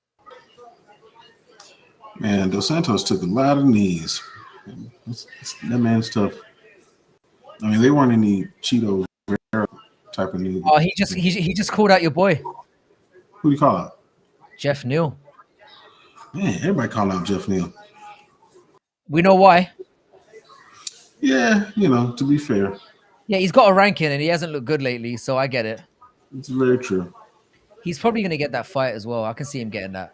Speaker 2: Man, Dos Santos took a lot of knees. That man's tough. I mean, they weren't any Cheeto type of knee.
Speaker 1: Oh, he just called out your boy
Speaker 2: Who do you call out?
Speaker 1: Jeff Neal.
Speaker 2: Man, everybody calling out Jeff Neal.
Speaker 1: We know why.
Speaker 2: Yeah, to be fair,
Speaker 1: Yeah, he's got a ranking and he hasn't looked good lately, so I get it.
Speaker 2: it's very true.
Speaker 1: He's probably going to get that fight as well. I can see him getting that.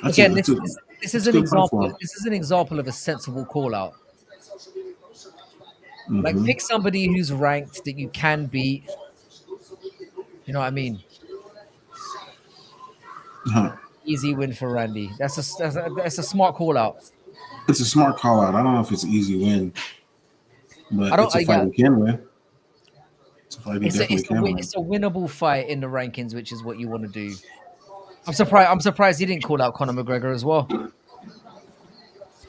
Speaker 2: That's
Speaker 1: Again,
Speaker 2: a, it's a,
Speaker 1: this is
Speaker 2: it's a
Speaker 1: an
Speaker 2: good fight
Speaker 1: example.
Speaker 2: for him.
Speaker 1: This is an example of a sensible call out. Like
Speaker 2: Hmm.
Speaker 1: pick somebody who's ranked that you can beat. You know what I mean?
Speaker 2: Huh.
Speaker 1: Easy win for Randy. That's a smart call out.
Speaker 2: It's a smart call out. I don't know if it's an easy win,
Speaker 1: I
Speaker 2: but
Speaker 1: don't.
Speaker 2: it's a fight
Speaker 1: Yeah,
Speaker 2: he can win. It's a fight he definitely can win.
Speaker 1: it's a winnable fight in the rankings, which is what you want to do. I'm surprised he didn't call out Conor McGregor as well. I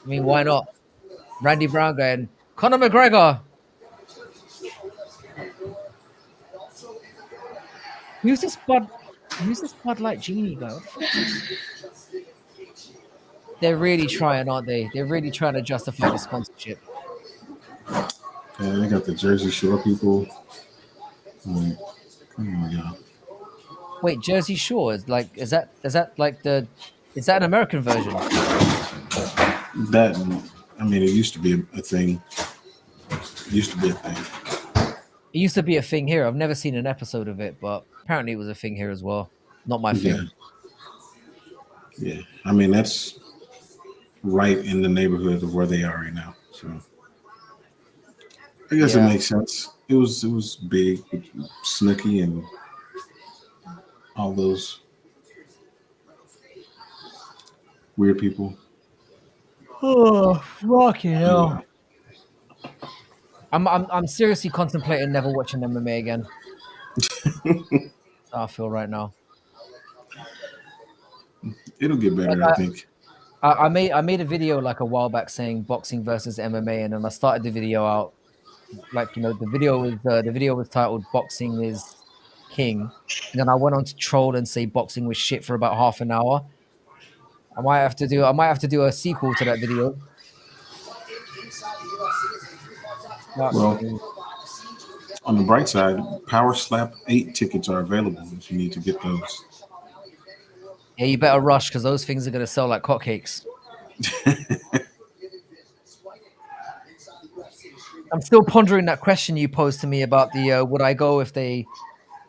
Speaker 1: mean, why not? Randy Brown going Conor McGregor. Who's this Bud? Who's this Bud Light Genie guy? What the fuck's this? They're really trying, aren't they? They're really trying to justify the sponsorship.
Speaker 2: And they got the Jersey Shore people. Like, come on, y'all.
Speaker 1: Wait, Jersey Shore is that like is that an American version?
Speaker 2: That, I mean, it used to be a thing. It used to be a thing.
Speaker 1: It used to be a thing here. I've never seen an episode of it, but apparently it was a thing here as well. Not my
Speaker 2: Yeah,
Speaker 1: thing.
Speaker 2: yeah. I mean, that's right in the neighborhood of where they are right now. So I guess it
Speaker 1: Yeah.
Speaker 2: makes sense. It was big, with Snooki and all those weird people.
Speaker 1: Oh, fucking
Speaker 2: Yeah,
Speaker 1: hell. I'm seriously contemplating never watching MMA again. That's how I feel right now.
Speaker 2: it'll get
Speaker 1: Like
Speaker 2: better, I think.
Speaker 1: I made a video like a while back saying boxing versus MMA, and then I started the video out like the video was titled "Boxing is King," and then I went on to troll and say boxing was shit for about half an hour. I might have to do a sequel to that video. Fuck
Speaker 2: Well,
Speaker 1: me.
Speaker 2: on the bright side, Power Slap 8 tickets are available if you need to get those.
Speaker 1: Yeah, you better rush because those things are gonna sell like hotcakes. I'm still pondering that question you posed to me about the would I go if they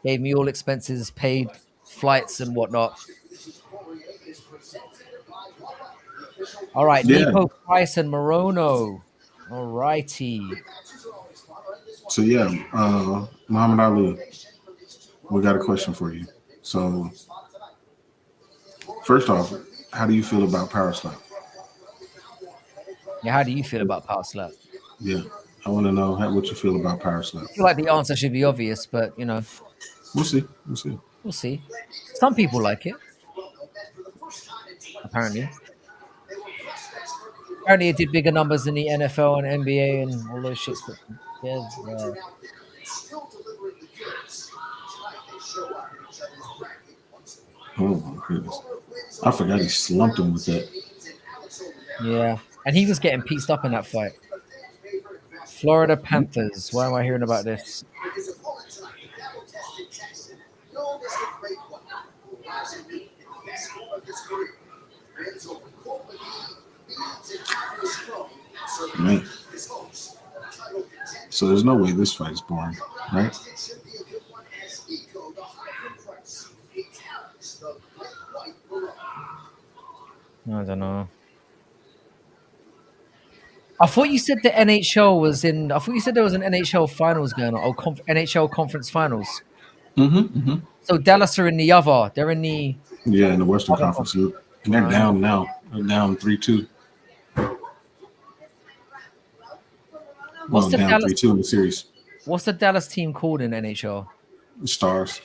Speaker 1: gave me all expenses paid, flights and whatnot. All right,
Speaker 2: Yeah.
Speaker 1: Nico Price and Morono. All righty.
Speaker 2: So, yeah, Muhammad Ali, we got a question for you. So, first off, how do you feel about Power Slap?
Speaker 1: Yeah, how do you feel about Power Slap?
Speaker 2: Yeah, I want to know what you feel about Power
Speaker 1: I
Speaker 2: Slap.
Speaker 1: feel like the answer should be obvious, but
Speaker 2: We'll see. We'll see.
Speaker 1: we'll see. Some people like it, apparently. Apparently, it did bigger numbers in the NFL and NBA and all those shits. But yeah.
Speaker 2: Oh my goodness. I forgot he slumped him with that.
Speaker 1: Yeah. And he was getting pieced up in that fight. Florida Panthers. Why am I hearing about this?
Speaker 2: Man. So there's no way this fight is boring, right?
Speaker 1: I don't know. I thought you said the NHL was in. I thought you said there was an NHL finals going on. Oh, NHL conference finals.
Speaker 2: Mm-hmm.
Speaker 1: So Dallas are in the other. They're in the
Speaker 2: Yeah, in the Western
Speaker 1: other
Speaker 2: Conference,
Speaker 1: conference.
Speaker 2: and they're
Speaker 1: Right.
Speaker 2: down now. They're down 3-2.
Speaker 1: What's
Speaker 2: Well,
Speaker 1: the
Speaker 2: down
Speaker 1: Dallas?
Speaker 2: 3-2 in the series.
Speaker 1: What's the Dallas team called in NHL?
Speaker 2: The Stars.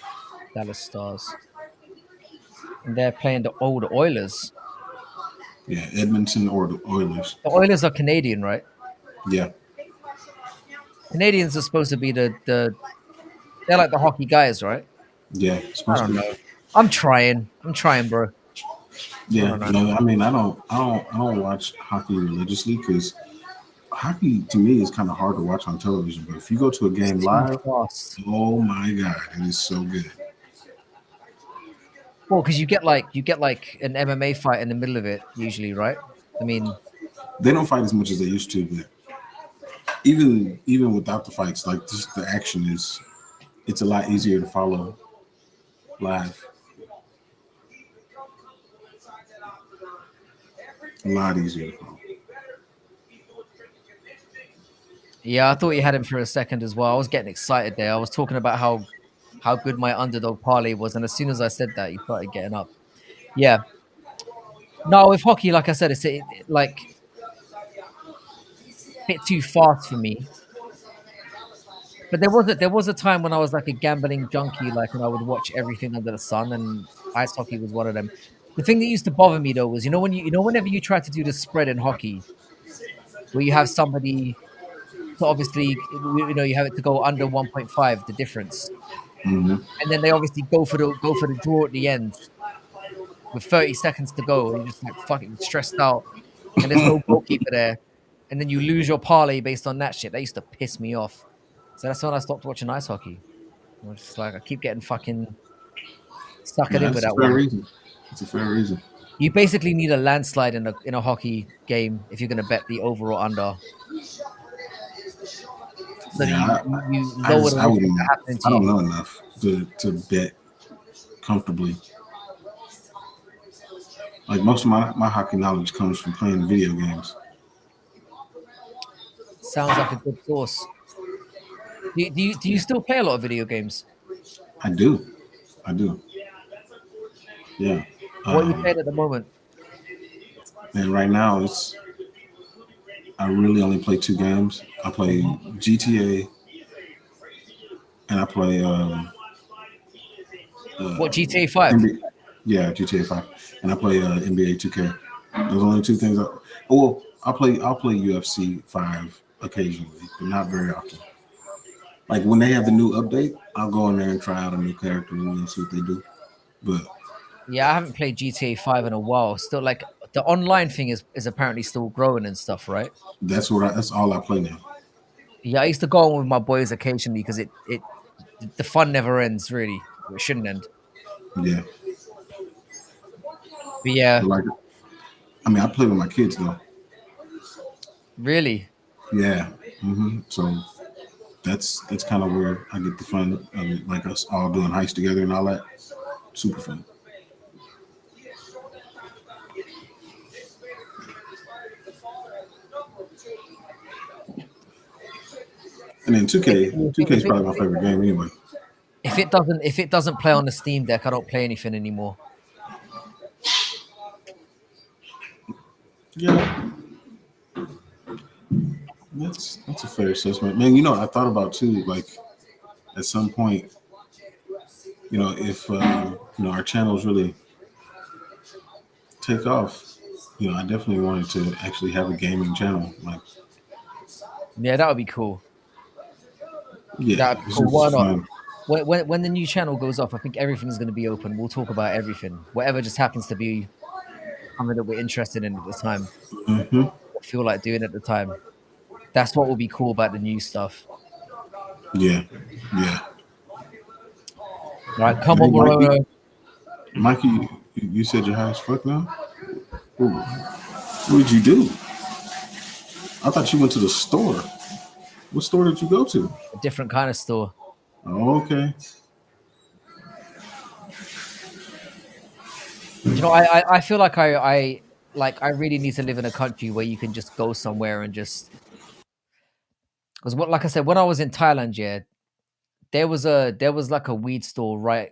Speaker 1: Dallas Stars. And they're playing the old Oilers.
Speaker 2: Yeah, Edmonton or the Oilers.
Speaker 1: The Oilers are Canadian, right?
Speaker 2: Yeah,
Speaker 1: Canadians are supposed to be the. They're like the hockey guys, right?
Speaker 2: yeah, it's
Speaker 1: I
Speaker 2: supposed
Speaker 1: don't
Speaker 2: to be.
Speaker 1: know. I'm trying. I'm trying, bro. I
Speaker 2: Yeah,
Speaker 1: don't know.
Speaker 2: no, I mean, I don't watch hockey religiously because hockey to me is kind of hard to watch on television. But if you go to a
Speaker 1: It's
Speaker 2: game
Speaker 1: too
Speaker 2: live,
Speaker 1: fast.
Speaker 2: oh my god, it is so good.
Speaker 1: Well, because you get like an MMA fight in the middle of it usually, right? I mean,
Speaker 2: They don't fight as much as they used to, but even without the fights, like just the action is, it's a lot easier to follow live. A lot easier to follow.
Speaker 1: yeah, I thought you had him for a second as well. I was getting excited there. I was talking about how good my underdog parlay was, and as soon as I said that, you started getting up. Yeah, no, with hockey, like I said, it's like a bit too fast for me. But there was a time when I was like a gambling junkie, like, and I would watch everything under the sun, and ice hockey was one of them. The thing that used to bother me though was, whenever you try to do the spread in hockey, where you have somebody, so obviously, you have it to go under 1.5, the difference,
Speaker 2: Hmm.
Speaker 1: and then they obviously go for the draw at the end with 30 seconds to go, and you're just like fucking stressed out, and there's no goalkeeper there, and then you lose your parlay based on that shit. That used to piss me off. So that's when I stopped watching ice hockey. I was just like, I keep getting fucking suckered
Speaker 2: Yeah,
Speaker 1: in with
Speaker 2: that's a
Speaker 1: that
Speaker 2: fair
Speaker 1: one.
Speaker 2: reason. It's a fair reason.
Speaker 1: You basically need a landslide in a hockey game if you're going to bet the over or under, so that
Speaker 2: Yeah,
Speaker 1: you
Speaker 2: I
Speaker 1: lower
Speaker 2: just
Speaker 1: the
Speaker 2: I
Speaker 1: risk of
Speaker 2: wouldn't.
Speaker 1: that happening
Speaker 2: I
Speaker 1: to
Speaker 2: don't
Speaker 1: you.
Speaker 2: know enough to bet comfortably. Like most of my hockey knowledge comes from playing video games.
Speaker 1: Sounds like a good source. Do you still play a lot of video games?
Speaker 2: I do. I do. Yeah.
Speaker 1: What are you
Speaker 2: Um,
Speaker 1: playing at the moment?
Speaker 2: and right now I really only play two games. I play
Speaker 1: Mhm.
Speaker 2: GTA and I play
Speaker 1: What,
Speaker 2: uh,
Speaker 1: GTA 5?
Speaker 2: NBA. Yeah, GTA 5, and I play NBA 2K. Those are only two things. Well, I'll play UFC 5 occasionally, but not very often. Like when they have the new update, I'll go in there and try out a new character and see what they do. But
Speaker 1: Yeah, I haven't played GTA 5 in a while. Still, like, the online thing is apparently still growing and stuff, right?
Speaker 2: that's all I play now.
Speaker 1: Yeah, I used to go on with my boys occasionally because the fun never ends, really. It shouldn't end.
Speaker 2: Yeah,
Speaker 1: But yeah,
Speaker 2: but like I mean, I play with my kids though.
Speaker 1: really.
Speaker 2: Yeah, so that's kind of where I get the fun of it, like us all doing heists together and all that. Super fun. And then 2K,
Speaker 1: Basically,
Speaker 2: 2K is probably my favorite game anyway.
Speaker 1: if it doesn't play on the Steam Deck, I don't play anything anymore.
Speaker 2: Yeah, that's a fair assessment, man. I thought about too, like at some point, if our channels really take off, I definitely wanted to actually have a gaming channel. Like,
Speaker 1: Yeah, that would be cool.
Speaker 2: yeah,
Speaker 1: That'd be
Speaker 2: it's
Speaker 1: cool. Why
Speaker 2: just
Speaker 1: not?
Speaker 2: fun.
Speaker 1: When the new channel goes off, I think everything's going to be open. We'll talk about everything, whatever just happens to be something that we're interested in at the time,
Speaker 2: Hmm.
Speaker 1: or feel like doing at the time. That's what will be cool about the new stuff.
Speaker 2: Yeah, yeah.
Speaker 1: All right, come
Speaker 2: Hey,
Speaker 1: on, Morona.
Speaker 2: Mikey, you said you're high as fuck now. What did you do? I thought you went to the store. What store did you go to?
Speaker 1: A different kind of store.
Speaker 2: Oh, okay.
Speaker 1: I feel like I like I really need to live in a country where you can just go somewhere and just because what like I said, when I was in Thailand, yeah, there was like a weed store right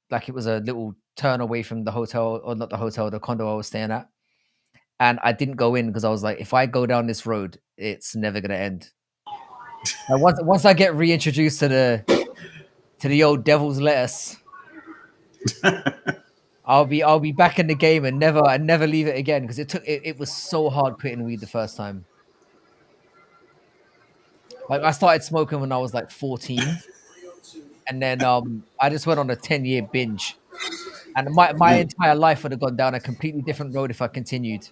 Speaker 1: like it was a little turn away from the hotel or not the hotel, the condo I was staying at. And I didn't go in because I was like, if I go down this road, it's never gonna end. And once I get reintroduced to the old devil's lettuce, I'll be back in the game and never leave it again because it was so hard quitting weed the first time. Like I started smoking when I was like 14, and then I just went on a 10-year binge, and my
Speaker 2: That,
Speaker 1: entire life would have gone down a completely different road if I continued.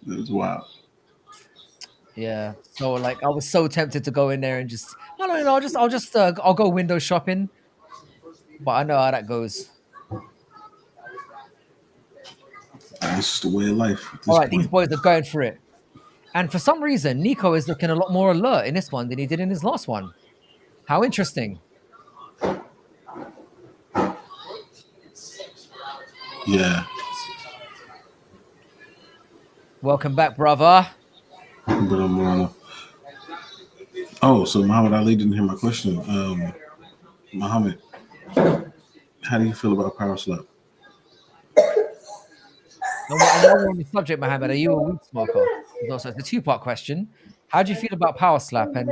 Speaker 2: that's wild.
Speaker 1: Yeah, so like I was so tempted to go in there and just I don't know, I'll go window shopping, but I know how that goes.
Speaker 2: It's just the way of life at
Speaker 1: All
Speaker 2: this
Speaker 1: right, these
Speaker 2: point.
Speaker 1: boys are going for it, and for some reason, Nico is looking a lot more alert in this one than he did in his last one. How interesting!
Speaker 2: Yeah.
Speaker 1: Welcome back, brother.
Speaker 2: But oh, so Muhammad Ali didn't hear my question. Muhammad, how do you feel about power slap?
Speaker 1: And while we're on the subject, Mohammed, are you a weed smoker? It's a two-part question. How do you feel about power slap, and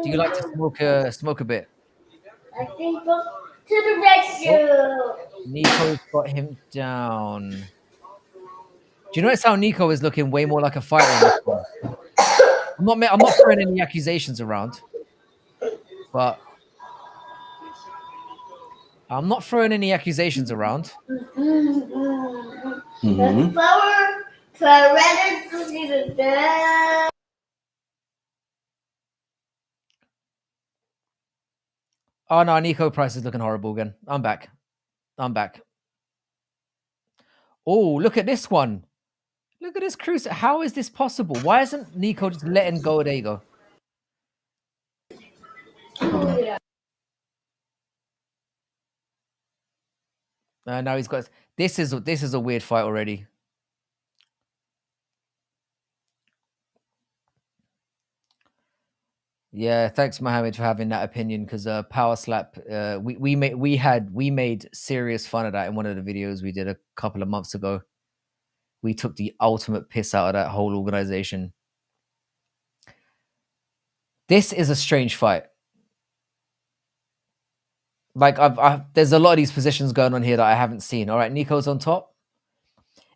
Speaker 1: do you like to smoke a bit?
Speaker 2: I think go to the
Speaker 1: Oh,
Speaker 2: restroom.
Speaker 1: Nico's got him down. Do you notice how Nico is looking way more like a fighter in this one? I'm not throwing any accusations around, but I'm not throwing any accusations around.
Speaker 2: Mm-hmm. Power to the
Speaker 1: Oh no, Nico Price is looking horrible again. I'm back. I'm back. Oh, look at this one. Look at this cruise. How is this possible? Why isn't Nico just letting go? There you go. Now he's got this is a weird fight already. Yeah, thanks Mohammed for having that opinion because power slap we made serious fun of that in one of the videos we did a couple of months ago. We took the ultimate piss out of that whole organization. This is a strange fight. Like there's a lot of these positions going on here that I haven't seen. All right, Nico's on top.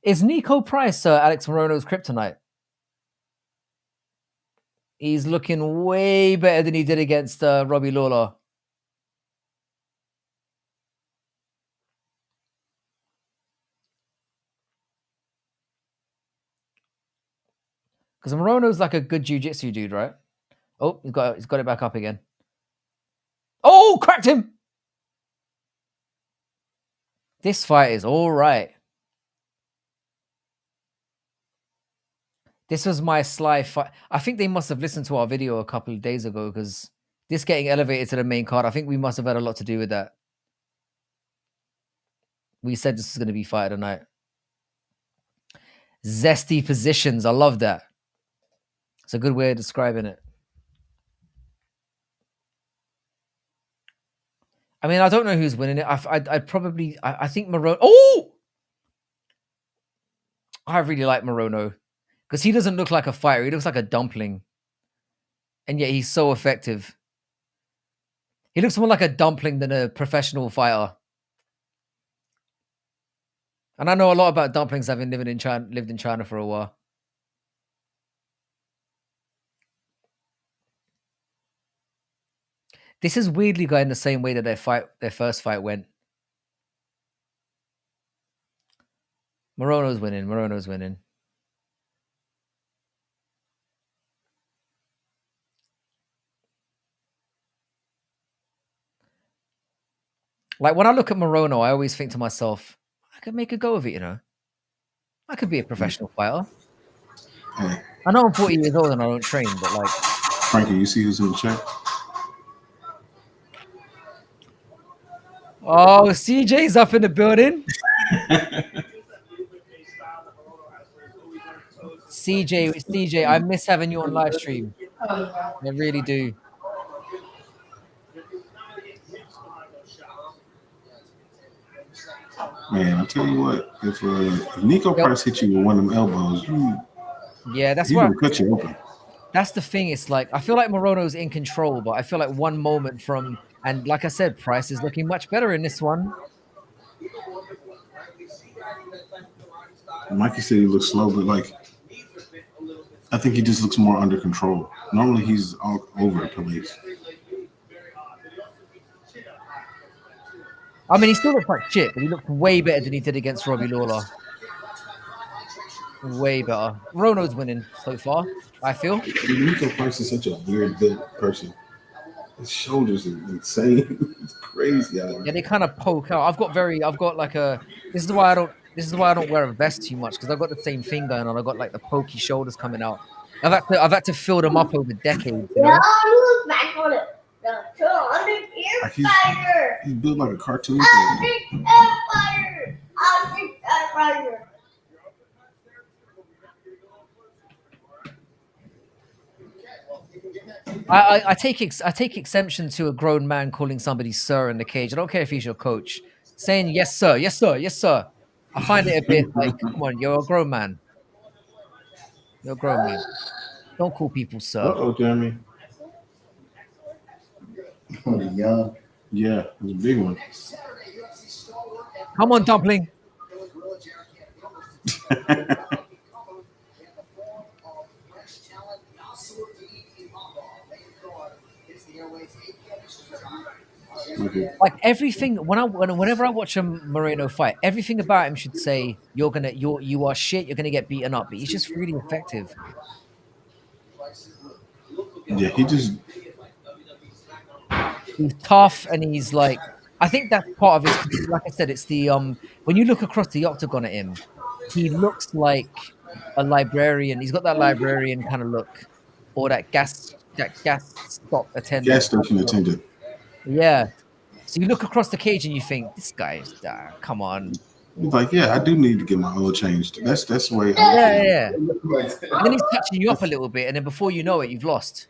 Speaker 1: Is Nico Price Alex Morono's kryptonite? He's looking way better than he did against Robbie Lawler. Because Morono's like a good jiu-jitsu dude, right? Oh, he's got it back up again. Oh, cracked him. This fight is all right. This was my sly fight. I think they must have listened to our video a couple of days ago because this getting elevated to the main card, I think we must have had a lot to do with that. We said this is going to be fight of the night. Zesty positions. I love that. It's a good way of describing it. I mean, I don't know who's winning it. I'd probably, I think Morono. Oh! I really like Morono because he doesn't look like a fighter. He looks like a dumpling. And yet he's so effective. He looks more like a dumpling than a professional fighter. And I know a lot about dumplings having lived in China for a while. This is weirdly going the same way that their first fight went. Morono's winning. Like when I look at Morono, I always think to myself, I could make a go of it, you know. I could be a professional fighter.
Speaker 2: Hey,
Speaker 1: I know I'm 40 years old and I don't train, but like
Speaker 2: Frankie, you see who's in the chat?
Speaker 1: Oh, CJ's up in the building. CJ, I miss having you on live stream. I really do.
Speaker 2: Man, I tell you what, if Nico
Speaker 1: Yep.
Speaker 2: Price hit you with one of them elbows,
Speaker 1: Yeah, that's
Speaker 2: he's
Speaker 1: what
Speaker 2: gonna cut you open.
Speaker 1: that's the thing. It's like I feel like Morono's in control, but I feel like one moment from and like I said, Price is looking much better in this one.
Speaker 2: Mikey said he looks slow, but like I think he just looks more under control. Normally he's all over the place.
Speaker 1: I mean, he still looks like shit, but he looked way better than he did against Robbie Lawler. Way better. Morono's winning so far, I feel.
Speaker 2: Nico Price is such a weird built person. His shoulders are insane. It's crazy out
Speaker 1: Yeah,
Speaker 2: here.
Speaker 1: they kind of poke out. I've got like a. This is why I don't wear a vest too much because I've got the same thing going on. I've got like the pokey shoulders coming out. I've had to fill them up over decades, you
Speaker 3: Yeah,
Speaker 1: know.
Speaker 3: look back on it. The 200
Speaker 2: Like
Speaker 3: fighter.
Speaker 2: he's built like a cartoon.
Speaker 3: Epic Empire. Epic Empire.
Speaker 1: I take exception to a grown man calling somebody sir in the cage. I don't care if he's your coach. Saying yes sir, yes sir, yes sir. I find it a bit like, come on, you're a grown man. You're a grown man. Don't call people
Speaker 2: Uh
Speaker 1: sir.
Speaker 2: oh, Jeremy.
Speaker 4: Oh, the young.
Speaker 2: Yeah, it's a big one.
Speaker 1: Come on, dumpling.
Speaker 2: Okay.
Speaker 1: Like everything whenever I watch a Moreno fight, everything about him should say you are shit. You're gonna get beaten up, but he's just really effective.
Speaker 2: Yeah, he just
Speaker 1: He's tough, and he's like I think that's part of his. Like I said, it's the when you look across the octagon at him, he looks like a librarian. He's got that librarian kind of look, or that gas stop attendant
Speaker 2: gas
Speaker 1: kind
Speaker 2: station
Speaker 1: of look.
Speaker 2: attendant.
Speaker 1: Yeah. So you look across the cage and you think, this guy's come on.
Speaker 2: He's like, yeah, I do need to get my oil changed. That's the way
Speaker 1: Yeah, yeah,
Speaker 2: I
Speaker 1: yeah.
Speaker 4: Like,
Speaker 1: And then he's touching you up a little bit, and then before you know it, you've lost.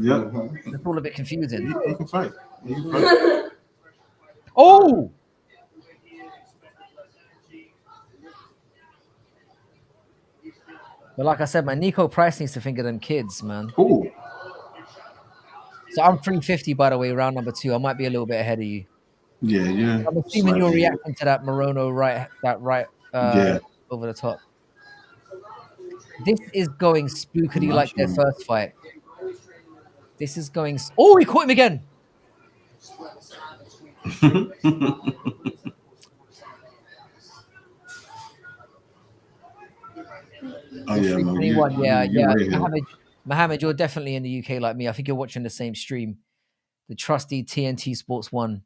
Speaker 2: feel. Yep.
Speaker 1: It's all a bit confusing.
Speaker 2: He can fight. He can fight.
Speaker 1: Oh, but like I said, man, Nico Price needs to think of them kids, man.
Speaker 2: Ooh.
Speaker 1: So I'm 350, by the way, round number 2. I might be a little bit ahead of you.
Speaker 2: Yeah, yeah.
Speaker 1: I'm assuming you're reacting to that Morono right
Speaker 2: Yeah.
Speaker 1: over the top. This is going spookily like their first fight. This is going. Oh, he caught him again.
Speaker 2: Oh yeah, Mo,
Speaker 1: 21, yeah.
Speaker 2: you're right here.
Speaker 1: Mohammed, you're definitely in the UK like me. I think you're watching the same stream. The trusty TNT Sports 1.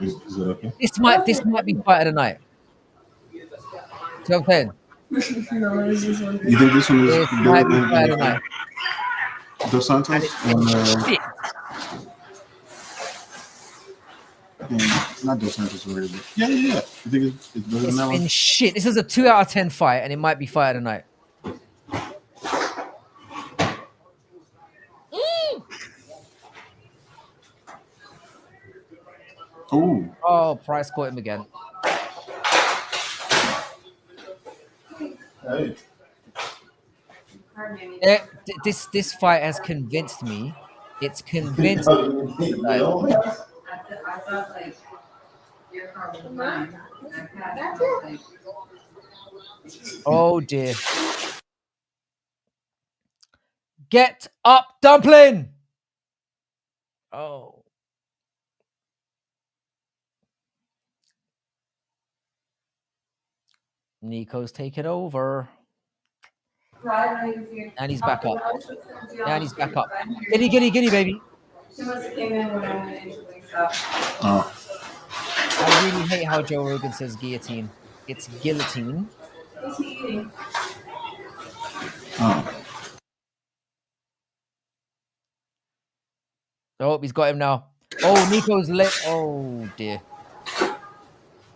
Speaker 2: Is it okay?
Speaker 1: This might be fight of the night. See what I'm saying?
Speaker 2: You think this one is
Speaker 1: This might be fight of the night.
Speaker 2: Dos Santos?
Speaker 1: Shit.
Speaker 2: Not Dos Santos, really, but yeah. You think it's better than
Speaker 1: It's
Speaker 2: that one?
Speaker 1: been shit. This is a 2 out of 10 fight, and it might be fight of the night.
Speaker 2: Ooh.
Speaker 1: Oh, Price caught him again.
Speaker 4: hey,
Speaker 1: This fight has convinced me. It's convinced.
Speaker 4: you know,
Speaker 3: I thought like your car was mine. That's it.
Speaker 1: Oh dear. Get up, dumpling. Oh. Nico's taking over. And he's back up. And he's back up. Giddy, baby.
Speaker 3: She must have came in when I went into Wingstop.
Speaker 2: Oh.
Speaker 1: I really hate how Joe Rogan says guillotine. It's guillotine.
Speaker 3: What's he eating?
Speaker 2: Oh.
Speaker 1: Oh, he's got him now. Oh, Nico's late. Oh dear.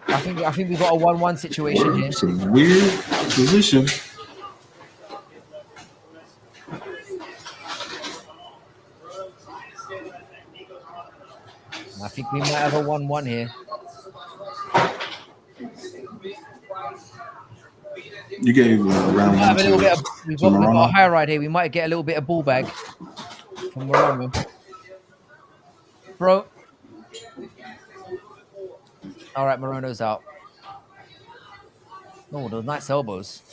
Speaker 1: I think we got a 1-1 situation here.
Speaker 2: It's a weird position.
Speaker 1: I think we might have a 1-1 here.
Speaker 2: You gave round
Speaker 1: Might have a little bit of,
Speaker 2: to
Speaker 1: we've got a
Speaker 2: Morono.
Speaker 1: high ride here. We might get a little bit of ball bag from Morono. Bro. All right, Morono's out. Oh, those nice elbows.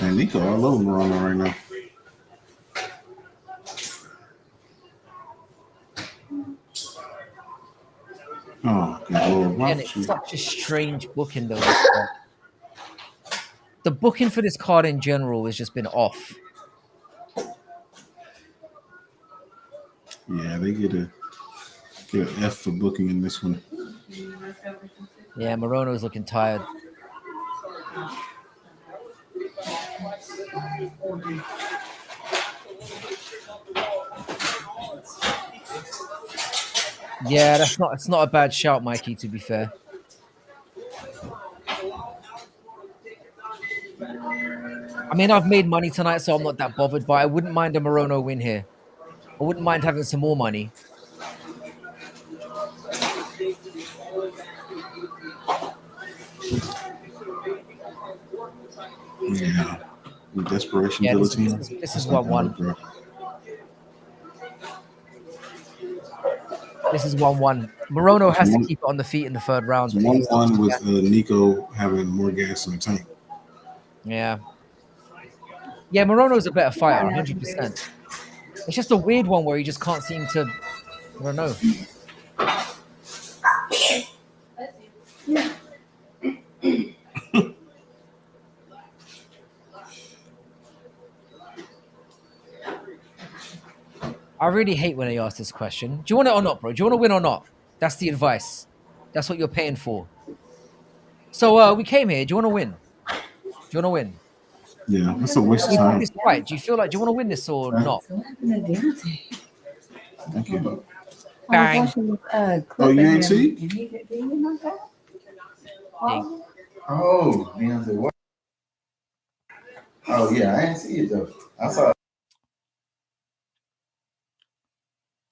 Speaker 2: And Nico all over Morono right now. Oh, good Lord.
Speaker 1: And it's such a strange booking, though. This card. The booking for this card in general has just been off.
Speaker 2: Yeah, they get an F for booking in this one.
Speaker 1: Yeah, Morono's looking tired. Yeah, it's not a bad shout, Mikey, to be fair. I mean, I've made money tonight, so I'm not that bothered, but I wouldn't mind a Morono win here. I wouldn't mind having some more money.
Speaker 2: Yeah. With desperation
Speaker 1: Yeah,
Speaker 2: guillotine.
Speaker 1: this is 1-1. This is 1-1. Morono has to keep it on the feet in the third round.
Speaker 2: It's 1-1 with Nico having more gas in the tank.
Speaker 1: Yeah. Yeah, Morono's a better fighter, 100%. It's just a weird one where he just can't seem to, I don't know. I really hate when they ask this question. Do you want it or not, bro? Do you want to win or not? That's the advice. That's what you're paying for. So we came here. Do you want to win? Do you want to win?
Speaker 2: Yeah, that's a waste of time.
Speaker 1: This fight. Do you feel like? Do you want to win this or not?
Speaker 2: Thank you.
Speaker 1: Bang.
Speaker 2: Oh, you ain't see?
Speaker 4: Oh, Beyonce, what? Oh, yeah, I didn't see it though. I saw it.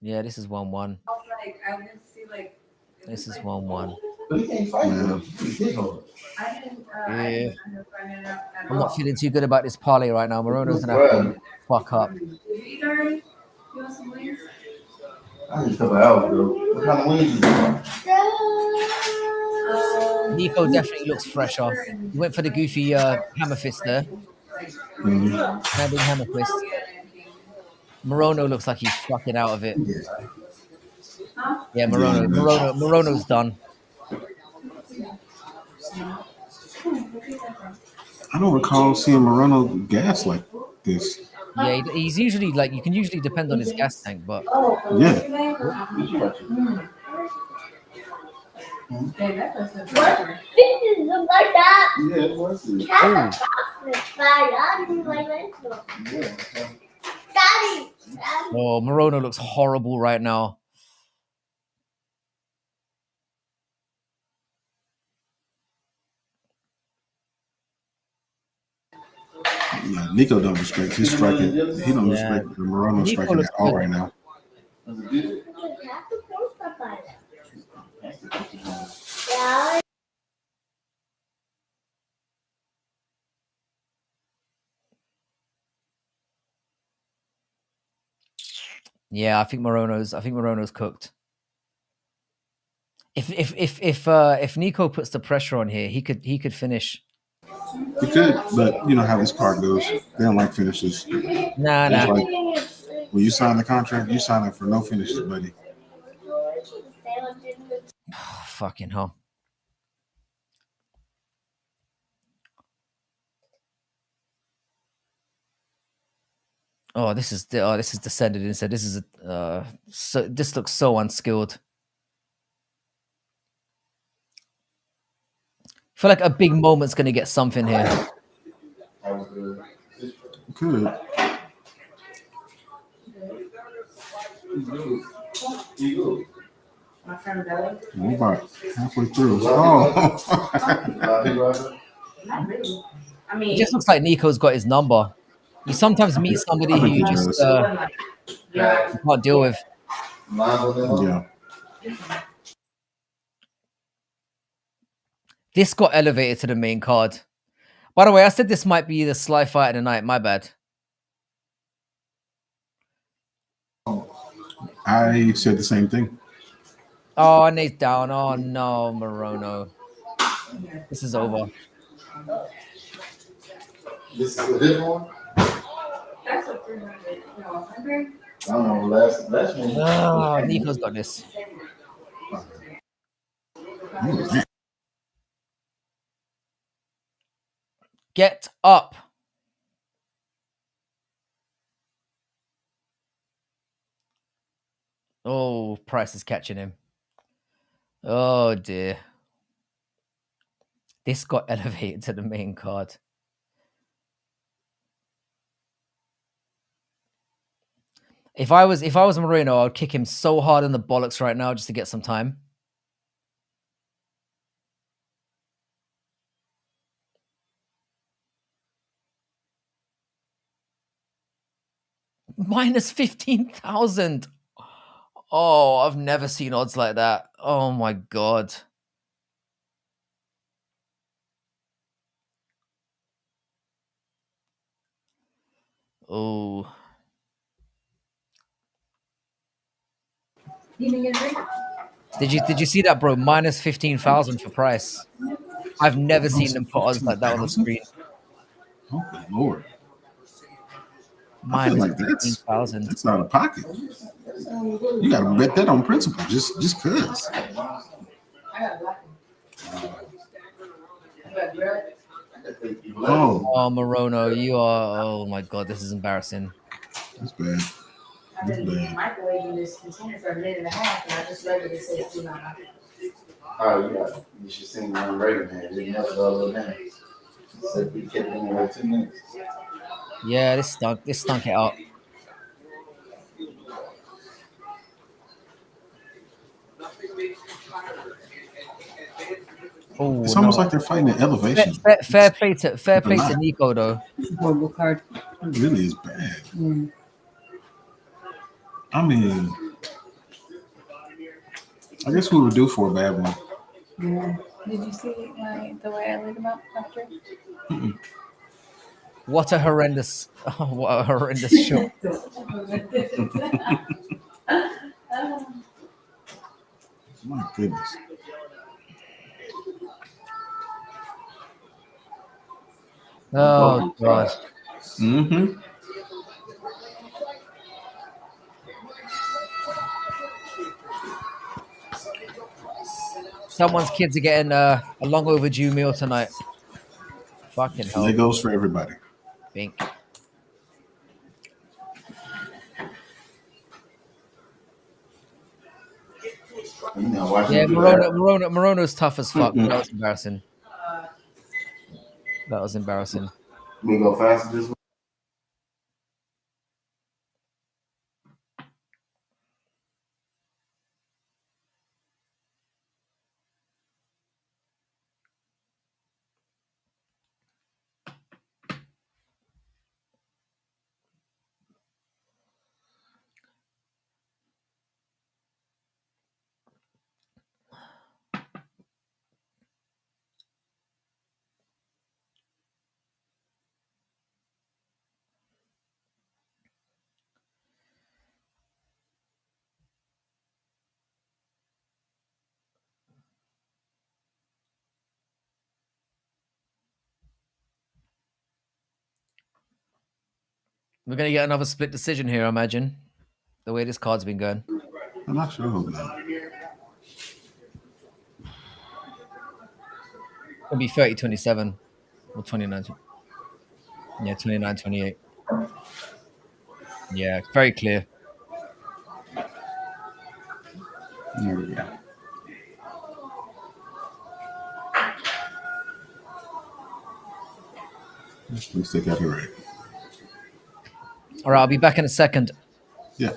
Speaker 1: Yeah, this is 1-1.
Speaker 3: I was like, I went to see like.
Speaker 1: This is 1-1.
Speaker 4: But he can't fight though.
Speaker 3: I didn't.
Speaker 1: Yeah.
Speaker 3: I didn't end up finding it out at
Speaker 1: I'm
Speaker 3: all.
Speaker 1: not feeling too good about this parlay right now. Morono's gonna have to fuck up.
Speaker 3: Did you eat already? You want some wings?
Speaker 4: I just a couple hours, bro. What kind of wings you want?
Speaker 1: Nico definitely looks fresher. He went for the goofy hammer fist there. Landing hammer fist. Morono looks like he's fucking out of it. Yeah, Morono's done.
Speaker 2: I don't recall seeing Morono gas like this.
Speaker 1: Yeah, he's usually like, you can usually depend on his gas tank, but
Speaker 2: Yeah.
Speaker 1: oh, Morono looks horrible right now.
Speaker 2: Yeah, Nico don't respect his striking. He don't respect Morono
Speaker 1: Nico
Speaker 2: striking
Speaker 1: looks
Speaker 2: at all
Speaker 1: good.
Speaker 2: right now.
Speaker 1: Yeah, I think Morono's cooked. If Nico puts the pressure on here, he could finish.
Speaker 2: He could, but you know how this card goes. They don't like finishes.
Speaker 1: Nah.
Speaker 2: Like, when you sign the contract, you sign up for no finishes, buddy.
Speaker 1: Fucking hell. Oh, this is descended instead. This is this looks so unskilled. I feel like a big moment's gonna get something here.
Speaker 2: Good.
Speaker 3: My friend Bella.
Speaker 2: We're about halfway through. Oh,
Speaker 3: Not really. I
Speaker 1: It
Speaker 3: mean,
Speaker 1: just looks like Nico's got his number. You sometimes meet
Speaker 2: I
Speaker 1: somebody who
Speaker 2: think
Speaker 1: you
Speaker 2: he
Speaker 1: just
Speaker 2: does.
Speaker 3: yeah.
Speaker 1: you can't deal with.
Speaker 2: Yeah.
Speaker 1: This got elevated to the main card. By the way, I said this might be the Sly fight of the night. My bad.
Speaker 2: I said the same thing.
Speaker 1: Oh, Nate's down. Oh no, Morono. This is over.
Speaker 4: This is a different one?
Speaker 3: That's a 300. No, 100.
Speaker 4: I don't know. Last one.
Speaker 1: Oh, Nico's got this. Get up. Oh, Price is catching him. Oh dear. This got elevated to the main card. If I was Moreno, I'd kick him so hard in the bollocks right now just to get some time. Minus 15,000. Oh, I've never seen odds like that. Oh my god. Oh. Did you see that, bro? Minus 15,000 for Price. I've never seen them put odds like that on the screen.
Speaker 2: Oh, good Lord. I feel
Speaker 1: Minus
Speaker 2: like that's
Speaker 1: 15,000.
Speaker 2: out of pocket. You got to bet that on principle, just cause.
Speaker 3: I got black one. I got red.
Speaker 2: Oh,
Speaker 1: Oh, Morono, you are. Oh my god, this is embarrassing.
Speaker 2: that's bad.
Speaker 3: I've been microwaving this container for a minute and a half, and I just read it. It says do not microwave.
Speaker 4: Oh, yeah. You should see one rating here. There's nothing other than it. Said we kept it in like 2 minutes.
Speaker 1: Yeah, this stunk. This stunk it out. Oh,
Speaker 2: It's
Speaker 1: no.
Speaker 2: almost like they're fighting an elevation.
Speaker 1: Fair play to Nico though.
Speaker 3: Horrible card.
Speaker 2: It really is bad. I mean, I guess we would do for a bad one.
Speaker 3: Yeah. Did you see the way I laid them out after?
Speaker 1: What a horrendous show.
Speaker 2: My goodness.
Speaker 1: Oh god.
Speaker 2: Mm-hmm.
Speaker 1: Someone's kids are getting a long overdue meal tonight. Fucking hell.
Speaker 2: Legos for everybody.
Speaker 1: Bink. Yeah, Morono's tough as fuck. That was embarrassing. That was embarrassing.
Speaker 4: We go faster this way.
Speaker 1: We're gonna get another split decision here, I imagine. The way this card's been going.
Speaker 2: I'm not sure who that.
Speaker 1: It'll be 30-27 or 29. Yeah, 29-28. Yeah, very clear.
Speaker 2: There we go. At least they got it right.
Speaker 1: All right, I'll be back in a second.
Speaker 2: Yeah.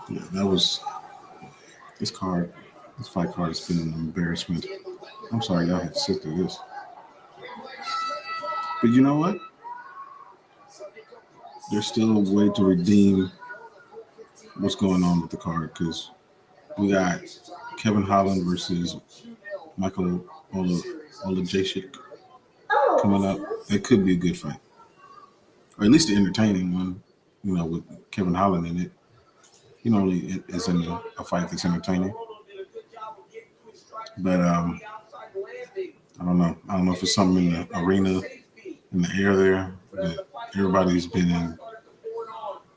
Speaker 2: Yeah, that was this card. This fight card has been an embarrassment. I'm sorry y'all had to sit through this. But you know what? There's still a way to redeem what's going on with the card because we got Kevin Holland versus Michael Olajashik coming up. That could be a good fight, or at least an entertaining one. You know, with Kevin Holland in it, he normally is in a fight that's entertaining. But I don't know. I don't know if it's something in the arena, in the air there. But everybody's been in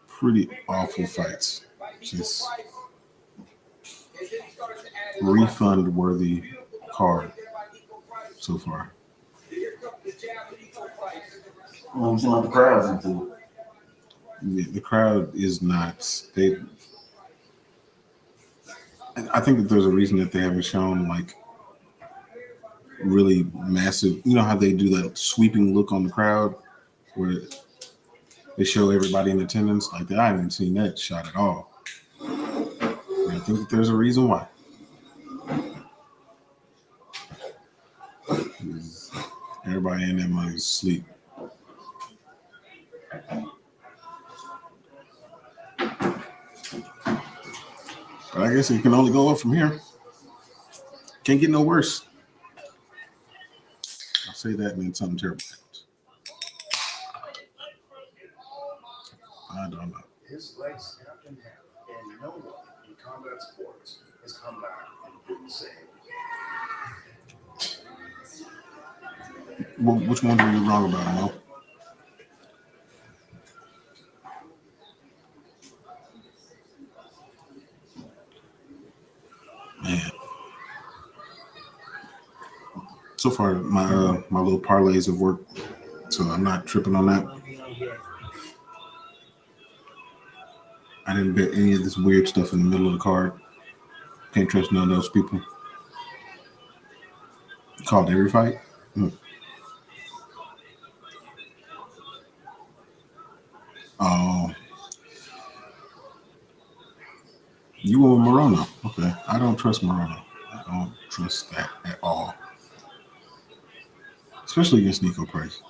Speaker 2: pretty awful fights. Just refund worthy card so far.
Speaker 4: I'm seeing what the crowd's into.
Speaker 2: Yeah, the crowd is not. They. I think that there's a reason that they haven't shown like really massive. You know how they do that sweeping look on the crowd, where they show everybody in attendance. Like that, I haven't seen that shot at all. And I think that there's a reason why. Everybody in that money is asleep. But I guess it can only go up from here. Can't get no worse. I'll say that and then something terrible happens. I don't know.
Speaker 5: His leg snapped in half, and no one in combat sports has come back and been the same.
Speaker 2: Well, which one were you wrong about, Mo? Man. So far, my little parlays have worked, so I'm not tripping on that. I didn't bet any of this weird stuff in the middle of the card. Can't trust none of those people. Called every fight. Oh, you were Morono. Okay, I don't trust Morono. I don't trust that at all, especially against Nico Price.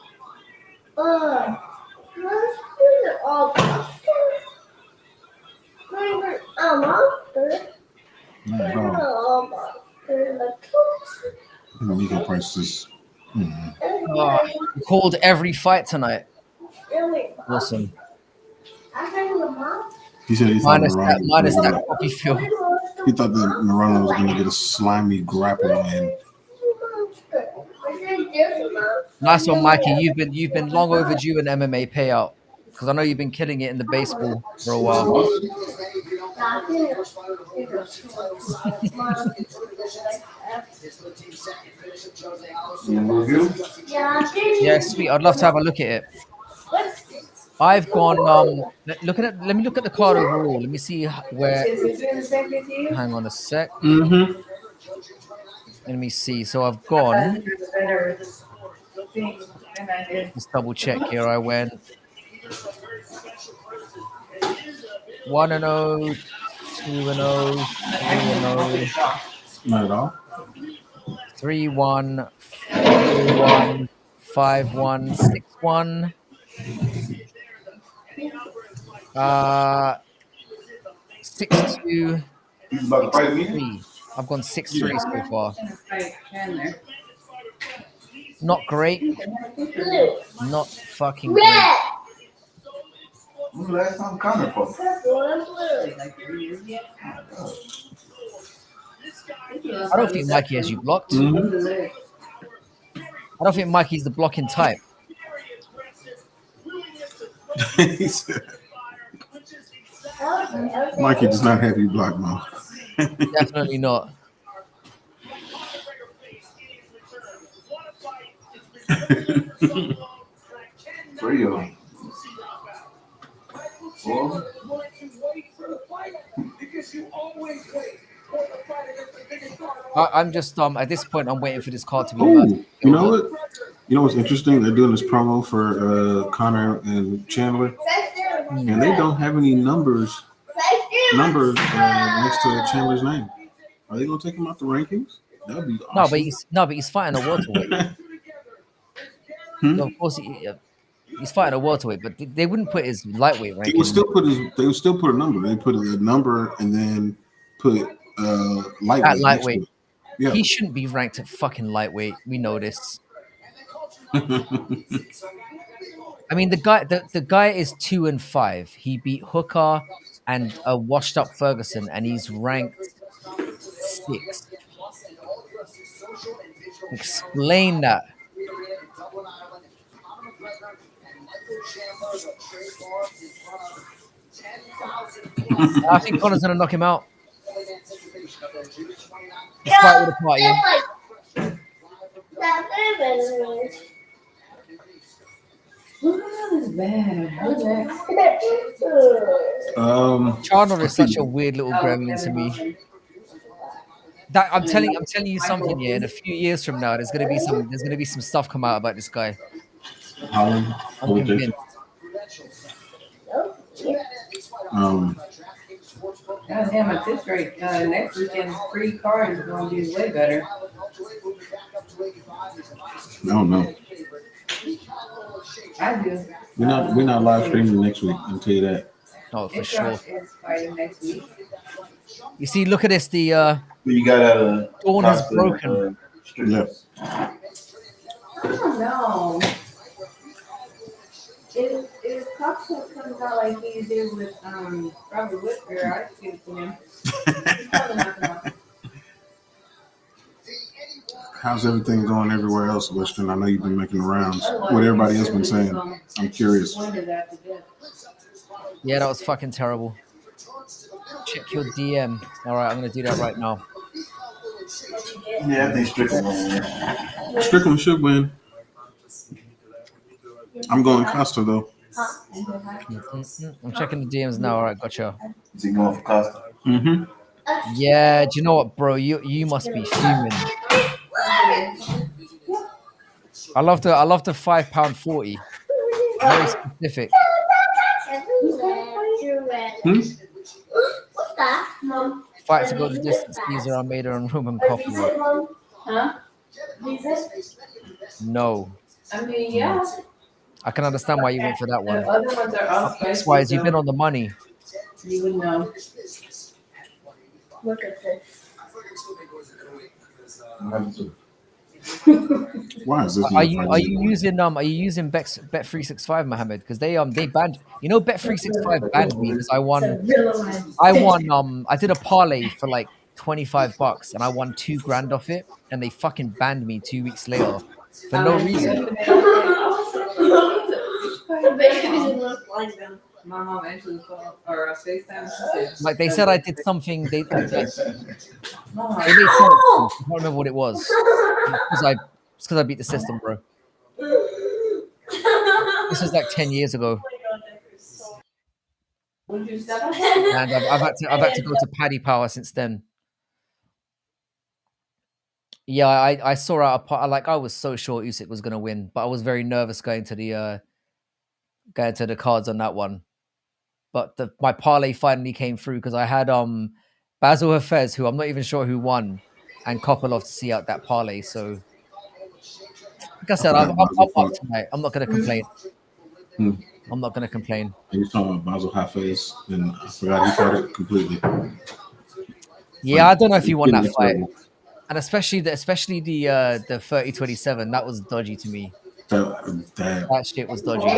Speaker 2: Nico Price is.
Speaker 1: Oh, you called every fight tonight. Awesome.
Speaker 2: He said he thought
Speaker 1: Minus that copy feel.
Speaker 2: He thought that Morono was going to get a slimy grapple in.
Speaker 1: Nice one, Mikey. You've been long overdue an MMA payout because I know you've been killing it in the baseball for a while. Yeah, sweet. I'd love to have a look at it. I've gone. Let me look at the card overall. Let me see where. Hang on a sec.
Speaker 2: Mm-hmm.
Speaker 1: Let me see. So I've gone. Let's double check here. I went 1-0, 2-0, 3-0.
Speaker 2: Not at all.
Speaker 1: 3-1, 4-1, 5-1, 6-1. 6-2, 6-3. I've gone 6-3 so far. Not great. Not fucking great.
Speaker 4: When's the last time Connor fought?
Speaker 1: I don't think Mikey has you blocked.
Speaker 2: Mm-hmm.
Speaker 1: I don't think Mikey's the blocking type.
Speaker 2: He said, Mikey does not have you blocked, Mo.
Speaker 1: Definitely not.
Speaker 4: Three of them. Four.
Speaker 1: I'm just at this point I'm waiting for this card to be
Speaker 2: Oh,
Speaker 1: over.
Speaker 2: you know what? You know what's interesting? They're doing this promo for Connor and Chandler. and they don't have any numbers next to Chandler's name. Are they gonna take him out the rankings? That'd be awesome.
Speaker 1: No, but he's fighting a welterweight.
Speaker 2: Hmm?
Speaker 1: No, of course he's fighting a welterweight, but they wouldn't put his lightweight
Speaker 2: They would
Speaker 1: ranking.
Speaker 2: still put they would still put a number. They put a number and then put
Speaker 1: At
Speaker 2: lightweight next to
Speaker 1: lightweight.
Speaker 2: it. Yeah.
Speaker 1: He shouldn't be ranked at fucking lightweight. We know this. I mean, the guy is 2-5. He beat Hooker and a washed up Ferguson, and he's ranked 6th. Explain that. I think Connor's gonna knock him out. Despite all the partying. Chandler is such a weird little gremlin to me. That I'm telling you something. Yeah, in a few years from now, there's gonna be some stuff come out about this guy. I'm convinced.
Speaker 3: God damn, at this rate, next weekend's free card is going to be way better.
Speaker 2: I don't know.
Speaker 3: I do.
Speaker 2: We're not live streaming next week. I'll tell you that.
Speaker 1: Oh, for sure.
Speaker 3: Is fighting next week.
Speaker 1: You see, look at this. The
Speaker 4: You got out of
Speaker 1: dawn has broken.
Speaker 2: Yeah.
Speaker 3: I don't know. If Coxon comes out like he did with Robert Whitaker, I'd shoot him. He's probably not gonna.
Speaker 2: How's everything going everywhere else, Western? I know you've been making the rounds. What everybody else been saying? I'm curious.
Speaker 1: Yeah, that was fucking terrible. Check your DM. All right, I'm gonna do that right now.
Speaker 4: Yeah, I think Strickland will win.
Speaker 2: Strickland should win. I'm going Costa though.
Speaker 1: I'm checking the DMs now. All right, gotcha.
Speaker 4: Is he going for Costa?
Speaker 2: Mm-hmm.
Speaker 1: Yeah, do you know what, bro? You must be fuming. I love the £5.40. Very specific. Fight to go the distance. Caesar Almeida and Roman Coffee.
Speaker 3: Huh?
Speaker 1: No.
Speaker 3: I mean, yeah.
Speaker 1: I can understand why you went for that
Speaker 3: The
Speaker 1: one.
Speaker 3: other ones are all
Speaker 1: That's
Speaker 3: spicy,
Speaker 1: why you've
Speaker 3: so
Speaker 1: been on the money.
Speaker 3: you would know. Look at this.
Speaker 2: Why is this?
Speaker 1: Are you using Bet365, Mohammed? Because they banned, Bet365 banned me because I did a parlay for like $25 and I won $2,000 off it, and they fucking banned me 2 weeks later for no reason.
Speaker 3: My mom actually called or FaceTime.
Speaker 1: Like they said I did something. They made sense. I don't remember what it was. It's because I beat the system, bro. This was like 10 years ago, and I've had to go to Paddy Power since then. Yeah, I saw out a part. Like I was so sure Usyk was gonna win, but I was very nervous going to the cards on that one. But my parlay finally came through because I had Basil Hafez, who I'm not even sure who won, and Kopylov to see out that parlay. So, like I said, I'm up tonight. I'm not going to complain. I'm not going to complain.
Speaker 2: He was talking about Basil Hafez, and I forgot he fought it completely.
Speaker 1: Yeah, I don't know if he won that fight, and especially the 30-27. That was dodgy to me. That shit was dodgy.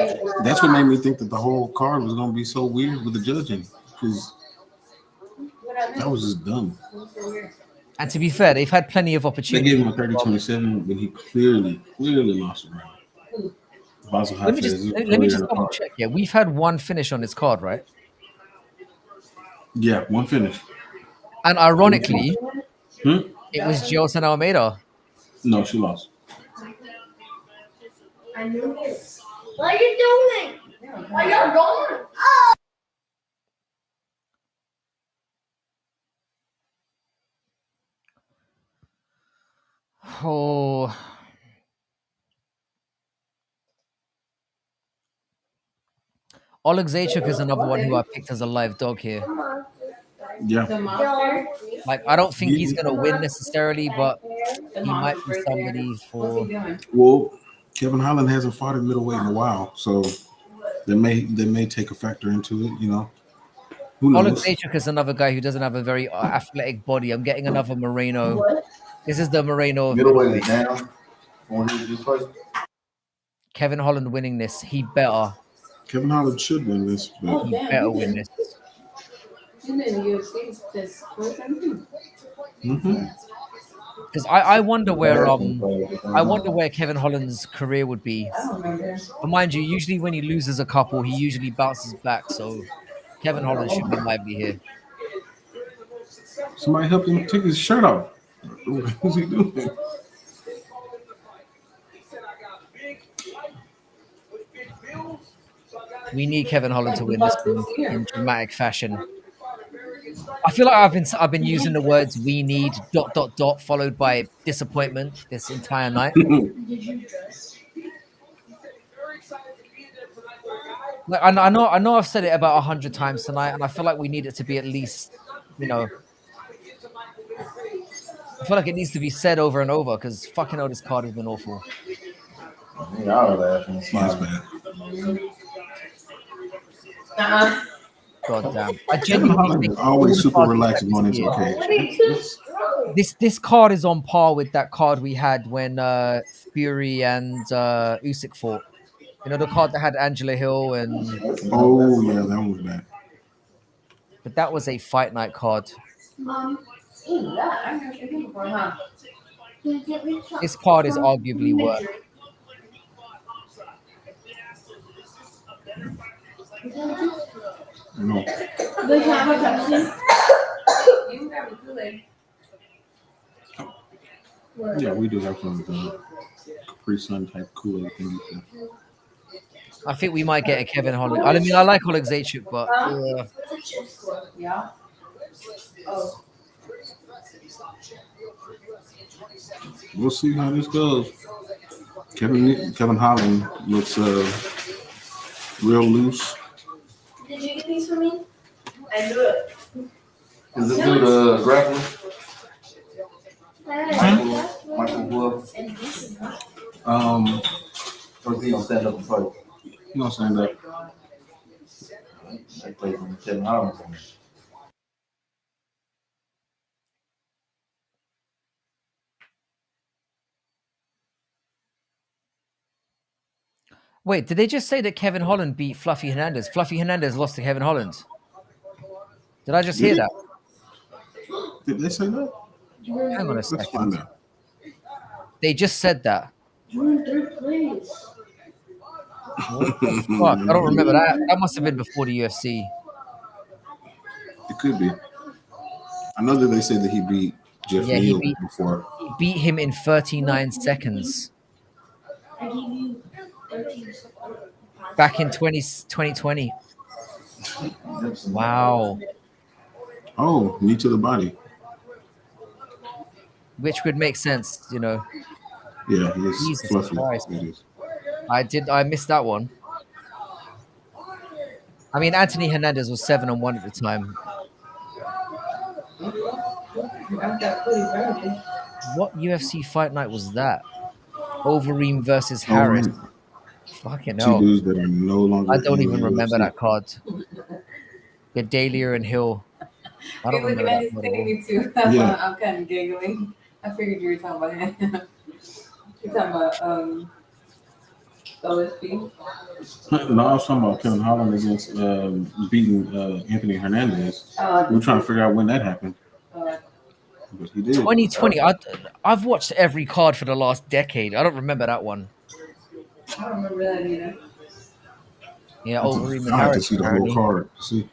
Speaker 2: That's what made me think that the whole card was going to be so weird with the judging, because that was just dumb.
Speaker 1: And to be fair, they've had plenty of
Speaker 2: They
Speaker 1: opportunities.
Speaker 2: gave him a 30-27 when he clearly lost the round. Basil
Speaker 1: Let me just double check. Yeah, we've had one finish on this card, right?
Speaker 2: Yeah, one finish.
Speaker 1: And ironically, it was Jilson Almeida.
Speaker 2: No, she lost.
Speaker 3: I knew this. What are you doing? What are you doing?
Speaker 1: Oh. Oleg Zaychuk is another one who I picked as a live dog here.
Speaker 2: Yeah.
Speaker 3: The monster.
Speaker 1: Like, I don't think he's
Speaker 2: Yeah.
Speaker 1: going to win necessarily, but
Speaker 3: The
Speaker 1: he might
Speaker 3: monster's
Speaker 1: be
Speaker 3: right there.
Speaker 1: somebody
Speaker 3: What's he
Speaker 1: for.
Speaker 3: doing?
Speaker 2: Well, Kevin Holland hasn't fought at middleweight in a while, so they may take a factor into it. Who
Speaker 1: Oleg
Speaker 2: knows?
Speaker 1: Zaychuk is another guy who doesn't have a very athletic body. I'm getting another Moreno. This is the Moreno of
Speaker 4: Middleweight
Speaker 1: middleweight.
Speaker 4: is down. When he just fight.
Speaker 1: Kevin Holland winning this. He better.
Speaker 2: Kevin Holland should win this, but
Speaker 1: He better win this.
Speaker 3: He's been in the UFC since 2017.
Speaker 2: mhm.
Speaker 1: Because I wonder where I wonder where Kevin Holland's career would be.
Speaker 3: I don't remember.
Speaker 1: But mind you, usually when he loses a couple, he usually bounces back. So Kevin Holland should be lively here.
Speaker 2: Somebody help him take his shirt off. What's he doing?
Speaker 1: We need Kevin Holland to win this one in dramatic fashion. I feel like I've been using the words "we need" dot dot dot followed by disappointment this entire night. Like I know I've said it about 100 times tonight, and I feel like we need it to be at least, you know, I feel like it needs to be said over and over because fucking hell, this card has been awful.
Speaker 4: Y'all laughing,
Speaker 2: Yeah, it's
Speaker 4: smiling.
Speaker 2: bad.
Speaker 1: God damn, I
Speaker 2: Kevin
Speaker 1: genuinely
Speaker 2: Holland
Speaker 1: think
Speaker 2: is
Speaker 1: of all
Speaker 2: always
Speaker 1: the
Speaker 2: super
Speaker 1: cards we
Speaker 2: relaxed
Speaker 1: had
Speaker 2: going
Speaker 1: this
Speaker 2: into a
Speaker 1: year,
Speaker 2: cage.
Speaker 3: What are you too strong?
Speaker 1: this card is on par with that card we had when Fury and Usyk fought. You know, the card that had Angela Hill and
Speaker 2: Oh yeah, that one was bad.
Speaker 1: but that was a fight night card.
Speaker 3: Ooh, that I've never seen him before, huh?
Speaker 1: This card is arguably worse.
Speaker 2: No.
Speaker 3: They have a Pepsi. You can grab a Kool-Aid.
Speaker 2: Yeah, we do have some Capri Sun type Kool-Aid thing.
Speaker 1: I think we might get a Kevin Holland. I mean, I like Oleg Zaychuk, but
Speaker 3: Yeah. Oh.
Speaker 2: We'll see how this goes. Kevin Holland looks real loose.
Speaker 3: Did you get these for me? I do it.
Speaker 4: Is this dude a grappler? Michael Wolf? Or is he gonna stand up and fight?
Speaker 2: You know, stand up.
Speaker 4: They play from Kevin Holland.
Speaker 1: wait, did they just say that Kevin Holland beat Fluffy Hernandez? Fluffy Hernandez lost to Kevin Holland. Did I just hear that?
Speaker 2: Did they say that?
Speaker 1: Hang on a
Speaker 2: Let's
Speaker 1: second.
Speaker 2: find out.
Speaker 1: They just said that.
Speaker 3: You're in third place.
Speaker 1: What the fuck? I don't remember that. That must have been before the UFC.
Speaker 2: It could be. I know that they said that he beat Jeff
Speaker 1: Yeah,
Speaker 2: Neal before.
Speaker 1: he beat him in 39 seconds
Speaker 3: I gave you 13
Speaker 1: back in 2020. Wow.
Speaker 2: Oh, knee to the body.
Speaker 1: Which would make sense, you know.
Speaker 2: Yeah, he is
Speaker 1: Jesus
Speaker 2: fluffy.
Speaker 1: Christ.
Speaker 2: It is.
Speaker 1: I missed that one. I mean, Anthony Hernandez was 7-1 at the time. What UFC fight night was that? Overeem versus Harris. Fucking
Speaker 2: Two
Speaker 1: hell.
Speaker 2: dudes that are no longer.
Speaker 1: I don't
Speaker 2: in
Speaker 1: even
Speaker 2: the
Speaker 1: remember
Speaker 2: UFC.
Speaker 1: that card. Gedalia and Hill. I don't
Speaker 3: You're looking
Speaker 1: remember
Speaker 3: at
Speaker 1: that
Speaker 3: his
Speaker 1: card at all.
Speaker 3: thing, me too.
Speaker 2: Yeah.
Speaker 3: I'm kind of giggling. I figured you were talking about him. You're talking about OSP.
Speaker 2: No, I was talking about Kevin Holland against beating Anthony Hernandez. We're trying to figure out when that happened. But he did.
Speaker 1: 2020. I've watched every card for the last decade. I don't remember that one.
Speaker 3: I don't remember that either.
Speaker 1: Yeah, Overeem and
Speaker 2: I have to
Speaker 1: Harris.
Speaker 2: see the
Speaker 1: Apparently.
Speaker 2: whole card. See,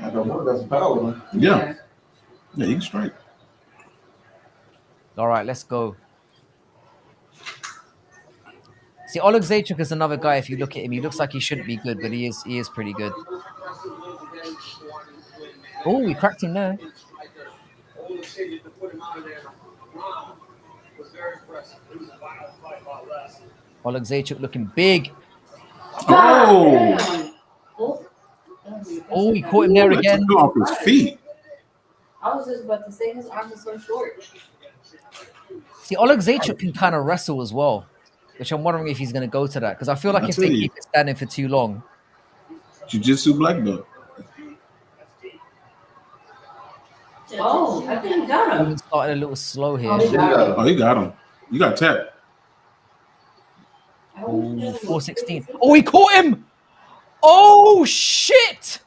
Speaker 4: I don't know, that's power, man.
Speaker 2: yeah, he can strike.
Speaker 1: All right, let's go. See, Oleg Zaychuk is another guy. If you look at him, he looks like he shouldn't be good, but he is. He is pretty good. Oh, we cracked him there. Oleg Zaychuk looking big.
Speaker 2: Oh,
Speaker 1: Oh, he caught him there
Speaker 2: that took
Speaker 1: again.
Speaker 2: him off his feet.
Speaker 3: I was just about to say his arms are so short.
Speaker 1: See, Oleg Zaychuk can kind of wrestle as well, which I'm wondering if he's going to go to that because I feel like
Speaker 2: I
Speaker 1: if
Speaker 2: tell
Speaker 1: they
Speaker 2: you,
Speaker 1: keep it standing for too long,
Speaker 2: jiu-jitsu black belt.
Speaker 3: Oh, I think he got him.
Speaker 1: even started a little slow here.
Speaker 3: Oh, he got him.
Speaker 2: Oh, he got him. You got tapped.
Speaker 1: Oh, 416. Oh, he caught him. Oh, shit.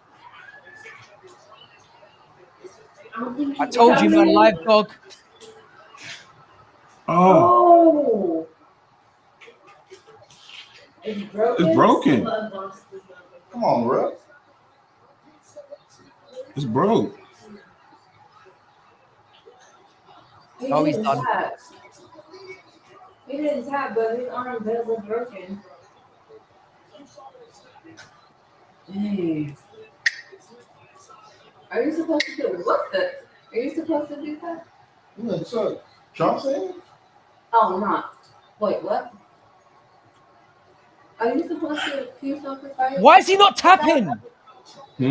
Speaker 1: I told you, man, live dog.
Speaker 2: Oh,
Speaker 3: Oh, it's broken.
Speaker 2: it's broken.
Speaker 4: Come on, bro.
Speaker 2: It's broke.
Speaker 3: He
Speaker 1: Oh, he's
Speaker 3: didn't
Speaker 1: done.
Speaker 3: tap. He didn't tap, but his arm was broken. Dang. Are you supposed to do what the? Are you supposed to do that?
Speaker 4: What's up? Trump saying?
Speaker 3: Oh, not. Wait, what? Are you supposed to cue soccer fight?
Speaker 1: Why is he not tapping?
Speaker 2: Hmm?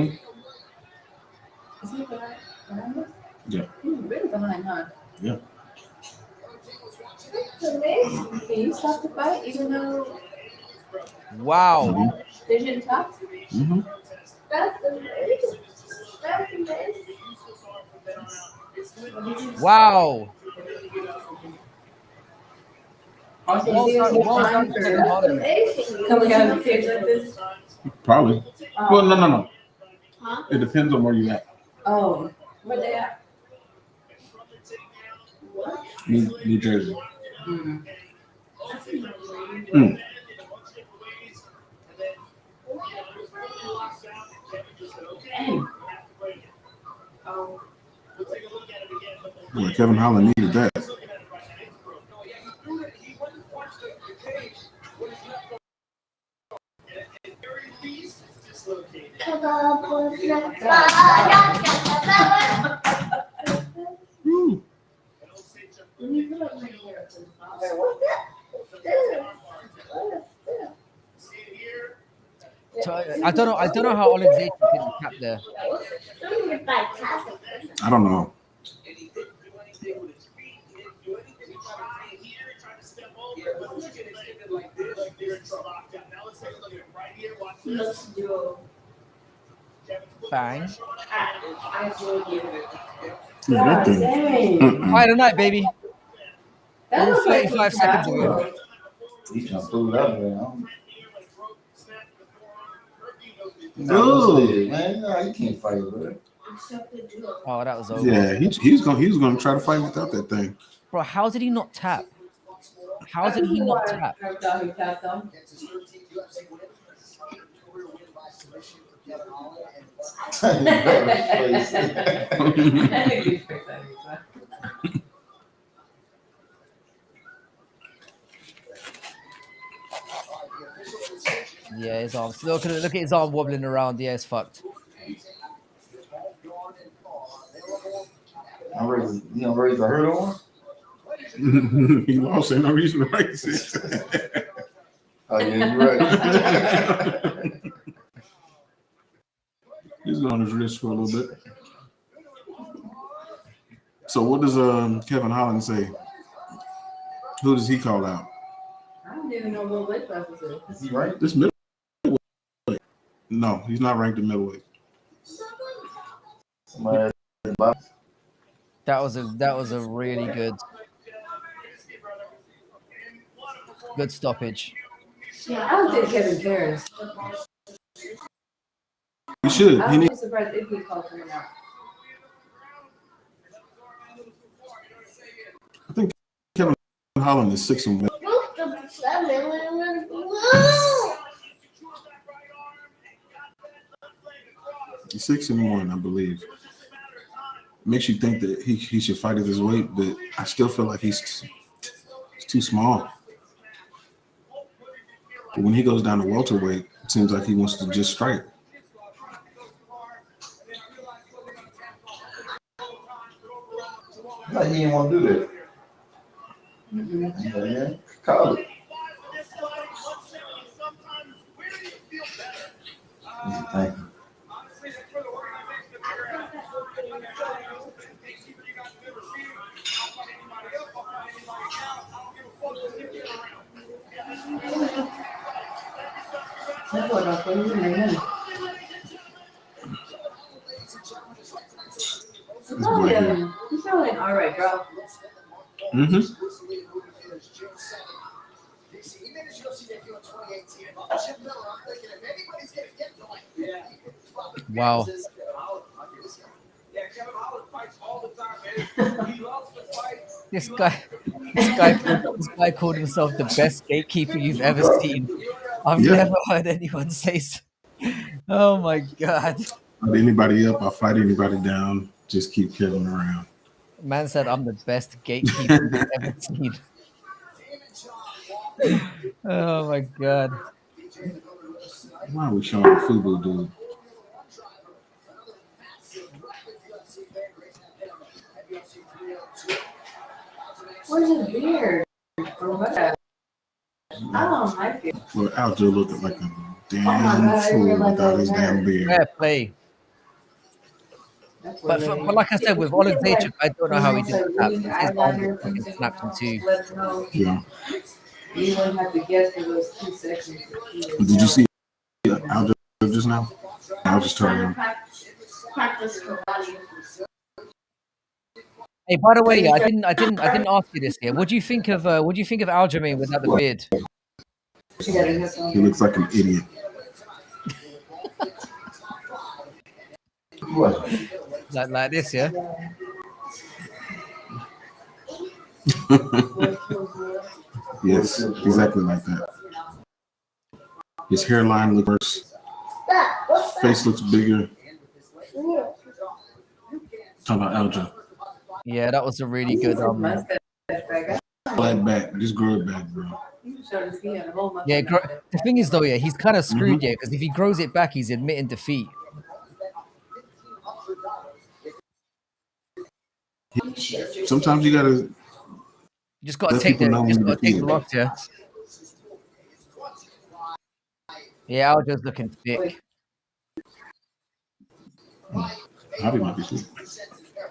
Speaker 3: Is he behind us?
Speaker 2: Yeah.
Speaker 3: He's really behind, huh?
Speaker 2: Yeah.
Speaker 3: Can you stop the fight even though
Speaker 1: Wow.
Speaker 3: they didn't tap?
Speaker 2: Mm-hmm.
Speaker 3: That's amazing. That's amazing.
Speaker 1: Wow.
Speaker 3: Also,
Speaker 1: Well
Speaker 3: see,
Speaker 1: done,
Speaker 3: it's
Speaker 1: well
Speaker 3: time
Speaker 1: done,
Speaker 3: for-
Speaker 1: Kevin Holland.
Speaker 3: Can we have kids like this?
Speaker 2: Probably. Well, no.
Speaker 3: Huh?
Speaker 2: It depends on where you at.
Speaker 3: Oh, where they at?
Speaker 2: New Jersey.
Speaker 3: Mm.
Speaker 2: Mm. Boy, Kevin Holland needed that. Woo.
Speaker 1: So, I don't know how Oleg Zaychuk didn't tap there.
Speaker 2: I don't know.
Speaker 3: Let's do.
Speaker 1: Bang.
Speaker 3: I will give it.
Speaker 2: Yeah, that thing.
Speaker 3: Dang.
Speaker 2: Mm-mm.
Speaker 1: Fight of the night, baby.
Speaker 3: That
Speaker 1: All
Speaker 3: looks like
Speaker 1: 35
Speaker 3: some
Speaker 1: seconds ago.
Speaker 3: travel.
Speaker 4: He trying to pull it up, man.
Speaker 2: Ooh.
Speaker 4: Man, no, you can't fight with it.
Speaker 1: Oh, that was over.
Speaker 2: Yeah, he was gonna try to fight without that thing.
Speaker 1: Bro, how did he not tap? How did he not tap?
Speaker 3: I thought he tapped them.
Speaker 1: Yeah, his arms. Look at his arm wobbling around. Yeah, it's fucked.
Speaker 4: You gonna raise the hurdle one?
Speaker 2: He lost, ain't no reason to raise it.
Speaker 4: Oh, yeah, you're right.
Speaker 2: He's on his wrist for a little bit. So what does Kevin Holland say? Who does he call out?
Speaker 3: I don't even know what weight class this is.
Speaker 4: Is he right?
Speaker 2: This middleweight. No, he's not ranked in middleweight.
Speaker 4: Somebody
Speaker 1: That was a really good stoppage.
Speaker 3: Yeah, I don't think Kevin cares.
Speaker 2: He should.
Speaker 3: I
Speaker 2: He
Speaker 3: would
Speaker 2: need,
Speaker 3: be surprised if he called someone out.
Speaker 2: I think Kevin Holland is 6-1. He's 6-1, I believe. Makes you think that he should fight at his weight, but I still feel like he's too small. But when he goes down to welterweight, it seems like he wants to just strike.
Speaker 4: like he didn't want to do that. Yeah, call it. Thank you.
Speaker 3: He's feeling all right, bro.
Speaker 2: Mm-hmm.
Speaker 1: Wow. This guy called himself the best gatekeeper you've ever seen. I've
Speaker 2: Yeah.
Speaker 1: never heard anyone say so. Oh my god.
Speaker 2: Fight anybody up, I'll fight anybody down. Just keep Kevin around.
Speaker 1: Man said I'm the best gatekeeper you've ever seen. Oh my god.
Speaker 2: Why are we showing the FUBU dude?
Speaker 3: Where's his beard? Or what? I don't like it.
Speaker 2: Well, Aljo looking like a damn
Speaker 3: God, I
Speaker 2: fool
Speaker 3: realized
Speaker 2: without
Speaker 3: that
Speaker 2: his
Speaker 3: was
Speaker 2: damn
Speaker 3: her.
Speaker 2: beard.
Speaker 1: Fair play.
Speaker 3: That's
Speaker 1: But,
Speaker 3: what
Speaker 1: but like I said, with
Speaker 3: He did,
Speaker 1: Oleksiejczuk, I don't know how he
Speaker 3: like,
Speaker 1: did that.
Speaker 3: wing
Speaker 1: His arm
Speaker 3: eyeliner
Speaker 1: fucking
Speaker 3: things
Speaker 1: snapped in two.
Speaker 3: let us know.
Speaker 2: Yeah.
Speaker 3: You wouldn't have to guess for those 2 seconds.
Speaker 2: Did you see Aljo just now? I was just telling him.
Speaker 3: Practice for body.
Speaker 1: Hey, by the way, yeah, I didn't ask you this here. What do you think of Aljamain without the beard?
Speaker 2: He looks like an idiot.
Speaker 4: What?
Speaker 1: Like this, yeah?
Speaker 2: Yes, exactly like that. His hairline looks worse. His face looks bigger. Talk about Aljo.
Speaker 1: Yeah, that was a really good
Speaker 2: Black back. Just grow it back, bro.
Speaker 1: yeah, the thing is though, yeah, he's kind of screwed,
Speaker 2: Mhm.
Speaker 1: yeah, because if he grows it back, he's admitting defeat.
Speaker 2: Sometimes you gotta
Speaker 1: You just gotta
Speaker 2: let
Speaker 1: take
Speaker 2: people know when you're
Speaker 1: take the
Speaker 2: defeated.
Speaker 1: loss, yeah. Yeah, Aljo's looking thick.
Speaker 2: Javi might be too.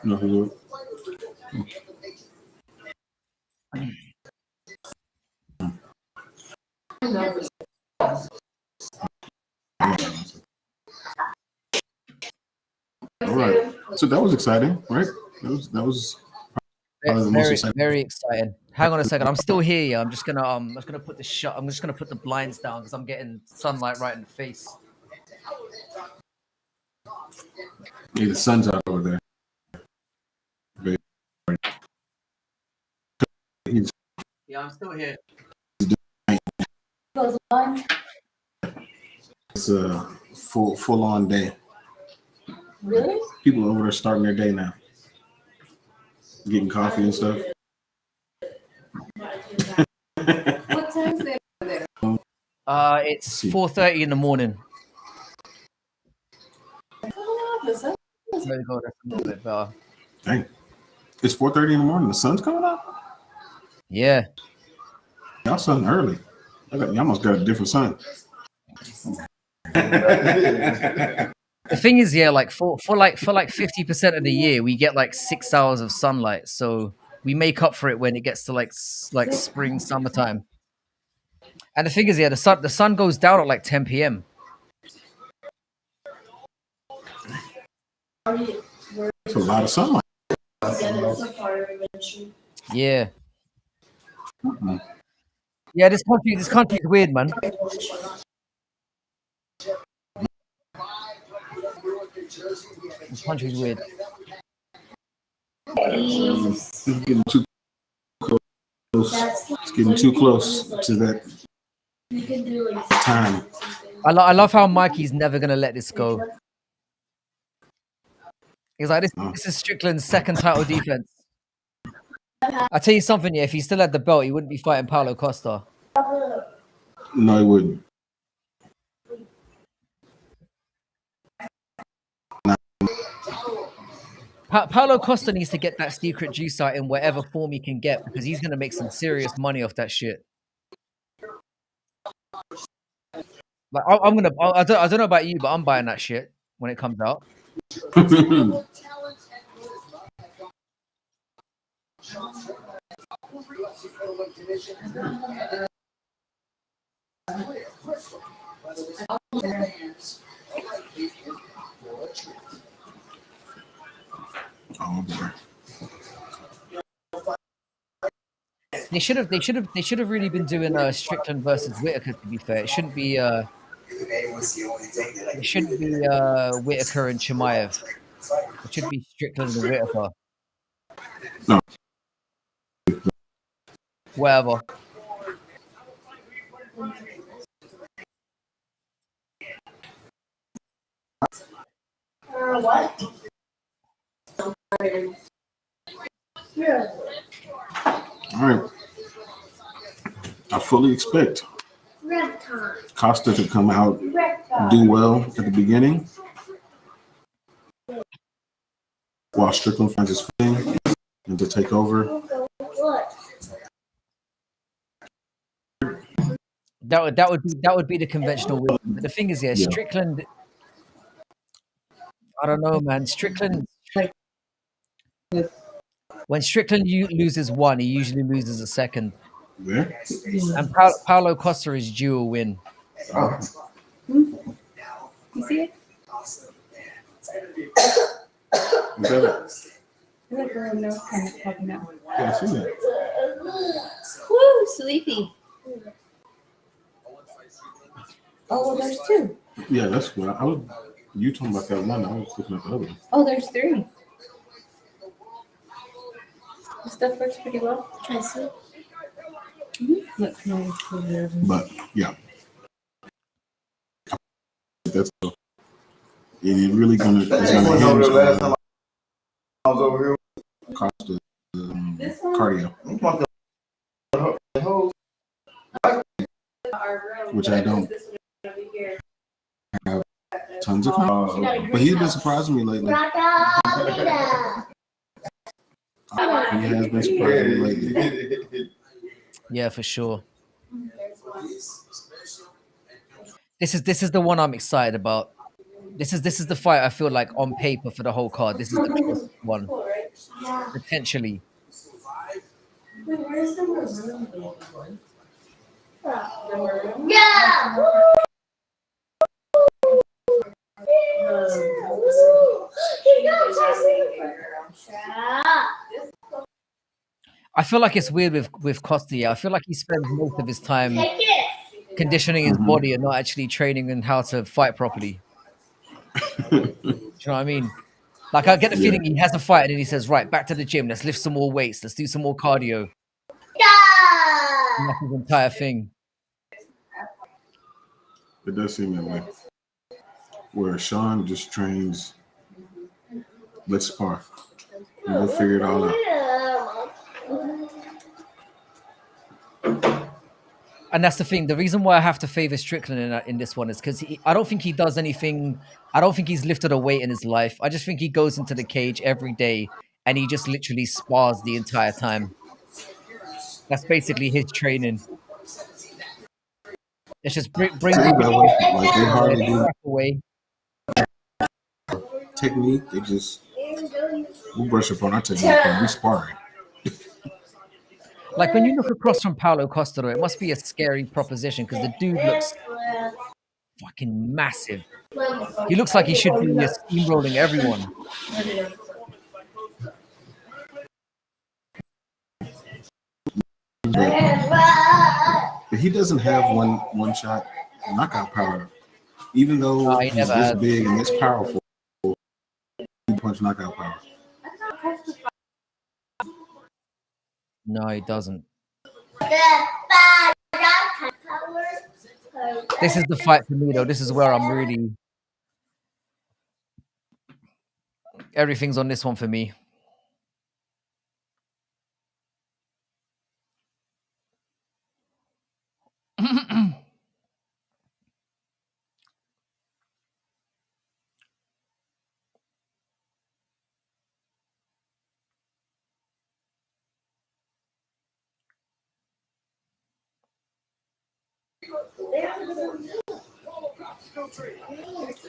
Speaker 2: No, he would. All right. So that was exciting, right? That was probably the most
Speaker 1: Very,
Speaker 2: exciting.
Speaker 1: very exciting. Hang on a second, I'm still here. Yeah, I'm just gonna put the blinds down because I'm getting sunlight right in the face.
Speaker 2: Yeah, the sun's out over there. He's
Speaker 1: Yeah, I'm still here.
Speaker 2: It's a full on day.
Speaker 3: Really?
Speaker 2: People over there starting their day now, getting coffee and stuff.
Speaker 3: What time is it there?
Speaker 1: It's 4:30 in the morning. There we go. That's a little bit better.
Speaker 2: Dang, it's 4:30 in the morning. The sun's coming up.
Speaker 1: Yeah.
Speaker 2: Y'all sun early. Y'all almost got a different sun.
Speaker 1: The thing is, yeah, like for 50% of the year, we get like 6 hours of sunlight, so we make up for it when it gets to like spring, summertime. And the thing is, yeah, the sun goes down at like 10 p.m.
Speaker 2: It's a lot of sunlight.
Speaker 1: Yeah,
Speaker 2: Mhm.
Speaker 1: yeah. This country is weird, man. This country is weird.
Speaker 2: It's getting too close. It's getting too close to that time.
Speaker 1: I love how Mikey's never gonna let this go. He's like, this is Strickland's second title defense. I tell you something, yeah, if he still had the belt, he wouldn't be fighting Paulo Costa.
Speaker 2: No, it wouldn't.
Speaker 1: Paulo Costa needs to get that secret juice out in whatever form he can get because he's gonna make some serious money off that shit. Like I'm gonna. I don't know about you, but I'm buying that shit when it comes out.
Speaker 2: Oh boy.
Speaker 1: They should have really been doing Strickland versus Whitaker. To be fair, it shouldn't be. It shouldn't be Whitaker and Chimaev. It should be Strickland and Whitaker.
Speaker 2: No.
Speaker 1: Whatever.
Speaker 3: What? Yeah.
Speaker 2: All right. I fully expect
Speaker 3: Red time.
Speaker 2: Costa to come out,
Speaker 3: Red time.
Speaker 2: do well at the beginning, while Strickland finds his footing and to take over.
Speaker 3: What?
Speaker 1: That would be the conventional wisdom. But the thing is, yeah,
Speaker 2: Yeah.
Speaker 1: Strickland. I don't know, man. Strickland. When Strickland loses one, he usually loses a second.
Speaker 2: Yeah.
Speaker 1: And Paulo Costa is due a win.
Speaker 2: Oh.
Speaker 3: You see it?
Speaker 2: You got it?
Speaker 3: I like her nose kind of popping out.
Speaker 2: Yeah, I see that.
Speaker 3: Woo, sleepy. Oh, well, there's two.
Speaker 2: Yeah, that's what I was. You talking about that one? I was looking at the other one.
Speaker 3: Oh, there's three. The stuff works pretty well. Can I see? Look, nice.
Speaker 2: But yeah, that's it. Really gonna. It's gonna hinge
Speaker 4: last
Speaker 2: on
Speaker 4: time I was over here.
Speaker 2: Costa's cardio, which I don't have tons of cardio. But he's been surprising me lately. He has been surprising me lately.
Speaker 1: Yeah, for sure. This is the one I'm excited about. This is the fight I feel like on paper for the whole card. This is the closest one, potentially.
Speaker 3: Where's the maroon? Yeah.
Speaker 1: I feel like it's weird with Costa. Yeah, I feel like he spends most of his time conditioning his body and not actually training in how to fight properly. Do you know what I mean? Like I get the feeling he has a fight and then he says, "Right, back to the gym. Let's lift some more weights. Let's do some more cardio." And that's his entire thing.
Speaker 2: It does seem that way. Where Sean just trains, let's spar. And we'll figure it all out.
Speaker 1: And that's the thing. The reason why I have to favor Strickland in this one is because I don't think he does anything. I don't think he's lifted a weight in his life. I just think he goes into the cage every day and he just literally spars the entire time. That's basically his training. It's just bring
Speaker 2: There you go. Like they hardly do
Speaker 1: away.
Speaker 2: technique. They just we brush up on our technique and we sparring.
Speaker 1: Like when you look across from Paulo Costa, it must be a scary proposition because the dude looks fucking massive. He looks like he should be steamrolling everyone.
Speaker 2: But he doesn't have one shot knockout power. Even though
Speaker 1: he
Speaker 2: he's
Speaker 1: never
Speaker 2: this
Speaker 1: has.
Speaker 2: big and this powerful, he punch knockout power.
Speaker 1: No, he doesn't. This is the fight for me, though. This is where I'm really... Everything's on this one for me.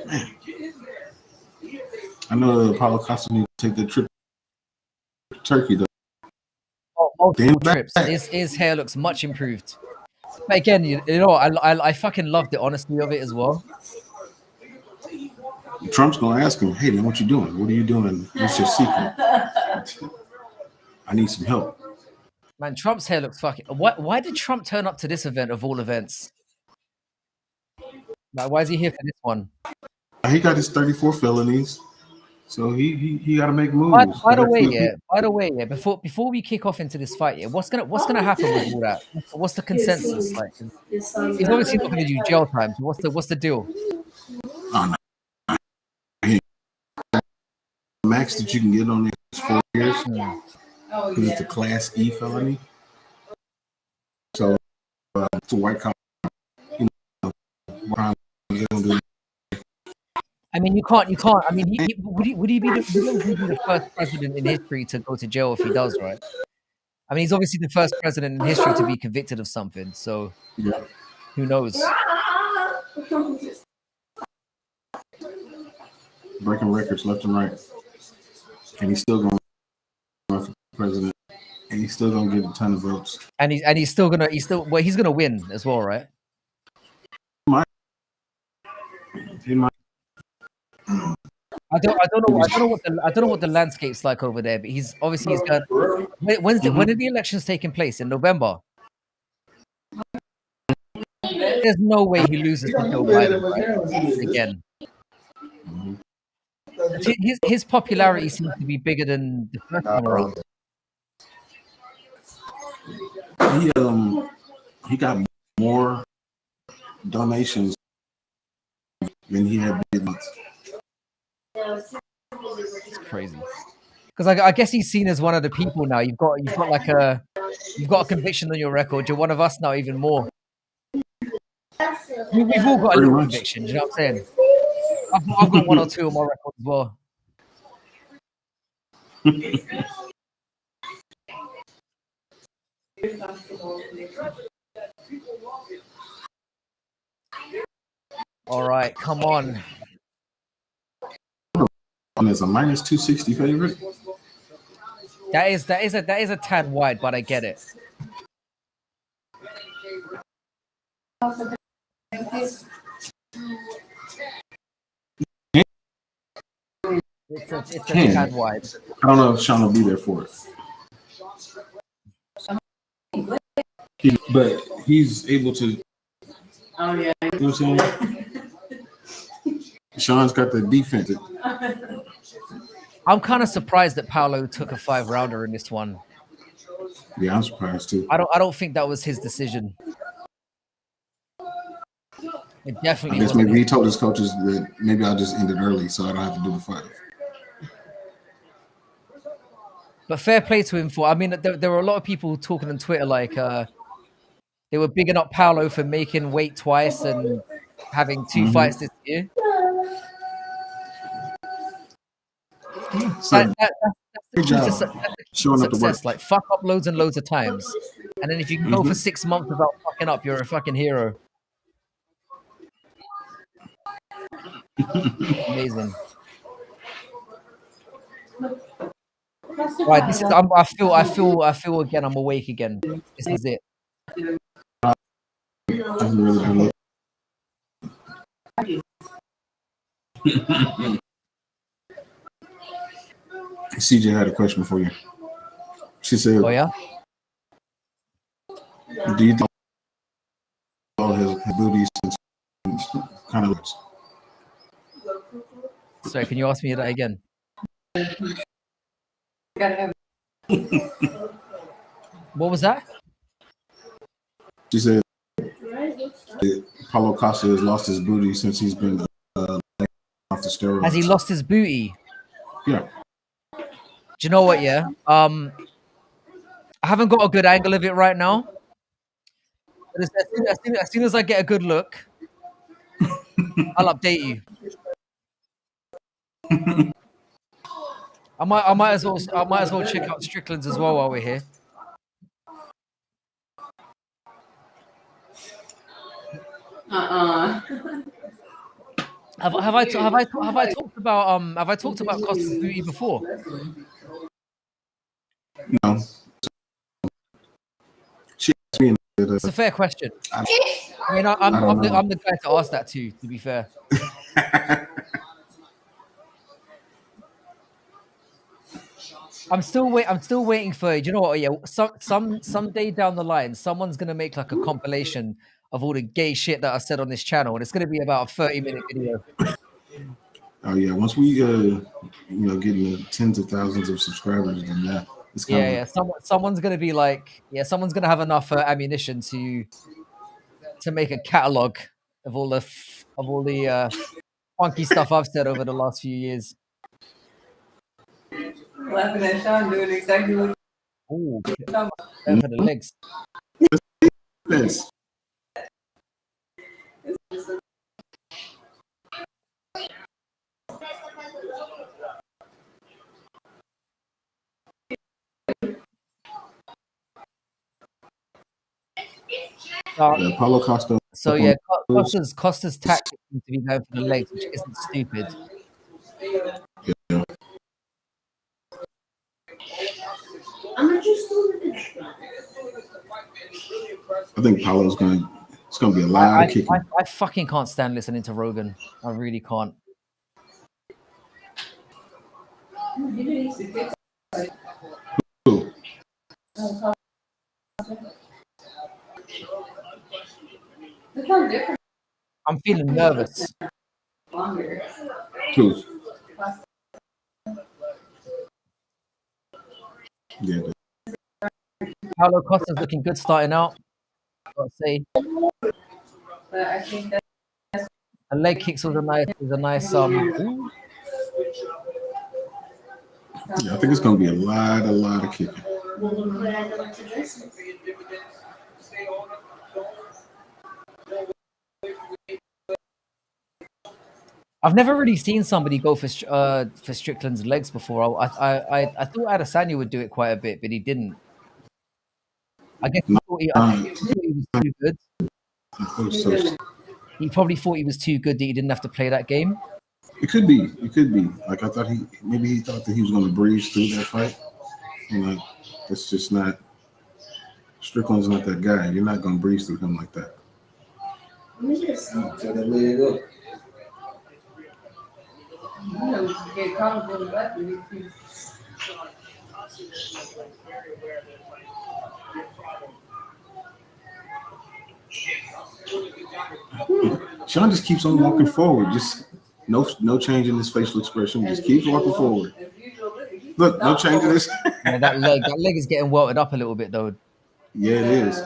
Speaker 2: Man. I know Paulo Costa needs to take the trip to Turkey, though.
Speaker 1: Oh, multiple
Speaker 2: Damn
Speaker 1: trips.
Speaker 2: back.
Speaker 1: His hair looks much improved. But again, you know, I fucking love the honesty of it as well.
Speaker 2: Trump's going to ask him, hey, man, what you doing? What are you doing? What's your secret? I need some help.
Speaker 1: Man, Trump's hair looks fucking. Why did Trump turn up to this event of all events? Like, why is he here for this one?
Speaker 2: He got his 34 felonies, so he got to make
Speaker 1: By,
Speaker 2: moves.
Speaker 1: by the way, yeah. By the way, yeah. Before we kick off into this fight, yeah, what's gonna happen with all that? What's the consensus like? He's obviously not gonna do jail time. So what's the deal?
Speaker 2: Oh, no. Max that you can get on it is 4 years because it's a Class E felony. So it's a white collar. You know,
Speaker 1: I mean, you can't. I mean, would he be the first president in history to go to jail if he does, right? I mean, he's obviously the first president in history to be convicted of something. So,
Speaker 2: yeah.
Speaker 1: who knows?
Speaker 2: Breaking records left and right, and he's still going to run for president, and he's still going to get a ton of votes.
Speaker 1: And he's still gonna win as well, right?
Speaker 2: He might.
Speaker 1: I don't know what the landscape's like over there, but he's going. When are the elections taking place? In November. There's no way he loses to Joe Biden, right? Again. His popularity seems to be bigger than the first time around.
Speaker 2: He got more donations than he had bid months.
Speaker 1: It's crazy. Because I guess he's seen as one of the people now. You've got a conviction on your record. You're one of us now, even more. We've all got a little conviction. You know what I'm saying? I've got one or two on my record as well. All right, come on.
Speaker 2: There's a minus 260 favorite.
Speaker 1: That is a tad wide, but I get it. It's a tad wide.
Speaker 2: I don't know if Sean will be there for it. But he's able to.
Speaker 3: Oh yeah.
Speaker 2: You know what I'm saying? Sean's got the defense.
Speaker 1: I'm kind of surprised that Paolo took a 5-rounder in this one.
Speaker 2: Yeah, I'm surprised too.
Speaker 1: I don't think that was his decision. It definitely
Speaker 2: I guess
Speaker 1: wasn't.
Speaker 2: maybe he told his coaches that maybe I'll just end it early so I don't have to do the 5.
Speaker 1: But fair play to him for. I mean, there were a lot of people talking on Twitter like they were bigging up Paolo for making weight twice and having 2 fights this year.
Speaker 2: So,
Speaker 1: That's the key to
Speaker 2: showing up to work.
Speaker 1: success. Like, fuck up loads and loads of times. And then if you can go for 6 months without fucking up, you're a fucking hero. Amazing. Right, this is. I feel again. I'm awake again. This is it.
Speaker 2: I'm really CJ had a question for you. She said,
Speaker 1: Oh yeah.
Speaker 2: Do you think all his booties kind of looks?
Speaker 1: Sorry, can you ask me that again? What was that?
Speaker 2: She said that Paulo Costa has lost his booty since he's been off the steroids.
Speaker 1: Has he lost his booty?
Speaker 2: Yeah.
Speaker 1: Do you know what? Yeah. I haven't got a good angle of it right now. But as soon as I get a good look, I'll update you. I might as well check out Strickland's as well while we're here. have I talked about Costa's booty before?
Speaker 2: No. She asked me.
Speaker 1: It's a fair question.
Speaker 2: I
Speaker 1: I mean,
Speaker 2: I don't know.
Speaker 1: I'm the guy to ask that to. To be fair, I'm still waiting for. You know what? Yeah, someday down the line, someone's gonna make like a compilation of all the gay shit that I said on this channel, and it's gonna be about a 30-minute video.
Speaker 2: Oh yeah, once we get into tens of thousands of subscribers, then yeah, it's
Speaker 1: Yeah,
Speaker 2: coming.
Speaker 1: yeah. Someone's gonna be like, yeah, someone's gonna have enough ammunition to make a catalog of all the funky stuff I've said over the last few years.
Speaker 3: Laughing at Sean doing exactly what
Speaker 1: Oh,
Speaker 3: you're talking about.
Speaker 1: going for the legs.
Speaker 2: Yes. Yeah, Paulo Costa
Speaker 1: So
Speaker 2: up on
Speaker 1: yeah, Costa's tactics seem to be going for the legs, which isn't stupid.
Speaker 2: yeah. I think it's gonna be a lot of kicking.
Speaker 1: I fucking can't stand listening to Rogan. I really can't.
Speaker 2: Ooh,
Speaker 1: I'm feeling nervous.
Speaker 2: too. Yeah,
Speaker 1: Paulo Costa's looking good starting out. Gotta say,
Speaker 3: But I think that
Speaker 1: the leg kicks was a nice ooh.
Speaker 2: yeah, I think it's gonna be a lot of kicking.
Speaker 1: I've never really seen somebody go for Strickland's legs before. I thought Adesanya would do it quite a bit, but he didn't. I guess I
Speaker 2: Uh,
Speaker 1: think he thought he was too good.
Speaker 2: so
Speaker 1: He probably thought he was too good that he didn't have to play that game.
Speaker 2: it could be. It could be. Like I thought he thought that he was gonna breeze through that fight. And like it's just not. Strickland's not that guy. You're not gonna breeze through him like that.
Speaker 4: Take that leg up.
Speaker 3: you know, get comfortable with that.
Speaker 2: Sean just keeps on walking forward. Just no change in his facial expression. Just keeps walking forward. Look, no change in this.
Speaker 1: Yeah, that leg is getting welted up a little bit though.
Speaker 2: Yeah, it is.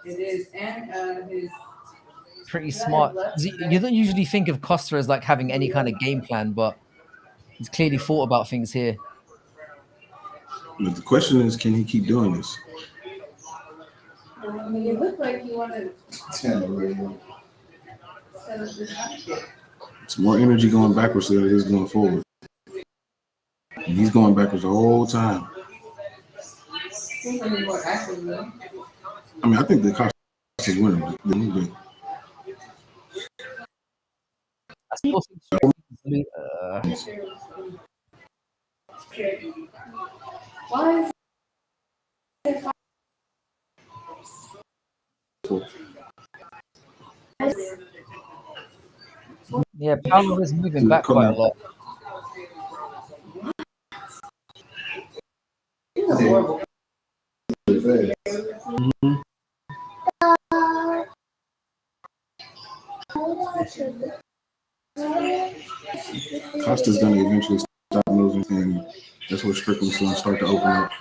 Speaker 3: It is, and his
Speaker 1: Pretty smart. You don't usually think of Costa as like having any kind of game plan, but he's clearly thought about things here.
Speaker 2: But the question is, can he keep doing this?
Speaker 3: I mean, it looked like he wanted
Speaker 4: Turn the leg up.
Speaker 3: to set up this outfit.
Speaker 2: It's more energy going backwards than it is going forward. And he's going backwards the whole time.
Speaker 3: Seems like he's more active though.
Speaker 2: I mean, I think the Costa is winning.
Speaker 1: I still think
Speaker 3: Why is
Speaker 1: yeah, Paulo is moving back quite a lot.
Speaker 3: he's horrible?
Speaker 2: Costa's going to eventually stop moving, and that's where Strickland's going to start to open up.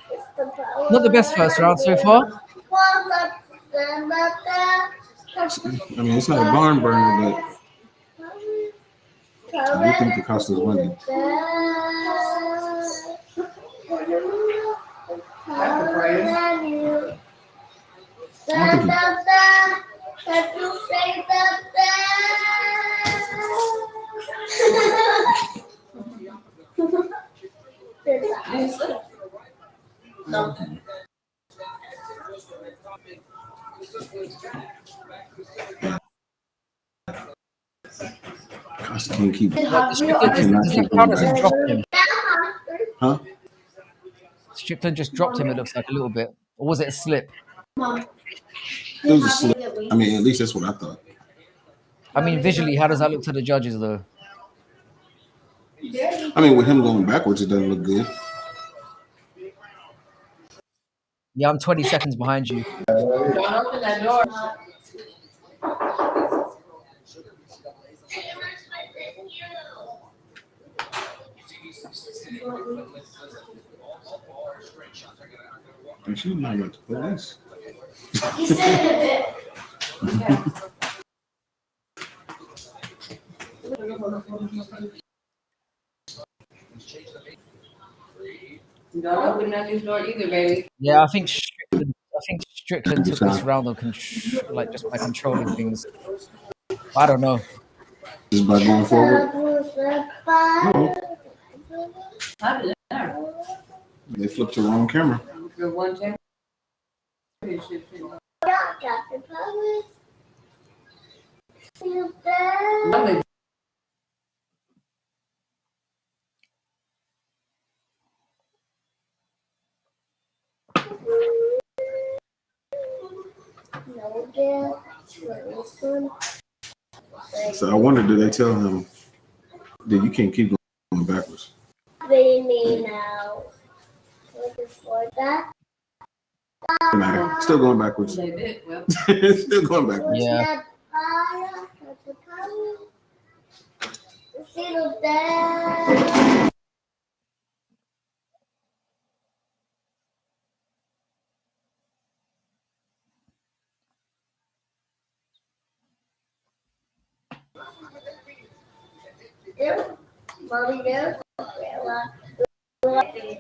Speaker 1: Not the best first round so far.
Speaker 2: I mean, it's not a barn burner, but I do think the Costa's winning.
Speaker 3: That's a prayer.
Speaker 2: I don't think I just can't keep.
Speaker 1: What, Strickland,
Speaker 2: Cannot
Speaker 1: does
Speaker 2: keep
Speaker 1: that count
Speaker 2: going
Speaker 1: as he
Speaker 2: back.
Speaker 1: dropped him?
Speaker 2: Huh?
Speaker 1: Strickland just dropped him, it looks like, a little bit. Or was it a slip?
Speaker 2: It was a slip. I mean, at least that's what I thought.
Speaker 1: I mean, visually, how does that look to the judges, though?
Speaker 2: I mean, with him going backwards, it doesn't look good.
Speaker 1: Yeah, I'm 20 seconds behind you.
Speaker 3: Don't open that door.
Speaker 2: And she's not like the police.
Speaker 3: He said it. Don't open that new door either, baby.
Speaker 1: Yeah, I think Strickland took this round on like just by controlling things. I don't know.
Speaker 2: Just by going forward.
Speaker 3: How did that?
Speaker 2: They flipped the wrong camera.
Speaker 3: The one championship.
Speaker 2: So I wonder, did they tell him that you can't keep going backwards? Still going backwards.
Speaker 3: They did. Well,
Speaker 2: Still going backwards.
Speaker 1: Yeah.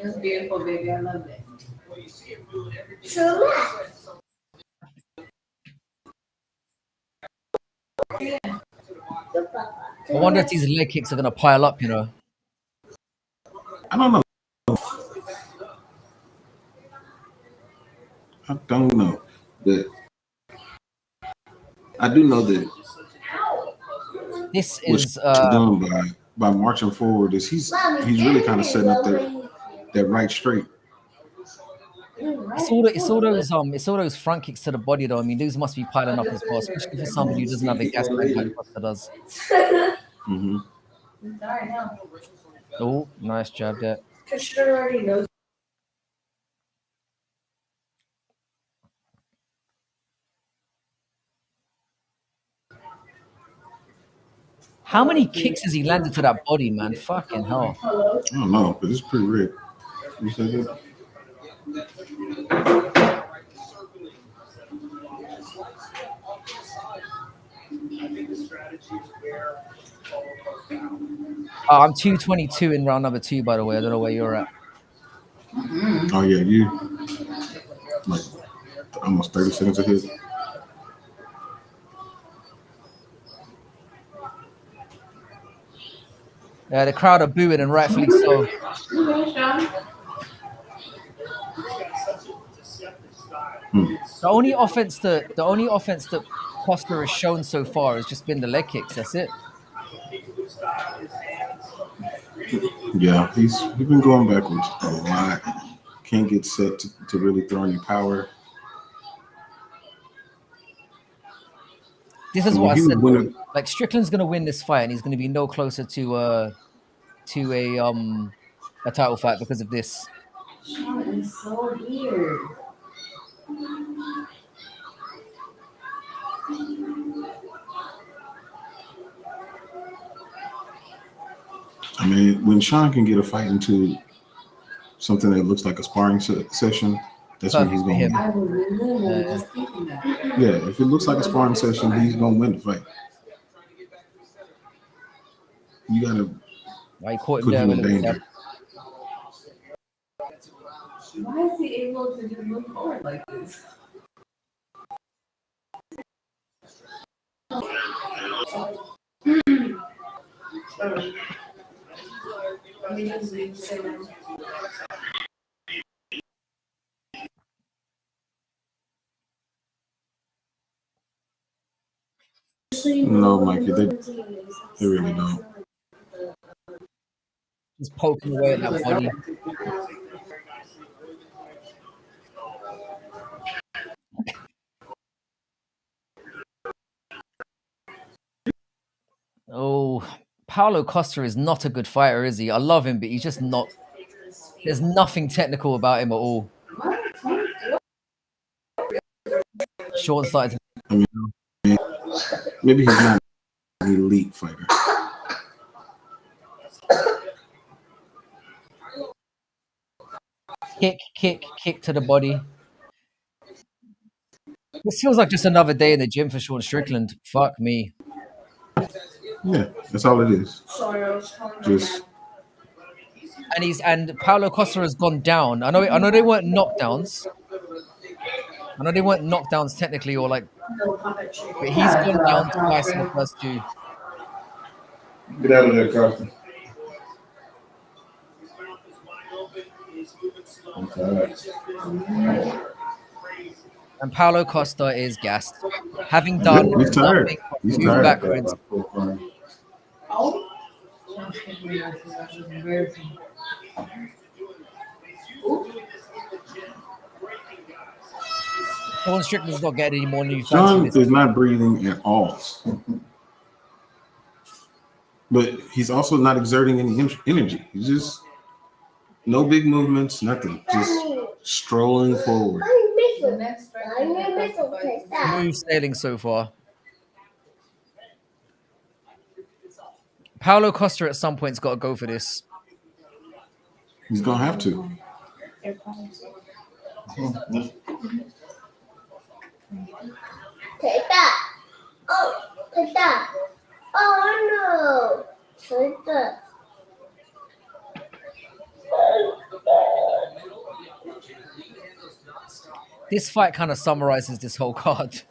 Speaker 3: it's beautiful, baby. I love it.
Speaker 1: I wonder if these leg kicks are gonna pile up, you know.
Speaker 2: I don't know. I don't know. But I do know that
Speaker 1: This
Speaker 2: what's
Speaker 1: is
Speaker 2: done by marching forward is he's really kind of setting up that right straight.
Speaker 1: it's all those front kicks to the body though. I mean, those must be piling up as well, especially for somebody who doesn't have the gas tank like Costa does.
Speaker 2: Mm-hmm.
Speaker 3: Sorry, no.
Speaker 1: Oh, nice jab there.
Speaker 3: Christian already knows.
Speaker 1: How many kicks has he landed to that body, man? Fucking hell.
Speaker 2: I don't know, but it's pretty red. You said that?
Speaker 1: I'm 222 in round number 2, by the way. I don't know where you're at.
Speaker 2: Oh yeah, you like almost 30 seconds ahead.
Speaker 1: Yeah, the crowd are booing, and rightfully so. The only offense that Costa has shown so far has just been the leg kicks. That's it.
Speaker 2: Yeah, he's been going backwards a lot. Can't get set to really throw any power.
Speaker 1: This is what I said. Though. Like Strickland's gonna win this fight, and he's gonna be no closer to a title fight because of this.
Speaker 3: That is so weird.
Speaker 2: I mean, when Sean can get a fight into something that looks like a sparring session, that's when he's going.
Speaker 3: I was literally just thinking that.
Speaker 2: Yeah, if it looks like a sparring session, he's gonna win the fight. You gotta
Speaker 1: Why he caught him
Speaker 2: put
Speaker 1: there
Speaker 2: him
Speaker 1: with
Speaker 2: in
Speaker 1: a little
Speaker 2: danger.
Speaker 3: Why is he able to just move forward like this? Just so you
Speaker 2: No, Mikey, they really don't.
Speaker 1: Just poking away at that body. Oh, Paulo Costa is not a good fighter, is he? I love him, but he's just not. There's nothing technical about him at all. Sean started
Speaker 2: I mean, maybe he's not an elite fighter.
Speaker 1: kick to the body. This feels like just another day in the gym for Sean Strickland. Fuck me.
Speaker 2: Yeah, that's all it is. Just
Speaker 1: And Paulo Costa has gone down. I know they weren't knockdowns. I know they weren't knockdowns technically, or like, but he's gone down twice in the first two.
Speaker 2: get out of there, Carson.
Speaker 1: And Paulo Costa is gassed, having done
Speaker 2: He's tired.
Speaker 1: nothing but
Speaker 2: He's
Speaker 1: move
Speaker 2: tired.
Speaker 1: backwards. Sean Strickland's not getting any more new fans for
Speaker 2: Sean
Speaker 1: this.
Speaker 2: is not breathing at all. But he's also not exerting any energy. He's just no big movements, nothing. Just strolling forward.
Speaker 1: Smooth sailing so far. Paulo Costa at some point's got to go for this.
Speaker 2: He's gonna have to.
Speaker 3: Take that. Oh, take that. Oh no. Take that.
Speaker 1: This fight kind of summarizes this whole card.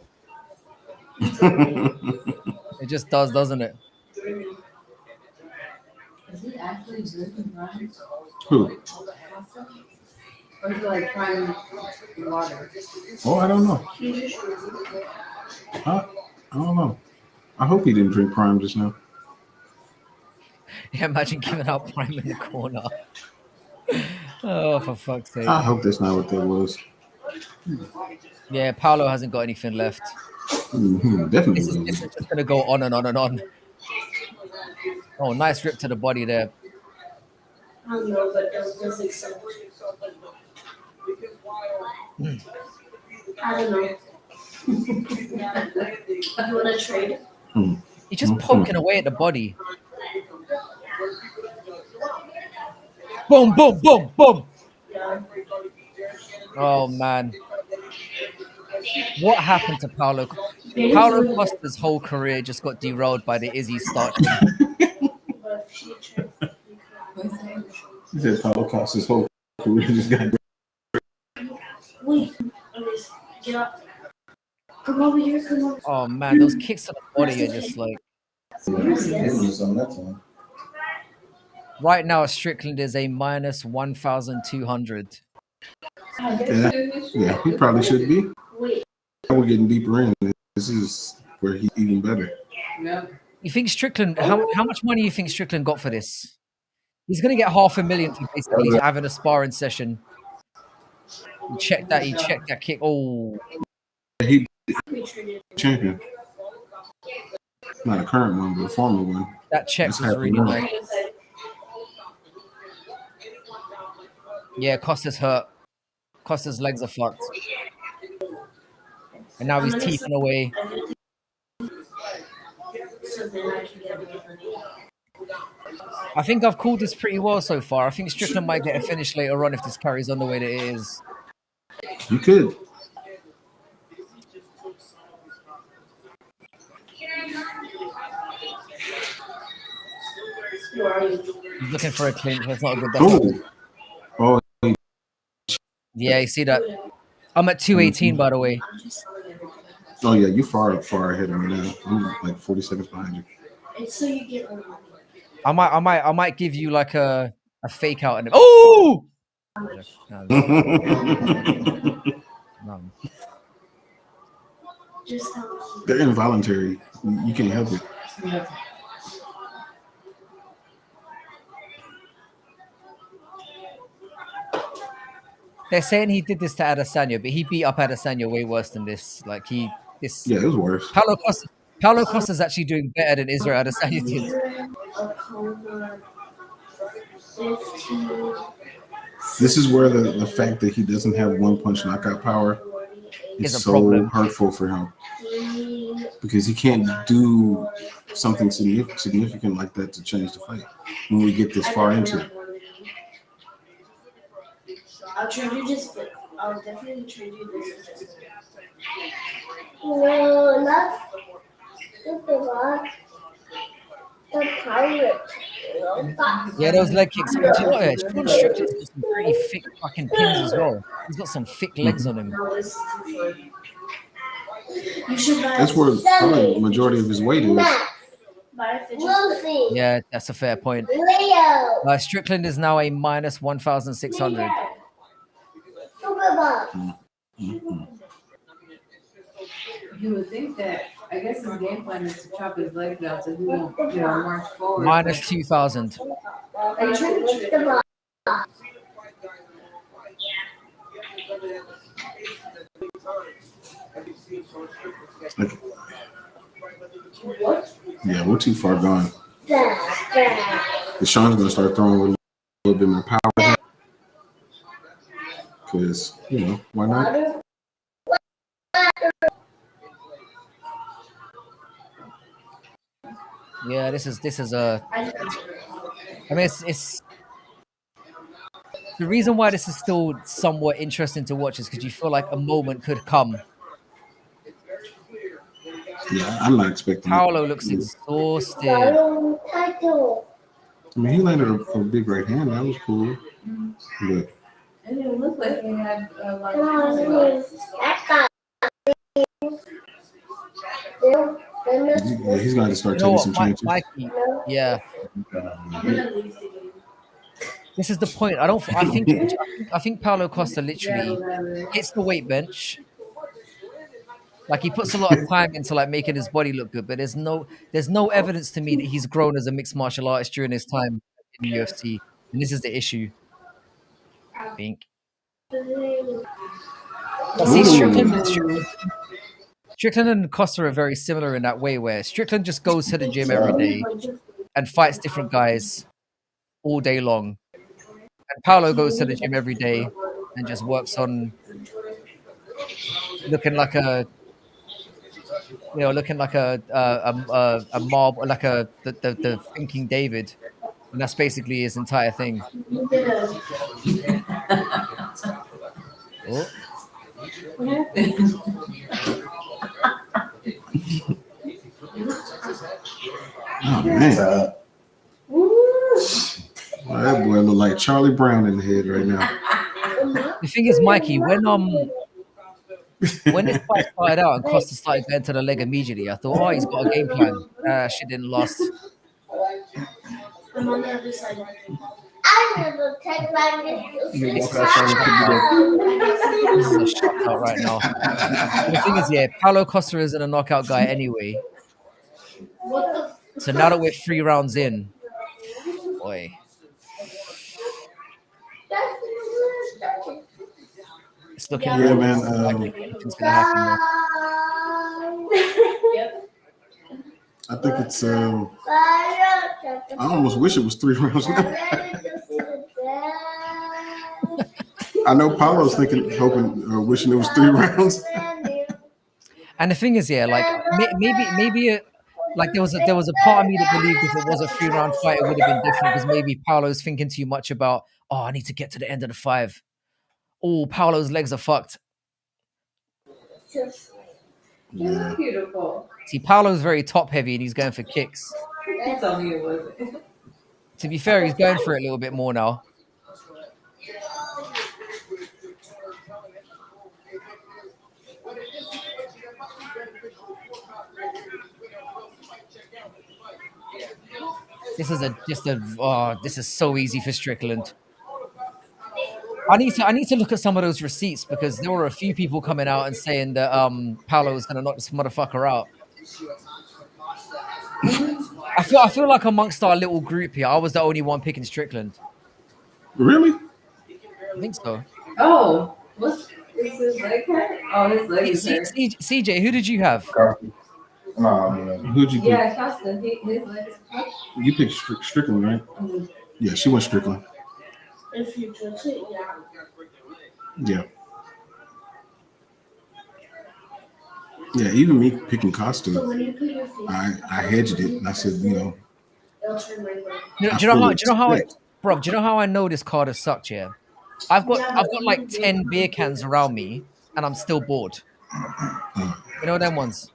Speaker 1: It just does, doesn't it?
Speaker 3: Is he actually drinking prime?
Speaker 2: Who?
Speaker 3: Or is it like prime water?
Speaker 2: Oh, I don't know. I don't know. I hope he didn't drink Prime just now.
Speaker 1: Yeah, imagine giving out Prime in the corner. Oh, for fuck's sake.
Speaker 2: I hope that's not what that was.
Speaker 1: Yeah, Paulo hasn't got anything left.
Speaker 2: Definitely.
Speaker 1: This is just going to go on and on and on. Oh, nice rip to the body there.
Speaker 3: I don't know, but does accept. I don't know. You want to trade?
Speaker 1: He's just poking away at the body. Boom, boom, boom, boom. Oh, man. What happened to Paulo? Paulo Costa's whole career just got derailed by the Izzy Starch.
Speaker 2: He said Paulo Costa's whole career just got.
Speaker 3: Wait, get up. Come over here, come over.
Speaker 1: Oh, man, those kicks to the body are just like... Right now, Strickland is a minus 1,200.
Speaker 2: Yeah, he probably should be. We're getting deeper in. This is where he's even better.
Speaker 3: Yeah.
Speaker 1: You think Strickland... How much money do you think Strickland got for this? He's going to get $500,000 for basically having a sparring session. He checked that kick. Oh.
Speaker 2: He champion. Not a current one, but a former one.
Speaker 1: That check
Speaker 2: That's
Speaker 1: was really
Speaker 2: happening.
Speaker 1: nice. Yeah, Costa's hurt. Costa's legs are fucked. And now he's teething away. I think I've called this pretty well so far. I think Strickland might get a finish later on if this carries on the way that it is.
Speaker 2: You could.
Speaker 1: He's looking for a clinch. That's not a good.
Speaker 2: Oh,
Speaker 1: Yeah, you see that? I'm at 218, by the way.
Speaker 2: oh yeah, you far ahead of me now. I'm like 40 seconds behind you.
Speaker 3: It's so you get one.
Speaker 1: I might give you like a fake out and oh. No.
Speaker 3: Just tell me.
Speaker 2: They're involuntary. You can't help it.
Speaker 1: They're saying he did this to Adesanya, but he beat up Adesanya way worse than this. Like this
Speaker 2: Yeah, it was worse.
Speaker 1: Paulo Costa. Paulo Costa's actually doing better than Israel Adesanya did.
Speaker 2: This is where the fact that he doesn't have one punch knockout power
Speaker 1: Is
Speaker 2: is
Speaker 1: a
Speaker 2: so
Speaker 1: problem.
Speaker 2: hurtful for him because he can't do something significant like that to change the fight when we get this far into it.
Speaker 3: I'll trade you just. I'll definitely trade you this. No, not super lot. The pirate.
Speaker 1: Yeah, those leg kicks. Do you know what? Sean Strickland's got some pretty thick fucking pins as well. He's got some thick legs on him.
Speaker 3: You should buy.
Speaker 2: That's where probably the majority of his weight is.
Speaker 1: Yeah, that's a fair point. Strickland is now a minus 1,600.
Speaker 3: You would think that. I guess his game plan is to chop his legs out so he won't, march forward.
Speaker 1: Minus 2,000.
Speaker 3: Are you trying to trick them?
Speaker 2: Yeah, we're too far gone. Sean's gonna start throwing with a little bit more power because why not?
Speaker 1: Yeah, this is a. I mean, it's the reason why this is still somewhat interesting to watch is because you feel like a moment could come.
Speaker 2: Yeah, I'm not expecting.
Speaker 1: Paulo looks exhausted.
Speaker 2: I mean, he landed a big right hand. That was cool. But
Speaker 3: It didn't look like he had a lot of.
Speaker 2: yeah, he's going to start taking some chances.
Speaker 1: Mikey, yeah. This is the point. I think Paulo Costa literally hits the weight bench. Like he puts a lot of time into like making his body look good, but there's no evidence to me that he's grown as a mixed martial artist during his time in the UFC, and this is the issue. I think. But see, Strickland and Costa are very similar in that way, where Strickland just goes to the gym every day and fights different guys all day long, and Paulo goes to the gym every day and just works on looking like a mob, like the thinking David, and that's basically his entire thing. Oh.
Speaker 2: Oh man, that boy look like Charlie Brown in the head right now.
Speaker 1: The thing is, Mikey, when this fight started out and Costa started going to the leg immediately, I thought, oh, he's got a game plan. Shit didn't last.
Speaker 3: I'm on the other side.
Speaker 1: This is a shutout right now. And the thing is, yeah, Paulo Costa isn't a knockout guy anyway. So now that we're 3 rounds in, boy. It's looking
Speaker 2: Yeah, man.
Speaker 1: like anything's gonna happen there.
Speaker 2: I think it's. I almost wish it was 3 rounds now. I know Paulo's hoping, wishing it was 3 rounds.
Speaker 1: And the thing is, yeah, like maybe like there was a part of me that believed if it was a 3-round fight, it would have been different because maybe Paulo's thinking too much about, oh, I need to get to the end of the 5. Oh, Paulo's legs are fucked.
Speaker 3: Yeah. Beautiful.
Speaker 1: See, Paulo's very top heavy and he's going for kicks.
Speaker 3: Tell me it wasn't.
Speaker 1: To be fair, he's going for it a little bit more now. This is so easy for Strickland. I need to look at some of those receipts because there were a few people coming out and saying that Paulo was gonna knock this motherfucker out. I feel like amongst our little group here, I was the only one picking Strickland.
Speaker 2: Really?
Speaker 1: I think so.
Speaker 3: Oh, what's is his leg hurt? Oh, his leg is hurt.
Speaker 1: CJ, who did you have?
Speaker 4: Coffee. No, man.
Speaker 2: Who'd you pick?
Speaker 3: Yeah, Costa. His leg is hurt.
Speaker 2: You picked Strickland, right? Yeah, she went Strickland.
Speaker 3: If you touch it, yeah.
Speaker 2: Yeah. Yeah, even me picking Costa,
Speaker 3: So when you put your feet,
Speaker 2: I hedged it and I said, you know,
Speaker 3: it'll turn right way.
Speaker 1: Do you know how bro, do you know how I know this card has sucked, yeah? I've got like 10 beer cans around me and I'm still bored. You know them ones?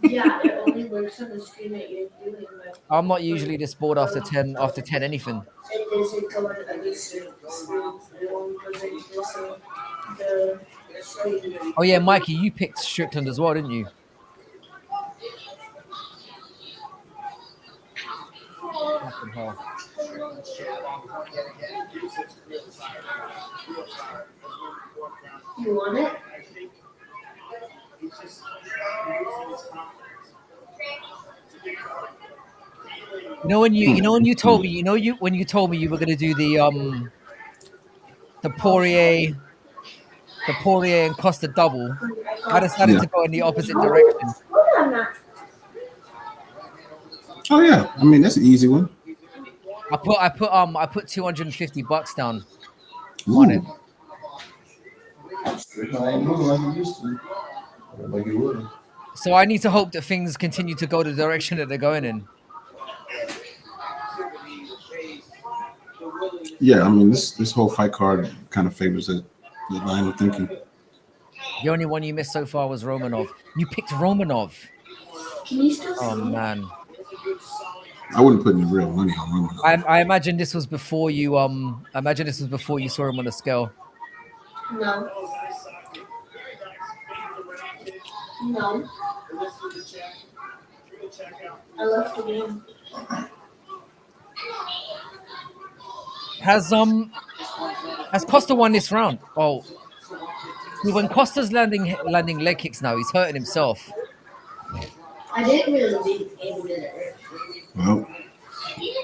Speaker 3: Yeah, it only works on the screen that you're doing. But
Speaker 1: I'm not usually this bored after 10 anything.
Speaker 3: it doesn't go on other screens. It only goes into the screen.
Speaker 1: Oh yeah, Mikey, you picked Strickland as well, didn't you? Fucking hell.
Speaker 3: You want it?
Speaker 1: You know when you told me, when you told me you were gonna do the Poirier and Costa double, I decided to go in the opposite direction.
Speaker 2: oh yeah, I mean that's an easy one.
Speaker 1: I put $250 down on it.
Speaker 4: Strickland ain't moving like he used to. Like he would.
Speaker 1: So I need to hope that things continue to go the direction that they're going in.
Speaker 2: Yeah, I mean this whole fight card kind of favors that line of thinking.
Speaker 1: The only one you missed so far was Romanov. You picked Romanov.
Speaker 3: Can you still
Speaker 1: Oh
Speaker 3: see it?
Speaker 1: man.
Speaker 2: I wouldn't put any real money on Romanov.
Speaker 1: I imagine this was before you saw him on the scale.
Speaker 3: No. No. I left the game.
Speaker 1: Has Costa won this round? Oh, when Costa's landing leg kicks now, he's hurting himself.
Speaker 3: I didn't really leave the game, did it?
Speaker 2: Well,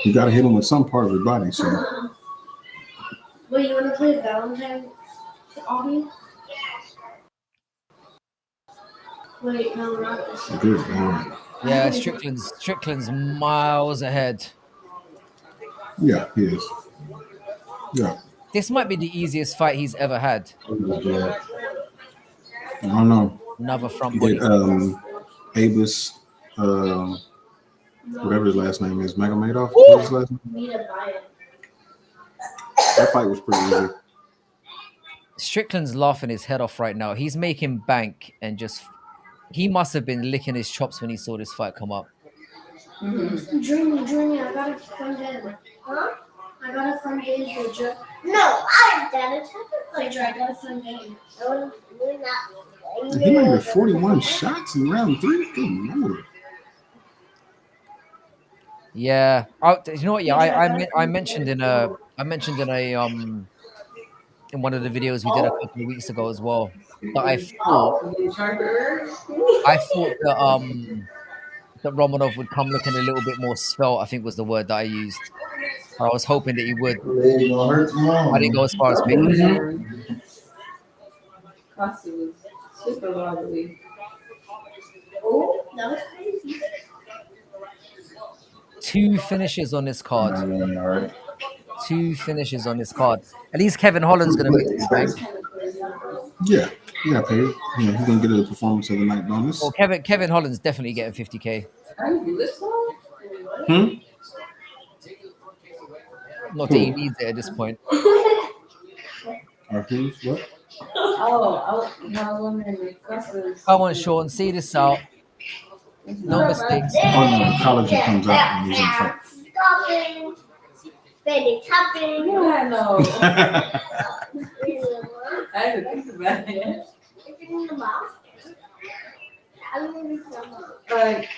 Speaker 2: you got to hit him with some part of your body. So
Speaker 3: Wait, you want to play Valentine's Obby? Wait, no, not this one.
Speaker 2: good. All right.
Speaker 1: Yeah, Strickland's miles ahead.
Speaker 2: Yeah, he is. Yeah,
Speaker 1: This might be the easiest fight he's ever had.
Speaker 2: I don't know.
Speaker 1: Another front
Speaker 2: He
Speaker 1: body.
Speaker 2: did Abus, whatever his last name is, Magomedov. What's his last name?
Speaker 3: Need to buy it.
Speaker 2: That fight was pretty easy.
Speaker 1: Strickland's laughing his head off right now. He's making bank and he must have been licking his chops when he saw this fight come up.
Speaker 3: Dreamy, I got a fun game. Huh? I got a fun game for Joe. No, I've done it. I got a fun game.
Speaker 2: He landed 41 shots in round 3. Good lord.
Speaker 1: Yeah. You know what? Yeah, I mentioned in one of the videos we did a couple of weeks ago as well that I thought that Romanov would come looking a little bit more svelte, I think was the word that I used. I was hoping that he would. I didn't go as far as picking him.
Speaker 3: Costa was super wobbly. Oh, that was crazy.
Speaker 1: 2 finishes on this card.
Speaker 4: All right.
Speaker 1: 2 finishes on this card. At least Kevin Holland's going to make this bank.
Speaker 2: Yeah, paid. Yeah, he's gonna get a performance of the night bonus.
Speaker 1: Well, Kevin Holland's definitely getting 50K. Not that he needs it at this point.
Speaker 2: What?
Speaker 3: Oh, I was wondering if Costa's.
Speaker 1: Come on, Sean, see this out. No mistakes.
Speaker 2: Oh no, collagen comes out when he's in fight.
Speaker 3: Stopping. Baby, tapping. Yeah, I know. I had to think about it. Like,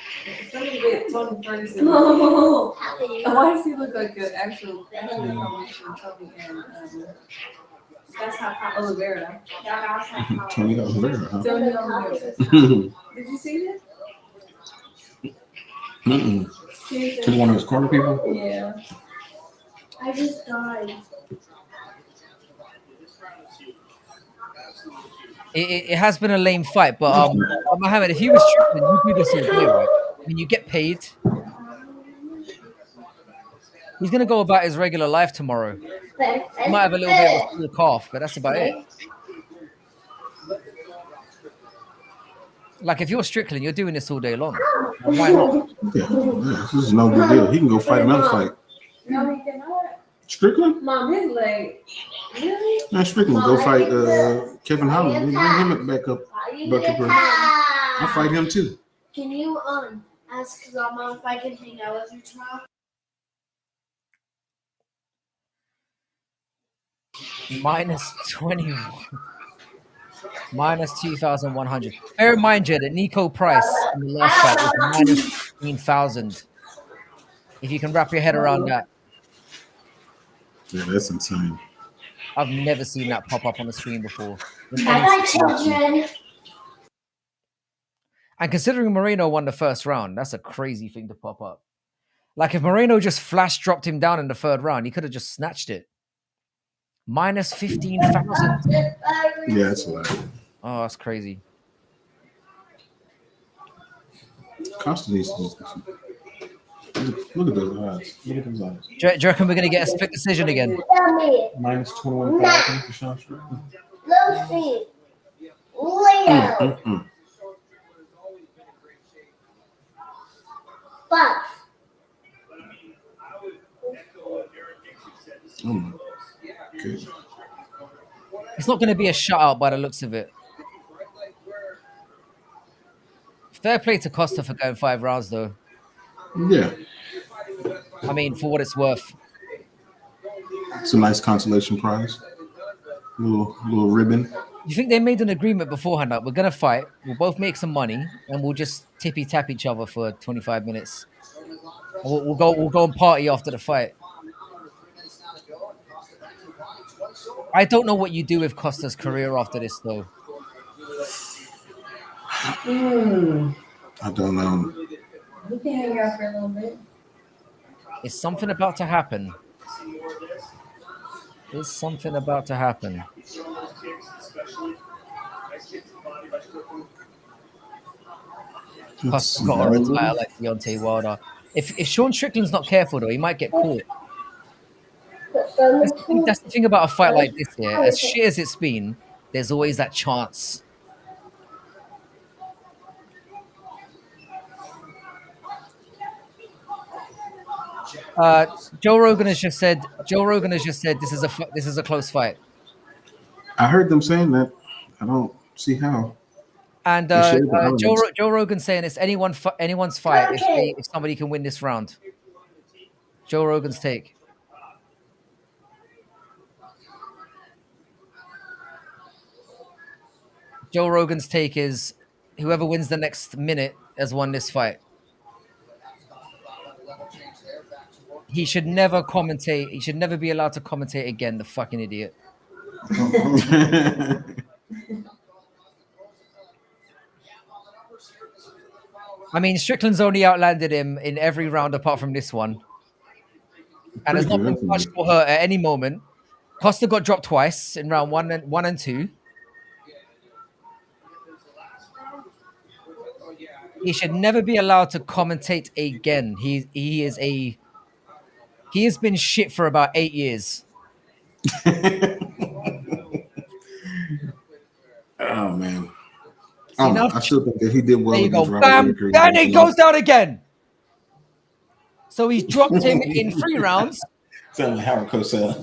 Speaker 3: somebody get Tony Ferguson. Why does he look like an actual combination of Tony and Oliveira?
Speaker 2: Tony Oliveira, huh?
Speaker 3: Tony Oliveira. Did you see that?
Speaker 2: To one of his corner people.
Speaker 3: Yeah. I just died.
Speaker 1: It has been a lame fight, but Mohammed, if you were Strickland, you do this all day, right? I mean, you get paid. He's gonna go about his regular life tomorrow. He might have a little bit of a sore cough, but that's about it. Like if you're Strickland, you're doing this all day long. Why not?
Speaker 2: Yeah, this is no big deal. He can go fight another fight.
Speaker 3: No, he cannot.
Speaker 2: Strickland?
Speaker 3: Mom, his leg. Really?
Speaker 2: Man, Strickland go fight Kevin Holland. Bring him back up. I'll fight him too.
Speaker 3: Can you ask Mom if I can hang out with you tomorrow?
Speaker 1: Minus 21. Minus 2,100. Bear in mind, Jed, that Nico Price in the last fight was minus 15,000. If you can wrap your head around that.
Speaker 2: Yeah, that's insane.
Speaker 1: I've never seen that pop up on the screen before.
Speaker 3: Bye-bye, children.
Speaker 1: And considering Moreno won the first round, that's a crazy thing to pop up. Like if Moreno just flash dropped him down in the third round, he could have just snatched it. Minus 15,000.
Speaker 2: Yeah, that's a lot.
Speaker 1: Oh, that's crazy.
Speaker 2: Costa needs to look at those odds. Look at those odds.
Speaker 1: Do you reckon we're going to get a split decision again?
Speaker 2: Minus 21,000 for Sean Strickland.
Speaker 3: Lucy, lay down. Buff.
Speaker 2: Oh my. Good.
Speaker 1: It's not going to be a shutout by the looks of it. Fair play to Costa for going 5 rounds, though.
Speaker 2: Yeah.
Speaker 1: I mean, for what it's worth.
Speaker 2: It's a nice consolation prize. Little ribbon.
Speaker 1: You think they made an agreement beforehand that we're going to fight, we'll both make some money, and we'll just tippy-tap each other for 25 minutes. We'll go and party after the fight. I don't know what you do with Costa's career after this, though.
Speaker 2: I don't know.
Speaker 3: We can hang out for a little bit.
Speaker 1: Is something about to happen? Is something about to happen? Costa's got to retire like Deontay Wilder. If Sean Strickland's not careful, though, he might get caught. That's the thing about a fight like this here. As shit as it's been, there's always that chance. Joe Rogan has just said this is a close fight.
Speaker 2: I heard them saying that. I don't see how.
Speaker 1: And Joe Rogan saying it's anyone's fight if somebody can win this round. Joe Rogan's take. Joe Rogan's take is whoever wins the next minute has won this fight. He should never commentate. He should never be allowed to commentate again, the fucking idiot. I mean, Strickland's only outlanded him in every round apart from this one. And has not been touched or hurt at any moment. Costa got dropped twice in round one and two. He should never be allowed to commentate again. He has been shit for about 8 years.
Speaker 2: Oh man. I still think that he did well.
Speaker 1: There you go. Bam! And it goes down again. So he's dropped him in 3 rounds.
Speaker 2: Sounds like Howard Cosell.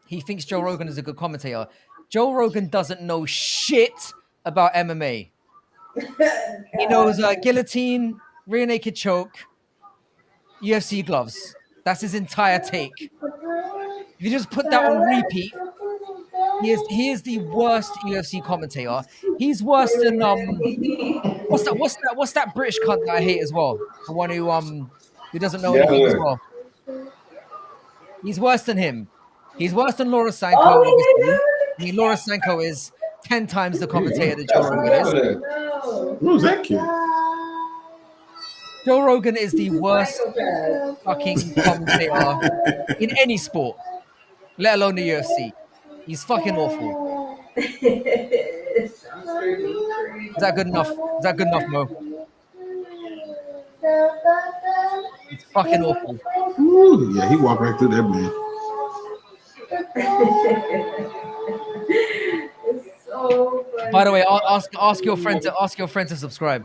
Speaker 1: He thinks Joe Rogan is a good commentator. Joe Rogan doesn't know shit about MMA. He knows guillotine, rear naked choke, UFC gloves. That's his entire take. If you just put that on repeat, he is the worst UFC commentator. He's worse than what's that British cunt that I hate as well? The one who doesn't know anything as well. He's worse than him. He's worse than Laura Sanko, obviously. I mean, Laura Sanko is 10 times the commentator that Joe Rogan is.
Speaker 2: What was that kid?
Speaker 1: Joe Rogan is the worst
Speaker 3: Psychopath.
Speaker 1: fucking commentator in any sport, let alone the UFC. He's fucking awful.
Speaker 3: Sounds crazy.
Speaker 1: Is that good enough? Is that good enough, Mo? It's fucking awful.
Speaker 2: Ooh, yeah, he walked right through that man.
Speaker 3: It's so funny.
Speaker 1: By the way, ask your friend to subscribe.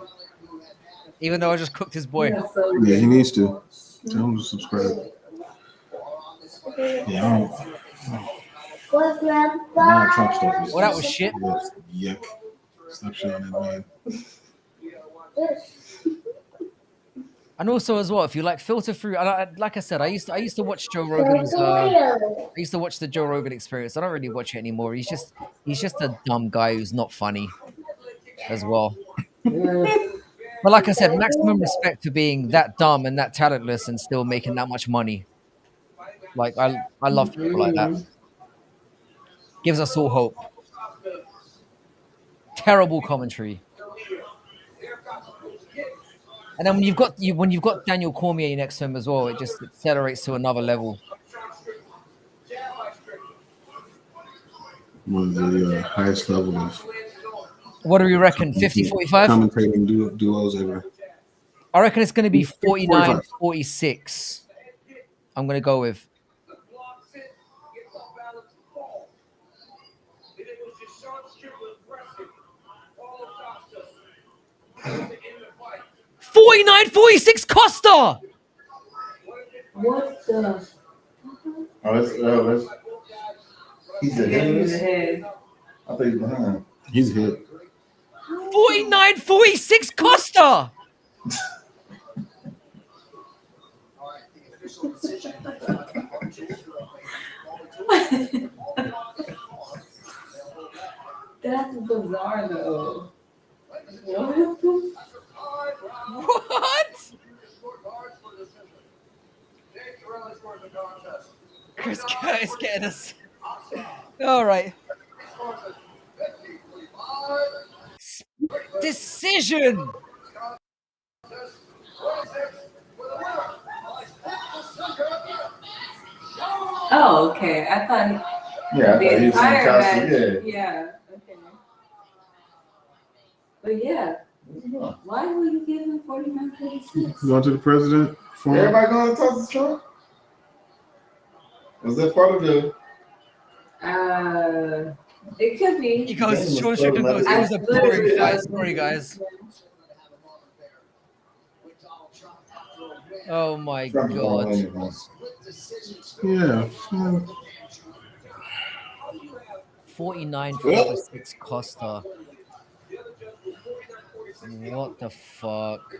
Speaker 1: Even though I just cooked his boy.
Speaker 3: That's so
Speaker 2: Yeah, he
Speaker 3: good.
Speaker 2: needs to. Tell him to subscribe. Yeah, I don't. Donald Trump stuff is
Speaker 1: Well, that was shit.
Speaker 2: Yuck. Stop showing that man.
Speaker 1: And also as well, if you like filter through, like I said, I used to watch Joe Rogan's. I used to watch the Joe Rogan Experience. I don't really watch it anymore. He's just a dumb guy who's not funny, as well. But like I said, maximum respect for being that dumb and that talentless and still making that much money. Like I love people like that. Gives us all hope. Terrible commentary. And then when you've got Daniel Cormier next to him as well, it just accelerates to another level.
Speaker 2: One of the highest level of
Speaker 1: What do we reckon? 50-45?
Speaker 2: commentating duos ever.
Speaker 1: I reckon it's going to be
Speaker 2: 45.
Speaker 1: 49-46. I'm going to go with. $49-46 Costa.
Speaker 3: What the?
Speaker 4: Oh, he's a
Speaker 3: Hit in the
Speaker 4: hit.
Speaker 3: head.
Speaker 4: I think he's behind.
Speaker 2: He's hit.
Speaker 1: 49-46 Costa.
Speaker 3: That's bizarre though. What?
Speaker 1: What? Chris Curtis getting us. All right. Decision.
Speaker 3: Oh, okay. I thought
Speaker 4: Yeah, I
Speaker 3: the
Speaker 4: thought he was in
Speaker 3: entire
Speaker 4: costume.
Speaker 3: match.
Speaker 4: Yeah.
Speaker 3: Yeah. Okay. But yeah, why would you give him 49-46?
Speaker 2: Going to the president. Former.
Speaker 4: Everybody going to talk to Trump? Was that part of the?
Speaker 3: It could be.
Speaker 1: He goes,
Speaker 4: Game
Speaker 1: Sean
Speaker 4: was
Speaker 1: Strickland
Speaker 4: so
Speaker 1: goes, it
Speaker 3: I
Speaker 1: was a
Speaker 3: literally
Speaker 1: boring fight.
Speaker 3: was-
Speaker 1: Sorry, guys. Oh my
Speaker 4: Trump's
Speaker 1: God.
Speaker 4: going on.
Speaker 2: Yeah.
Speaker 1: 49-46 Costa. What the fuck?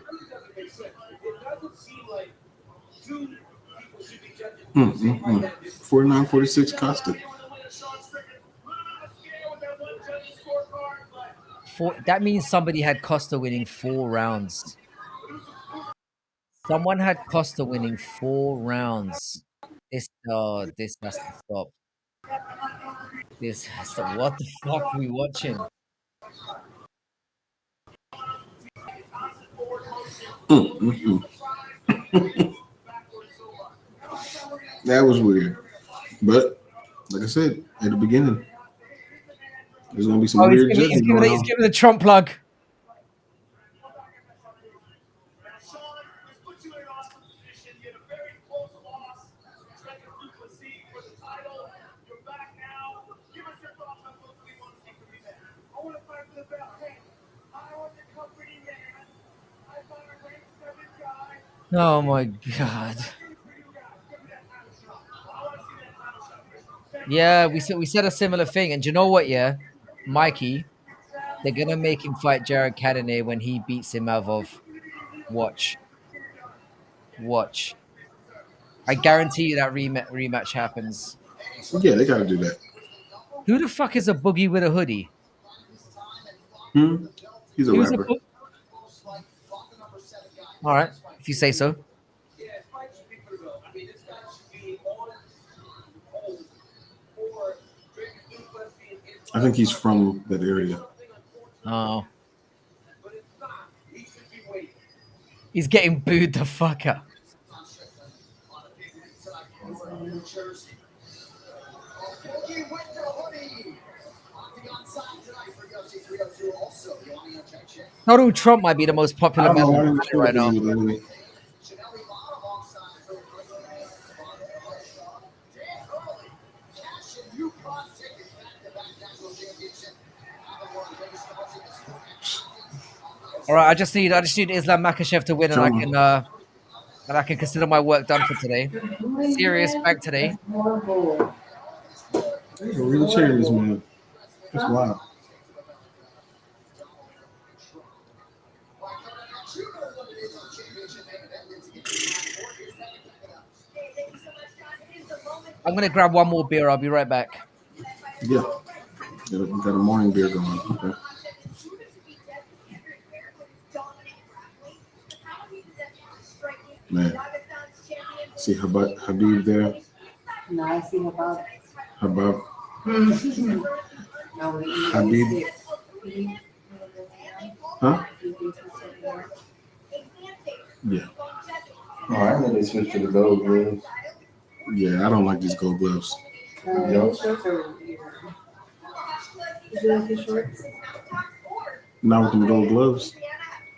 Speaker 2: 49-46 Costa.
Speaker 1: That means somebody had Costa winning 4 rounds. Someone had Costa winning 4 rounds. This has to stop. This has to. What the fuck are we watching?
Speaker 2: That was weird. But like I said at the beginning, there's gonna be some weird judging going
Speaker 1: he's
Speaker 2: on.
Speaker 1: giving the Trump plug. Oh my God. Yeah, we said a similar thing, and do you know what? Yeah, Mikey, they're gonna make him fight Jared Cannonier when he beats Imavov. Watch. I guarantee you that rematch happens.
Speaker 2: Yeah, they gotta do that.
Speaker 1: Who the fuck is a boogie with a hoodie?
Speaker 2: He's a
Speaker 1: Who's
Speaker 2: rapper.
Speaker 1: All right, if you say so.
Speaker 2: I think he's from that area.
Speaker 1: Oh. He's getting booed the fuck out. Donald Trump might be the most
Speaker 2: I
Speaker 1: popular
Speaker 2: don't
Speaker 1: man
Speaker 2: know
Speaker 1: on
Speaker 2: why
Speaker 1: the
Speaker 2: didn't
Speaker 1: planet
Speaker 2: you
Speaker 1: right now.
Speaker 2: really.
Speaker 1: All right, I just need Islam Makhachev to win, and
Speaker 2: Chama.
Speaker 1: I can consider my work done for today. Serious back today.
Speaker 3: Horrible.
Speaker 2: They're really cheering this man. That's wild.
Speaker 1: I'm gonna grab one more beer. I'll be right back.
Speaker 2: Yeah. Got a morning beer going. Okay. Man. See Habib there.
Speaker 3: No, I see about
Speaker 2: Habab.
Speaker 3: no,
Speaker 2: Habib. Huh? Yeah.
Speaker 4: Oh, I know they switched to the gold gloves.
Speaker 2: Yeah, I don't like these gold gloves.
Speaker 3: His shorts are weird. Did you like his shorts?
Speaker 2: Not with them gold gloves.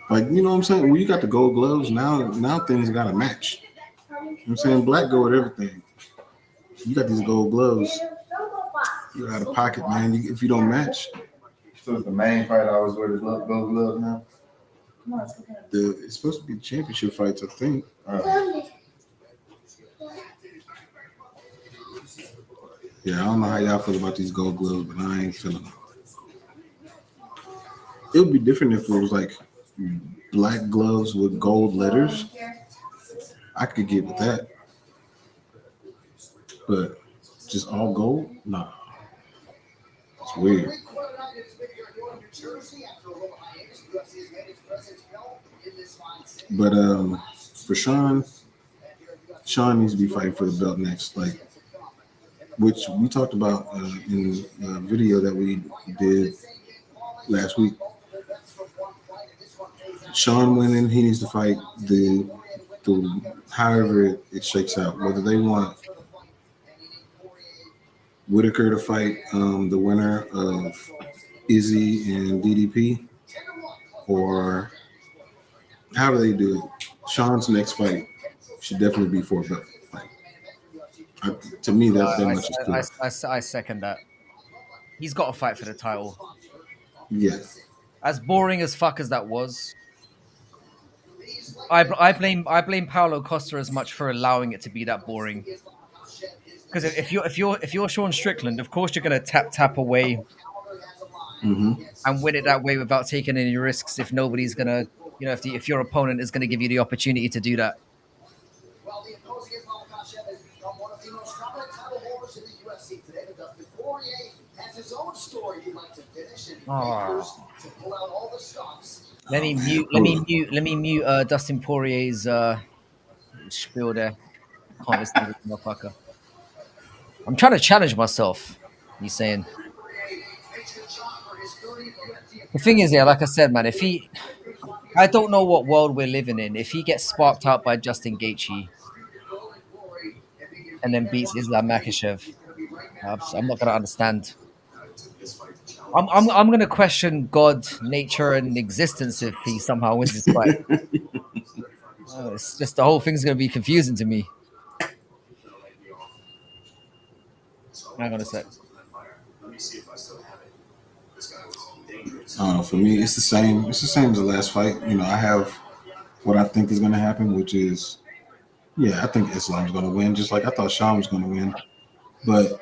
Speaker 2: Like, you know what I'm saying? When you got the gold gloves, now things gotta match. You know what I'm saying? Black go with everything. You got these gold gloves. You're out of pocket, man. If you don't match,
Speaker 4: So it's the main fight I always wear the gold gloves now.
Speaker 2: it's supposed to be championship fights, I think. Yeah, I don't know how y'all feel about these gold gloves, but I ain't feeling them. It would be different if it was like black gloves with gold letters. I could get with that. But just all gold? Nah. It's weird. But for Sean needs to be fighting for the belt next. Like, which we talked about in a video that we did last week. Sean winning, he needs to fight the however it shakes out. Whether they want Whitaker to fight the winner of Izzy and DDP, or however they do it. Sean's next fight should definitely be for a belt. Like, to me, that much is clear.
Speaker 1: I second that. He's got to fight for the title.
Speaker 2: Yes.
Speaker 1: As boring as fuck as that was, I blame Paulo Costa as much for allowing it to be that boring. Because if you're Sean Strickland, of course you're gonna tap away and win it that way without taking any risks. If nobody's gonna, if your opponent is gonna give you the opportunity to do that.
Speaker 5: Well, the opposing is Makhachev has become one of the most dominant title holders in the UFC today. But Dustin Poirier has his own story he'd like to finish and figures to pull out all the stops.
Speaker 1: Let me mute Dustin Poirier's spiel there. Can't listen to this motherfucker. I'm trying to challenge myself. He's saying. The thing is, yeah, like I said, man, I don't know what world we're living in. If he gets sparked out by Justin Gaethje and then beats Islam Makhachev, I'm not gonna understand. I'm gonna question God, nature, and existence if he somehow wins this fight. It's just the whole thing's gonna be confusing to me. Hang on a sec.
Speaker 2: For me, it's the same. It's the same as the last fight. You know, I have what I think is going to happen, which is, yeah, I think Islam's going to win, just like I thought Sean was going to win. But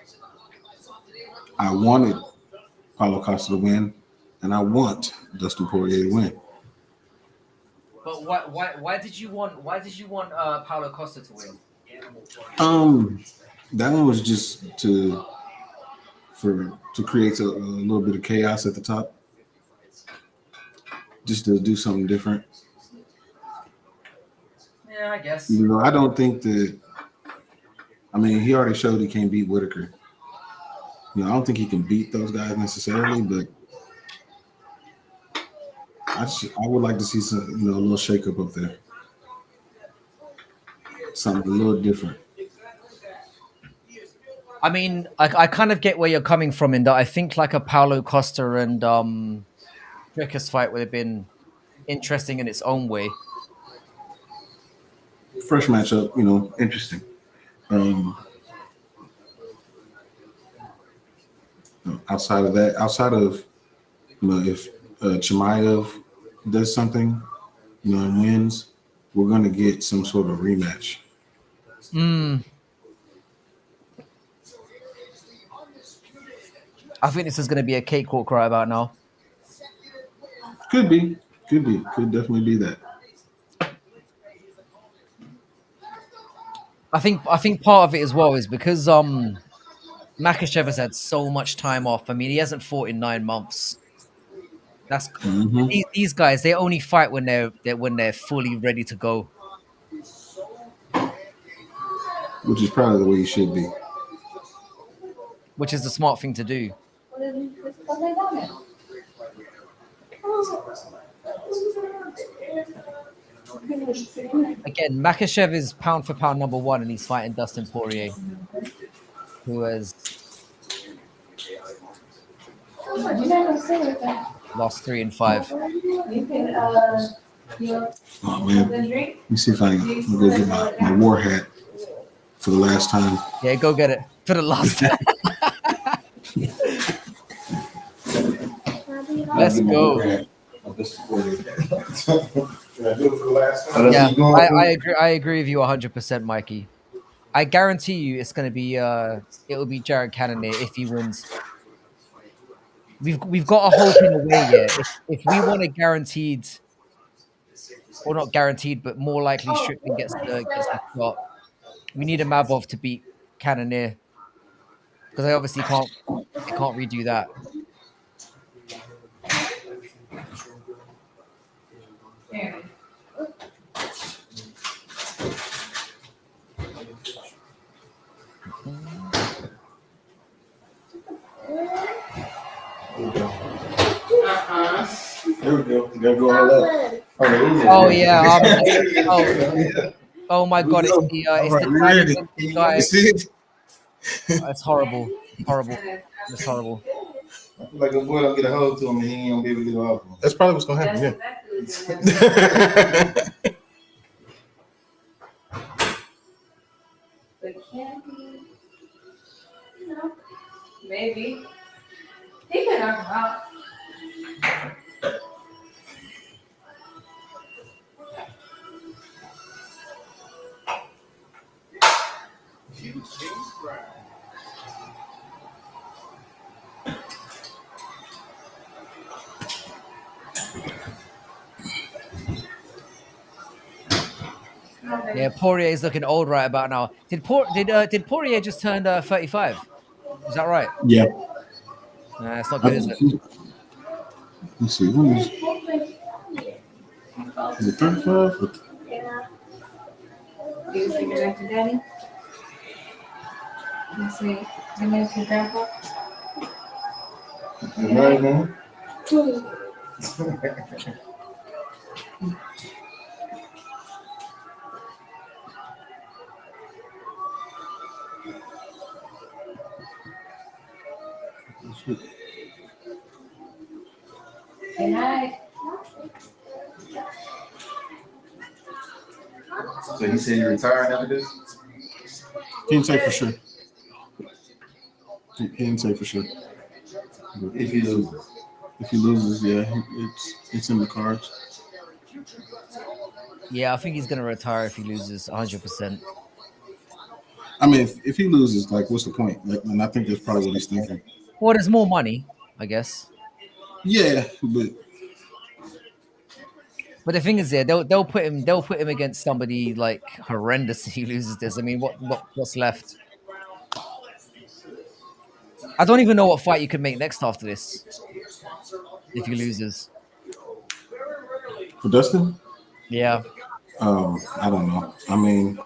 Speaker 2: I wanted Paulo Costa to win, and I want Dustin Poirier to win.
Speaker 1: But why did you want Paulo Costa to win?
Speaker 2: That one was just to create a little bit of chaos at the top, just to do something different.
Speaker 1: Yeah, I guess.
Speaker 2: You know, I don't think that. I mean, he already showed he can't beat Whitaker. You know, I don't think he can beat those guys necessarily, but I would like to see some, a little shakeup up there. something a little different.
Speaker 1: I mean, I kind of get where you're coming from in that I think like a Paulo Costa and Dricus fight would have been interesting in its own way.
Speaker 2: Fresh matchup, you know, interesting. Outside of that, outside of you know, if Chimaev does something, you know, and wins, we're gonna get some sort of rematch.
Speaker 1: I think this is going to be a cakewalk right about now.
Speaker 2: Could be, could definitely be that.
Speaker 1: I think part of it as well is because Makhachev has had so much time off. I mean, he hasn't fought in 9 months. That's these guys. They only fight when they're fully ready to go.
Speaker 2: Which is probably the way you should be.
Speaker 1: Which is the smart thing to do. Again, Makhachev is pound for pound number 1, and he's fighting Dustin Poirier, who has lost 3 and 5.
Speaker 2: Oh man, let me see if I can go get my war hat for the last time.
Speaker 1: Yeah, go get it for the last time. Let's go. Yeah, I agree with you 100%, Mikey. I guarantee you it's going to be it will be Jared Cannonier if he wins. We've got a hope in a way, yeah. If we want a guaranteed, or not guaranteed, but more likely Strickland gets the shot, we need a Mavov to beat Cannonier, because I obviously can't redo that.
Speaker 2: There we go. You gotta go all up.
Speaker 1: Oh yeah. Oh my God! It's the guy. It's horrible. It's horrible.
Speaker 4: Like a boy don't get a hold to him and he ain't gonna be able to get off him.
Speaker 2: That's probably what's gonna happen.
Speaker 3: But can he? You know, maybe. He could knock him out.
Speaker 1: Yeah, Poirier is looking old right about now. Did Poirier just turn 35? Is that right?
Speaker 2: Yeah.
Speaker 1: Nah, it's not good, is it?
Speaker 2: Let's see. When is it 35?
Speaker 3: Yeah. Do you think you're to Daddy? Let's see. You mean to Grandpa?
Speaker 4: Right, man.
Speaker 3: Good night.
Speaker 4: So he said he retired after this?
Speaker 2: He didn't say for sure. He didn't say for sure.
Speaker 4: If he loses.
Speaker 2: If he loses, yeah, it's in the cards.
Speaker 1: Yeah, I think he's gonna retire if he loses 100%.
Speaker 2: I mean, if he loses, like, what's the point? Like, and I think that's probably what he's thinking.
Speaker 1: Well, there's more money, I guess.
Speaker 2: Yeah,
Speaker 1: But the thing is, yeah, they'll put him against somebody like horrendous if he loses this. I mean, what's left? I don't even know what fight you could make next after this if he loses.
Speaker 2: for Dustin,
Speaker 1: Yeah.
Speaker 2: I don't know. I mean,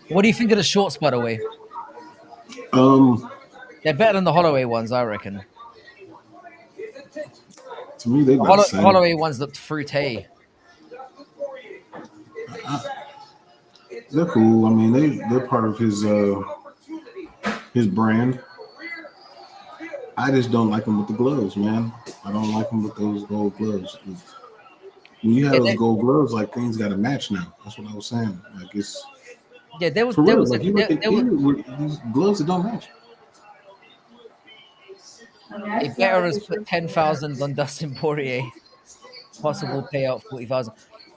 Speaker 1: What do you think of the shorts, by the way?
Speaker 2: um,
Speaker 1: They're better than the Holloway ones, I reckon.
Speaker 2: To me, they about the same.
Speaker 1: Holloway ones looked fruity.
Speaker 2: They're cool. I mean, they're part of his brand. I just don't like him with the gloves, man. I don't like him with those gold gloves. When you have
Speaker 1: Yeah,
Speaker 2: those gold gloves, like things got to match now. That's what I was saying. Like it's for
Speaker 1: there
Speaker 2: real.
Speaker 1: was a
Speaker 2: Like you look an
Speaker 1: there was
Speaker 2: idiot with these gloves that don't match.
Speaker 3: I mean, I
Speaker 1: it
Speaker 3: still
Speaker 1: better
Speaker 3: like
Speaker 1: has
Speaker 3: the
Speaker 1: put
Speaker 3: shit.
Speaker 1: 10,000 on Dustin Poirier. Possible payout 40,000.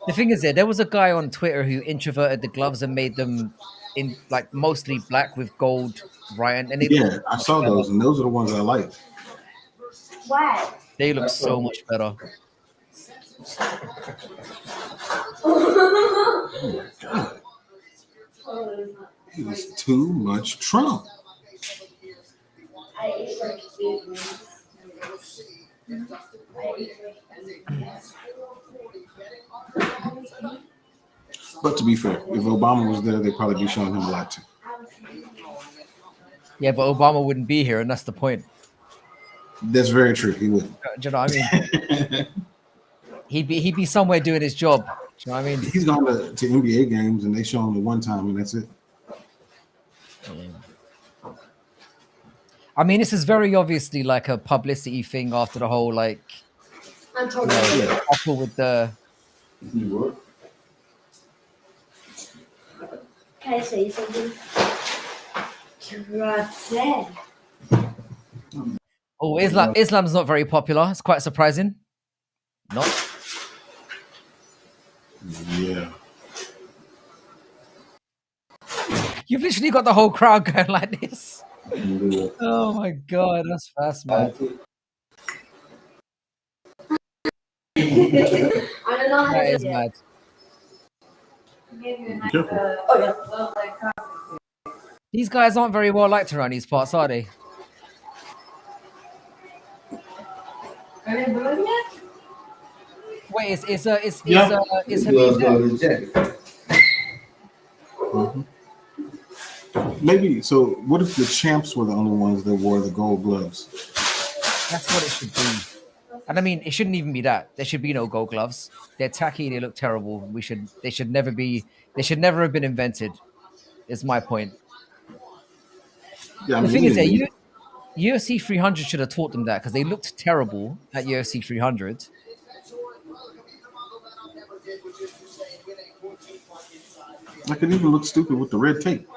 Speaker 1: The thing is, there was a guy on Twitter who introverted the gloves and made them in like mostly black with gold, right? And they look
Speaker 2: Yeah, I
Speaker 1: much
Speaker 2: saw
Speaker 1: better.
Speaker 2: those, and those are the ones I like.
Speaker 3: Why?
Speaker 1: They look so much better.
Speaker 2: Oh my god, it is too much Trump.
Speaker 3: I ate like 8 wings. I ate like 8 wings.
Speaker 2: But to be fair, if Obama was there, they'd probably be showing him a lot too.
Speaker 1: Yeah, but Obama wouldn't be here, and that's the point.
Speaker 2: That's very true. He would.
Speaker 1: Do you know what I mean? He'd be somewhere doing his job. Do you know what I mean?
Speaker 2: He's gone to NBA games, and they show him the one time, and that's it.
Speaker 1: Yeah. I mean, this is very obviously like a publicity thing after the whole like
Speaker 3: I'm
Speaker 1: you
Speaker 3: totally
Speaker 1: know
Speaker 2: Yeah.
Speaker 1: debacle with the.
Speaker 3: Can I say something? Grazie.
Speaker 1: Oh, Islam's not very popular. It's quite surprising. Not.
Speaker 2: Yeah.
Speaker 1: You've literally got the whole crowd going like this. Oh my god, that's fast, man.
Speaker 3: I don't know how
Speaker 1: That
Speaker 3: to
Speaker 1: is
Speaker 3: do it.
Speaker 1: mad.
Speaker 2: Be careful.
Speaker 3: Oh yeah. Well, like,
Speaker 1: These guys aren't very well liked around these parts, are they?
Speaker 3: are they doing it?
Speaker 1: Wait,
Speaker 4: Yeah.
Speaker 1: is Habib there?
Speaker 2: Mhm. Maybe. So, what if the champs were the only ones that wore the gold gloves?
Speaker 1: That's what it should be. And I mean, it shouldn't even be that. There should be no gold gloves. They're tacky. They look terrible. They should never be. They should never have been invented. Is my point.
Speaker 2: Yeah, I
Speaker 1: The
Speaker 2: mean,
Speaker 1: thing
Speaker 2: we
Speaker 1: is,
Speaker 2: didn't need.
Speaker 1: UFC 300 should have taught them that because they looked terrible at UFC 300.
Speaker 2: Like it even looks stupid with the red tape.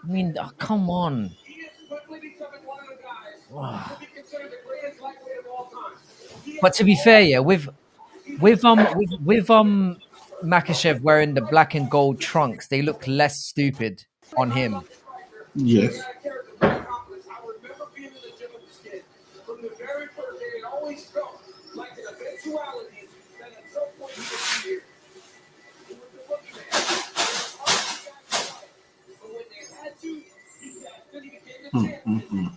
Speaker 1: I mean, oh, come on. Ugh. But to be fair, yeah, with Makhachev wearing the black and gold trunks, they look less stupid on him.
Speaker 2: Yes. Mm-mm.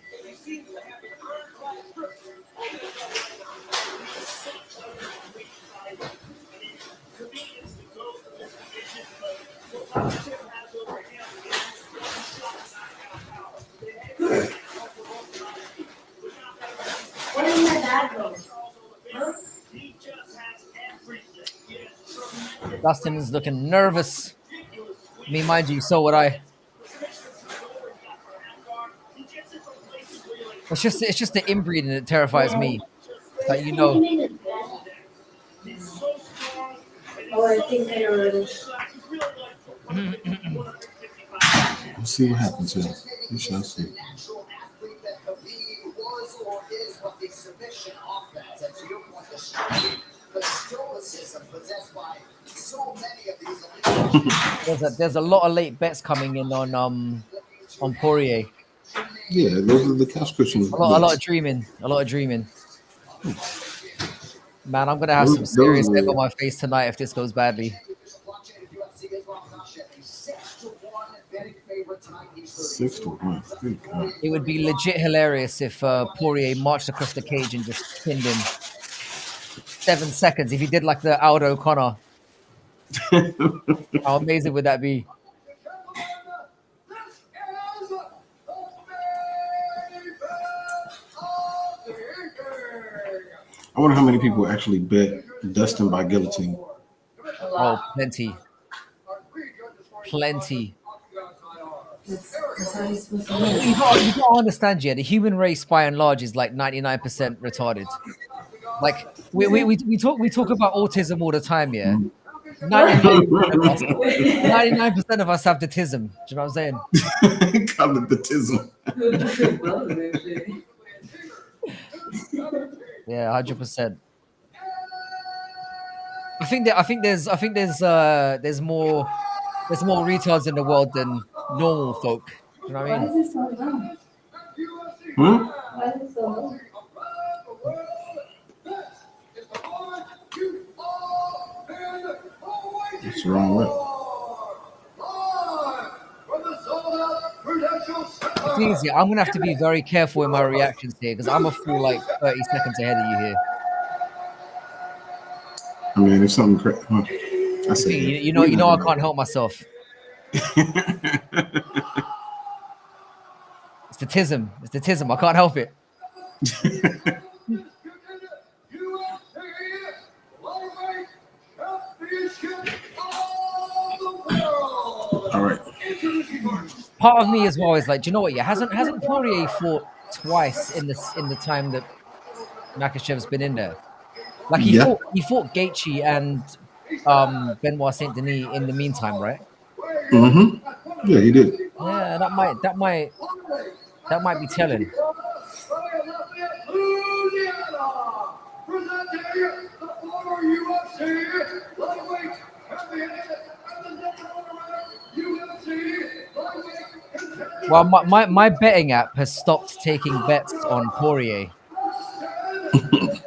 Speaker 3: Where did my dad go?
Speaker 1: Dustin is looking nervous. I mean, mind you, so would I. It's just the inbreeding that terrifies me. That you know.
Speaker 3: Oh, I think I know what it is.
Speaker 2: Let's see what happens here. We shall see.
Speaker 1: There's a lot of late bets coming in on Poirier.
Speaker 2: Yeah, those are the couch cushions.
Speaker 1: A lot of dreaming. A lot of dreaming. Man, I'm gonna have some
Speaker 2: Those
Speaker 1: serious egg
Speaker 2: were
Speaker 1: on my face tonight if this goes badly.
Speaker 2: 6-1. Good God.
Speaker 1: It would be legit hilarious if Poirier marched across the cage and just pinned him 7 seconds. If he did like the Aldo O'Connor, how amazing would that be?
Speaker 2: I wonder how many people actually bet Dustin by guillotine.
Speaker 3: A
Speaker 1: Oh,
Speaker 3: lot.
Speaker 1: plenty. Plenty.
Speaker 3: That's how you're supposed to
Speaker 1: You,
Speaker 3: live.
Speaker 1: you got to understand, yeah, the human race by and large is like 99% retarded. Like we talk about autism all the time, yeah. 99% of us 99% of us have the tism. Do you know what I'm saying?
Speaker 2: Call it the tism.
Speaker 3: Both of them shit.
Speaker 1: Yeah, 100%. I think there's more retards in the world than normal folk. You know what I
Speaker 3: Why
Speaker 1: mean?
Speaker 3: is it so low?
Speaker 2: Hmm?
Speaker 3: Why is it so low?
Speaker 2: What's wrong with it?
Speaker 1: The thing is, yeah, I'm gonna have to be very careful in my reactions here because I'm a full like 30 seconds ahead of you here.
Speaker 2: I mean, if something crazy, I
Speaker 1: The
Speaker 2: say
Speaker 1: thing,
Speaker 2: if.
Speaker 1: you know, I can't help myself. It's the tism. It's the tism. I can't help it.
Speaker 2: All right.
Speaker 1: Part of me as well is like, do you know what? Yeah, hasn't Poirier fought twice in the time that Makhachev's been in there? Like
Speaker 2: Yeah.
Speaker 1: he fought Gaethje and Benoit Saint Denis in the meantime, right?
Speaker 2: Mm-hmm. Yeah, he did.
Speaker 1: Yeah, that might be telling. Well, my betting app has stopped taking bets on Poirier.
Speaker 3: That's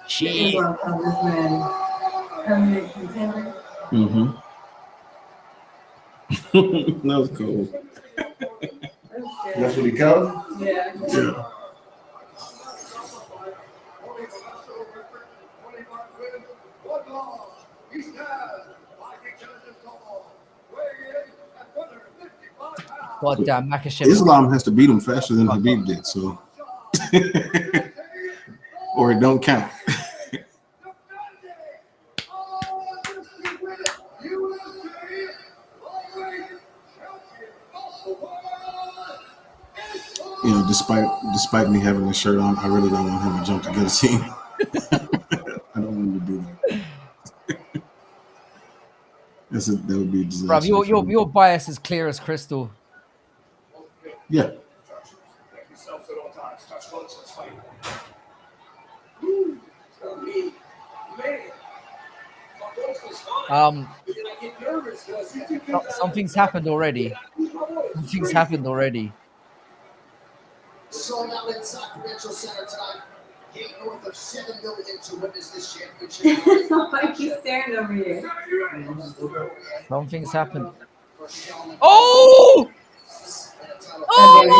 Speaker 1: Shit.
Speaker 3: why I call this man permanent contender.
Speaker 2: Mm-hmm. That was cool.
Speaker 4: That's what he called it?
Speaker 3: Yeah.
Speaker 2: Yeah.
Speaker 1: God damn, Makhachev.
Speaker 2: Islam has to beat him faster than Habib did, so or it don't count. You know, despite me having this shirt on, I really don't want him to jump the guillotine. I don't want him to do that. That would be a
Speaker 1: Bruv,
Speaker 2: disaster. for him.
Speaker 1: your bias is clear as crystal.
Speaker 2: Yeah.
Speaker 1: Something's happened already. Something's happened already.
Speaker 5: Sold out inside Prudential Center tonight. Gate north of 7 million to witness this championship.
Speaker 3: Why you staring over here?
Speaker 1: Something's happened. Oh!
Speaker 3: Oh, damn, you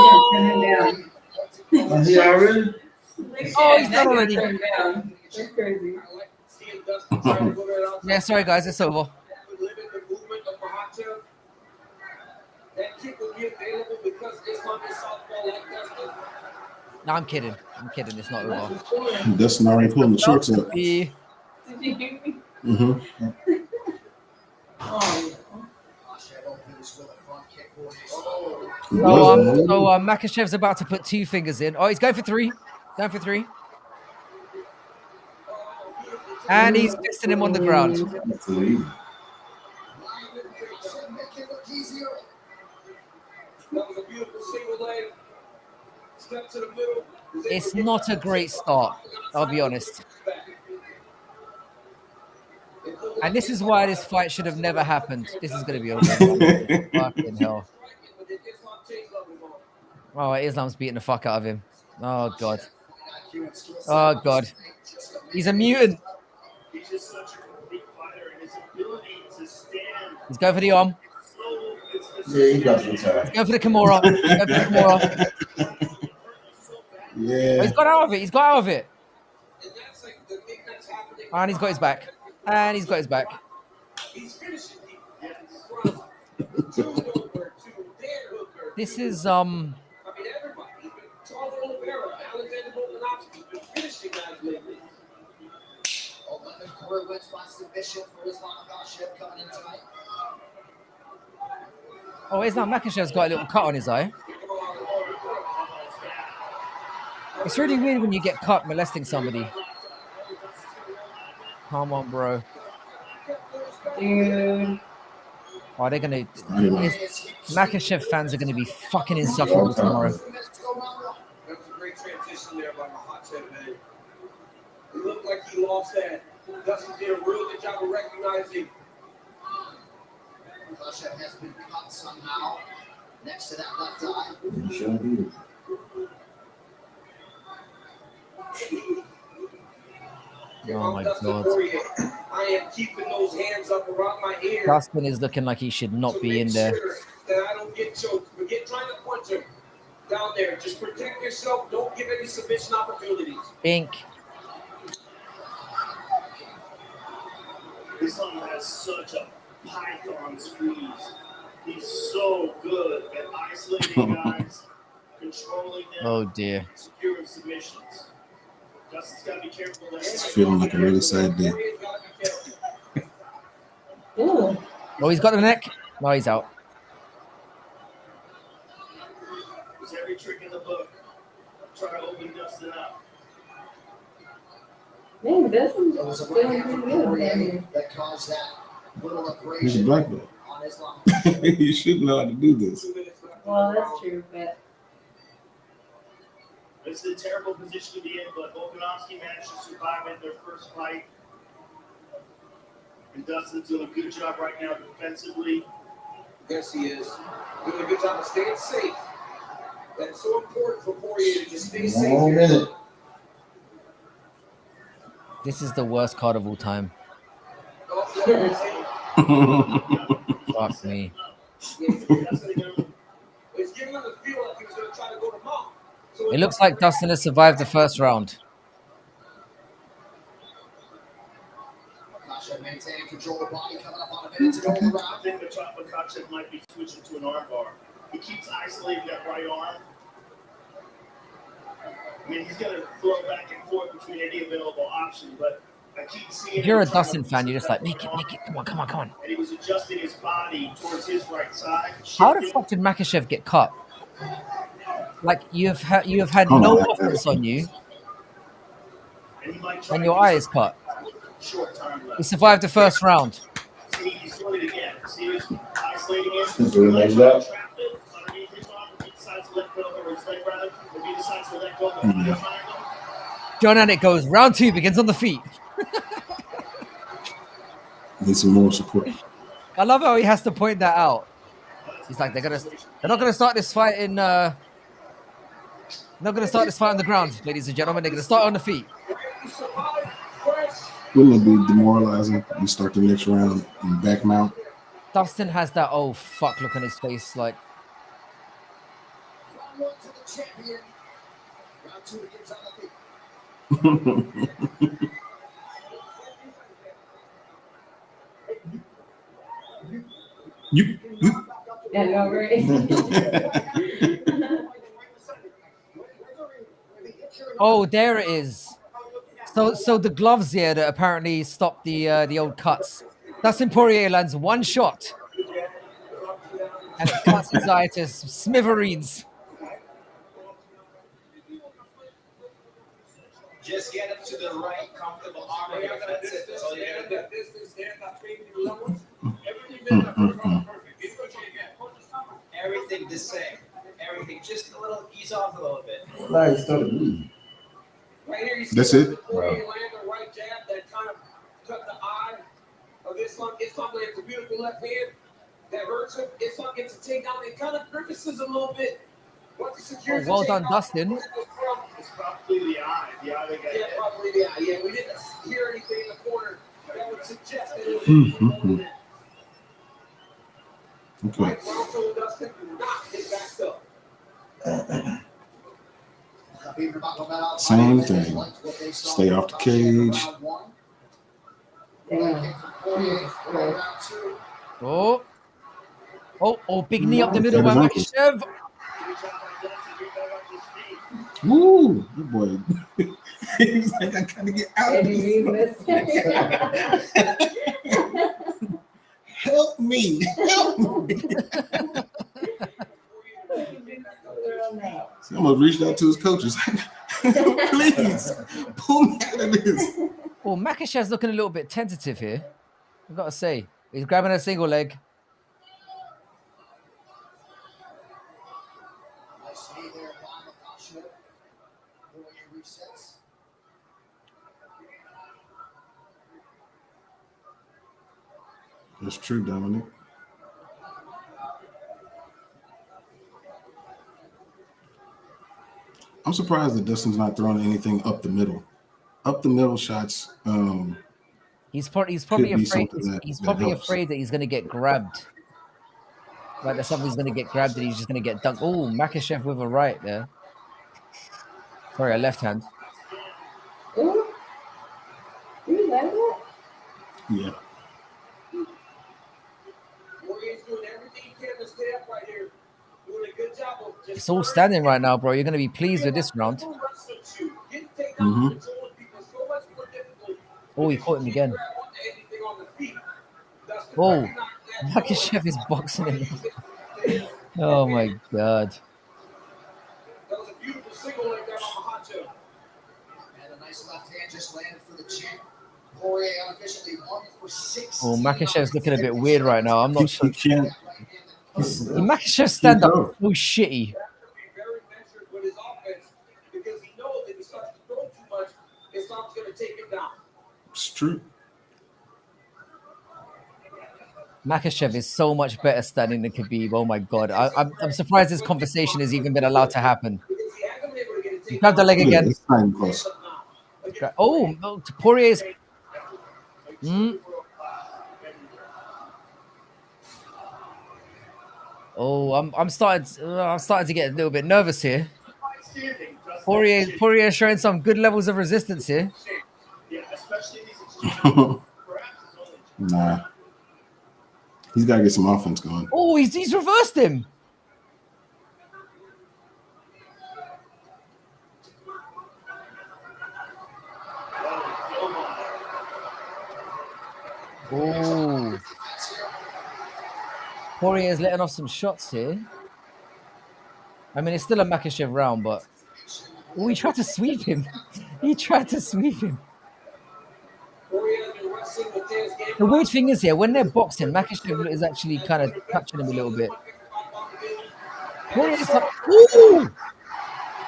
Speaker 3: gotta turn him down.
Speaker 4: Is he already?
Speaker 1: Oh, he's done already.
Speaker 3: Turn him down. That's crazy.
Speaker 1: Yeah, sorry guys, it's over. No, I'm kidding. I'm kidding. It's not over.
Speaker 2: Dustin already pulling the shorts up.
Speaker 1: Yeah.
Speaker 3: Did you hear me?
Speaker 2: Mm-hmm.
Speaker 3: Oh,
Speaker 1: So Makhachev's about to put two fingers in. Oh, he's going for three. Going for three. And he's fisting him on the ground. It's not a great start, I'll be honest. And this is why this fight should have never happened. This is going to be over. Fucking hell. Oh, Islam's beating the fuck out of him. Oh, God. Oh, God. He's a mutant. He's going for the arm.
Speaker 4: Yeah, he got to retire.
Speaker 1: He's going for the Kimura. He's going for the Kimura.
Speaker 2: Yeah.
Speaker 1: Oh, he's got out of it. He's got out of it. And he's got his back. And he's got his back. This is
Speaker 5: Robert wins by submission for Islam Makhachev coming in tonight.
Speaker 1: Oh, Islam Makhachev's got a little cut on his eye. It's really weird when you get caught molesting somebody. Come on, bro.
Speaker 3: Dude.
Speaker 1: Oh, they're gonna.
Speaker 2: Anyway.
Speaker 1: Makhachev fans are gonna be fucking insufferable tomorrow.
Speaker 6: That was a great transition there by Makhachev, man. It looked like he lost that. Dustin did a real good job of recognizing.
Speaker 5: Makhachev has been cut somehow next to that left eye.
Speaker 1: Oh my god.
Speaker 6: Poirier. I am keeping those hands up around my ear.
Speaker 1: Dustin is looking like he should not be in there.
Speaker 6: Sure that I don't get choked. Forget trying to punch him down there. Just protect yourself. Don't give any submission opportunities.
Speaker 1: Ink.
Speaker 7: This one has such a python squeeze. He's so good at isolating guys, controlling them,
Speaker 1: Oh dear.
Speaker 7: securing submissions. Dustin's got to be careful.
Speaker 2: It's feeling like a really sad day.
Speaker 3: Ooh.
Speaker 1: Oh, he's got the neck. No, he's out.
Speaker 7: There's every trick in the book. Try to open Dustin up.
Speaker 3: Man, this is
Speaker 5: It was a
Speaker 3: feeling
Speaker 5: right hand
Speaker 3: pretty
Speaker 5: from
Speaker 3: good.
Speaker 5: Poirier that caused that little
Speaker 2: He's a
Speaker 5: abrasion
Speaker 2: black belt.
Speaker 5: on Islam.
Speaker 2: You should know how to do this.
Speaker 3: Well, that's true, but
Speaker 7: It's a terrible position to be in, but Volkanovski managed to survive in their first fight. And Dustin's doing a good job right now defensively.
Speaker 6: Yes, he is. Doing a good job of staying safe. That's so important for Poirier to just stay safe.
Speaker 4: One more minute.
Speaker 1: This is the worst card of all time. Fuck me.
Speaker 6: It's giving him the feel like he was going to try to go to mount. So
Speaker 1: It looks like Dustin has survived the first round.
Speaker 5: Makhachev maintaining control of the body, coming up on a minute to go in the
Speaker 7: I
Speaker 5: round.
Speaker 7: think Makhachev might be switching to an arm bar. He keeps isolating that right arm. I mean, he's going to throw back and forth between any available option, but I keep seeing.
Speaker 1: If you're a
Speaker 7: him trying to
Speaker 1: Dustin fan, you're just like,
Speaker 7: position
Speaker 1: make it,
Speaker 7: that
Speaker 1: make it. Come on, come on, come on.
Speaker 7: And he was adjusting his body towards his right side.
Speaker 1: How the
Speaker 7: shifting.
Speaker 1: fuck did Makhachev get cut? Like you have had
Speaker 2: Oh,
Speaker 1: no
Speaker 2: no.
Speaker 1: offense on you,
Speaker 7: And he might try
Speaker 1: and
Speaker 7: to
Speaker 1: your
Speaker 7: do
Speaker 1: eye is
Speaker 7: some
Speaker 1: cut.
Speaker 7: short time
Speaker 1: He
Speaker 7: left.
Speaker 1: survived the first round.
Speaker 7: See, he's doing it again. See, he's isolating him.
Speaker 4: Doing
Speaker 7: He
Speaker 4: like
Speaker 7: might
Speaker 4: that.
Speaker 7: trap it underneath his arm. If he decides to let go, or his leg rather, if he decides to let go of the triangle.
Speaker 1: John Anik goes, round 2 begins on the feet.
Speaker 2: Need some more support.
Speaker 1: I love how he has to point that out. He's like, they're not gonna start this fight in not gonna start this fight on the ground, ladies and gentlemen. They're gonna start on the feet.
Speaker 2: Wouldn't it be demoralizing? We start the next round and back mount.
Speaker 1: Dustin has that oh fuck look on his face, like
Speaker 5: Round one to the champion. Round two begins on the feet.
Speaker 2: You
Speaker 3: yeah, no, right?
Speaker 1: oh there it is. So the gloves here that apparently stopped the old cuts. Dustin Poirier lands one shot, and it cuts his eye to smithereens.
Speaker 5: Just get him to the right comfortable arm. That's it. That's all you gotta do. Everything the same. Everything just a little ease off a little bit.
Speaker 4: Nah, he started bleeding.
Speaker 6: Right here, you see
Speaker 2: That's it?
Speaker 6: Poirier land the right jab that kind of cut the eye of Islam. Islam lands a beautiful left hand that hurts him. Islam gets a takedown. It kind of grimaces a little bit. Once he secures
Speaker 1: Well
Speaker 6: the
Speaker 1: done,
Speaker 6: takedown,
Speaker 1: Dustin.
Speaker 7: It's probably the eye. The eye that got
Speaker 6: Yeah,
Speaker 7: hit.
Speaker 6: probably the eye. Yeah, we didn't hear anything in the corner that would suggest that it was
Speaker 2: Okay.
Speaker 6: Mike Brown told Dustin to not get backed up.
Speaker 2: Same thing. Stay off the cage.
Speaker 3: Damn.
Speaker 1: Oh, big knee up the middle by
Speaker 2: Got his
Speaker 1: Makhachev.
Speaker 7: Good job by Dustin. Get back on his feet.
Speaker 2: Woo, good boy. He's like, I gotta get out of this. Help me. Help me. He almost reached out to his coaches. Please, pull me out of this.
Speaker 1: Oh, Makhachev's looking a little bit tentative here. I've got to say. He's grabbing a single leg.
Speaker 5: Nice knee there by Makhachev. Poirier resets.
Speaker 2: That's true, Dominic. I'm surprised that Dustin's not throwing anything up the middle. Up the middle shots.
Speaker 1: He's probably afraid. He's probably afraid that he's going to get grabbed. Like that somebody's going to get grabbed and he's just going to get dunked. Oh, Makhachev with a right there. Sorry, a left hand.
Speaker 3: Ooh. You like that?
Speaker 2: Yeah.
Speaker 6: Poirier's doing everything he can to stay up right here. Doing a good job of just.
Speaker 1: It's all standing right now, bro. You're going to be pleased with this round.
Speaker 2: Mm-hmm.
Speaker 1: Oh, he caught him again. Oh, Makhachev is boxing him. Oh my god.
Speaker 6: That was a beautiful single leg there on Makhachev.
Speaker 5: And a nice left hand just landed for the champ. Poirier unofficially 1 for 6.
Speaker 1: Oh, Makhachev's looking a bit weird right now. I'm not sure.
Speaker 2: Can't.
Speaker 1: Makhachev's stand up is so shitty.
Speaker 6: Be very measured with his offense because he knows if he starts to throw too much, Islam's going to take him down.
Speaker 2: It's true.
Speaker 1: Makhachev is so much better standing than Khabib. Oh my god. I'm surprised this conversation has even been allowed to happen. He grabbed the leg
Speaker 2: Yeah,
Speaker 1: again.
Speaker 2: it's time close.
Speaker 1: Oh, Poirier's. Oh, I'm starting to get a little bit nervous here. Poirier showing some good levels of resistance here.
Speaker 2: Nah. He's got to get some offense going.
Speaker 1: Oh, he's reversed him. Oh. Poirier's letting off some shots here. I mean, it's still a Makhachev round, but... Oh, he tried to sweep him. He tried to sweep him. The weird thing is here, when they're boxing, Makhachev is actually kind of touching him a little bit. Poirier's like, ooh!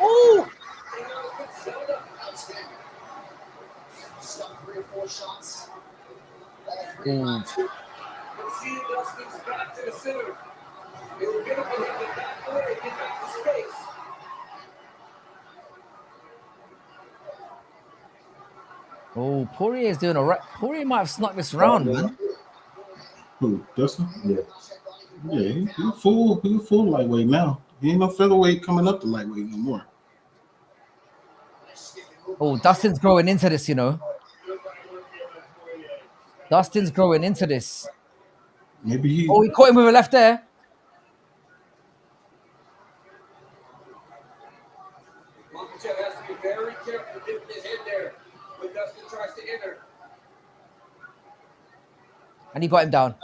Speaker 1: Ooh!
Speaker 5: Stuck 3 or 4 shots.
Speaker 1: Ooh. Oh, Poirier is doing all right. Poirier might have snuck this round, man.
Speaker 2: Who, Dustin? Yeah. Yeah, he's full lightweight now. He ain't no featherweight coming up to lightweight no more.
Speaker 1: Oh, Dustin's growing into this, you know. Dustin's growing into this.
Speaker 2: Maybe he...
Speaker 1: Oh, he caught him with a left there.
Speaker 6: Makhachev has to be very careful dipping his head there when Dustin tries to enter.
Speaker 1: And he got him down.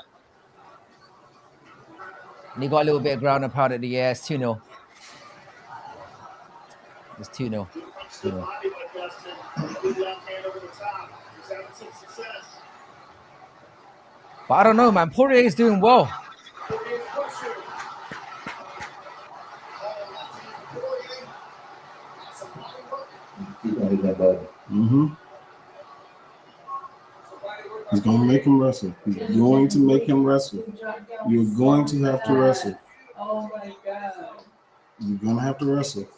Speaker 1: And he got a little bit of ground and pound at the air. It's 2-0. It's 2-0. 2-0. But I don't know, man. Poirier is doing well.
Speaker 2: Mm-hmm. He's going to make him wrestle. He's going to make him wrestle. You're going to have to wrestle.
Speaker 3: Oh my god.
Speaker 2: You're going to have to wrestle.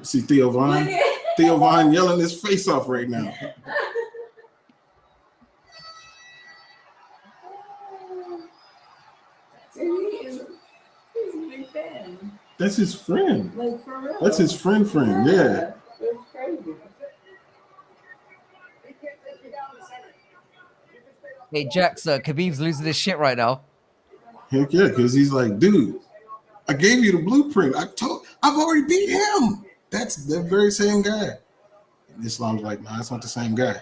Speaker 2: See Theo Vaughn? Theo Vaughn yelling his face off right now.
Speaker 3: He's a big fan.
Speaker 2: That's his friend.
Speaker 3: Like, for real.
Speaker 2: That's his friend, yeah.
Speaker 3: That's crazy.
Speaker 1: Hey, Jax, Khabib's losing his shit right now.
Speaker 2: Heck yeah, because he's like, dude, I gave you the blueprint. I've already beat him. That's the very same guy. And Islam's like, nah, it's not the same guy.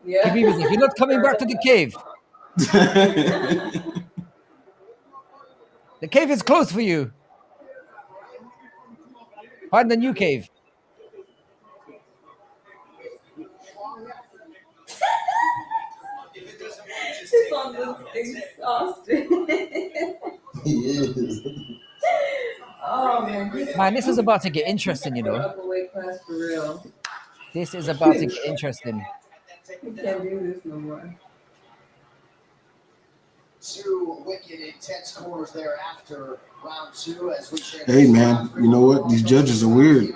Speaker 3: Yeah.
Speaker 1: Khabib is like, you're not coming back to the cave. The cave is closed for you. Find the new cave.
Speaker 3: This one looks exhausted.
Speaker 4: He is.
Speaker 3: Oh man.
Speaker 1: Man, this is about to get interesting, you know.
Speaker 3: Upper weight class for real.
Speaker 1: This is about to get interesting.
Speaker 3: We can't do this no more.
Speaker 5: Two wicked, intense corners there after round two. As we
Speaker 2: Hey, man, you know what? These judges are weird.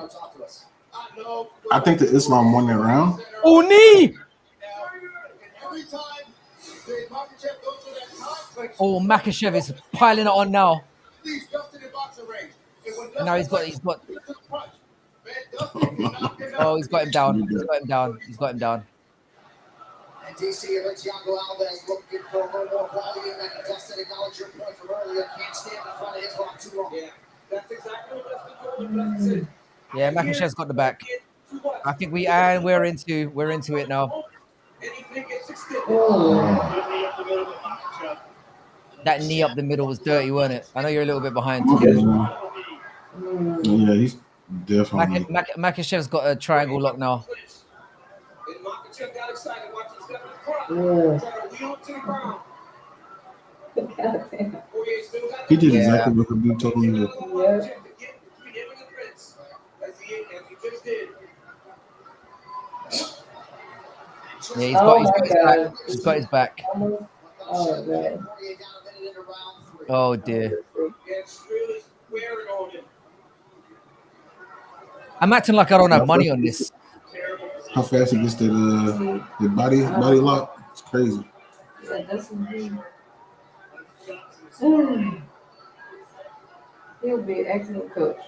Speaker 2: I think that Islam won that round.
Speaker 1: Oh, knee! Oh, Makhachev is piling it on now. Now he's got. Oh, he's got him down. He's got him down. He's got him down.
Speaker 5: And DC Thiago Alves looking for a little more volume, and Dustin acknowledged your point from earlier. Can't stand in front of his block too long.
Speaker 6: Yeah, that's exactly what Dustin said.
Speaker 1: Yeah, Makhachev's got the back. I think we're into it now. That knee up the middle was dirty, wasn't it? I know you're a little bit behind.
Speaker 2: Yeah, he's definitely.
Speaker 1: Makhachev's got a triangle lock now.
Speaker 2: He did exactly what Khabib told him to do.
Speaker 1: Yeah, he's got his back.
Speaker 3: Oh man.
Speaker 1: Oh dear. I'm acting like I don't have money on this.
Speaker 2: How fast he gets that the body lock? It's crazy.
Speaker 3: Yeah, that's indeed. He'll be an excellent coach.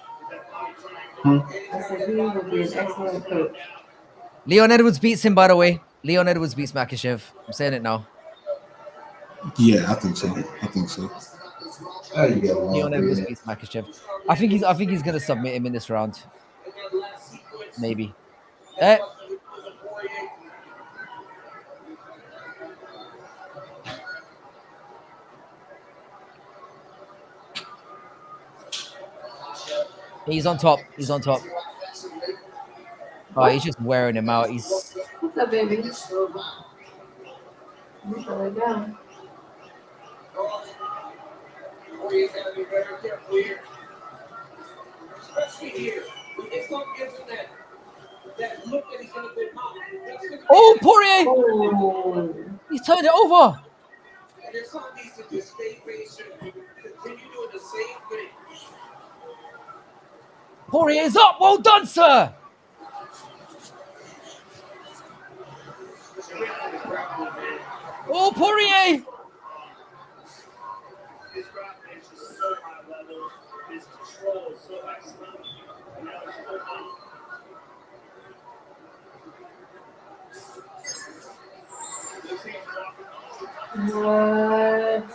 Speaker 3: I said he will be an excellent coach.
Speaker 1: Leon Edwards beats him, by the way. Leon Edwards beats Makhachev. I'm saying it now.
Speaker 2: Yeah, I think so.
Speaker 1: Leon Edwards beats Makhachev. I think he's gonna submit him in this round. Maybe. He's on top. Oh, he's just wearing him out.
Speaker 3: What's up, baby? You shut it down.
Speaker 6: Poirier's got to be very careful here. Especially here. It's not giving that look that he's going to put out.
Speaker 1: Oh, Poirier!
Speaker 3: Oh.
Speaker 1: He's turned it over.
Speaker 6: And there's some needs to just stay patient, continue doing the same thing.
Speaker 1: Poirier's up. Well done, sir. Oh, Poirier!
Speaker 7: His grappling is just so high level. His control is so excellent. And now he's
Speaker 3: What?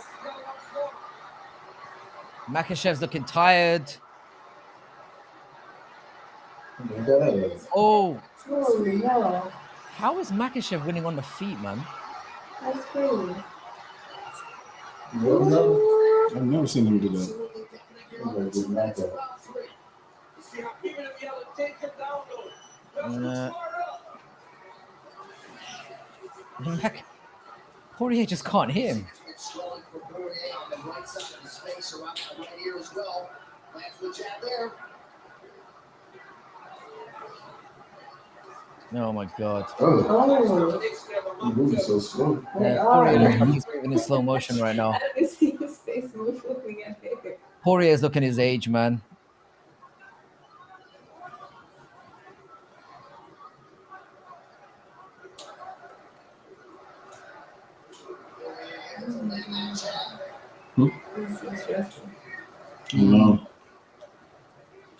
Speaker 1: Makhachev's looking tired. Oh,
Speaker 3: Oh no.
Speaker 1: how is Makhachev winning on the feet, man?
Speaker 3: That's crazy.
Speaker 2: I've never seen him do that.
Speaker 6: See how even if you take him down, though.
Speaker 1: Poirier just can't hit him.
Speaker 5: It's going for Poirier on the right side of his face, around the right ear as well. Lands the jab there.
Speaker 1: Oh my god.
Speaker 3: Oh.
Speaker 4: He's moving so slow.
Speaker 1: Yeah, Poirier looks like he's moving in slow motion right now.
Speaker 3: I didn't see his face moving at me.
Speaker 1: Poirier is looking his age, man.
Speaker 3: It's interesting.
Speaker 2: No.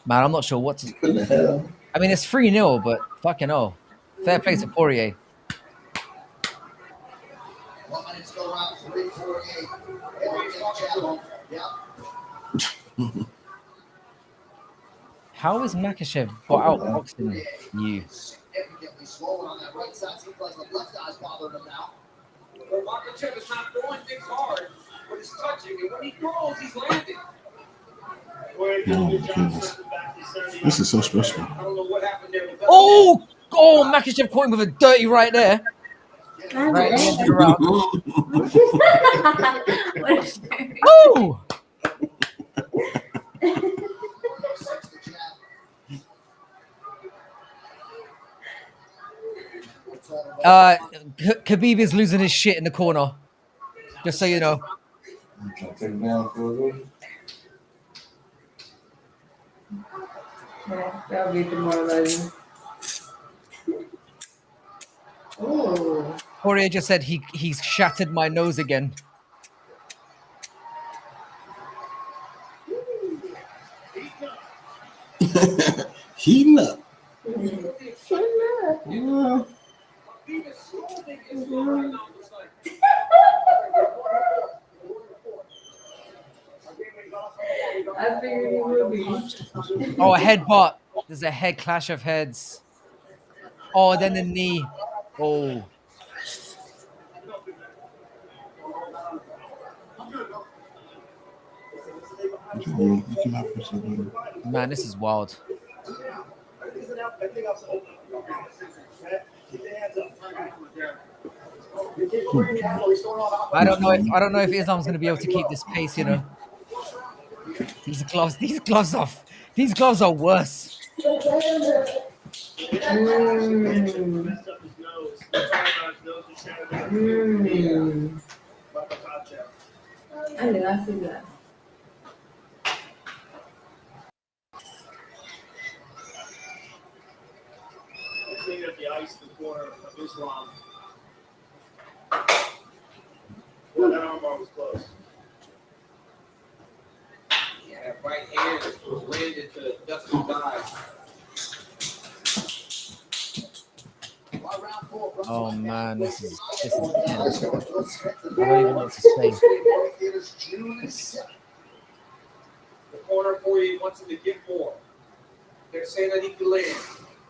Speaker 1: Man, I'm not sure what to. I mean, it's 3-0, but fucking hell. Fair play to Poirier.
Speaker 5: 1 minute to go round three, Poirier. Poirier jab. Yep.
Speaker 1: How is Makhachev got out boxing you?
Speaker 5: Significantly swollen on that right side. Seems like the left eye's bothering him now.
Speaker 6: Well, Makhachev is not throwing things hard, but he's touching. And when he throws, he's landing.
Speaker 2: Oh, goodness. This is so stressful.
Speaker 6: I don't know what happened there. But
Speaker 1: Oh, Makhachev caught him with a dirty right there. Right at the end of the round. Oh! Khabib is losing his shit in the corner. Just so you know.
Speaker 4: I'm trying to take him down for a little.
Speaker 3: Yeah, that'll be demoralizing. Oh.
Speaker 1: Poirier just said he's shattered my nose again.
Speaker 2: Heating up.
Speaker 6: Khabib is slowing his flow right now. It's like,
Speaker 3: I figured he would be.
Speaker 1: Oh, a headbutt. There's a head clash of heads. Oh, then the knee. Oh. Man, this is wild. I don't know if Islam's gonna be able to keep this pace, you know. These gloves are worse.
Speaker 3: I did not see that.
Speaker 7: Clean up the ice in the corner of Islam. Well, that armbar was close.
Speaker 6: yeah, that right hand landed to Dustin's eye.
Speaker 1: Oh man, this is tense. I don't even know what to say.
Speaker 6: The corner for you wants him to get more. They're saying that he can land.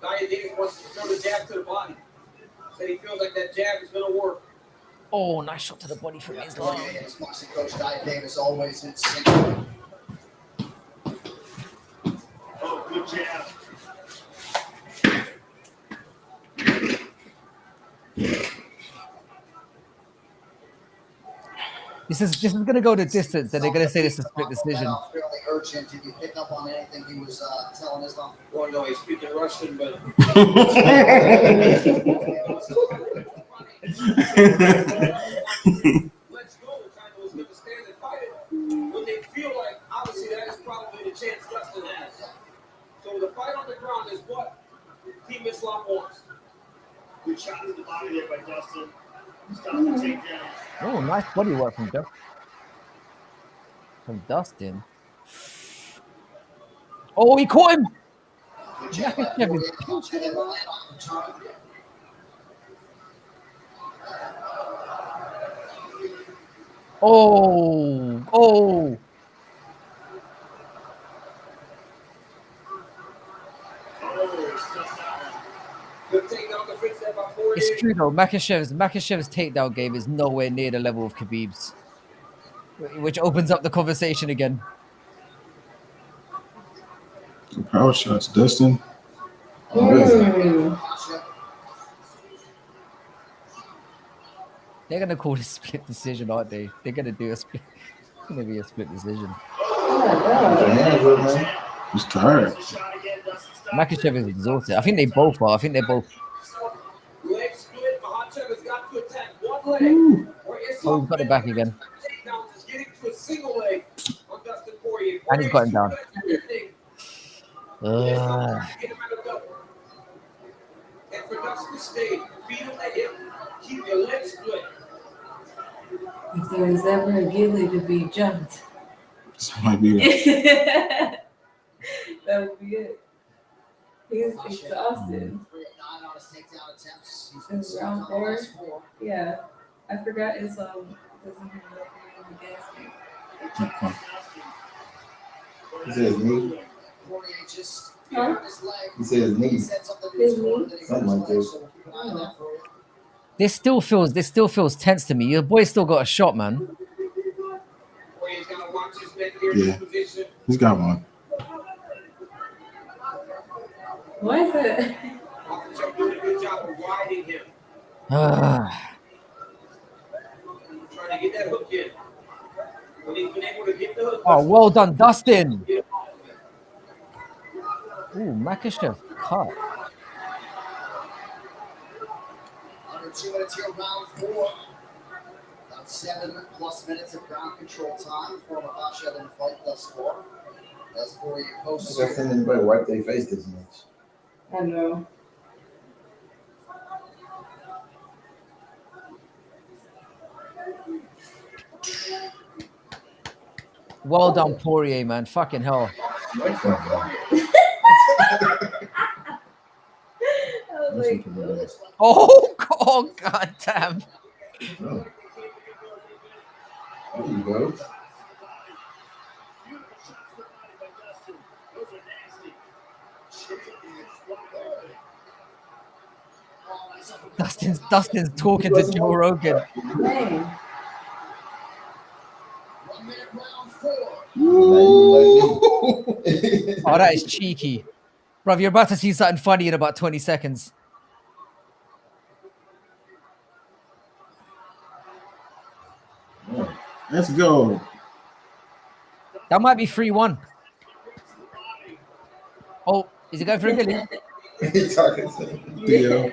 Speaker 6: Nia Davis wants to throw the jab to the body. Said he feels like that jab is going to work.
Speaker 1: Oh, nice shot to the body from Islam.
Speaker 5: His boxing coach, Nia Davis, always in sync.
Speaker 7: Oh, good jab.
Speaker 1: This is gonna go the distance, and they're gonna say this is a split decision.
Speaker 5: Fairly urgent. Did you pick up on anything he was telling Islam?
Speaker 6: Well, no, he's speaking Russian, but let's go. China was going to stand and fight it when they feel like, obviously, that is probably the chance Dustin has. So the fight on the ground is what Team Islam wants.
Speaker 7: Good shot to the body there by Dustin. Stops the takedown.
Speaker 1: Oh, nice body work from Dustin. Oh, he caught him. Makhachev is pinching him out. Oh.
Speaker 6: Good takedown defense there by Poirier.
Speaker 1: It's true though. Makhachev's takedown game is nowhere near the level of Khabib's, which opens up the conversation again.
Speaker 2: Power shots, Dustin.
Speaker 1: They're gonna call it a split decision, aren't they? They're gonna do a split. It's gonna be a split decision.
Speaker 2: He's tired.
Speaker 1: Makhachev is exhausted. I think they both are.
Speaker 6: Leg split. Makhachev has got to attack one leg.
Speaker 1: Oh, he's got it back again.
Speaker 6: Takedowns is getting to a single leg on Dustin Poirier.
Speaker 1: And he's got him down.
Speaker 6: Get him at a double. And for Dustin to stay, beat him at hip, keep your legs split.
Speaker 3: If there was ever a Gilly to be jumped,
Speaker 2: This might be it.
Speaker 3: that would be it. He's exhausted.
Speaker 5: 3 of 9 on his takedown attempts. He's
Speaker 3: This is round
Speaker 5: on the
Speaker 3: 4.
Speaker 5: last 4.
Speaker 3: Yeah, I forgot Islam doesn't have enough in the gasket.
Speaker 4: This is me.
Speaker 5: Poirier just
Speaker 3: Huh?
Speaker 4: He said his knees.
Speaker 3: His knee?
Speaker 4: Something like this.
Speaker 1: This still feels tense to me. Your boy still got a shot, man.
Speaker 6: Poirier's got to watch his neck here in
Speaker 2: Yeah.
Speaker 6: this position.
Speaker 2: He's got one.
Speaker 3: Why is it?
Speaker 6: Makhachev doing a good job of riding him,
Speaker 1: Ah,
Speaker 6: trying to get that hook in. When he's been able to get the hook,
Speaker 1: oh, well done, Dustin.
Speaker 6: get him off of it.
Speaker 1: Ooh, Makhachev cut.
Speaker 5: Under 2 minutes here, round 4. About 7+ minutes of ground control time for Makhachev in the fight thus far. As Poirier posts
Speaker 4: I've seen anybody wipe their face this much.
Speaker 3: I know.
Speaker 1: Well done, Poirier, man. Fucking hell.
Speaker 4: Like that,
Speaker 3: I was
Speaker 4: Listen
Speaker 3: like,
Speaker 4: to the
Speaker 1: Oh, god damn.
Speaker 4: Oh. There you go.
Speaker 1: Dustin's talking to Joe Rogan.
Speaker 3: dang.
Speaker 5: 1 minute round 4.
Speaker 1: Oh, that is cheeky. Bruv, you're about to see something funny in about 20 seconds.
Speaker 2: Let's go.
Speaker 1: That might be 3-1. Oh, is he going for a Gilly?
Speaker 4: He's talking to him.
Speaker 2: Theo.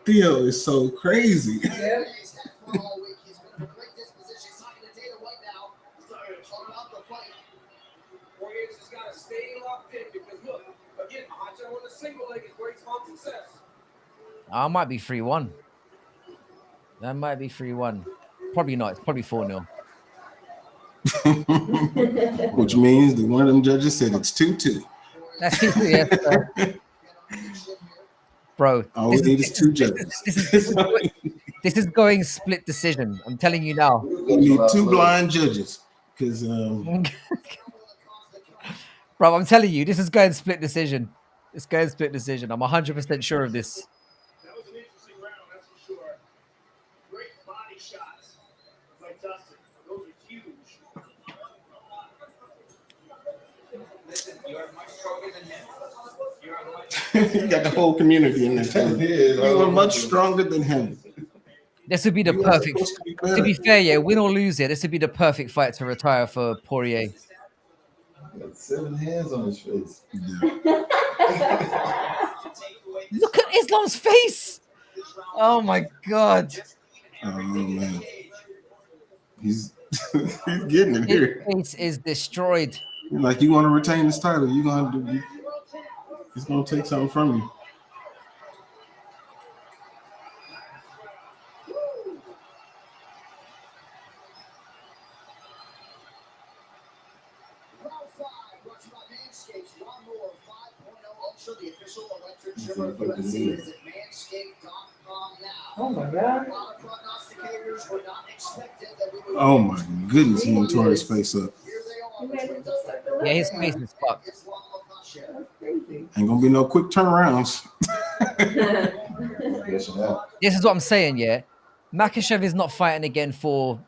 Speaker 2: Theo is so crazy.
Speaker 3: Yep.
Speaker 5: He's had fun all week. He's been in a great disposition. He's talking to Dana right now. He's talking about the fight.
Speaker 6: Poirier's just got to stay locked in because, look, again, Makhachev on the single leg is where he's found success.
Speaker 1: That might be 3-1. That might be 3-1. Probably not. It's probably 4-0.
Speaker 2: Which means that one of them judges said it's 2-2.
Speaker 1: That's 2-2, yes, sir. Bro,
Speaker 2: All we need is 2 judges.
Speaker 1: this is going split decision. I'm telling you now.
Speaker 2: We need 2 blind judges. Because
Speaker 1: Bro, I'm telling you, this is going split decision. It's going split decision. I'm 100% sure of this.
Speaker 7: That was an interesting round, that's for sure. Great body shots by Dustin. Those are huge.
Speaker 6: Listen, you are much stronger than him. You are much.
Speaker 2: you got the whole community in there. Too. You are much stronger than him.
Speaker 1: This would be the
Speaker 2: You are
Speaker 1: perfect.
Speaker 2: supposed to be
Speaker 1: To be
Speaker 2: better.
Speaker 1: fair, yeah, win or lose it, this would be the perfect fight to retire for Poirier.
Speaker 4: Got 7 hands on his face.
Speaker 1: Look at Islam's face. Oh my god.
Speaker 2: Oh man, he's he's getting it
Speaker 1: His
Speaker 2: here.
Speaker 1: face is destroyed.
Speaker 2: Like you want to retain this title, you gonna do. He's gonna take something from you.
Speaker 5: Round 5, brought to you by Manscaped. Lawnmower 5.0 Ultra, the official electric trimmer of UFC. Visit manscaped.com now.
Speaker 3: Oh my
Speaker 5: A
Speaker 3: god.
Speaker 5: lot of prognosticators were not expected that we would.
Speaker 2: Oh my goodness, he tore his face up.
Speaker 5: Here they
Speaker 3: You
Speaker 5: are.
Speaker 3: made it look like the
Speaker 1: Yeah, his
Speaker 3: left
Speaker 1: face
Speaker 3: hand.
Speaker 1: is fucked.
Speaker 5: Islam Makhachev.
Speaker 3: That's crazy.
Speaker 2: Ain't gonna be no quick turnarounds.
Speaker 4: Yes, you have.
Speaker 1: This is what I'm saying, yeah. Makhachev is not fighting again for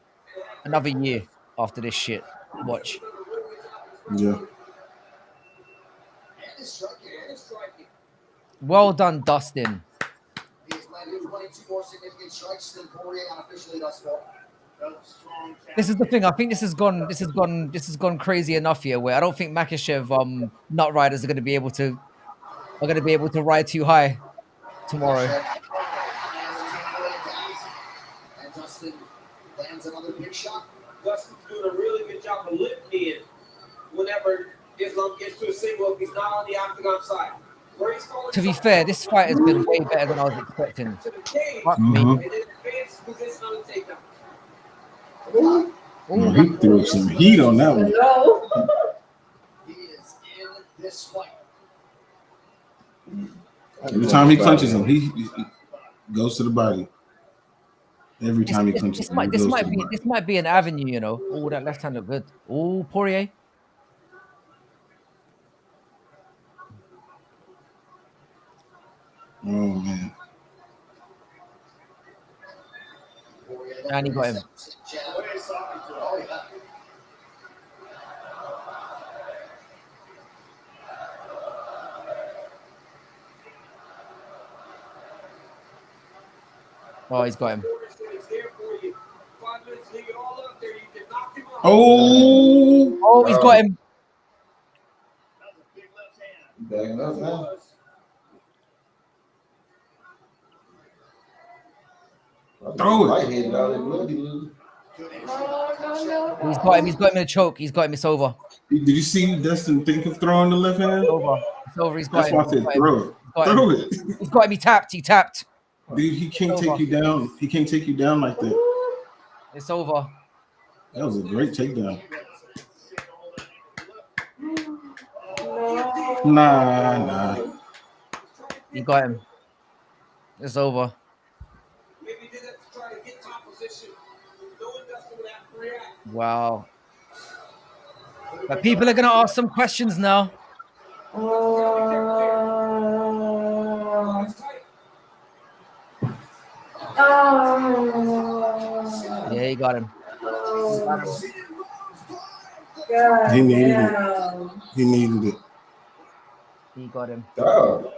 Speaker 1: another year after this shit. Watch.
Speaker 2: Yeah.
Speaker 5: And his striking.
Speaker 6: And it's striking.
Speaker 1: Well done, Dustin.
Speaker 5: He has landed 22 more significant strikes than Poirier unofficially thus far.
Speaker 7: Strong
Speaker 1: This is the thing. I think this has gone crazy enough here where I don't think Makhachev nut riders are gonna be able to ride too high tomorrow.
Speaker 5: And Dustin lands another big shot.
Speaker 6: Dustin's doing a really good job of lifting in whenever Islam gets to a single if he's not on the octagon side. Where he's going
Speaker 1: To be fair, this fight has been way better than I was expecting.
Speaker 6: to the cage
Speaker 1: Fuck
Speaker 2: Mhm.
Speaker 1: me.
Speaker 6: and then advance position on the takedown.
Speaker 2: No, he threw some heat on that one.
Speaker 3: No.
Speaker 5: He is in this fight.
Speaker 2: Every time he punches him, he goes to the body. Every time he punches him, he goes to the body.
Speaker 1: This might be an avenue, you know. Oh, that left hand looked good. Oh, Poirier.
Speaker 2: man.
Speaker 1: And he got him. Oh, he's got him.
Speaker 2: Oh,
Speaker 1: Oh, he's got him.
Speaker 4: Backing up now.
Speaker 2: Throw it.
Speaker 4: Right hand, all that blood he lose.
Speaker 1: He's got him. He's got him in a choke. He's got him. It's over.
Speaker 2: Did you see Dustin think of throwing the left hand?
Speaker 1: It's over. It's over. He's got
Speaker 2: That's
Speaker 1: him.
Speaker 2: why I said throw it. Throw it.
Speaker 1: He's got him. He tapped. He tapped.
Speaker 2: Dude, he can't take you down. He can't take you down like that.
Speaker 1: It's over.
Speaker 2: That was a great takedown. Nah.
Speaker 1: He got him. It's over. Wow. But people are gonna ask some questions now. Yeah, he got him.
Speaker 2: He needed it. He needed it.
Speaker 1: He got him.
Speaker 4: Oh.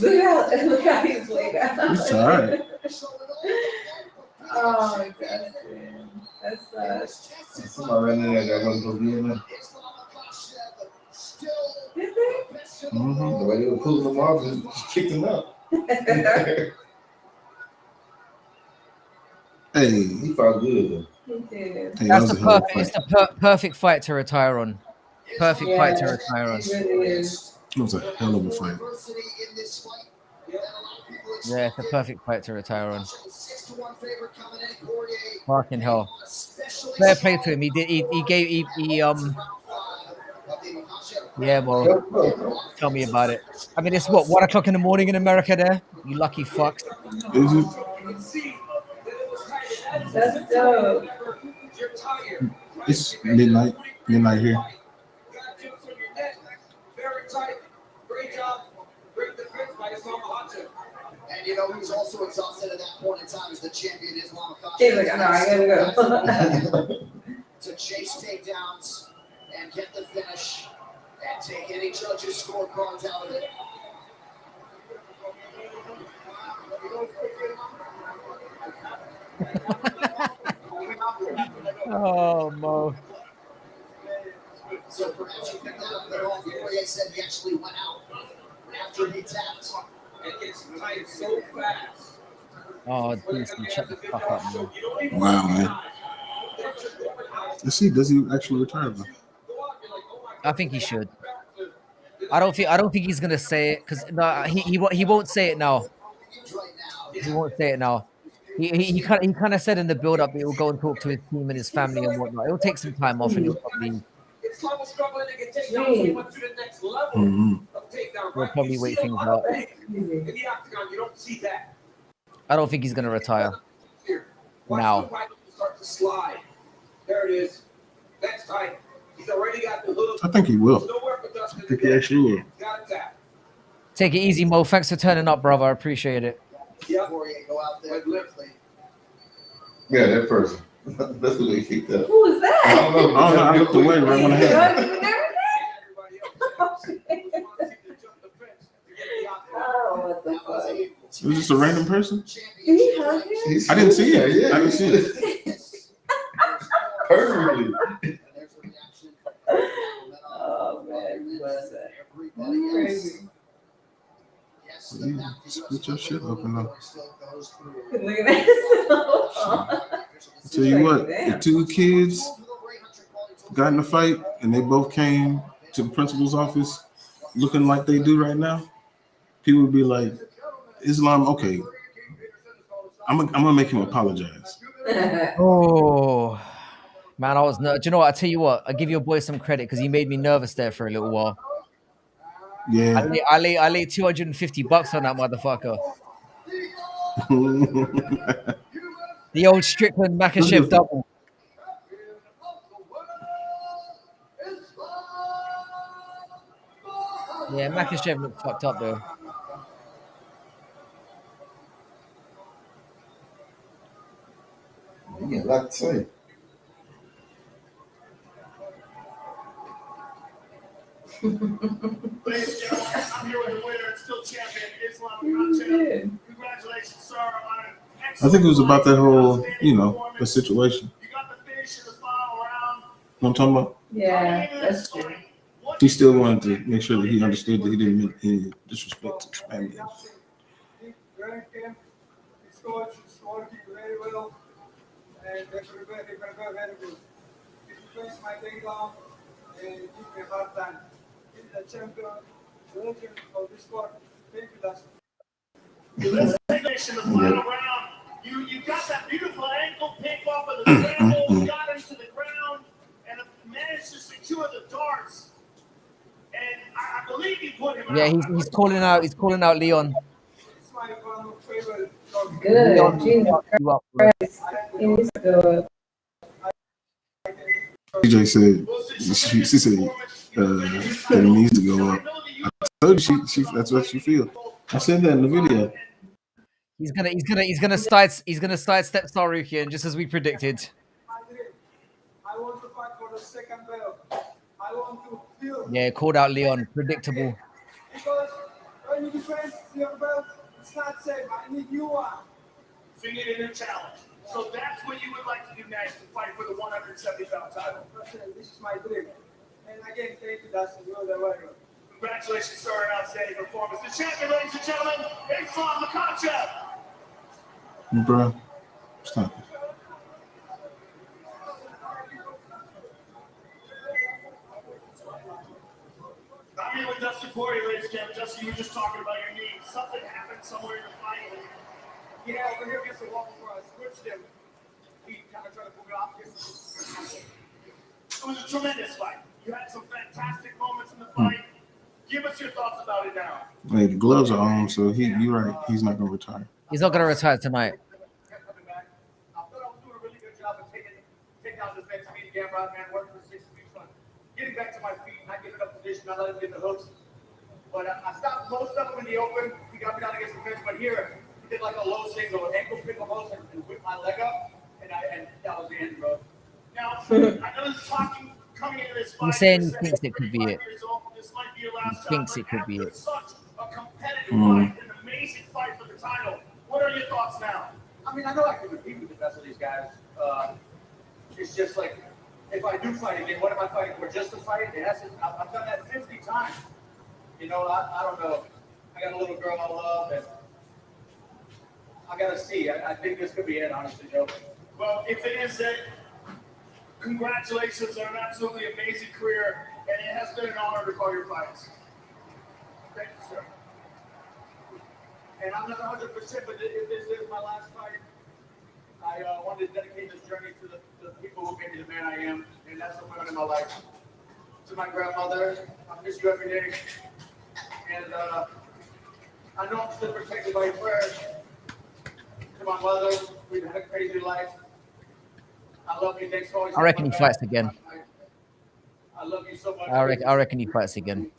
Speaker 3: Look how he's laid out.
Speaker 2: He's tired.
Speaker 3: Oh my gosh, man. That's
Speaker 4: Somebody right there that wasn't supposed to be in there.
Speaker 3: Did they?
Speaker 2: Mm-hmm.
Speaker 4: The way they were pulling them off, just kicked him out.
Speaker 2: Hey,
Speaker 4: He fought good though.
Speaker 3: He did.
Speaker 2: hey,
Speaker 1: That's
Speaker 2: that was
Speaker 1: the
Speaker 2: a hell of a
Speaker 1: perfect.
Speaker 2: fight.
Speaker 1: It's the perfect fight to retire on. Perfect fight to retire on.
Speaker 3: It really is.
Speaker 2: It was a hell of a fight.
Speaker 1: Yeah, it's a perfect fight to retire on. Fucking hell. Fair play to him. He did. He gave. He Yeah, well, tell me about it. I mean, it's what 1 o'clock in the morning in America. There, you lucky fucks.
Speaker 2: Is it?
Speaker 3: That's dope.
Speaker 2: It's midnight. Midnight here.
Speaker 6: Very tight. Great job. Great defense by Islam Makhachev.
Speaker 5: And you know who's also exhausted at that point in time is the champion Islam
Speaker 3: He's like, no, I gotta go.
Speaker 5: to chase takedowns and get the finish and take any judge's scorecards out of it.
Speaker 1: Oh, Mo.
Speaker 5: So perhaps you picked out that all Poirier said he actually went out after he tapped.
Speaker 6: It gets tight so fast.
Speaker 1: Oh, decent. Shut the fuck up, man.
Speaker 2: Wow, man. Let's see. Does he actually retire? Though?
Speaker 1: I think he should. I don't think he's gonna say it because he won't say it now. He won't say it now. He kind of said in the build up that he'll go and talk to his team and his family and whatnot. It'll take some time off and he'll probably we'll probably wait things out. I don't think he's gonna retire now.
Speaker 6: There it is. That's tight. He's already got the hook.
Speaker 2: I think he will.
Speaker 6: I
Speaker 2: think he actually will.
Speaker 1: Take it easy, Mo. Thanks for turning up, brother. I appreciate it.
Speaker 5: Yeah, Poirier go out there quickly.
Speaker 4: Yeah, that person. That's who they kicked up.
Speaker 3: Who is that?
Speaker 4: I don't know.
Speaker 2: I don't know. I looked away right when I had it.
Speaker 3: Oh, what the fuck?
Speaker 2: Was this a random person?
Speaker 3: Did he hug him?
Speaker 2: I didn't see it.
Speaker 4: Yeah,
Speaker 2: I didn't see it.
Speaker 4: Perfectly.
Speaker 3: Oh man, what's that?
Speaker 5: Crazy.
Speaker 2: You split your shit open though.
Speaker 3: Look at that.
Speaker 2: Tell you what, the two kids got in a fight and they both came to the principal's office looking like they do right now, people would be like, Islam, okay, I'm gonna make him apologize.
Speaker 1: Oh man, I was nervous. Do you know what? I tell you what, I give your boy some credit because he made me nervous there for a little while.
Speaker 2: Yeah.
Speaker 1: I lay $250 on that motherfucker. The old Strickland Makhachev double. Yeah, Makhachev looked fucked up though.
Speaker 4: You get luck too.
Speaker 7: Ladies and gentlemen, I'm here with the winner and still champion, Islam Makhachev. Congratulations, sir, on an
Speaker 2: I think it was about that whole, the situation.
Speaker 7: You got the finish in the final round.
Speaker 2: You know what I'm talking about?
Speaker 3: Yeah, that's true.
Speaker 2: He still wanted to make sure that he understood that he didn't mean any disrespect to his family.
Speaker 6: He scored very well, and they prepared very good. He defends my takedown and give me a hard time. He's the champion, the legend of this sport. Thank you, Dustin.
Speaker 7: Let's finish in the final round. You got that beautiful ankle pick off of the scramble, got him to the ground, and managed to secure the darts. And I believe you put him
Speaker 1: Yeah,
Speaker 7: out.
Speaker 1: he's calling out. He's calling out Leon.
Speaker 6: It's my one of favorite.
Speaker 3: Good.
Speaker 1: Leon will
Speaker 3: Jesus
Speaker 1: fuck you up, bro.
Speaker 3: Christ. He needs to go.
Speaker 2: DJ said, she said that it needs to go up. I told you she that's what she feels. I said that in the video.
Speaker 1: He's gonna sidestep Sarukian just as we predicted.
Speaker 6: I want to fight for the second belt. I want to feel.
Speaker 1: Yeah, called out Leon. Predictable.
Speaker 6: Because when you defend your belt, it's not safe. I need you one.
Speaker 7: So you need a new challenge. So that's what you would like to do next, to fight for the 170-pound title.
Speaker 6: This is my dream. And again, thank you, Dustin. You are the warrior.
Speaker 7: Congratulations, sir, on an outstanding performance. The champion, ladies and gentlemen, Islam Makhachev.
Speaker 2: Bro, stop it.
Speaker 7: I'm here with Dustin Poirier, ladies and gentlemen. Dustin, you were just talking about your knee. Something happened somewhere in the fight.
Speaker 6: Yeah, over here against the wall before I switched him. He kind of tried to pull me off.
Speaker 7: It was a tremendous fight. You had some fantastic moments in the fight. Give us your thoughts about it now.
Speaker 2: Hey, the gloves are on, so you're right. He's not gonna retire.
Speaker 1: He's not gonna retire tonight.
Speaker 6: Kept coming back. I thought I was doing a really good job of taking down this next meet again, right, man. Working for 6 weeks on getting back to my feet, not giving up position, not letting him get the hooks. But I stopped most of them in the open. He got me down against the fence, but here he did like a low single, an ankle pick almost, and whipped my leg up, and that was the end, bro.
Speaker 7: Now, I know you're talking coming into this fight.
Speaker 1: He's saying he
Speaker 7: you're
Speaker 1: thinks it could be it.
Speaker 7: 35 years old. This might be your last
Speaker 1: He thinks
Speaker 7: shot,
Speaker 1: it could be
Speaker 7: but
Speaker 1: it.
Speaker 7: Such a competitive fight, an amazing fight for the title. What are your thoughts now?
Speaker 6: I mean, I know I can compete with the best of these guys. It's just like, if I do fight again, what am I fighting for? Just to fight? I've done that 50 times. You know, I don't know. I got a little girl I love, and I got to see. I think this could be it, honestly, Joe.
Speaker 7: Well, if it is it, congratulations on an absolutely amazing career, and it has been an honor to call your fights.
Speaker 6: Thank you, sir. And I'm not 100%, but if this is my last fight, I wanted to dedicate this journey to the people who made me the man I am, and that's the women in my life. To my grandmother, I miss you every day. And I know I'm still protected by your prayers. To my mother, we've had a crazy life. I love you. Thanks for always.
Speaker 1: I reckon he fights again.
Speaker 6: I love you so much.
Speaker 1: I reckon he fights again.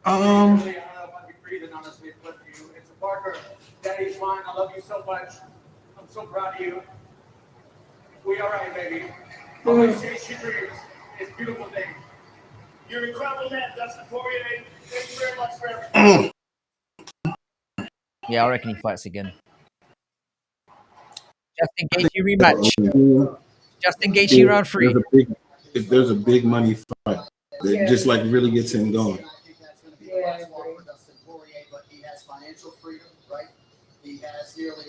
Speaker 6: I don't know if I'd be breathing, honestly, but you. It's a Parker. Daddy's mine. I love you so much. I'm so proud of you. We all right, baby. Always chase your dreams. It's a beautiful thing.
Speaker 7: You're an incredible man, Dustin Poirier. Thank you very much for everything.
Speaker 1: Yeah, I reckon he fights again. Justin Gaethje rematch. Justin Gaethje round 3.
Speaker 2: If there's a big money fight that just like really gets him going.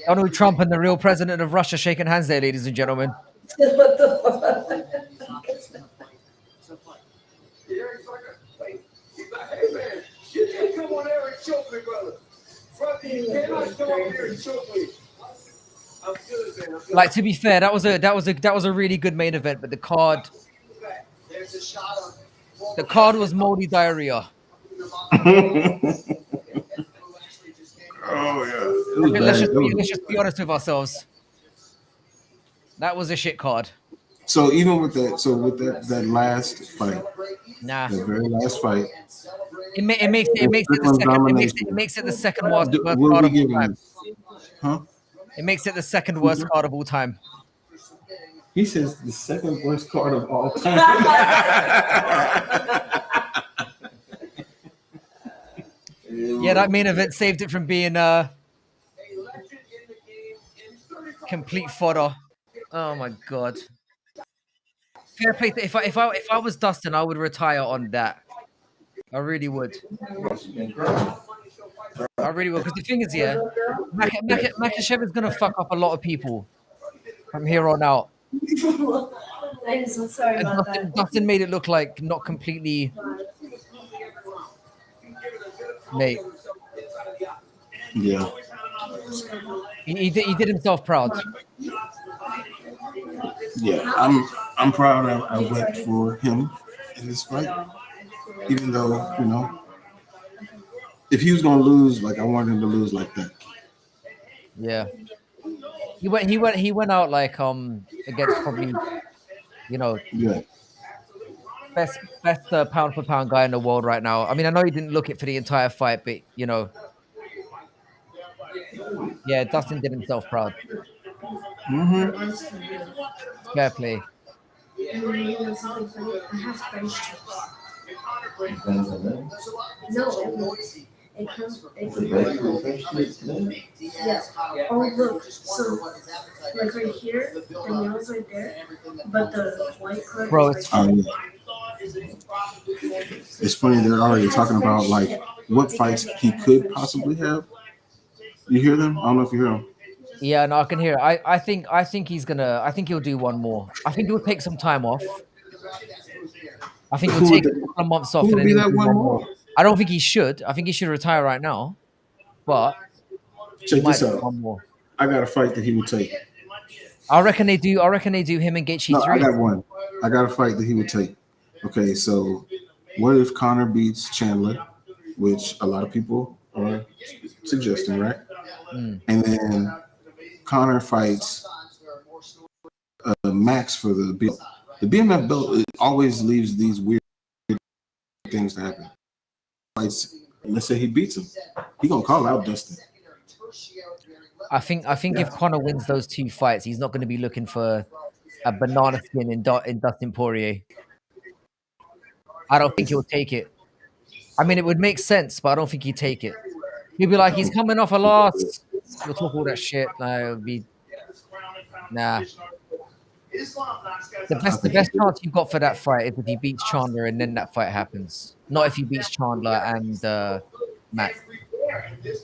Speaker 1: Donald Trump and the real president of Russia shaking hands there, ladies and gentlemen.
Speaker 3: What the fuck?
Speaker 6: He's like, hey, man, you can't come on there and choke me, brother. You cannot come up here and choke me. I'm good, man. I'm good.
Speaker 1: Like, to be fair, that was a really good main event, but the card was moldy diarrhea.
Speaker 2: Oh yeah,
Speaker 1: Let's just be honest with ourselves. That was a shit card.
Speaker 2: So even with that, that last fight,
Speaker 1: Nah.
Speaker 2: the very last fight,
Speaker 1: It makes it the
Speaker 2: Strickland
Speaker 1: second
Speaker 2: domination.
Speaker 1: it makes it the second worst
Speaker 2: Will
Speaker 1: card
Speaker 2: we
Speaker 1: of all
Speaker 2: give
Speaker 1: time.
Speaker 2: him? Huh?
Speaker 1: It makes it the second worst card of all time.
Speaker 2: He says the second worst card of all time.
Speaker 1: Yeah, that main event saved it from being complete fodder. Oh my god. Fair play. If I was Dustin, I would retire on that. I really would. I really would. Because the thing is, yeah, Makhachev is gonna fuck up a lot of people from here on out.
Speaker 3: I'm so sorry
Speaker 1: And
Speaker 3: about that.
Speaker 1: Dustin made it look like not completely, mate.
Speaker 2: Yeah.
Speaker 1: He did himself proud.
Speaker 2: Yeah. I'm proud I went for him in this fight. Even though, you know, if he was gonna lose, like I wanted him to lose like that.
Speaker 1: Yeah. He went out like against probably, you know,
Speaker 2: Yeah.
Speaker 1: best pound for pound guy in the world right now. I mean, I know he didn't look it for the entire fight, but you know, yeah, Dustin did himself proud.
Speaker 2: Mm-hmm.
Speaker 1: Fair play.
Speaker 3: You know something funny? I have French chips. No, it comes. Yeah. Oh look, so like right here, the nail's right there, but the white part
Speaker 1: Bro,
Speaker 3: is right
Speaker 2: It's funny they're already talking about like what fights he could possibly have. You hear them? I don't know if you hear them.
Speaker 1: Yeah, no, I can hear it. I think he'll do one more. I think he'll take some time off. I think he'll
Speaker 2: Who would
Speaker 1: take a
Speaker 2: that-
Speaker 1: couple of months off
Speaker 2: Who
Speaker 1: and
Speaker 2: would
Speaker 1: then
Speaker 2: be
Speaker 1: he'll
Speaker 2: that
Speaker 1: do
Speaker 2: one
Speaker 1: one
Speaker 2: more?
Speaker 1: more. I don't think he should. I think he should retire right now. But he
Speaker 2: Check
Speaker 1: might
Speaker 2: this
Speaker 1: do
Speaker 2: out.
Speaker 1: one more.
Speaker 2: I got a fight that he would take.
Speaker 1: I reckon they do him and Gaethje
Speaker 2: No, I
Speaker 1: 3.
Speaker 2: got one. I got a fight that he would take. Okay, so what if Connor beats Chandler, which a lot of people are suggesting, right?
Speaker 1: Mm.
Speaker 2: And then Connor fights Max for the BMF. The BMF belt it always leaves these weird things to happen. Fights, let's say he beats him, he gonna call out Dustin.
Speaker 1: I think if Conor wins those two fights, he's not going to be looking for a banana skin in Dustin Poirier. I don't think he'll take it. I mean, it would make sense, but I don't think he'd take it. He'll be like, he's coming off a loss. He'll talk all that shit. Nah, it'll be nah. The best chance you've got for that fight is if he beats Chandler and then that fight happens. Not if he beats Chandler and Max.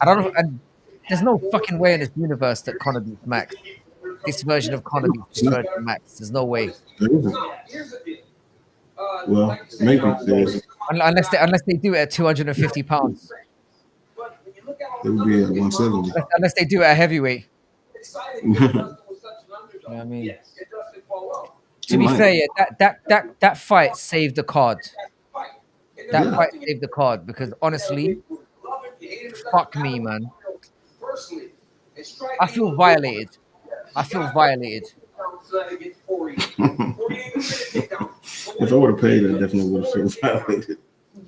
Speaker 1: I don't know. And there's no fucking way in this universe that Conor beats Max. This version of Conor beats this version of Max. There's no way.
Speaker 2: There isn't. Well, maybe there is.
Speaker 1: Unless they do it at 250 pounds.
Speaker 2: It would be at 170.
Speaker 1: Unless they do it at heavyweight. You know what I mean? To be fair, yeah, that fight saved the card. That fight saved the card because honestly, fuck me, man. I feel violated.
Speaker 2: If I would have paid, I definitely would have felt violated.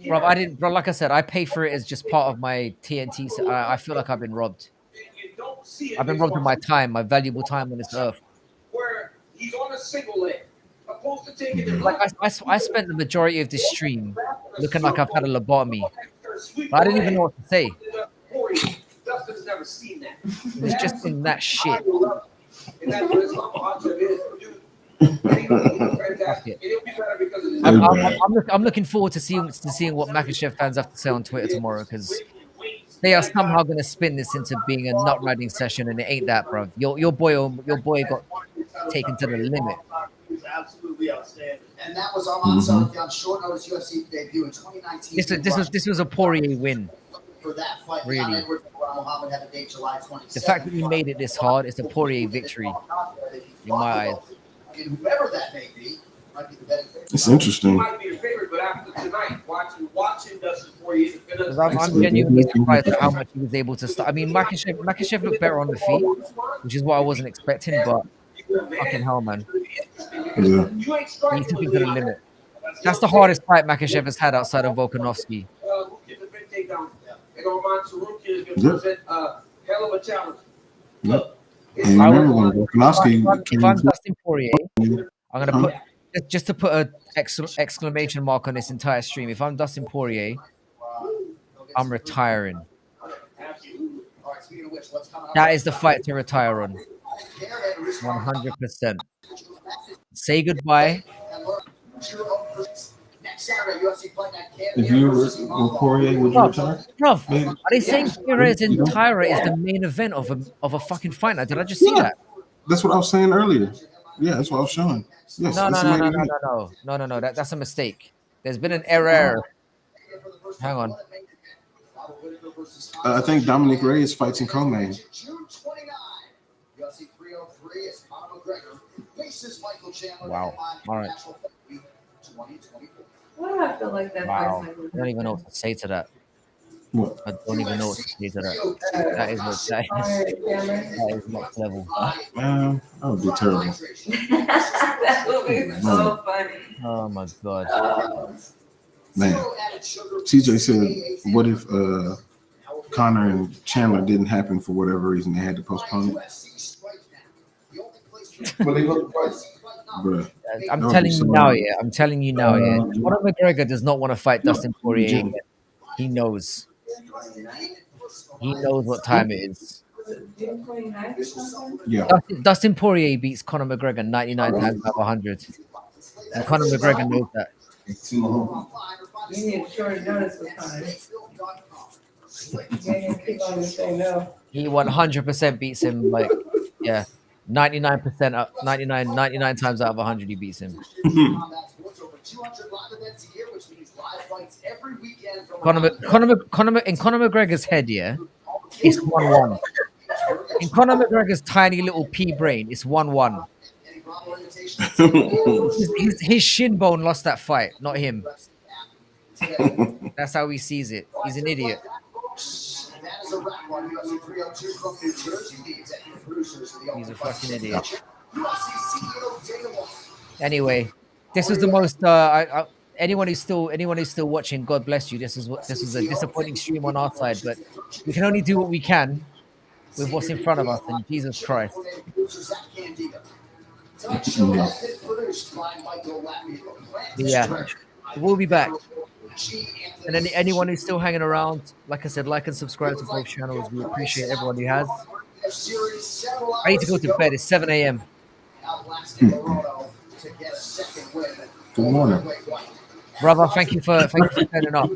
Speaker 1: Bro, I didn't. Bro, like I said, I pay for it as just part of my TNT. So I feel like I've been robbed. I've been robbed of my time, my valuable time on this earth.
Speaker 6: Where he's on a single leg, opposed to taking it
Speaker 1: Like I spent the majority of this stream looking like I've had a lobotomy. But I didn't even know what to say.
Speaker 6: Dustin's never seen that.
Speaker 1: It was just in that shit.
Speaker 6: And that's what Makhachev is, dude. Fantastic. It'll be better because of this.
Speaker 1: I'm looking forward to seeing what Makhachev fans have to say on Twitter tomorrow because they are somehow going to spin this into being a nut riding session, and it ain't that, bro. Your boy got taken to the limit.
Speaker 7: He's absolutely outstanding.
Speaker 5: And that was Armand Sullivan on short notice UFC debut in 2019.
Speaker 1: This was a Poirier win.
Speaker 5: For that fight,
Speaker 1: Really.
Speaker 5: Leon Edwards and Muhammad had a date July 27th.
Speaker 1: The fact that we made it this hard is a Poirier victory in my eyes.
Speaker 5: And whoever that may be, might be the better favorite.
Speaker 2: It's interesting.
Speaker 6: Might be your favorite, but after tonight, watching Dustin Poirier is gonna.
Speaker 1: I'm genuinely surprised at how much he was able to start. I mean, Makhachev looked better on the feet, which is what I wasn't expecting, but fucking hell, man.
Speaker 2: Yeah.
Speaker 6: You ain't
Speaker 1: He
Speaker 6: striking
Speaker 1: took
Speaker 6: with
Speaker 1: it to the
Speaker 6: Leon.
Speaker 1: limit. That's the hardest fight Makhachev has had outside of Volkanovski.
Speaker 6: takedown. And Omar Saruki is going to present a hell of a challenge. Look,
Speaker 2: And you remember when Volkanovski
Speaker 1: if I'm Dustin Poirier, I'm gonna
Speaker 2: Huh?
Speaker 1: put just to put a exclamation mark on this entire stream. If I'm Dustin Poirier, I'm retiring. That is the fight to retire on. 100%. Say goodbye.
Speaker 2: if you were Poirier, would you retire?
Speaker 1: Bruv,
Speaker 2: Maybe.
Speaker 1: are they saying Perez and Tyra is the main event of a fucking fight night? Did I just see
Speaker 2: Yeah,
Speaker 1: that?
Speaker 2: that's what I was saying earlier. Yeah, that's what I was showing. Yes,
Speaker 1: No,
Speaker 2: it's
Speaker 1: no,
Speaker 2: the
Speaker 1: no,
Speaker 2: main
Speaker 1: no,
Speaker 2: event.
Speaker 1: no. That's a mistake. There's been an error. Hang on.
Speaker 2: I think Dominic Reyes fights in co-main.
Speaker 1: Wow. All right.
Speaker 3: Why do I feel like that
Speaker 1: Wow.
Speaker 3: fight's like
Speaker 1: I don't even know what to say to that.
Speaker 2: What?
Speaker 1: I don't even know what to say to that. That is next level.
Speaker 2: Man, that would be terrible.
Speaker 3: That would be so funny.
Speaker 1: Oh my god.
Speaker 2: Man, CJ said, "What if Connor and Chandler didn't happen for whatever reason? They had to postpone it." Bruh,
Speaker 1: I'm
Speaker 2: that would
Speaker 1: telling
Speaker 2: be
Speaker 1: you
Speaker 2: so
Speaker 1: now,
Speaker 2: annoying.
Speaker 1: yeah. I'm telling you now, yeah. Conor McGregor does not want to fight Dustin Poirier again. He knows. He knows what time it is.
Speaker 3: June 29th or something?
Speaker 2: Yeah.
Speaker 1: Dustin Poirier beats Conor McGregor 99 times out of 100. And Conor McGregor knows that.
Speaker 3: You need short notice with Connor. You can't keep on saying no.
Speaker 1: He 100% beats him, like, yeah. 99% up, 99 times out of 100 he beats him. In Conor McGregor's head, yeah, it's 1-1. In Conor McGregor's tiny little pea brain, it's 1-1. His shin bone lost that fight, not him. That's how he sees it. He's an idiot. He's a fucking idiot. Anyway, this was the most. Anyone who's still watching, God bless you. This was a disappointing stream on our side, but we can only do what we can with what's in front of us. And Jesus Christ. Yeah, we'll be back. And anyone who's still hanging around, like I said, like and subscribe to both channels. We appreciate everyone who has. I need to go to bed. It's 7 a.m.
Speaker 2: Good morning.
Speaker 1: Brother, thank you for turning up.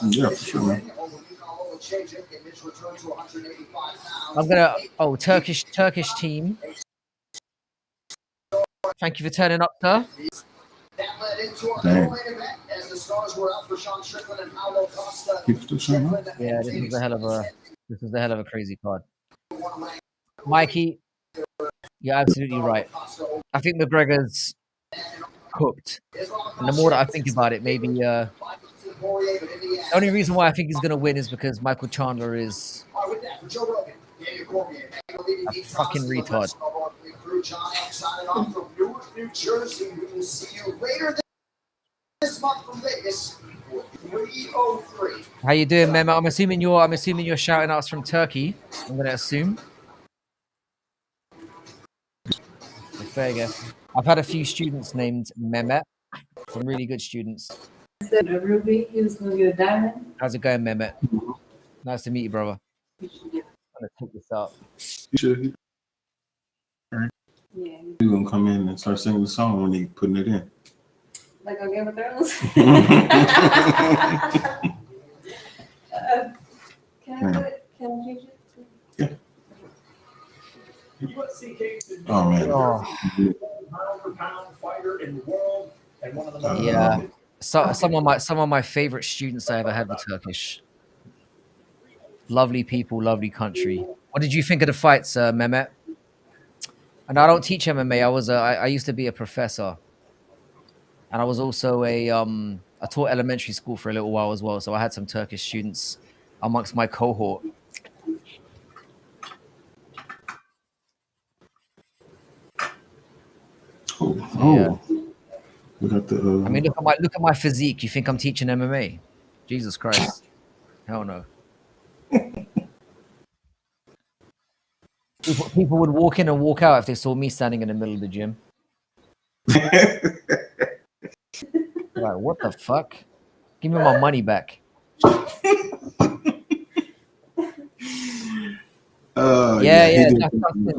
Speaker 2: Yeah, for sure, man.
Speaker 1: I'm gonna Turkish team. Thank you for turning up, sir.
Speaker 2: Dang. People still showing up?
Speaker 1: Yeah, this is a hell of a crazy card. Mikey, you're absolutely right. I think McGregor's cooked. And the more that I think about it, maybe the only reason why I think he's gonna win is because Michael Chandler is a fucking retard. How you doing, Mema? I'm assuming you're shouting out from Turkey. I'm gonna assume. Fair guess. I've had a few students named Mehmet. Some really good students.
Speaker 3: Said a ruby, he was gonna get a diamond.
Speaker 1: How's it going, Mehmet? Nice to meet you, brother. I'm gonna take this out.
Speaker 2: You should.
Speaker 3: Yeah.
Speaker 2: He's gonna come in and start singing the song when he putting it in.
Speaker 3: Like on Game of Thrones. Can I change it?
Speaker 2: Yeah.
Speaker 7: UFC case in
Speaker 2: Oh man.
Speaker 7: pound-for-pound fighter in the world and one of the most
Speaker 1: Yeah. So some of my favorite students I ever had were Turkish. Lovely people, lovely country. What did you think of the fights, Mehmet? And I don't teach MMA. I used to be a professor, and I was also I taught elementary school for a little while as well. So I had some Turkish students amongst my cohort.
Speaker 2: Oh. We got the.
Speaker 1: I mean, look at my physique. You think I'm teaching MMA? Jesus Christ. Hell no. People would walk in and walk out if they saw me standing in the middle of the gym. Like, what the fuck? Give me my money back. Yeah.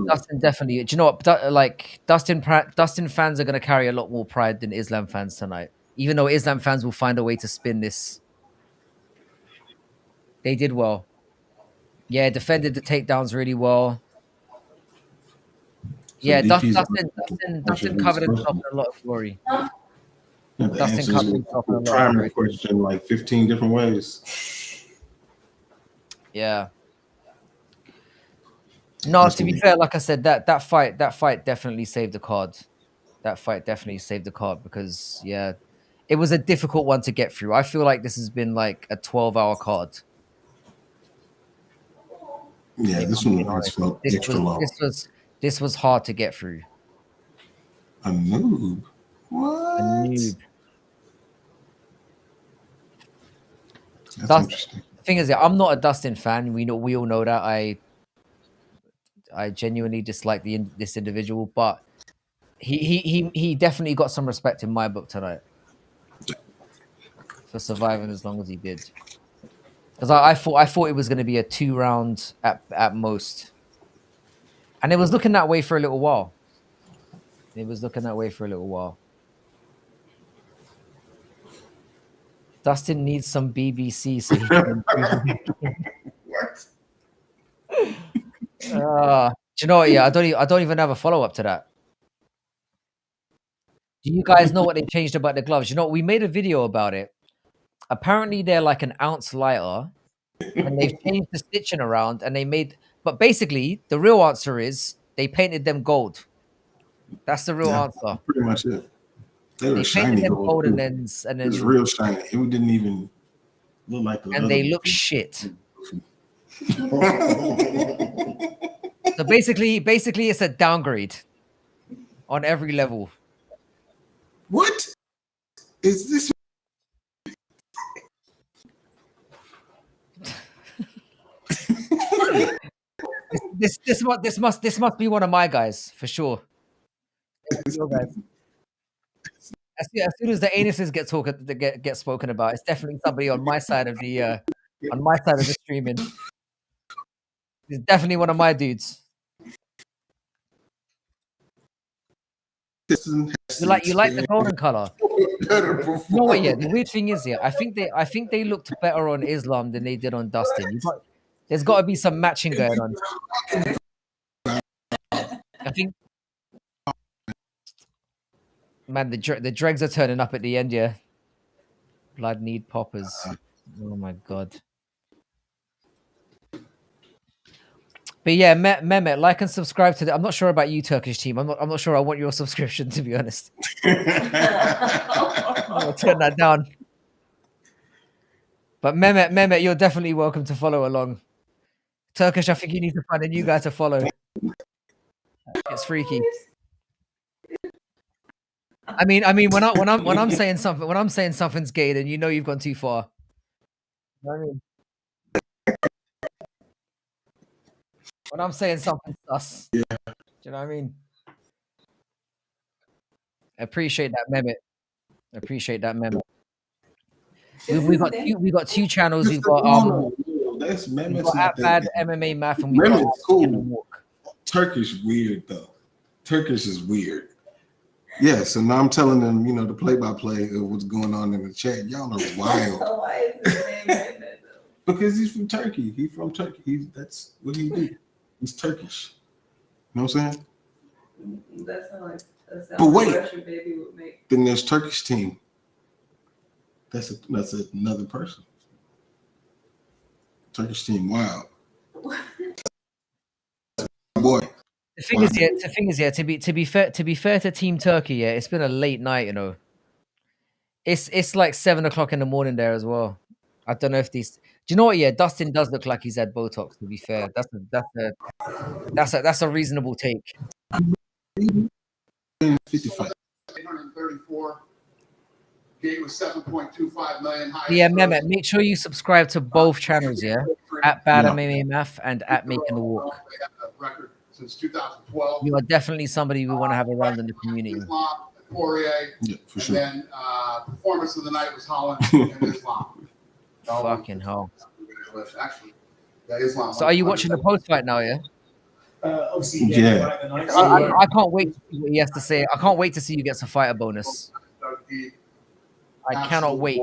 Speaker 1: Dustin definitely. Do you know what? Like Dustin fans are going to carry a lot more pride than Islam fans tonight. Even though Islam fans will find a way to spin this. They did well. Yeah, defended the takedowns really well.
Speaker 2: So
Speaker 1: Yeah,
Speaker 2: DP's
Speaker 1: Dustin covered himself in a lot of glory.
Speaker 2: Dustin covered himself in a lot of primary question like 15 different ways.
Speaker 1: Yeah. No, to be fair, like I said, that fight definitely saved the card. That fight definitely saved the card because yeah, it was a difficult one to get through. I feel like this has been like a 12-hour card.
Speaker 2: Yeah, this one felt extra long.
Speaker 1: This was hard to get through.
Speaker 2: A noob. What?
Speaker 1: A noob.
Speaker 2: That's interesting.
Speaker 1: The thing is, I'm not a Dustin fan. We all know that. I genuinely dislike this individual, but he definitely got some respect in my book tonight for surviving as long as he did. Because I thought it was going to be a 2-round at most, and it was looking that way for a little while. Dustin needs some BBC so he can
Speaker 2: What?
Speaker 1: do you know what? Yeah, I don't even have a follow-up to that. Do you guys know what they changed about the gloves? You know, we made a video about it. Apparently, they're like an ounce lighter, and they've changed the stitching around, and but basically, the real answer is they painted them gold. That's the real answer.
Speaker 2: Pretty much it. They were
Speaker 1: They
Speaker 2: shiny
Speaker 1: painted them
Speaker 2: gold,
Speaker 1: gold, and then
Speaker 2: it was real shiny. It didn't even look like the
Speaker 1: and they look shit. So basically, it's a downgrade on every level.
Speaker 2: What is this?
Speaker 1: This must be one of my guys for sure. Your guys. As soon as the anuses get spoken about, it's definitely somebody on my side of the streaming. It's definitely one of my dudes. You like the golden color. You know what? Yeah, the weird thing is, yeah, I think they looked better on Islam than they did on Dustin. There's got to be some matching going on. I think, man, the dregs are turning up at the end. Yeah, blood need poppers. Oh my god. But yeah, Mehmet, like and subscribe to I'm not sure about you, Turkish team. I'm not sure I want your subscription, to be honest. I'll turn that down. But Mehmet, you're definitely welcome to follow along. Turkish, I think you need to find a new guy to follow. It's freaky. I mean, when I'm saying something's gay, then you know you've gone too far. You know what I mean? When I'm saying something's sus.
Speaker 2: Yeah.
Speaker 1: Do you know what I mean? I appreciate that, Mehmet. We got two channels. We've got
Speaker 2: that's
Speaker 1: we've got Bad MMA Math, and we got
Speaker 2: cool. Turkish weird though. Turkish is weird. Yeah, so now I'm telling them, the play-by-play of what's going on in the chat. Y'all are wild.
Speaker 3: Why is his name like that though?
Speaker 2: Because he's from Turkey. He's from Turkey. That's what he do. He's Turkish. You know what I'm saying?
Speaker 3: That sounds like a sound
Speaker 2: but wait,
Speaker 3: Russian baby would make.
Speaker 2: Then there's Turkish team. That's another person. Turkish team, wow. Boy.
Speaker 1: The thing is, yeah. To be fair to Team Turkey, yeah, it's been a late night. It's like 7:00 in the morning there as well. I don't know if these. Do you know what? Yeah, Dustin does look like he's had Botox. To be fair, that's a reasonable take.
Speaker 2: 55.
Speaker 5: 834.
Speaker 8: Gate was 7.25 million.
Speaker 1: Yeah, Mehmet, make sure you subscribe to both channels, yeah? At Bad
Speaker 2: Yeah.
Speaker 1: MMA Math and at Making the Walk.
Speaker 8: They have a record since 2012.
Speaker 1: You are definitely somebody we want to have around in the community.
Speaker 8: Islam, Poirier,
Speaker 2: Yeah, for
Speaker 8: and
Speaker 2: sure.
Speaker 8: then performance of the night was Holland and Islam.
Speaker 1: Fucking hell.
Speaker 8: Actually, yeah, Islam.
Speaker 1: So are you watching the post fight now, yeah?
Speaker 7: Obviously,
Speaker 2: Yeah.
Speaker 7: right, the night.
Speaker 1: I can't wait to see what he has to say. I can't wait to see who gets a fighter bonus. I cannot wait.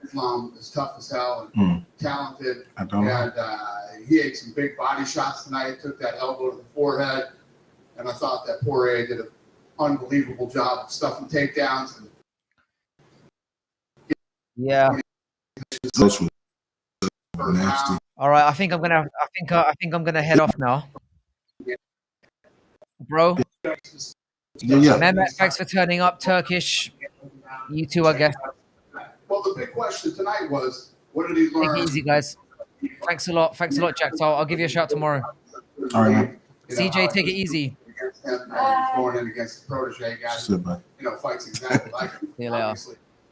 Speaker 8: Islam is tough as hell and talented.
Speaker 2: I don't know.
Speaker 8: And he ate some big body shots tonight, took that elbow to the forehead. And I thought that Poirier did an unbelievable job of stuffing takedowns. And
Speaker 1: Yeah.
Speaker 2: Those were nasty.
Speaker 1: All right. I think I'm gonna head off now, bro.
Speaker 2: Yeah.
Speaker 1: Mehmet, thanks for turning up. Turkish. You too, I guess.
Speaker 8: well, the big question tonight was, what did he
Speaker 1: Take
Speaker 8: learn?
Speaker 1: it easy, guys. Thanks a lot. Thanks a lot, Jack. I'll give you a shout tomorrow.
Speaker 2: All right, man.
Speaker 1: CJ, take it easy.
Speaker 8: Against him and going in against the protege guys,
Speaker 2: Sit back.
Speaker 8: fights exactly like him.
Speaker 1: See you later.
Speaker 8: Obviously.